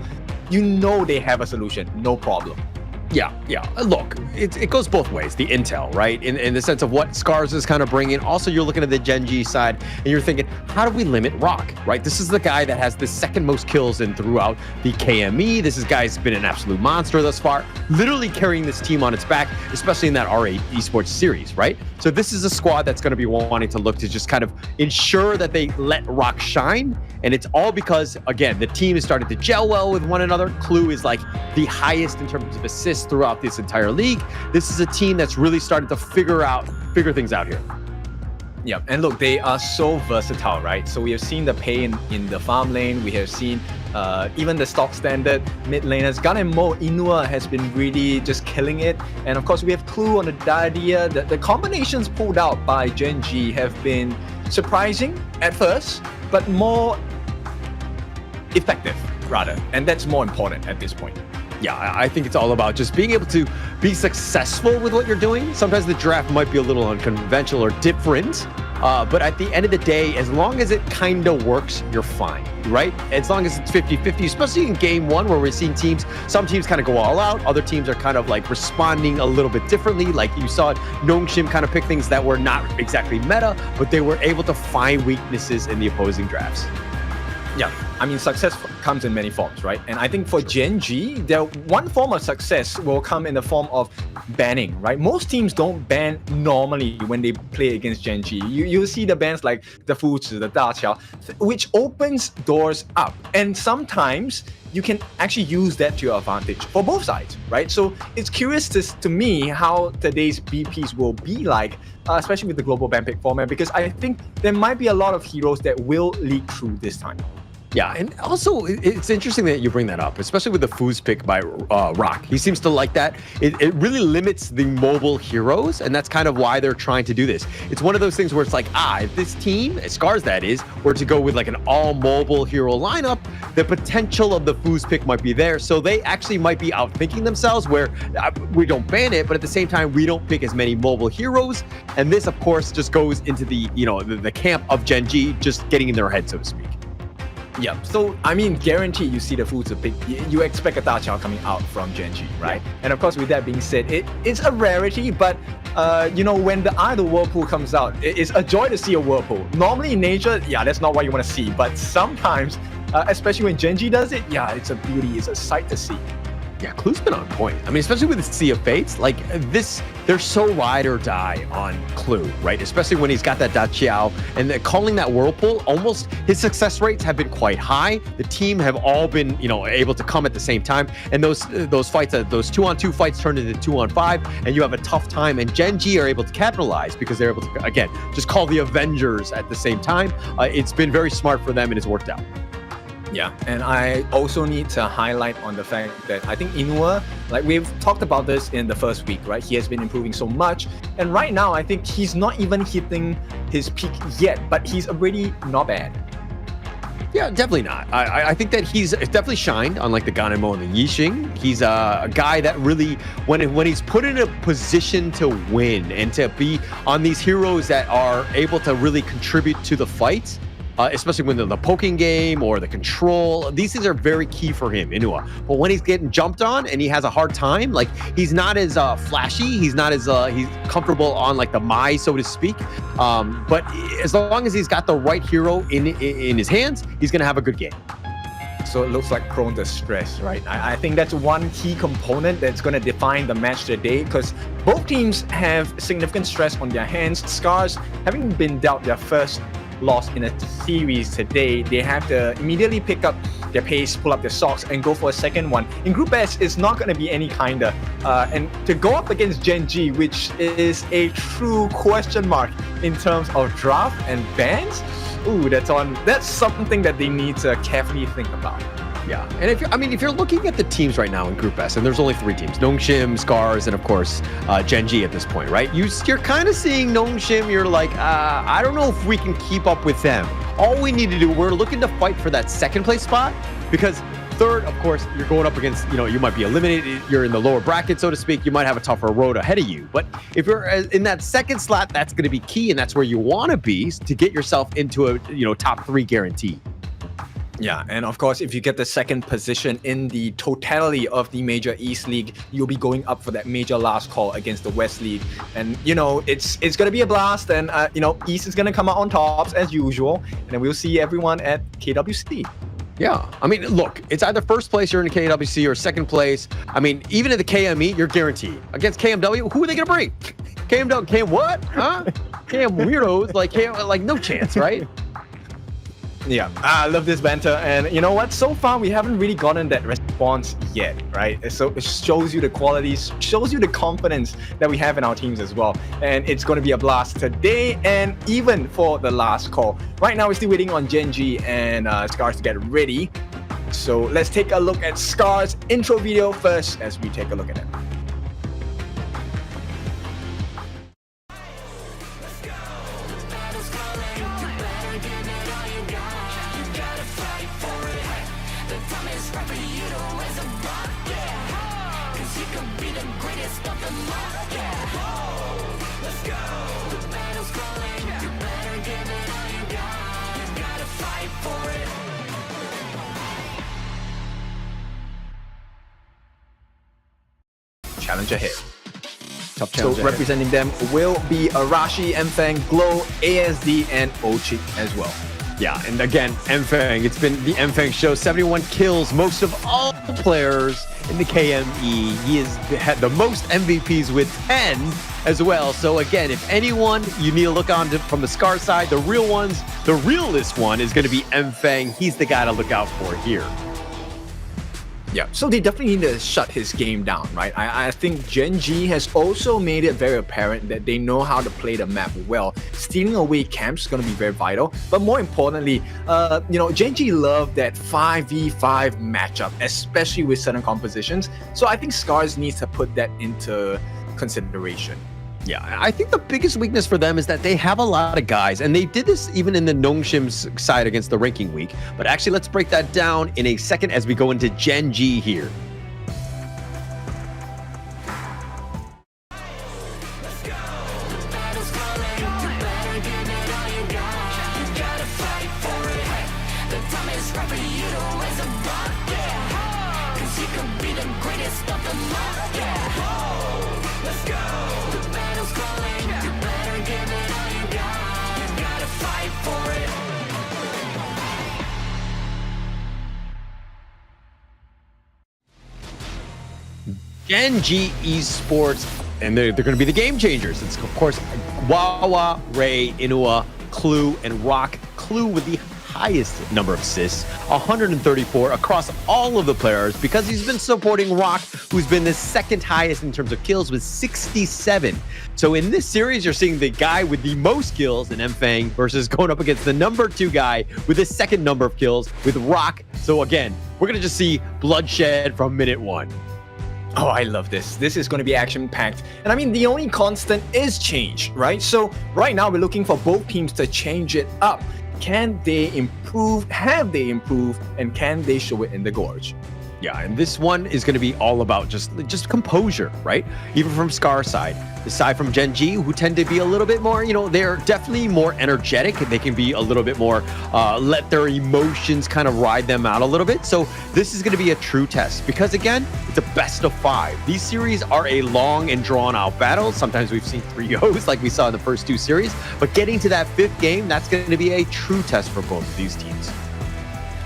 you know they have a solution, no problem. Yeah. Look, it goes both ways, the intel, right? In the sense of what SCARZ is kind of bringing. Also, you're looking at the Gen.G side, and you're thinking, how do we limit Rock, right? This is the guy that has the second most kills in throughout the KME. This guy's been an absolute monster thus far, literally carrying this team on its back, especially in that R8 Esports series, right? So this is a squad that's going to be wanting to look to just kind of ensure that they let Rock shine. And it's all because, again, the team is starting to gel well with one another. Clue is like the highest in terms of assists throughout this entire league. This is a team that's really started to figure things out here. Yeah, and look, they are so versatile, right? So we have seen the pay in the farm lane. We have seen even the stock standard mid laners. Gun and Mo Inua has been really just killing it. And of course, we have Clue on the Diadia. The combinations pulled out by Gen.G have been surprising at first, but more effective, rather. And that's more important at this point. Yeah, I think it's all about just being able to be successful with what you're doing. Sometimes the draft might be a little unconventional or different, but at the end of the day, as long as it kind of works, you're fine, right? As long as it's 50-50, especially in game one where we're seeing some teams kind of go all out, other teams are kind of like responding a little bit differently. Like you saw Nongshim kind of pick things that were not exactly meta, but they were able to find weaknesses in the opposing drafts. Yeah, I mean, success comes in many forms, right? And I think for Gen.G, one form of success will come in the form of banning, right? Most teams don't ban normally when they play against Gen.G. You'll see the bans like the Fuzi, the Daqiao, which opens doors up. And sometimes you can actually use that to your advantage for both sides, right? So it's curious to me how today's BPs will be like, especially with the global ban pick format, because I think there might be a lot of heroes that will leak through this time. Yeah, and also it's interesting that you bring that up, especially with the Foods pick by Rock. He seems to like that. It really limits the mobile heroes, and that's kind of why they're trying to do this. It's one of those things where it's like, if this team, SCARZ that is, were to go with like an all-mobile hero lineup, the potential of the Foods pick might be there. So they actually might be outthinking themselves where we don't ban it, but at the same time, we don't pick as many mobile heroes. And this, of course, just goes into the, the camp of Gen.G just getting in their head, so to speak. Yeah, so I mean, guarantee you see the foods a big. You expect a Dachao coming out from Gen.G, right? Yeah. And of course, with that being said, it's a rarity, but when the Idol Whirlpool comes out, it's a joy to see a Whirlpool. Normally in nature, yeah, that's not what you want to see, but sometimes, especially when Gen.G does it, yeah, it's a beauty, it's a sight to see. Yeah, Clue's been on point. I mean, especially with the Sea of Fates, like this, they're so ride or die on Clue, right? Especially when he's got that Dachiao and calling that Whirlpool, almost his success rates have been quite high. The team have all been, able to come at the same time. And those fights, those 2-on-2 fights turn into 2-on-5, and you have a tough time. And Gen.G are able to capitalize because they're able to, again, just call the Avengers at the same time. It's been very smart for them and it's worked out. Yeah, and I also need to highlight on the fact that I think Inua, like we've talked about this in the first week, right? He has been improving so much. And right now, I think he's not even hitting his peak yet, but he's already not bad. Yeah, definitely not. I think that he's definitely shined on like the Ganemo and the Yixing. He's a guy that really, when he's put in a position to win and to be on these heroes that are able to really contribute to the fights, especially when the poking game or the control, these things are very key for him, Inua. But when he's getting jumped on and he has a hard time, like he's not as flashy, he's not as he's comfortable on like the Mai, so to speak. But as long as he's got the right hero in his hands, he's gonna have a good game. So it looks like prone to stress, right? I think that's one key component that's going to define the match today, because both teams have significant stress on their hands. SCARZ, having been dealt their first loss in a series today, they have to immediately pick up their pace, pull up their socks, and go for a second one. In Group S, it's not going to be any kinder. And to go up against Gen.G, which is a true question mark in terms of draft and bans, ooh, that's something that they need to carefully think about. Yeah, and if you're looking at the teams right now in Group S, and there's only 3 teams: Nongshim, SCARZ, and of course Gen.G at this point, right? You're kind of seeing Nongshim. You're like, I don't know if we can keep up with them. All we need to do, we're looking to fight for that second place spot, because third, of course, you're going up against, you might be eliminated. You're in the lower bracket, so to speak. You might have a tougher road ahead of you. But if you're in that second slot, that's going to be key, and that's where you want to be to get yourself into a top 3 guarantee. Yeah, and of course, if you get the second position in the totality of the Major East League, you'll be going up for that major last call against the West League. And, it's going to be a blast. And, East is going to come out on tops as usual. And then we'll see everyone at KWC. Yeah, I mean, look, it's either first place you're in the KWC or second place. I mean, even in the KME, you're guaranteed. Against KMW, who are they going to bring? KMW, KM what? Huh? KM weirdos, like no chance, right? Yeah, I love this banter, and you know what? So far, we haven't really gotten that response yet, right? So it shows you the qualities, shows you the confidence that we have in our teams as well. And it's going to be a blast today, and even for the last call. Right now, we're still waiting on Gen.G and SCARZ to get ready. So let's take a look at SCARZ intro video first as we take a look at it. Challenge ahead. Tough challenge ahead. Representing them will be Arashi, Mfang, Glow, ASD, and Ochik as well. Yeah, and again, Mfang, it's been the Mfang show. 71 kills, most of all players in the KME. He has had the most MVPs with 10 as well. So again, if anyone you need to look on from the SCAR side, the real ones, the realest one is going to be Mfang. He's the guy to look out for here. Yeah, so they definitely need to shut his game down, right? I think Gen.G has also made it very apparent that they know how to play the map well. Stealing away camps is going to be very vital, but more importantly, Gen.G love that 5v5 matchup, especially with certain compositions. So I think SCARZ needs to put that into consideration. Yeah, I think the biggest weakness for them is that they have a lot of guys, and they did this even in the Nongshim's side against the ranking week. But actually, let's break that down in a second as we go into Gen.G here. for you to raise a bar, yeah. Cause you could be the greatest of them all, yeah. Let's go. The battle's calling, you better give it all you got. You gotta fight for it. Gen.G Esports, and they're going to be the game changers. It's, of course, Wawa, Ray, Inua, Clue, and Rock. Clue with the highest number of assists, 134 across all of the players, because he's been supporting Rock, who's been the second highest in terms of kills with 67. So in this series, you're seeing the guy with the most kills in Mfang versus going up against the number 2 guy with the second number of kills with Rock. So again, we're going to just see bloodshed from minute 1. Oh, I love this. This is going to be action-packed. And I mean, the only constant is change, right? So right now, we're looking for both teams to change it up. Can they improve? Have they improved? And can they show it in the Gorge? Yeah, and this one is going to be all about just composure, right? Even from SCARZ side. Aside from Gen.G, who tend to be a little bit more, they're definitely more energetic. They can be a little bit more, let their emotions kind of ride them out a little bit. So this is going to be a true test because, again, it's a best of 5. These series are a long and drawn-out battle. Sometimes we've seen 3-0s like we saw in the first 2 series. But getting to that 5th game, that's going to be a true test for both of these teams.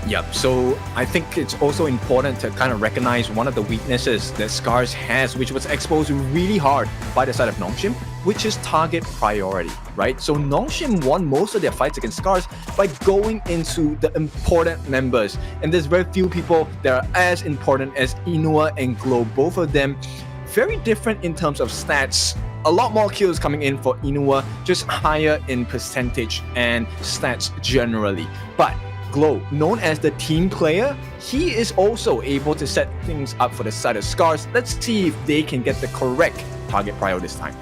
Yep, so I think it's also important to kind of recognize one of the weaknesses that SCARZ has, which was exposed really hard by the side of Nongshim, which is target priority, right? So Nongshim won most of their fights against SCARZ by going into the important members. And there's very few people that are as important as Inua and Glow. Both of them very different in terms of stats. A lot more kills coming in for Inua, just higher in percentage and stats generally. But Glow, known as the team player, he is also able to set things up for the side of SCARZ. Let's see if they can get the correct target prio this time.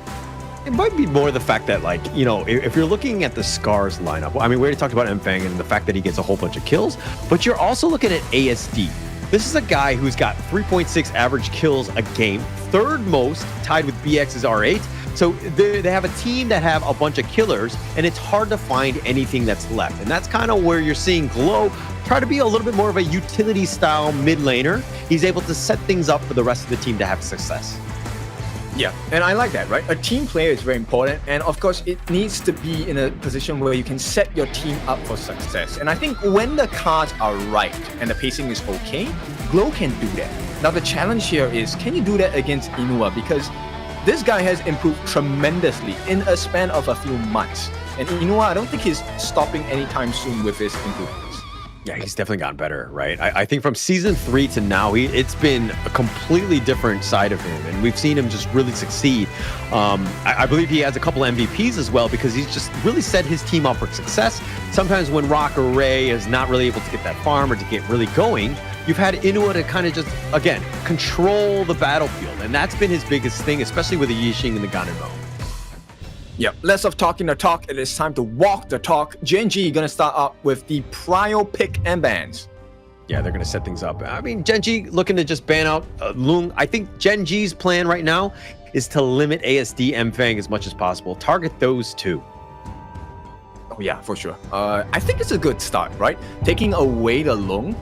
It might be more the fact that, if you're looking at the SCARZ lineup, I mean, we already talked about Mfang and the fact that he gets a whole bunch of kills, but you're also looking at ASD. This is a guy who's got 3.6 average kills a game, 3rd most, tied with BX's R8. So they have a team that have a bunch of killers, and it's hard to find anything that's left. And that's kind of where you're seeing Glow try to be a little bit more of a utility-style mid laner. He's able to set things up for the rest of the team to have success. Yeah, and I like that, right? A team player is very important, and of course, it needs to be in a position where you can set your team up for success. And I think when the cards are right and the pacing is okay, Glow can do that. Now, the challenge here is, can you do that against Inua? Because this guy has improved tremendously in a span of a few months. And Inua, I don't think he's stopping anytime soon with his improvements. Yeah, he's definitely gotten better, right? I think from season 3 to now, it's been a completely different side of him, and we've seen him just really succeed. I believe he has a couple MVPs as well because he's just really set his team up for success. Sometimes when Rock or Ray is not really able to get that farm or to get really going, you've had Inua to kind of just, again, control the battlefield, and that's been his biggest thing, especially with the Yixing and the Ganemo. Yep, less of talking the talk, it is time to walk the talk. Gen.G gonna start up with the prio pick and bans. Yeah, they're gonna set things up. I mean, Gen.G looking to just ban out Lung. I think Gen.G's plan right now is to limit ASD Mfang as much as possible. Target those 2. Oh yeah, for sure. I think it's a good start, right? Taking away the Lung.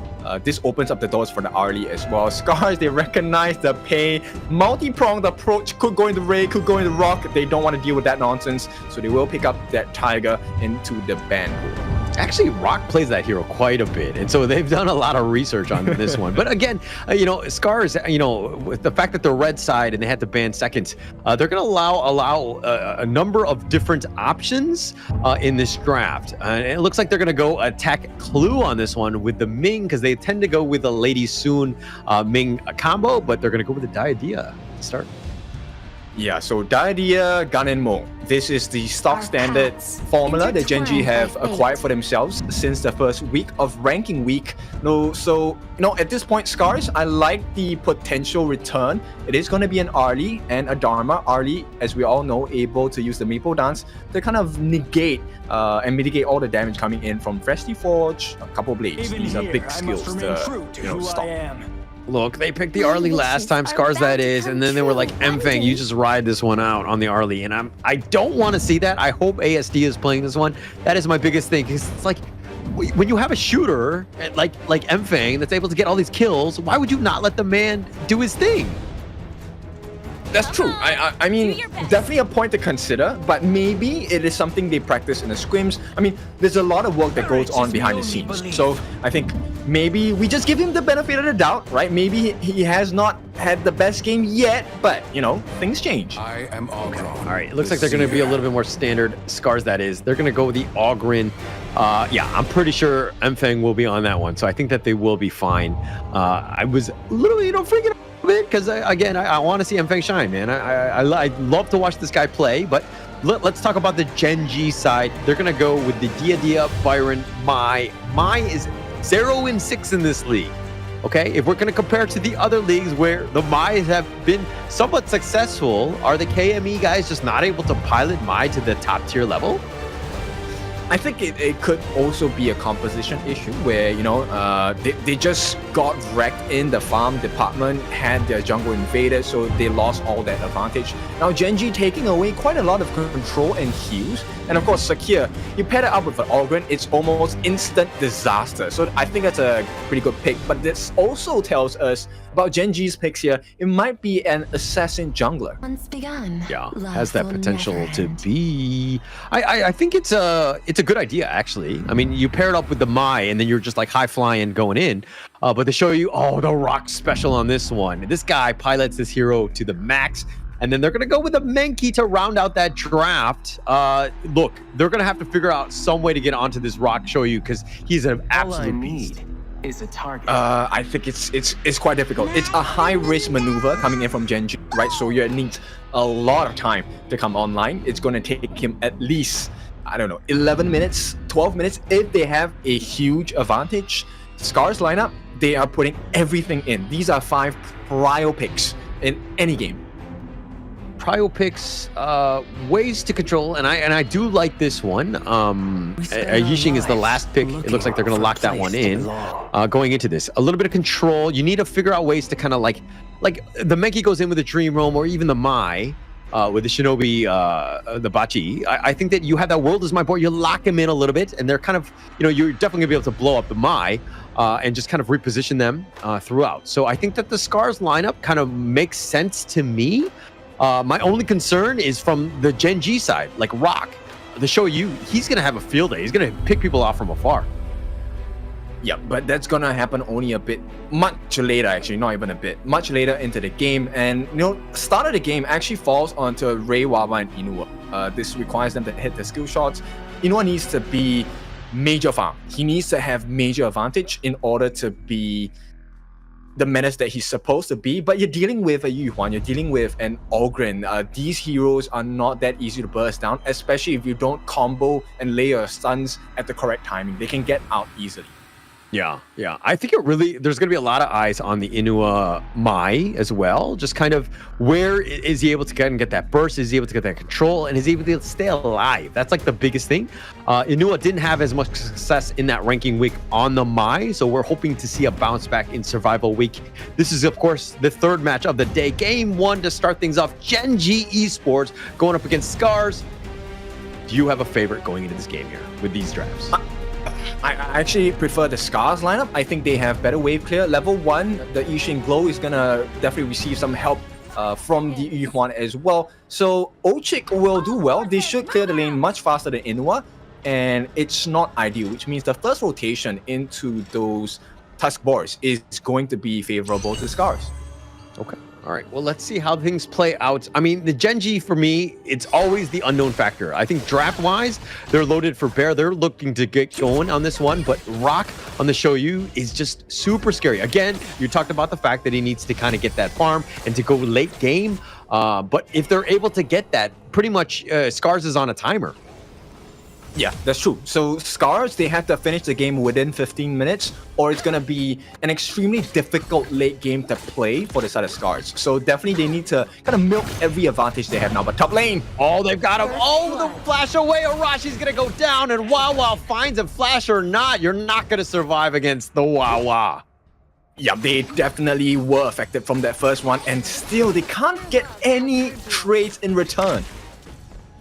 This opens up the doors for the Arlie as well. SCARZ, they recognize the pain. Multi-pronged approach could go into Ray, could go into Rock. They don't want to deal with that nonsense, so they will pick up that Tiger into the ban pool. Actually, Rock plays that hero quite a bit, and so they've done a lot of research on this one. But again, SCARZ, with the fact that they're red side and they had to ban seconds, they're going to allow a number of different options in this draft. And it looks like they're going to go attack Clue on this one with the Ming, because they tend to go with the Lady Soon Ming combo, but they're going to go with the Diadea to start. Yeah, so Diadea, Gun and Mo. This is the stock standard formula that Gen.G have acquired for themselves since the first week of ranking week. So at this point, SCARZ, I like the potential return. It is going to be an Arlie and a Dharma. Arlie, as we all know, able to use the Maple Dance to kind of negate and mitigate all the damage coming in from Freshly Forge, a couple blades. These are big skills to stop. Look, they picked the Arlie last time, SCARZ that is, and then they were like, Mfang, you just ride this one out on the Arlie, and I don't want to see that. I hope ASD is playing this one. That is my biggest thing, because it's like, when you have a shooter like Mfang that's able to get all these kills, why would you not let the man do his thing? That's true. I mean, definitely a point to consider, but maybe it is something they practice in the scrims. I mean, there's a lot of work that goes on behind the scenes. So I think maybe we just give him the benefit of the doubt, right? Maybe he has not had the best game yet, but, you know, things change. I am Ogrin. All right, it looks like they're going to be a little bit more standard. SCARZ, that is. They're going to go with the Ogrin. Yeah, I'm pretty sure Mfang will be on that one, so I think that they will be fine. I was a little, freaking out bit because I want to see Mfang shine, man. I love to watch this guy play, but let's talk about the Gen.G side. They're gonna go with the Dia, Byron, Mai. Mai is 0-6 in this league. Okay, if we're gonna compare to the other leagues where the Mai have been somewhat successful, are the KME guys just not able to pilot Mai to the top tier level? I think it could also be a composition issue where, you know, they just got wrecked in the farm department, had their jungle invaded, so they lost all that advantage. Now Gen.G taking away quite a lot of control and heals, and of course Sakir, you pair it up with an Ogrin, it's almost instant disaster. So I think that's a pretty good pick, but this also tells us about Gen.G's picks here. It might be an assassin jungler. Once begun. Yeah, has that potential to be. I think it's a good idea, actually. I mean, you pair it up with the Mai, and then you're just like high flying going in. But they show you, the rock special on this one. This guy pilots this hero to the max, and then they're gonna go with a Menki to round out that draft. Look, they're gonna have to figure out some way to get onto this rock show you because he's an absolute beast. Is a target. I think it's quite difficult. It's a high risk maneuver coming in from Gen.G, right? So you need a lot of time to come online. It's going to take him at least, I don't know, 11 minutes, 12 minutes if they have a huge advantage. SCARZ lineup, they are putting everything in. These are 5 prio picks in any game. Prio picks, ways to control, and I do like this one. Yixing is the last pick. It looks like they're going to lock that one in. Going into this, a little bit of control. You need to figure out ways to kind of like the Menki goes in with the Dream Roam or even the Mai with the Shinobi, the Bachi. I think that you have that World is my board. You lock him in a little bit, and they're kind of, you're definitely gonna be able to blow up the Mai and just kind of reposition them throughout. So I think that the SCARZ lineup kind of makes sense to me. My only concern is from the Gen.G side, like Rock. The show he's going to have a field day. He's going to pick people off from afar. Yeah, but that's going to happen only a bit, much later actually, not even a bit, much later into the game. And, start of the game actually falls onto Ray, Wawa, and Inua. This requires them to hit the skill shots. Inua needs to be major farm. He needs to have major advantage in order to be the menace that he's supposed to be, but you're dealing with a Yuhuan, you're dealing with an Ogrin. These heroes are not that easy to burst down, especially if you don't combo and lay your stuns at the correct timing. They can get out easily. Yeah. I think there's going to be a lot of eyes on the Inua Mai as well. Just kind of where is he able to get that burst? Is he able to get that control? And is he able to stay alive? That's like the biggest thing. Inua didn't have as much success in that ranking week on the Mai, so we're hoping to see a bounce back in Survival Week. This is, of course, the third match of the day. Game 1 to start things off. Gen.G Esports going up against SCARZ. Do you have a favorite going into this game here with these drafts? I actually prefer the SCARZ lineup. I think they have better wave clear. Level 1, the Yixing Glow is gonna definitely receive some help from the Yuhuan as well. So Ochik will do well. They should clear the lane much faster than Inua, and it's not ideal, which means the first rotation into those Tusk Boars is going to be favorable to SCARZ. Okay. All right, well, let's see how things play out. I mean, the Gen.G, for me, it's always the unknown factor. I think draft-wise, they're loaded for bear. They're looking to get going on this one, but Rock on the Shoyu is just super scary. Again, you talked about the fact that he needs to kind of get that farm and to go late game, but if they're able to get that, pretty much SCARZ is on a timer. Yeah, that's true. So SCARZ, they have to finish the game within 15 minutes, or it's going to be an extremely difficult late game to play for the side of SCARZ. So definitely they need to kind of milk every advantage they have now. But top lane, they've got him. The flash away. Arashi's going to go down, and Wawa finds him. Flash or not, you're not going to survive against the Wawa. Yeah, they definitely were affected from that first one, and still they can't get any trades in return.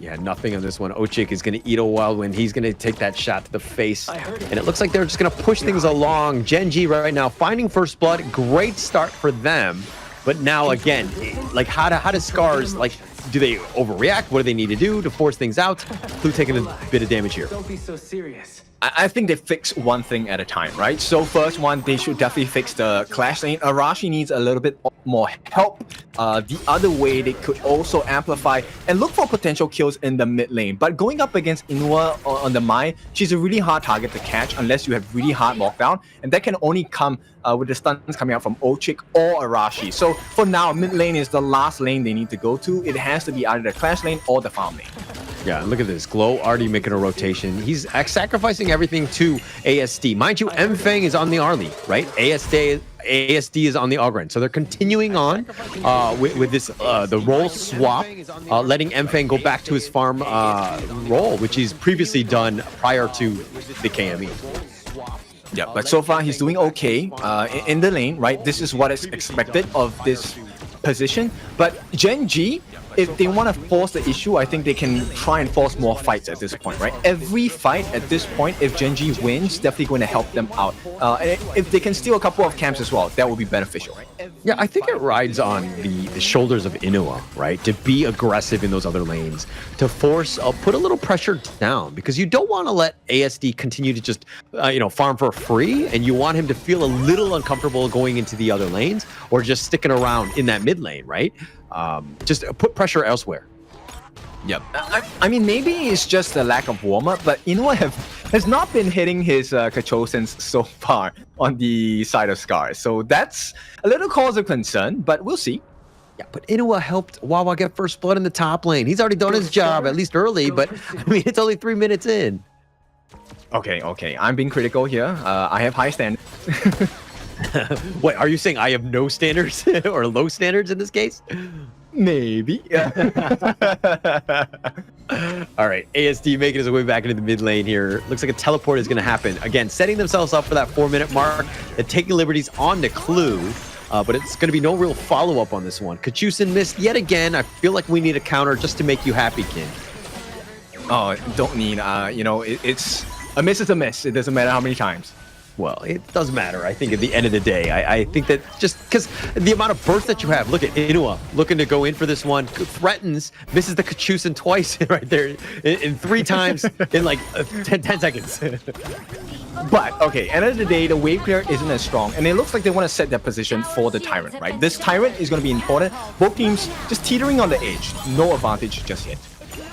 Yeah, nothing on this one. Ochik is going to eat a wild wind. He's going to take that shot to the face. And it looks like they're just going to push things along. Gen.G right now finding first blood. Great start for them. But now again, like how does SCARZ, like, do they overreact? What do they need to do to force things out? Who's taking a bit of damage here? Don't be so serious. I think they fix one thing at a time, right? So first one, they should definitely fix the clash lane. Arashi needs a little bit more help. The other way, they could also amplify and look for potential kills in the mid lane. But going up against Inua on the Mai, she's a really hard target to catch unless you have really hard lockdown. And that can only come with the stuns coming out from Ochik or Arashi. So for now, mid lane is the last lane they need to go to. It has to be either the clash lane or the farm lane. Yeah, look at this. Glow already making a rotation. He's sacrificing everything to ASD. Mind you, Mfeng is on the Arlie, right? ASD is on the Ogren. So they're continuing on with this the role swap, letting Mfeng go back to his farm role, which he's previously done prior to the KME. Yeah, but so far he's doing okay in the lane, right? This is what is expected of this position. But Gen.G, if they want to force the issue, I think they can try and force more fights at this point, right? Every fight at this point, if Gen.G wins, definitely going to help them out. And if they can steal a couple of camps as well, that would be beneficial. Yeah, I think it rides on the shoulders of Inua, right? To be aggressive in those other lanes, to force, put a little pressure down, because you don't want to let ASD continue to just, farm for free, and you want him to feel a little uncomfortable going into the other lanes, or just sticking around in that mid lane, right? Just put pressure elsewhere. Yep. I mean, maybe it's just a lack of warm-up, but Inua has not been hitting his Kachosens so far on the side of SCARZ. So that's a little cause of concern, but we'll see. Yeah, but Inua helped Wawa get first blood in the top lane. He's already done his job, at least early, but I mean, it's only 3 minutes in. Okay. I'm being critical here. I have high standards. Wait, are you saying I have no standards or low standards in this case? Maybe. Yeah. All right, ASD making his way back into the mid lane here. Looks like a teleport is going to happen. Again, setting themselves up for that 4-minute mark. They're taking liberties on the clue, but it's going to be no real follow-up on this one. Kachusen missed yet again. I feel like we need a counter just to make you happy, Kin. Oh, don't need. It's a miss is a miss. It doesn't matter how many times. Well, it does matter, I think, at the end of the day. I think that just because the amount of burst that you have, look at Inua looking to go in for this one, threatens, misses the Kachusen twice right there in 3 times in like 10 seconds. But, okay, end of the day, the wave clear isn't as strong, and it looks like they want to set their position for the Tyrant, right? This Tyrant is going to be important. Both teams just teetering on the edge. No advantage just yet.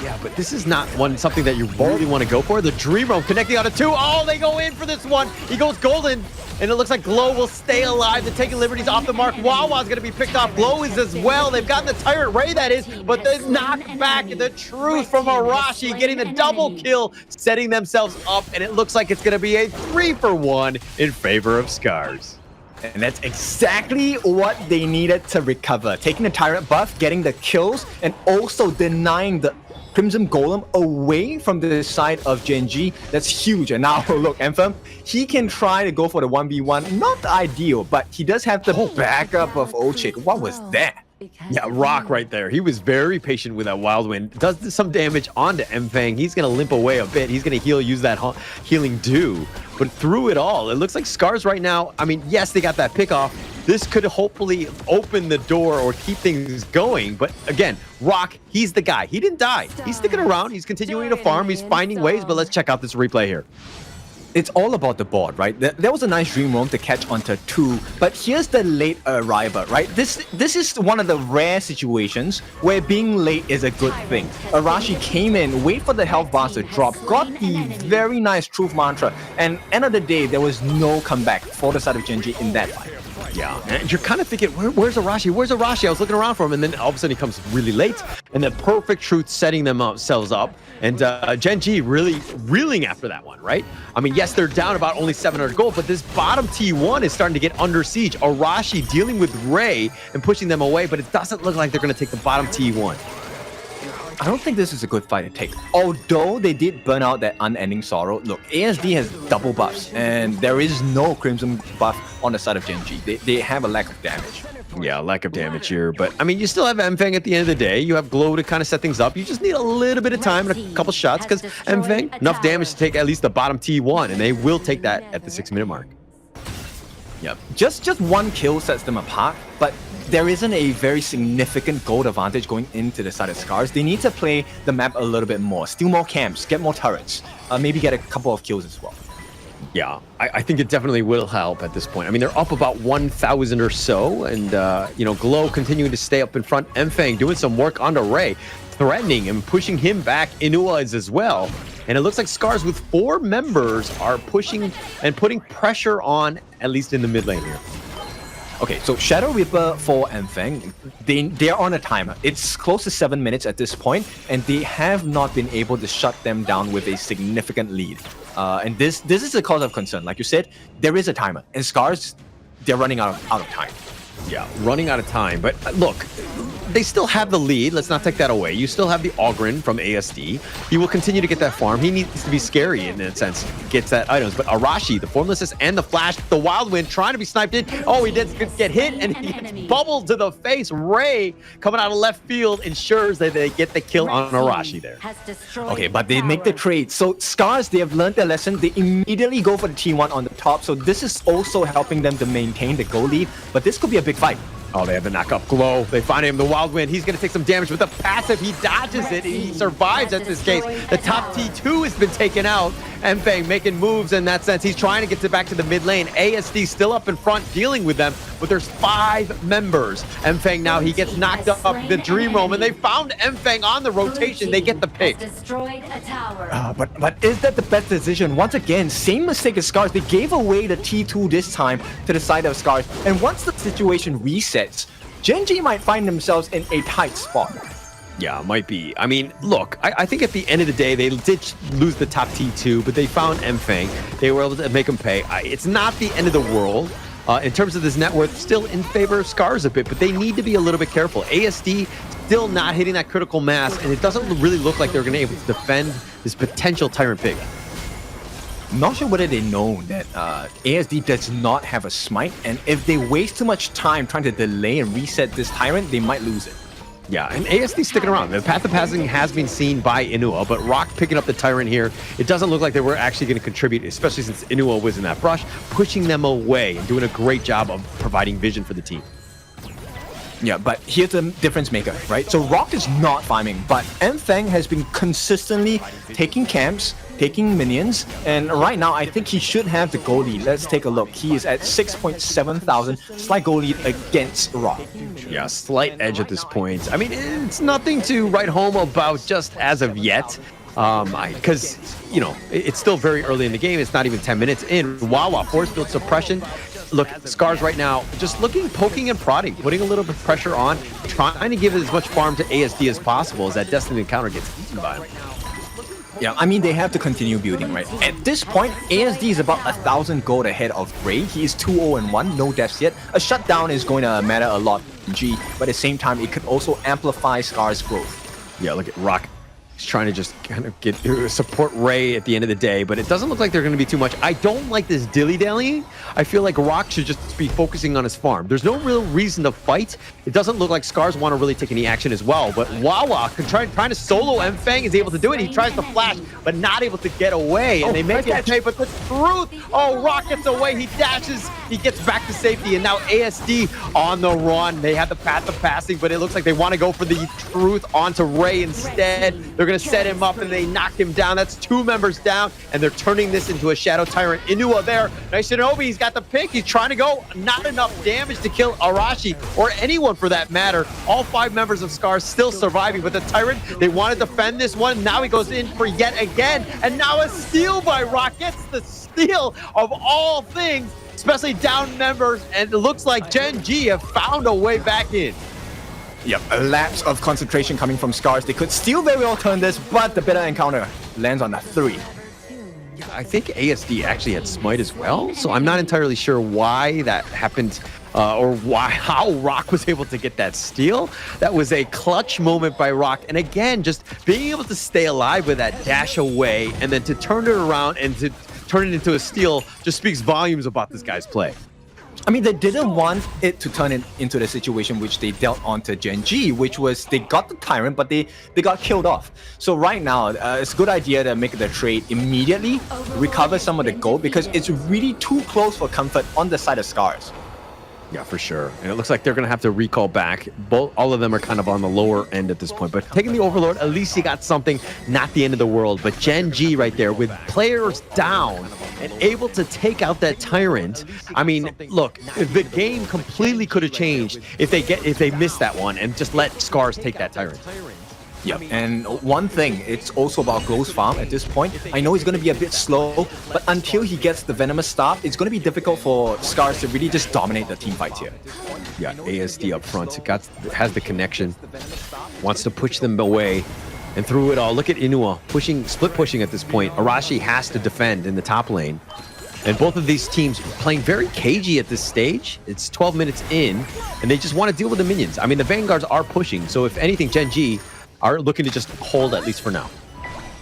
Yeah, but this is not something that you really want to go for. The Dream Roam connecting out of 2. Oh, they go in for this one. He goes golden, and it looks like Glow will stay alive. They're taking liberties off the mark. Wawa's going to be picked off. Glow is as well. They've gotten the Tyrant Ray, that is, but they knock back the truth from Arashi, getting the double kill, setting themselves up, and it looks like it's going to be a 3-for-1 in favor of SCARZ. And that's exactly what they needed to recover. Taking the Tyrant buff, getting the kills, and also denying the Crimson Golem away from the side of Gen.G. That's huge. And now, look, Anthem, he can try to go for the 1v1. Not ideal, but he does have the backup of Ochik. What was that? Yeah, Rock right there. He was very patient with that Wild Wind. Does some damage onto Mfeng. He's going to limp away a bit. He's going to heal, use that healing dew. But through it all, it looks like SCARZ right now, I mean, yes, they got that pick off. This could hopefully open the door or keep things going. But again, Rock, he's the guy. He didn't die. He's sticking around. He's continuing to farm. He's finding ways. But let's check out this replay here. It's all about the board, right? That was a nice Dream Roam to catch onto 2, but here's the late arrival, right? This is one of the rare situations where being late is a good thing. Arashi came in, wait for the health bars to drop, got the very nice Truth Mantra, and end of the day, there was no comeback for the side of Gen.G in that fight. Yeah, and you're kind of thinking, where's Arashi? Where's Arashi? I was looking around for him, and then all of a sudden he comes really late, and the perfect truth setting themselves up, and Gen.G really reeling after that one, right? I mean, yes, they're down about only 700 gold, but this bottom T1 is starting to get under siege. Arashi dealing with Ray and pushing them away, but it doesn't look like they're going to take the bottom T1. I don't think this is a good fight to take. Although they did burn out that Unending Sorrow, look, ASD has double buffs, and there is no Crimson buff on the side of Gen.G. They have a lack of damage. Yeah, lack of damage here. But, I mean, you still have Mfeng at the end of the day. You have Glow to kind of set things up. You just need a little bit of time and a couple shots because Mfeng, enough damage to take at least the bottom T1, and they will take that at the 6-minute mark. Yep. Just one kill sets them apart, but there isn't a very significant gold advantage going into the side of SCARZ. They need to play the map a little bit more, steal more camps, get more turrets, maybe get a couple of kills as well. Yeah, I think it definitely will help at this point. I mean, they're up about 1,000 or so, and, you know, Glow continuing to stay up in front. Mfeng doing some work onto Ray, threatening and pushing him back. Inua is as well. And it looks like SCARZ with 4 members are pushing and putting pressure on, at least in the mid lane here. Okay, so Shadow Reaper for Mfeng, they're on a timer. It's close to 7 minutes at this point, and they have not been able to shut them down with a significant lead. And this is a cause of concern. Like you said, there is a timer, and SCARZ, they're running out of time. Yeah, running out of time. But look, they still have the lead. Let's not take that away. You still have the Ogren from ASD. He will continue to get that farm. He needs to be scary in that sense. Gets that items. But Arashi, the Formlessness and the Flash, the Wild Wind trying to be sniped in. Oh, he did get hit and he gets bubbled to the face. Ray coming out of left field ensures that they get the kill on Arashi there. Okay, but they make the trade. So SCARZ, they have learned their lesson. They immediately go for the T1 on the top. So this is also helping them to maintain the goal lead. But this could be a big fight. Oh, they have the knock up Glow. They find him, the Wild Wind. He's going to take some damage with the passive. He dodges it. He survives at this case. The top T2 has been taken out. Mfeng making moves in that sense. He's trying to get back to the mid lane. ASD still up in front dealing with them, but there's 5 members. Mfeng now, he gets knocked up the Dream Roam, and they found Mfeng on the rotation. They get the pick. But is that the best decision? Once again, same mistake as SCARZ. They gave away the T2 this time to the side of SCARZ. And once the situation resets, Gen.G might find themselves in a tight spot. Yeah, might be. I mean, look, I think at the end of the day, they did lose the top T2, but they found Mfeng. They were able to make him pay. It's not the end of the world. In terms of this net worth, still in favor of SCARZ a bit, but they need to be a little bit careful. ASD still not hitting that critical mass, and it doesn't really look like they're going to be able to defend this potential Tyrant pick. I'm not sure whether they know that ASD does not have a smite, and if they waste too much time trying to delay and reset this Tyrant, they might lose it. Yeah, and ASD sticking around. The path of passing has been seen by Inua, but Rock picking up the Tyrant here, it doesn't look like they were actually going to contribute, especially since Inua was in that brush, pushing them away and doing a great job of providing vision for the team. Yeah, but here's the difference maker, right? So Rock is not farming, but Mfeng has been consistently taking camps, taking minions, and right now I think he should have the goal lead. Let's take a look. He is at 6.7 thousand, slight goal lead against Rock. Yeah, slight edge at this point. I mean, it's nothing to write home about just as of yet. Because, you know, it's still very early in the game. It's not even 10 minutes in. Wawa, force field suppression. Look, SCARZ right now, just looking, poking and prodding, putting a little bit of pressure on, trying to give as much farm to ASD as possible as that Destiny encounter gets eaten by him. Yeah, I mean, they have to continue building, right? At this point, ASD is about 1,000 gold ahead of Ray. He is 2-0-1, no deaths yet. A shutdown is going to matter a lot in G, but at the same time, it could also amplify SCAR's growth. Yeah, look at Rock. He's trying to just kind of get support Ray at the end of the day, but it doesn't look like they're going to be too much. I don't like this dilly-dallying. I feel like Rock should just be focusing on his farm. There's no real reason to fight. It doesn't look like SCARZ want to really take any action as well, but Wawa trying to solo Mfeng is able to do it. He tries to flash, but not able to get away, and they make it pay, but the truth, oh, Rock gets away. He dashes, he gets back to safety, and now ASD on the run. They have the path of passing, but it looks like they want to go for the truth onto Ray instead. They're going to set him up and they knock him down. That's 2 members down, and they're turning this into a Shadow Tyrant. Inua there. Nice Shinobi, he's got the pick. He's trying to go. Not enough damage to kill Arashi or anyone for that matter. All 5 members of SCARZ still surviving, but the Tyrant, they want to defend this one. Now he goes in for yet again, and now a steal by Rock. Gets the steal of all things, especially down members, and it looks like Gen.G have found a way back in. Yep, a lapse of concentration coming from SCARZ. They could still very well turn this, but the better encounter lands on a 3. I think ASD actually had Smite as well, so I'm not entirely sure why that happened or how Rock was able to get that steal. That was a clutch moment by Rock, and again, just being able to stay alive with that dash away and then to turn it around and to turn it into a steal just speaks volumes about this guy's play. I mean, they didn't want it to turn it into the situation which they dealt onto Gen.G, which was they got the Tyrant, but they got killed off. So right now, it's a good idea to make the trade immediately, recover some of the gold, because it's really too close for comfort on the side of SCARZ. Yeah, for sure. And it looks like they're going to have to recall back. All of them are kind of on the lower end at this point. But taking the Overlord, at least you got something, not the end of the world. But Gen.G right there with players down and able to take out that Tyrant. I mean, look, the game completely could have changed if they missed that one and just let SCARZ take that Tyrant. Yep, and one thing, it's also about Glow's farm at this point. I know he's going to be a bit slow, but until he gets the Venomous Staff, it's going to be difficult for SCARZ to really just dominate the team fight here. Yeah, ASD up front, has the connection, wants to push them away, and through it all, look at Inua split pushing at this point. Arashi has to defend in the top lane. And both of these teams playing very cagey at this stage. It's 12 minutes in, and they just want to deal with the minions. I mean, the Vanguards are pushing, so if anything, Gen.G are looking to just hold at least for now.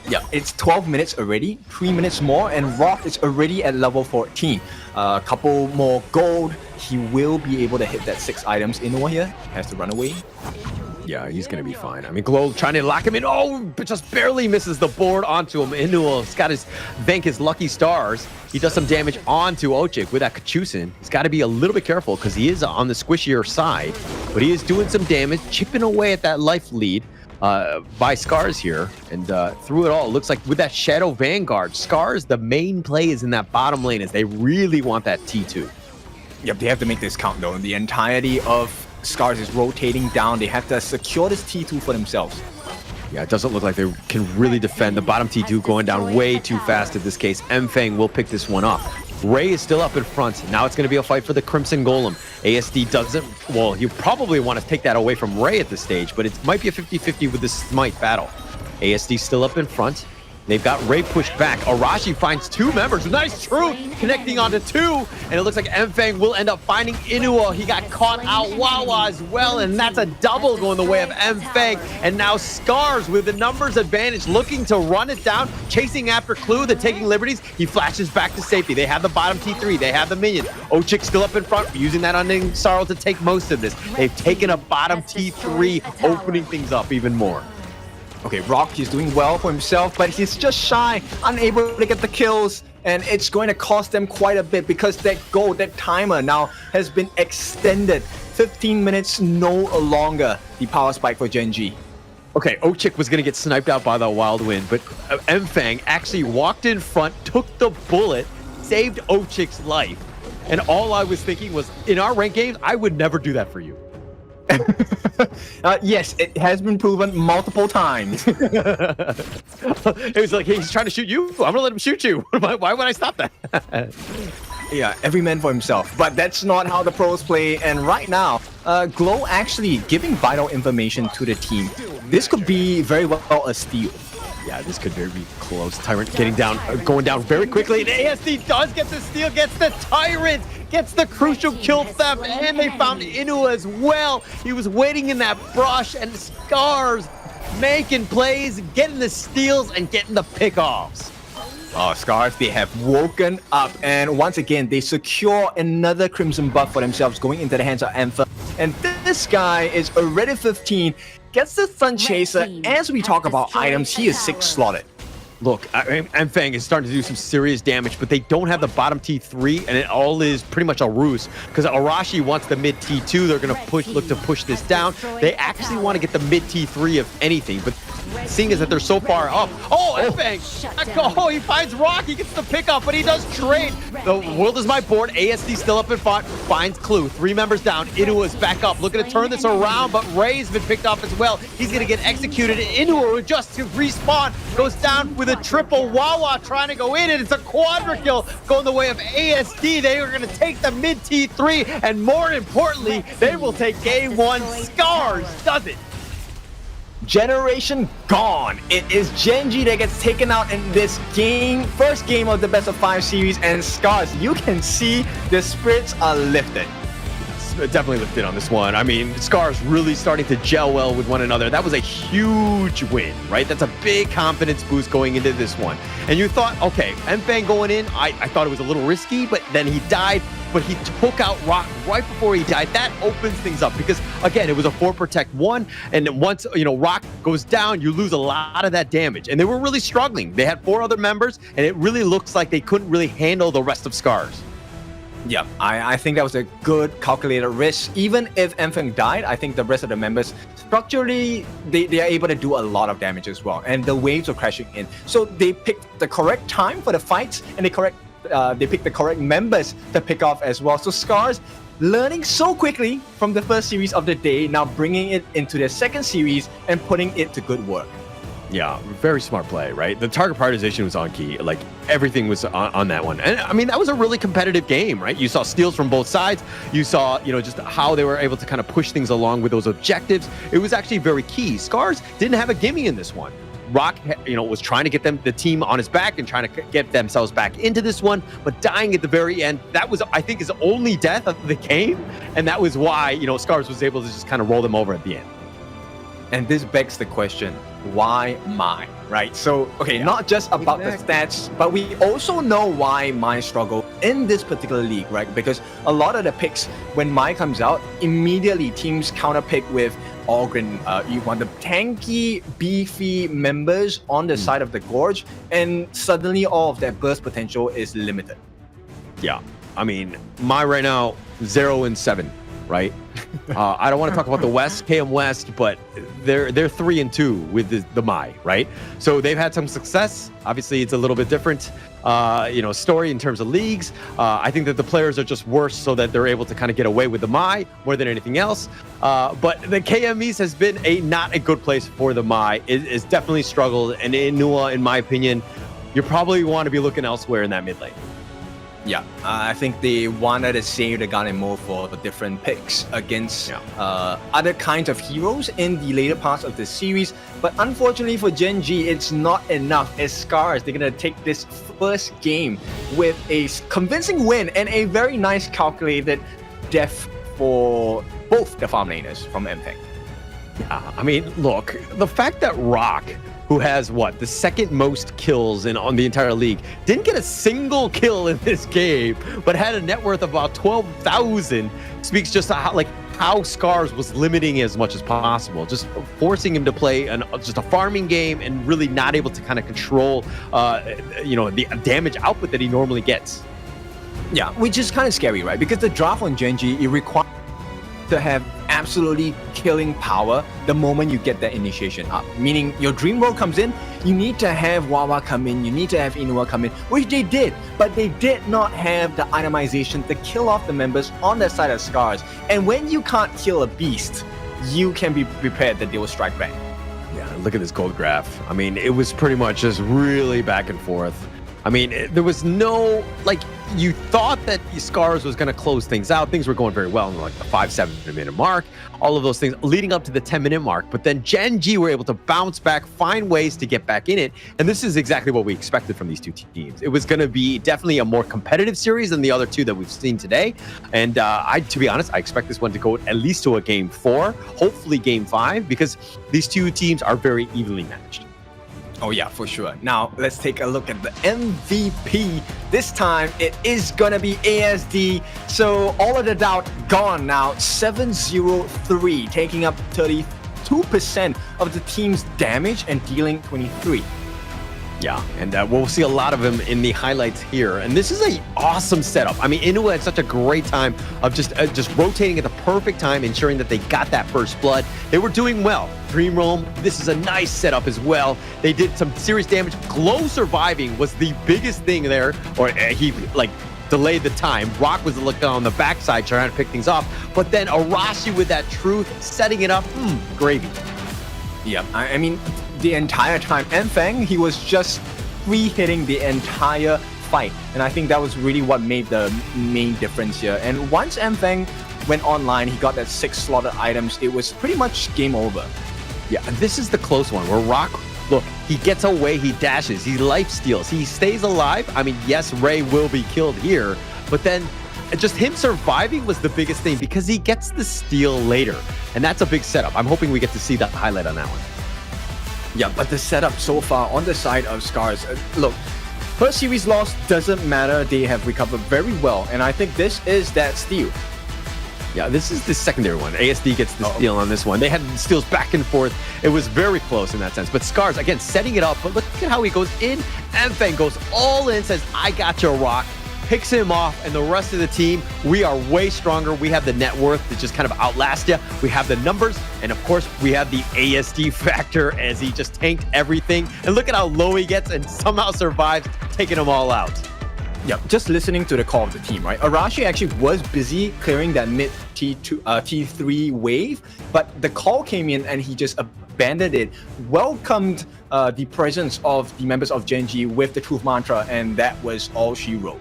Yeah, it's 12 minutes already, 3 minutes more, and Rock is already at level 14. A couple more gold, he will be able to hit that 6 items. Inua here has to run away. Yeah, he's going to be fine. I mean, Glow trying to lock him in. Oh, but just barely misses the board onto him. Inua's got his lucky stars. He does some damage onto Ochik with that Kachusen. He's got to be a little bit careful because he is on the squishier side, but he is doing some damage, chipping away at that life lead by SCARZ here. And through it all, it looks like with that Shadow Vanguard, SCARZ, the main play is in that bottom lane as they really want that T2. Yep, they have to make this count though. The entirety of SCARZ is rotating down. They have to secure this T2 for themselves. Yeah, it doesn't look like they can really defend. The bottom T2 going down way too fast in this case. M-Fang will pick this one up. Ray is still up in front. Now it's going to be a fight for the Crimson Golem. ASD doesn't... Well, you probably want to take that away from Ray at this stage, but it might be a 50-50 with this Smite battle. ASD still up in front. They've got Ray pushed back. Arashi finds 2 members. Nice truth connecting onto 2. And it looks like M-Fang will end up finding Inua. He got caught out Wawa as well. And that's a double going the way of M-Fang. And now SCARZ with the numbers advantage looking to run it down. Chasing after Clue, they're taking liberties. He flashes back to safety. They have the bottom T3. They have the minion. Ochik still up in front, using that Unending Sorrow to take most of this. They've taken a bottom T3, opening things up even more. Okay, Rock, he's doing well for himself, but he's just shy, unable to get the kills, and it's going to cost them quite a bit because that goal, that timer now has been extended. 15 minutes no longer, the power spike for Gen.G. Okay, Ochik was going to get sniped out by the Wild Wind, but M-Fang actually walked in front, took the bullet, saved Ochik's life, and all I was thinking was, in our ranked games, I would never do that for you. Yes, it has been proven multiple times. It was like, hey, he's trying to shoot you. I'm gonna let him shoot you. Why would I stop that? Yeah, every man for himself. But that's not how the pros play. And right now, Glow actually giving vital information to the team. This could be very well a steal. Yeah, this could very be close. Tyrant getting down, going down very quickly. And ASD does get the steal, gets the Tyrant, gets the crucial kill theft, and they found Inua as well. He was waiting in that brush, and SCARZ making plays, getting the steals, and getting the pickoffs. Oh, SCARZ, they have woken up, and once again, they secure another Crimson buff for themselves going into the hands of Anthem. And this guy is already 15, gets the Sun Chaser. As we talk about items, he is 6 slotted. Look, M-Fang is starting to do some serious damage, but they don't have the bottom T3, and it all is pretty much a ruse. Because Arashi wants the mid T2, they're going to look to push this down. They actually want to get the mid T3 if anything, but seeing as that they're so far up. Oh, M-Fang! Oh, he finds Rock, he gets the pickup, but he does trade. The world is my board. ASD still up in front, finds Clue. 3 members down. Inua is back up, looking to turn this around, but Ray's been picked off as well. He's going to get executed. Inua, just to respawn, goes down with a triple Wawa trying to go in, and it's a quadra kill going the way of ASD. They are going to take the mid T3, and more importantly, they will take game 1. SCARZ does it. Generation gone. It is Gen.G that gets taken out in this game. First game of the best of 5 series, and SCARZ, you can see the spirits are lifted. definitely lifted on this one. I mean, SCARZ really starting to gel well with one another. That was a huge win, right? That's a big confidence boost going into this one. And you thought, okay, Mfang going in, I thought it was a little risky, but then he died, but he took out Rock right before he died. That opens things up because, again, it was a 4 protect 1, and then once, Rock goes down, you lose a lot of that damage. And they were really struggling. They had 4 other members, and it really looks like they couldn't really handle the rest of SCARZ. Yeah, I think that was a good calculated risk. Even if Mfeng died, I think the rest of the members, structurally, they are able to do a lot of damage as well. And the waves are crashing in. So they picked the correct time for the fights, and they picked the correct members to pick off as well. So SCARZ learning so quickly from the first series of the day, now bringing it into the second series and putting it to good work. Yeah, very smart play, right? The target prioritization was on key. Like, everything was on that one. And, I mean, that was a really competitive game, right? You saw steals from both sides. You saw, just how they were able to kind of push things along with those objectives. It was actually very key. SCARZ didn't have a gimme in this one. Rock, was trying to get the team on his back and trying to get themselves back into this one, but dying at the very end. That was, I think, his only death of the game. And that was why, SCARZ was able to just kind of roll them over at the end. And this begs the question, why Mai, right? So, okay, not just about the stats, but we also know why Mai struggle in this particular league, right? Because a lot of the picks, when Mai comes out, immediately teams counter pick with Ogren. You want the tanky, beefy members on the side of the Gorge, and suddenly all of that burst potential is limited. Yeah, I mean, Mai right now, 0-7. Right? I don't want to talk about the West, KM West, but they're 3-2 with the Mai, right? So they've had some success. Obviously, it's a little bit different, story in terms of leagues. I think that the players are just worse so that they're able to kind of get away with the Mai more than anything else. But the KMEs has been not a good place for the Mai. It's definitely struggled. And Inua, in my opinion, you probably want to be looking elsewhere in that mid lane. Yeah, I think they wanted to save the Ganemo for the different picks against other kinds of heroes in the later parts of the series. But unfortunately for Gen.G, it's not enough. As SCARZ, they're going to take this first game with a convincing win and a very nice calculated death for both the farm laners from Mfeng. Yeah, I mean, look, the fact that Rock, who has the second most kills on the entire league, didn't get a single kill in this game, but had a net worth of about 12,000, speaks just to how SCARZ was limiting as much as possible, just forcing him to play just a farming game and really not able to kind of control, the damage output that he normally gets. Yeah, which is kind of scary, right? Because the draft on Gen.G, it requires to have absolutely killing power the moment you get that initiation up. Meaning your dream world comes in, you need to have Wawa come in, you need to have Inua come in, which they did, but they did not have the itemization to kill off the members on that side of SCARZ. And when you can't kill a beast, you can be prepared that they will strike back. Yeah, look at this gold graph. I mean, it was pretty much just really back and forth. I mean, there was no, you thought that SCARZ was going to close things out. Things were going very well in the 5-7 minute mark, all of those things leading up to the 10-minute mark. But then Gen.G were able to bounce back, find ways to get back in it. And this is exactly what we expected from these two teams. It was going to be definitely a more competitive series than the other two that we've seen today. And to be honest, I expect this one to go at least to a game 4, hopefully game 5, because these two teams are very evenly matched. Oh yeah, for sure. Now, let's take a look at the MVP. This time, it is gonna be ASD. So, all of the doubt gone now. 7-0-3, taking up 32% of the team's damage and dealing 23. Yeah, and we'll see a lot of him in the highlights here. And this is an awesome setup. I mean, Inua had such a great time of just rotating at the perfect time, ensuring that they got that first blood. They were doing well. Dream Realm, this is a nice setup as well. They did some serious damage. Glow surviving was the biggest thing there, or he delayed the time. Rock was looking on the backside trying to pick things off. But then Arashi with that truth, setting it up, gravy. Yeah, I mean, the entire time, Mfeng, he was just free hitting the entire fight. And I think that was really what made the main difference here. And once Mfeng went online, he got that 6 slotted items. It was pretty much game over. Yeah, and this is the close one where Rock, look, he gets away, he dashes, he life steals, he stays alive. I mean, yes, Ray will be killed here, but then just him surviving was the biggest thing because he gets the steal later. And that's a big setup. I'm hoping we get to see that highlight on that one. Yeah, but the setup so far on the side of SCARZ, look, first series loss doesn't matter. They have recovered very well, and I think this is that steal. Yeah, this is the secondary one. ASD gets the steal on this one. They had steals back and forth. It was very close in that sense. But SCARZ, again, setting it up. But look at how he goes in. Enfeng goes all in, says, I got your rock. Picks him off, and the rest of the team, we are way stronger. We have the net worth to just kind of outlast you. We have the numbers, and of course, we have the ASD factor as he just tanked everything. And look at how low he gets and somehow survives, taking them all out. Yeah, just listening to the call of the team, right? Arashi actually was busy clearing that mid T3 wave, but the call came in and he just abandoned it, welcomed the presence of the members of Gen.G with the truth mantra, and that was all she wrote.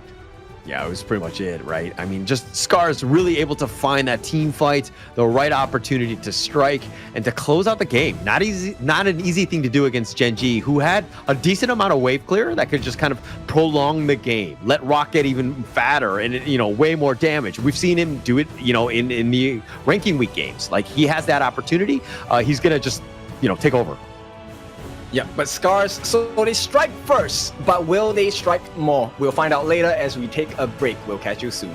Yeah, it was pretty much it, right? I mean, just SCARZ really able to find that team fight, the right opportunity to strike, and to close out the game. Not an easy thing to do against Gen.G, who had a decent amount of wave clear that could just kind of prolong the game, let Rock get even fatter and, you know, way more damage. We've seen him do it, you know, in the ranking week games. Like, he has that opportunity. He's gonna just, you know, take over. Yeah, but SCARZ, so they strike first, but will they strike more? We'll find out later as we take a break. We'll catch you soon.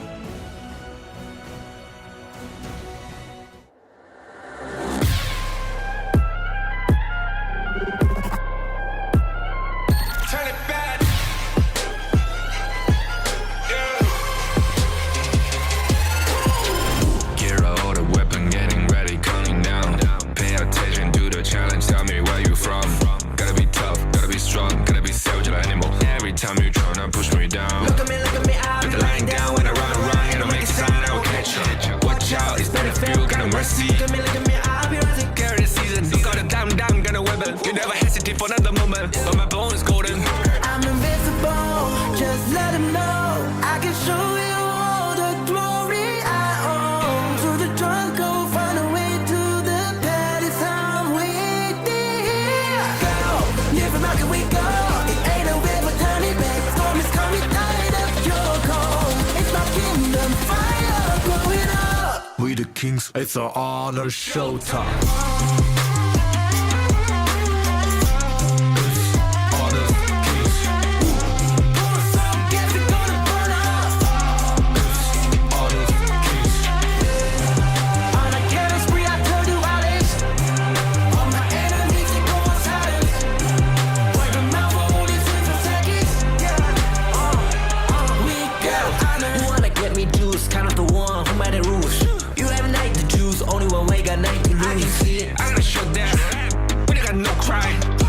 Gear out a weapon, getting ready, counting down. Pay attention to the challenge, tell me where you from. Gotta be tough, gotta be strong, gotta be savage like animal. Every time you tryna push me down. Look at me, I'll be lying down when I run, and I'll make a sign, I will catch you. Watch out, it's better feel, got no mercy. Look at me, I'll be rising. Carry the season, you got a damn, got a weapon. You never hesitate for another moment, but my bone is golden. I'm invincible, just let him know. I can show you all the glory I own. To the drunk, go find a way to the pad. It's time we go. Never mind, can we go? It ain't a river, turning back. Storm is coming, tired of your cold. It's my kingdom, fire growing up. We the kings, it's our honor showtime.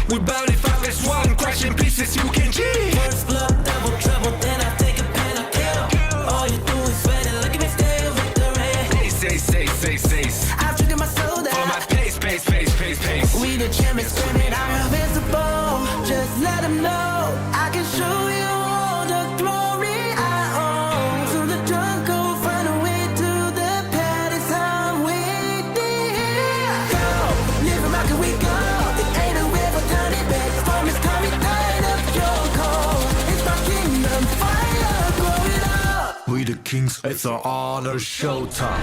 We barely found this one, crashing pieces, you can cheat. First blood, double trouble, then I take a pen, I kill. All you do is sweat and look at me still victory. Say. I've triggered my soul down. For my pace. We the champions, screaming, I'm invincible. Just let them know I can show you all the glory I own. To the drunk, go find a way to the pad. It's time we go. Live rock and we go. It ain't a river, turn it back. Storm is coming, tired of your cold. It's my kingdom, fire growing up. We the kings, it's our honor showtime.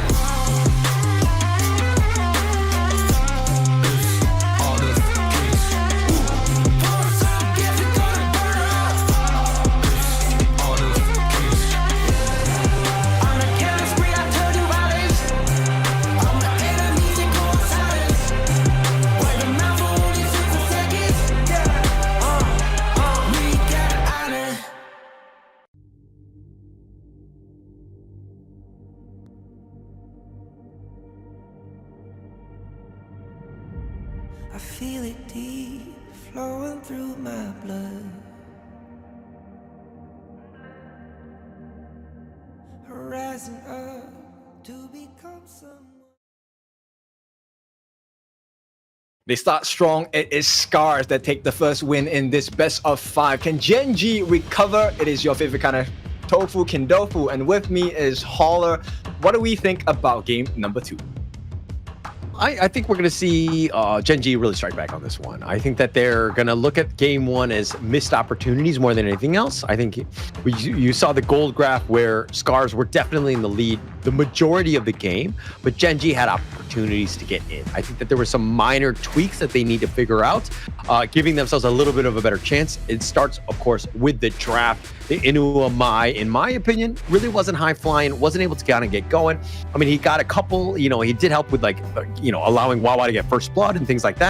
I feel it deep, flowing through my blood. Rising up to become someone. They start strong. It is SCARZ that take the first win in this best of 5. Can Gen.G recover? It is your favorite kind of tofu, Kindofu, and with me is Holler. What do we think about game number 2? I think we're going to see Gen.G really strike back on this one. I think that they're going to look at game one as missed opportunities more than anything else. I think you saw the gold graph where SCARZ were definitely in the lead the majority of the game, but Gen.G had opportunities to get in. I think that there were some minor tweaks that they need to figure out, giving themselves a little bit of a better chance. It starts, of course, with the draft. The Inua Mai, in my opinion, really wasn't high flying, wasn't able to kind of get going. I mean, he got a couple, he did help with allowing Wawa to get first blood and things like that.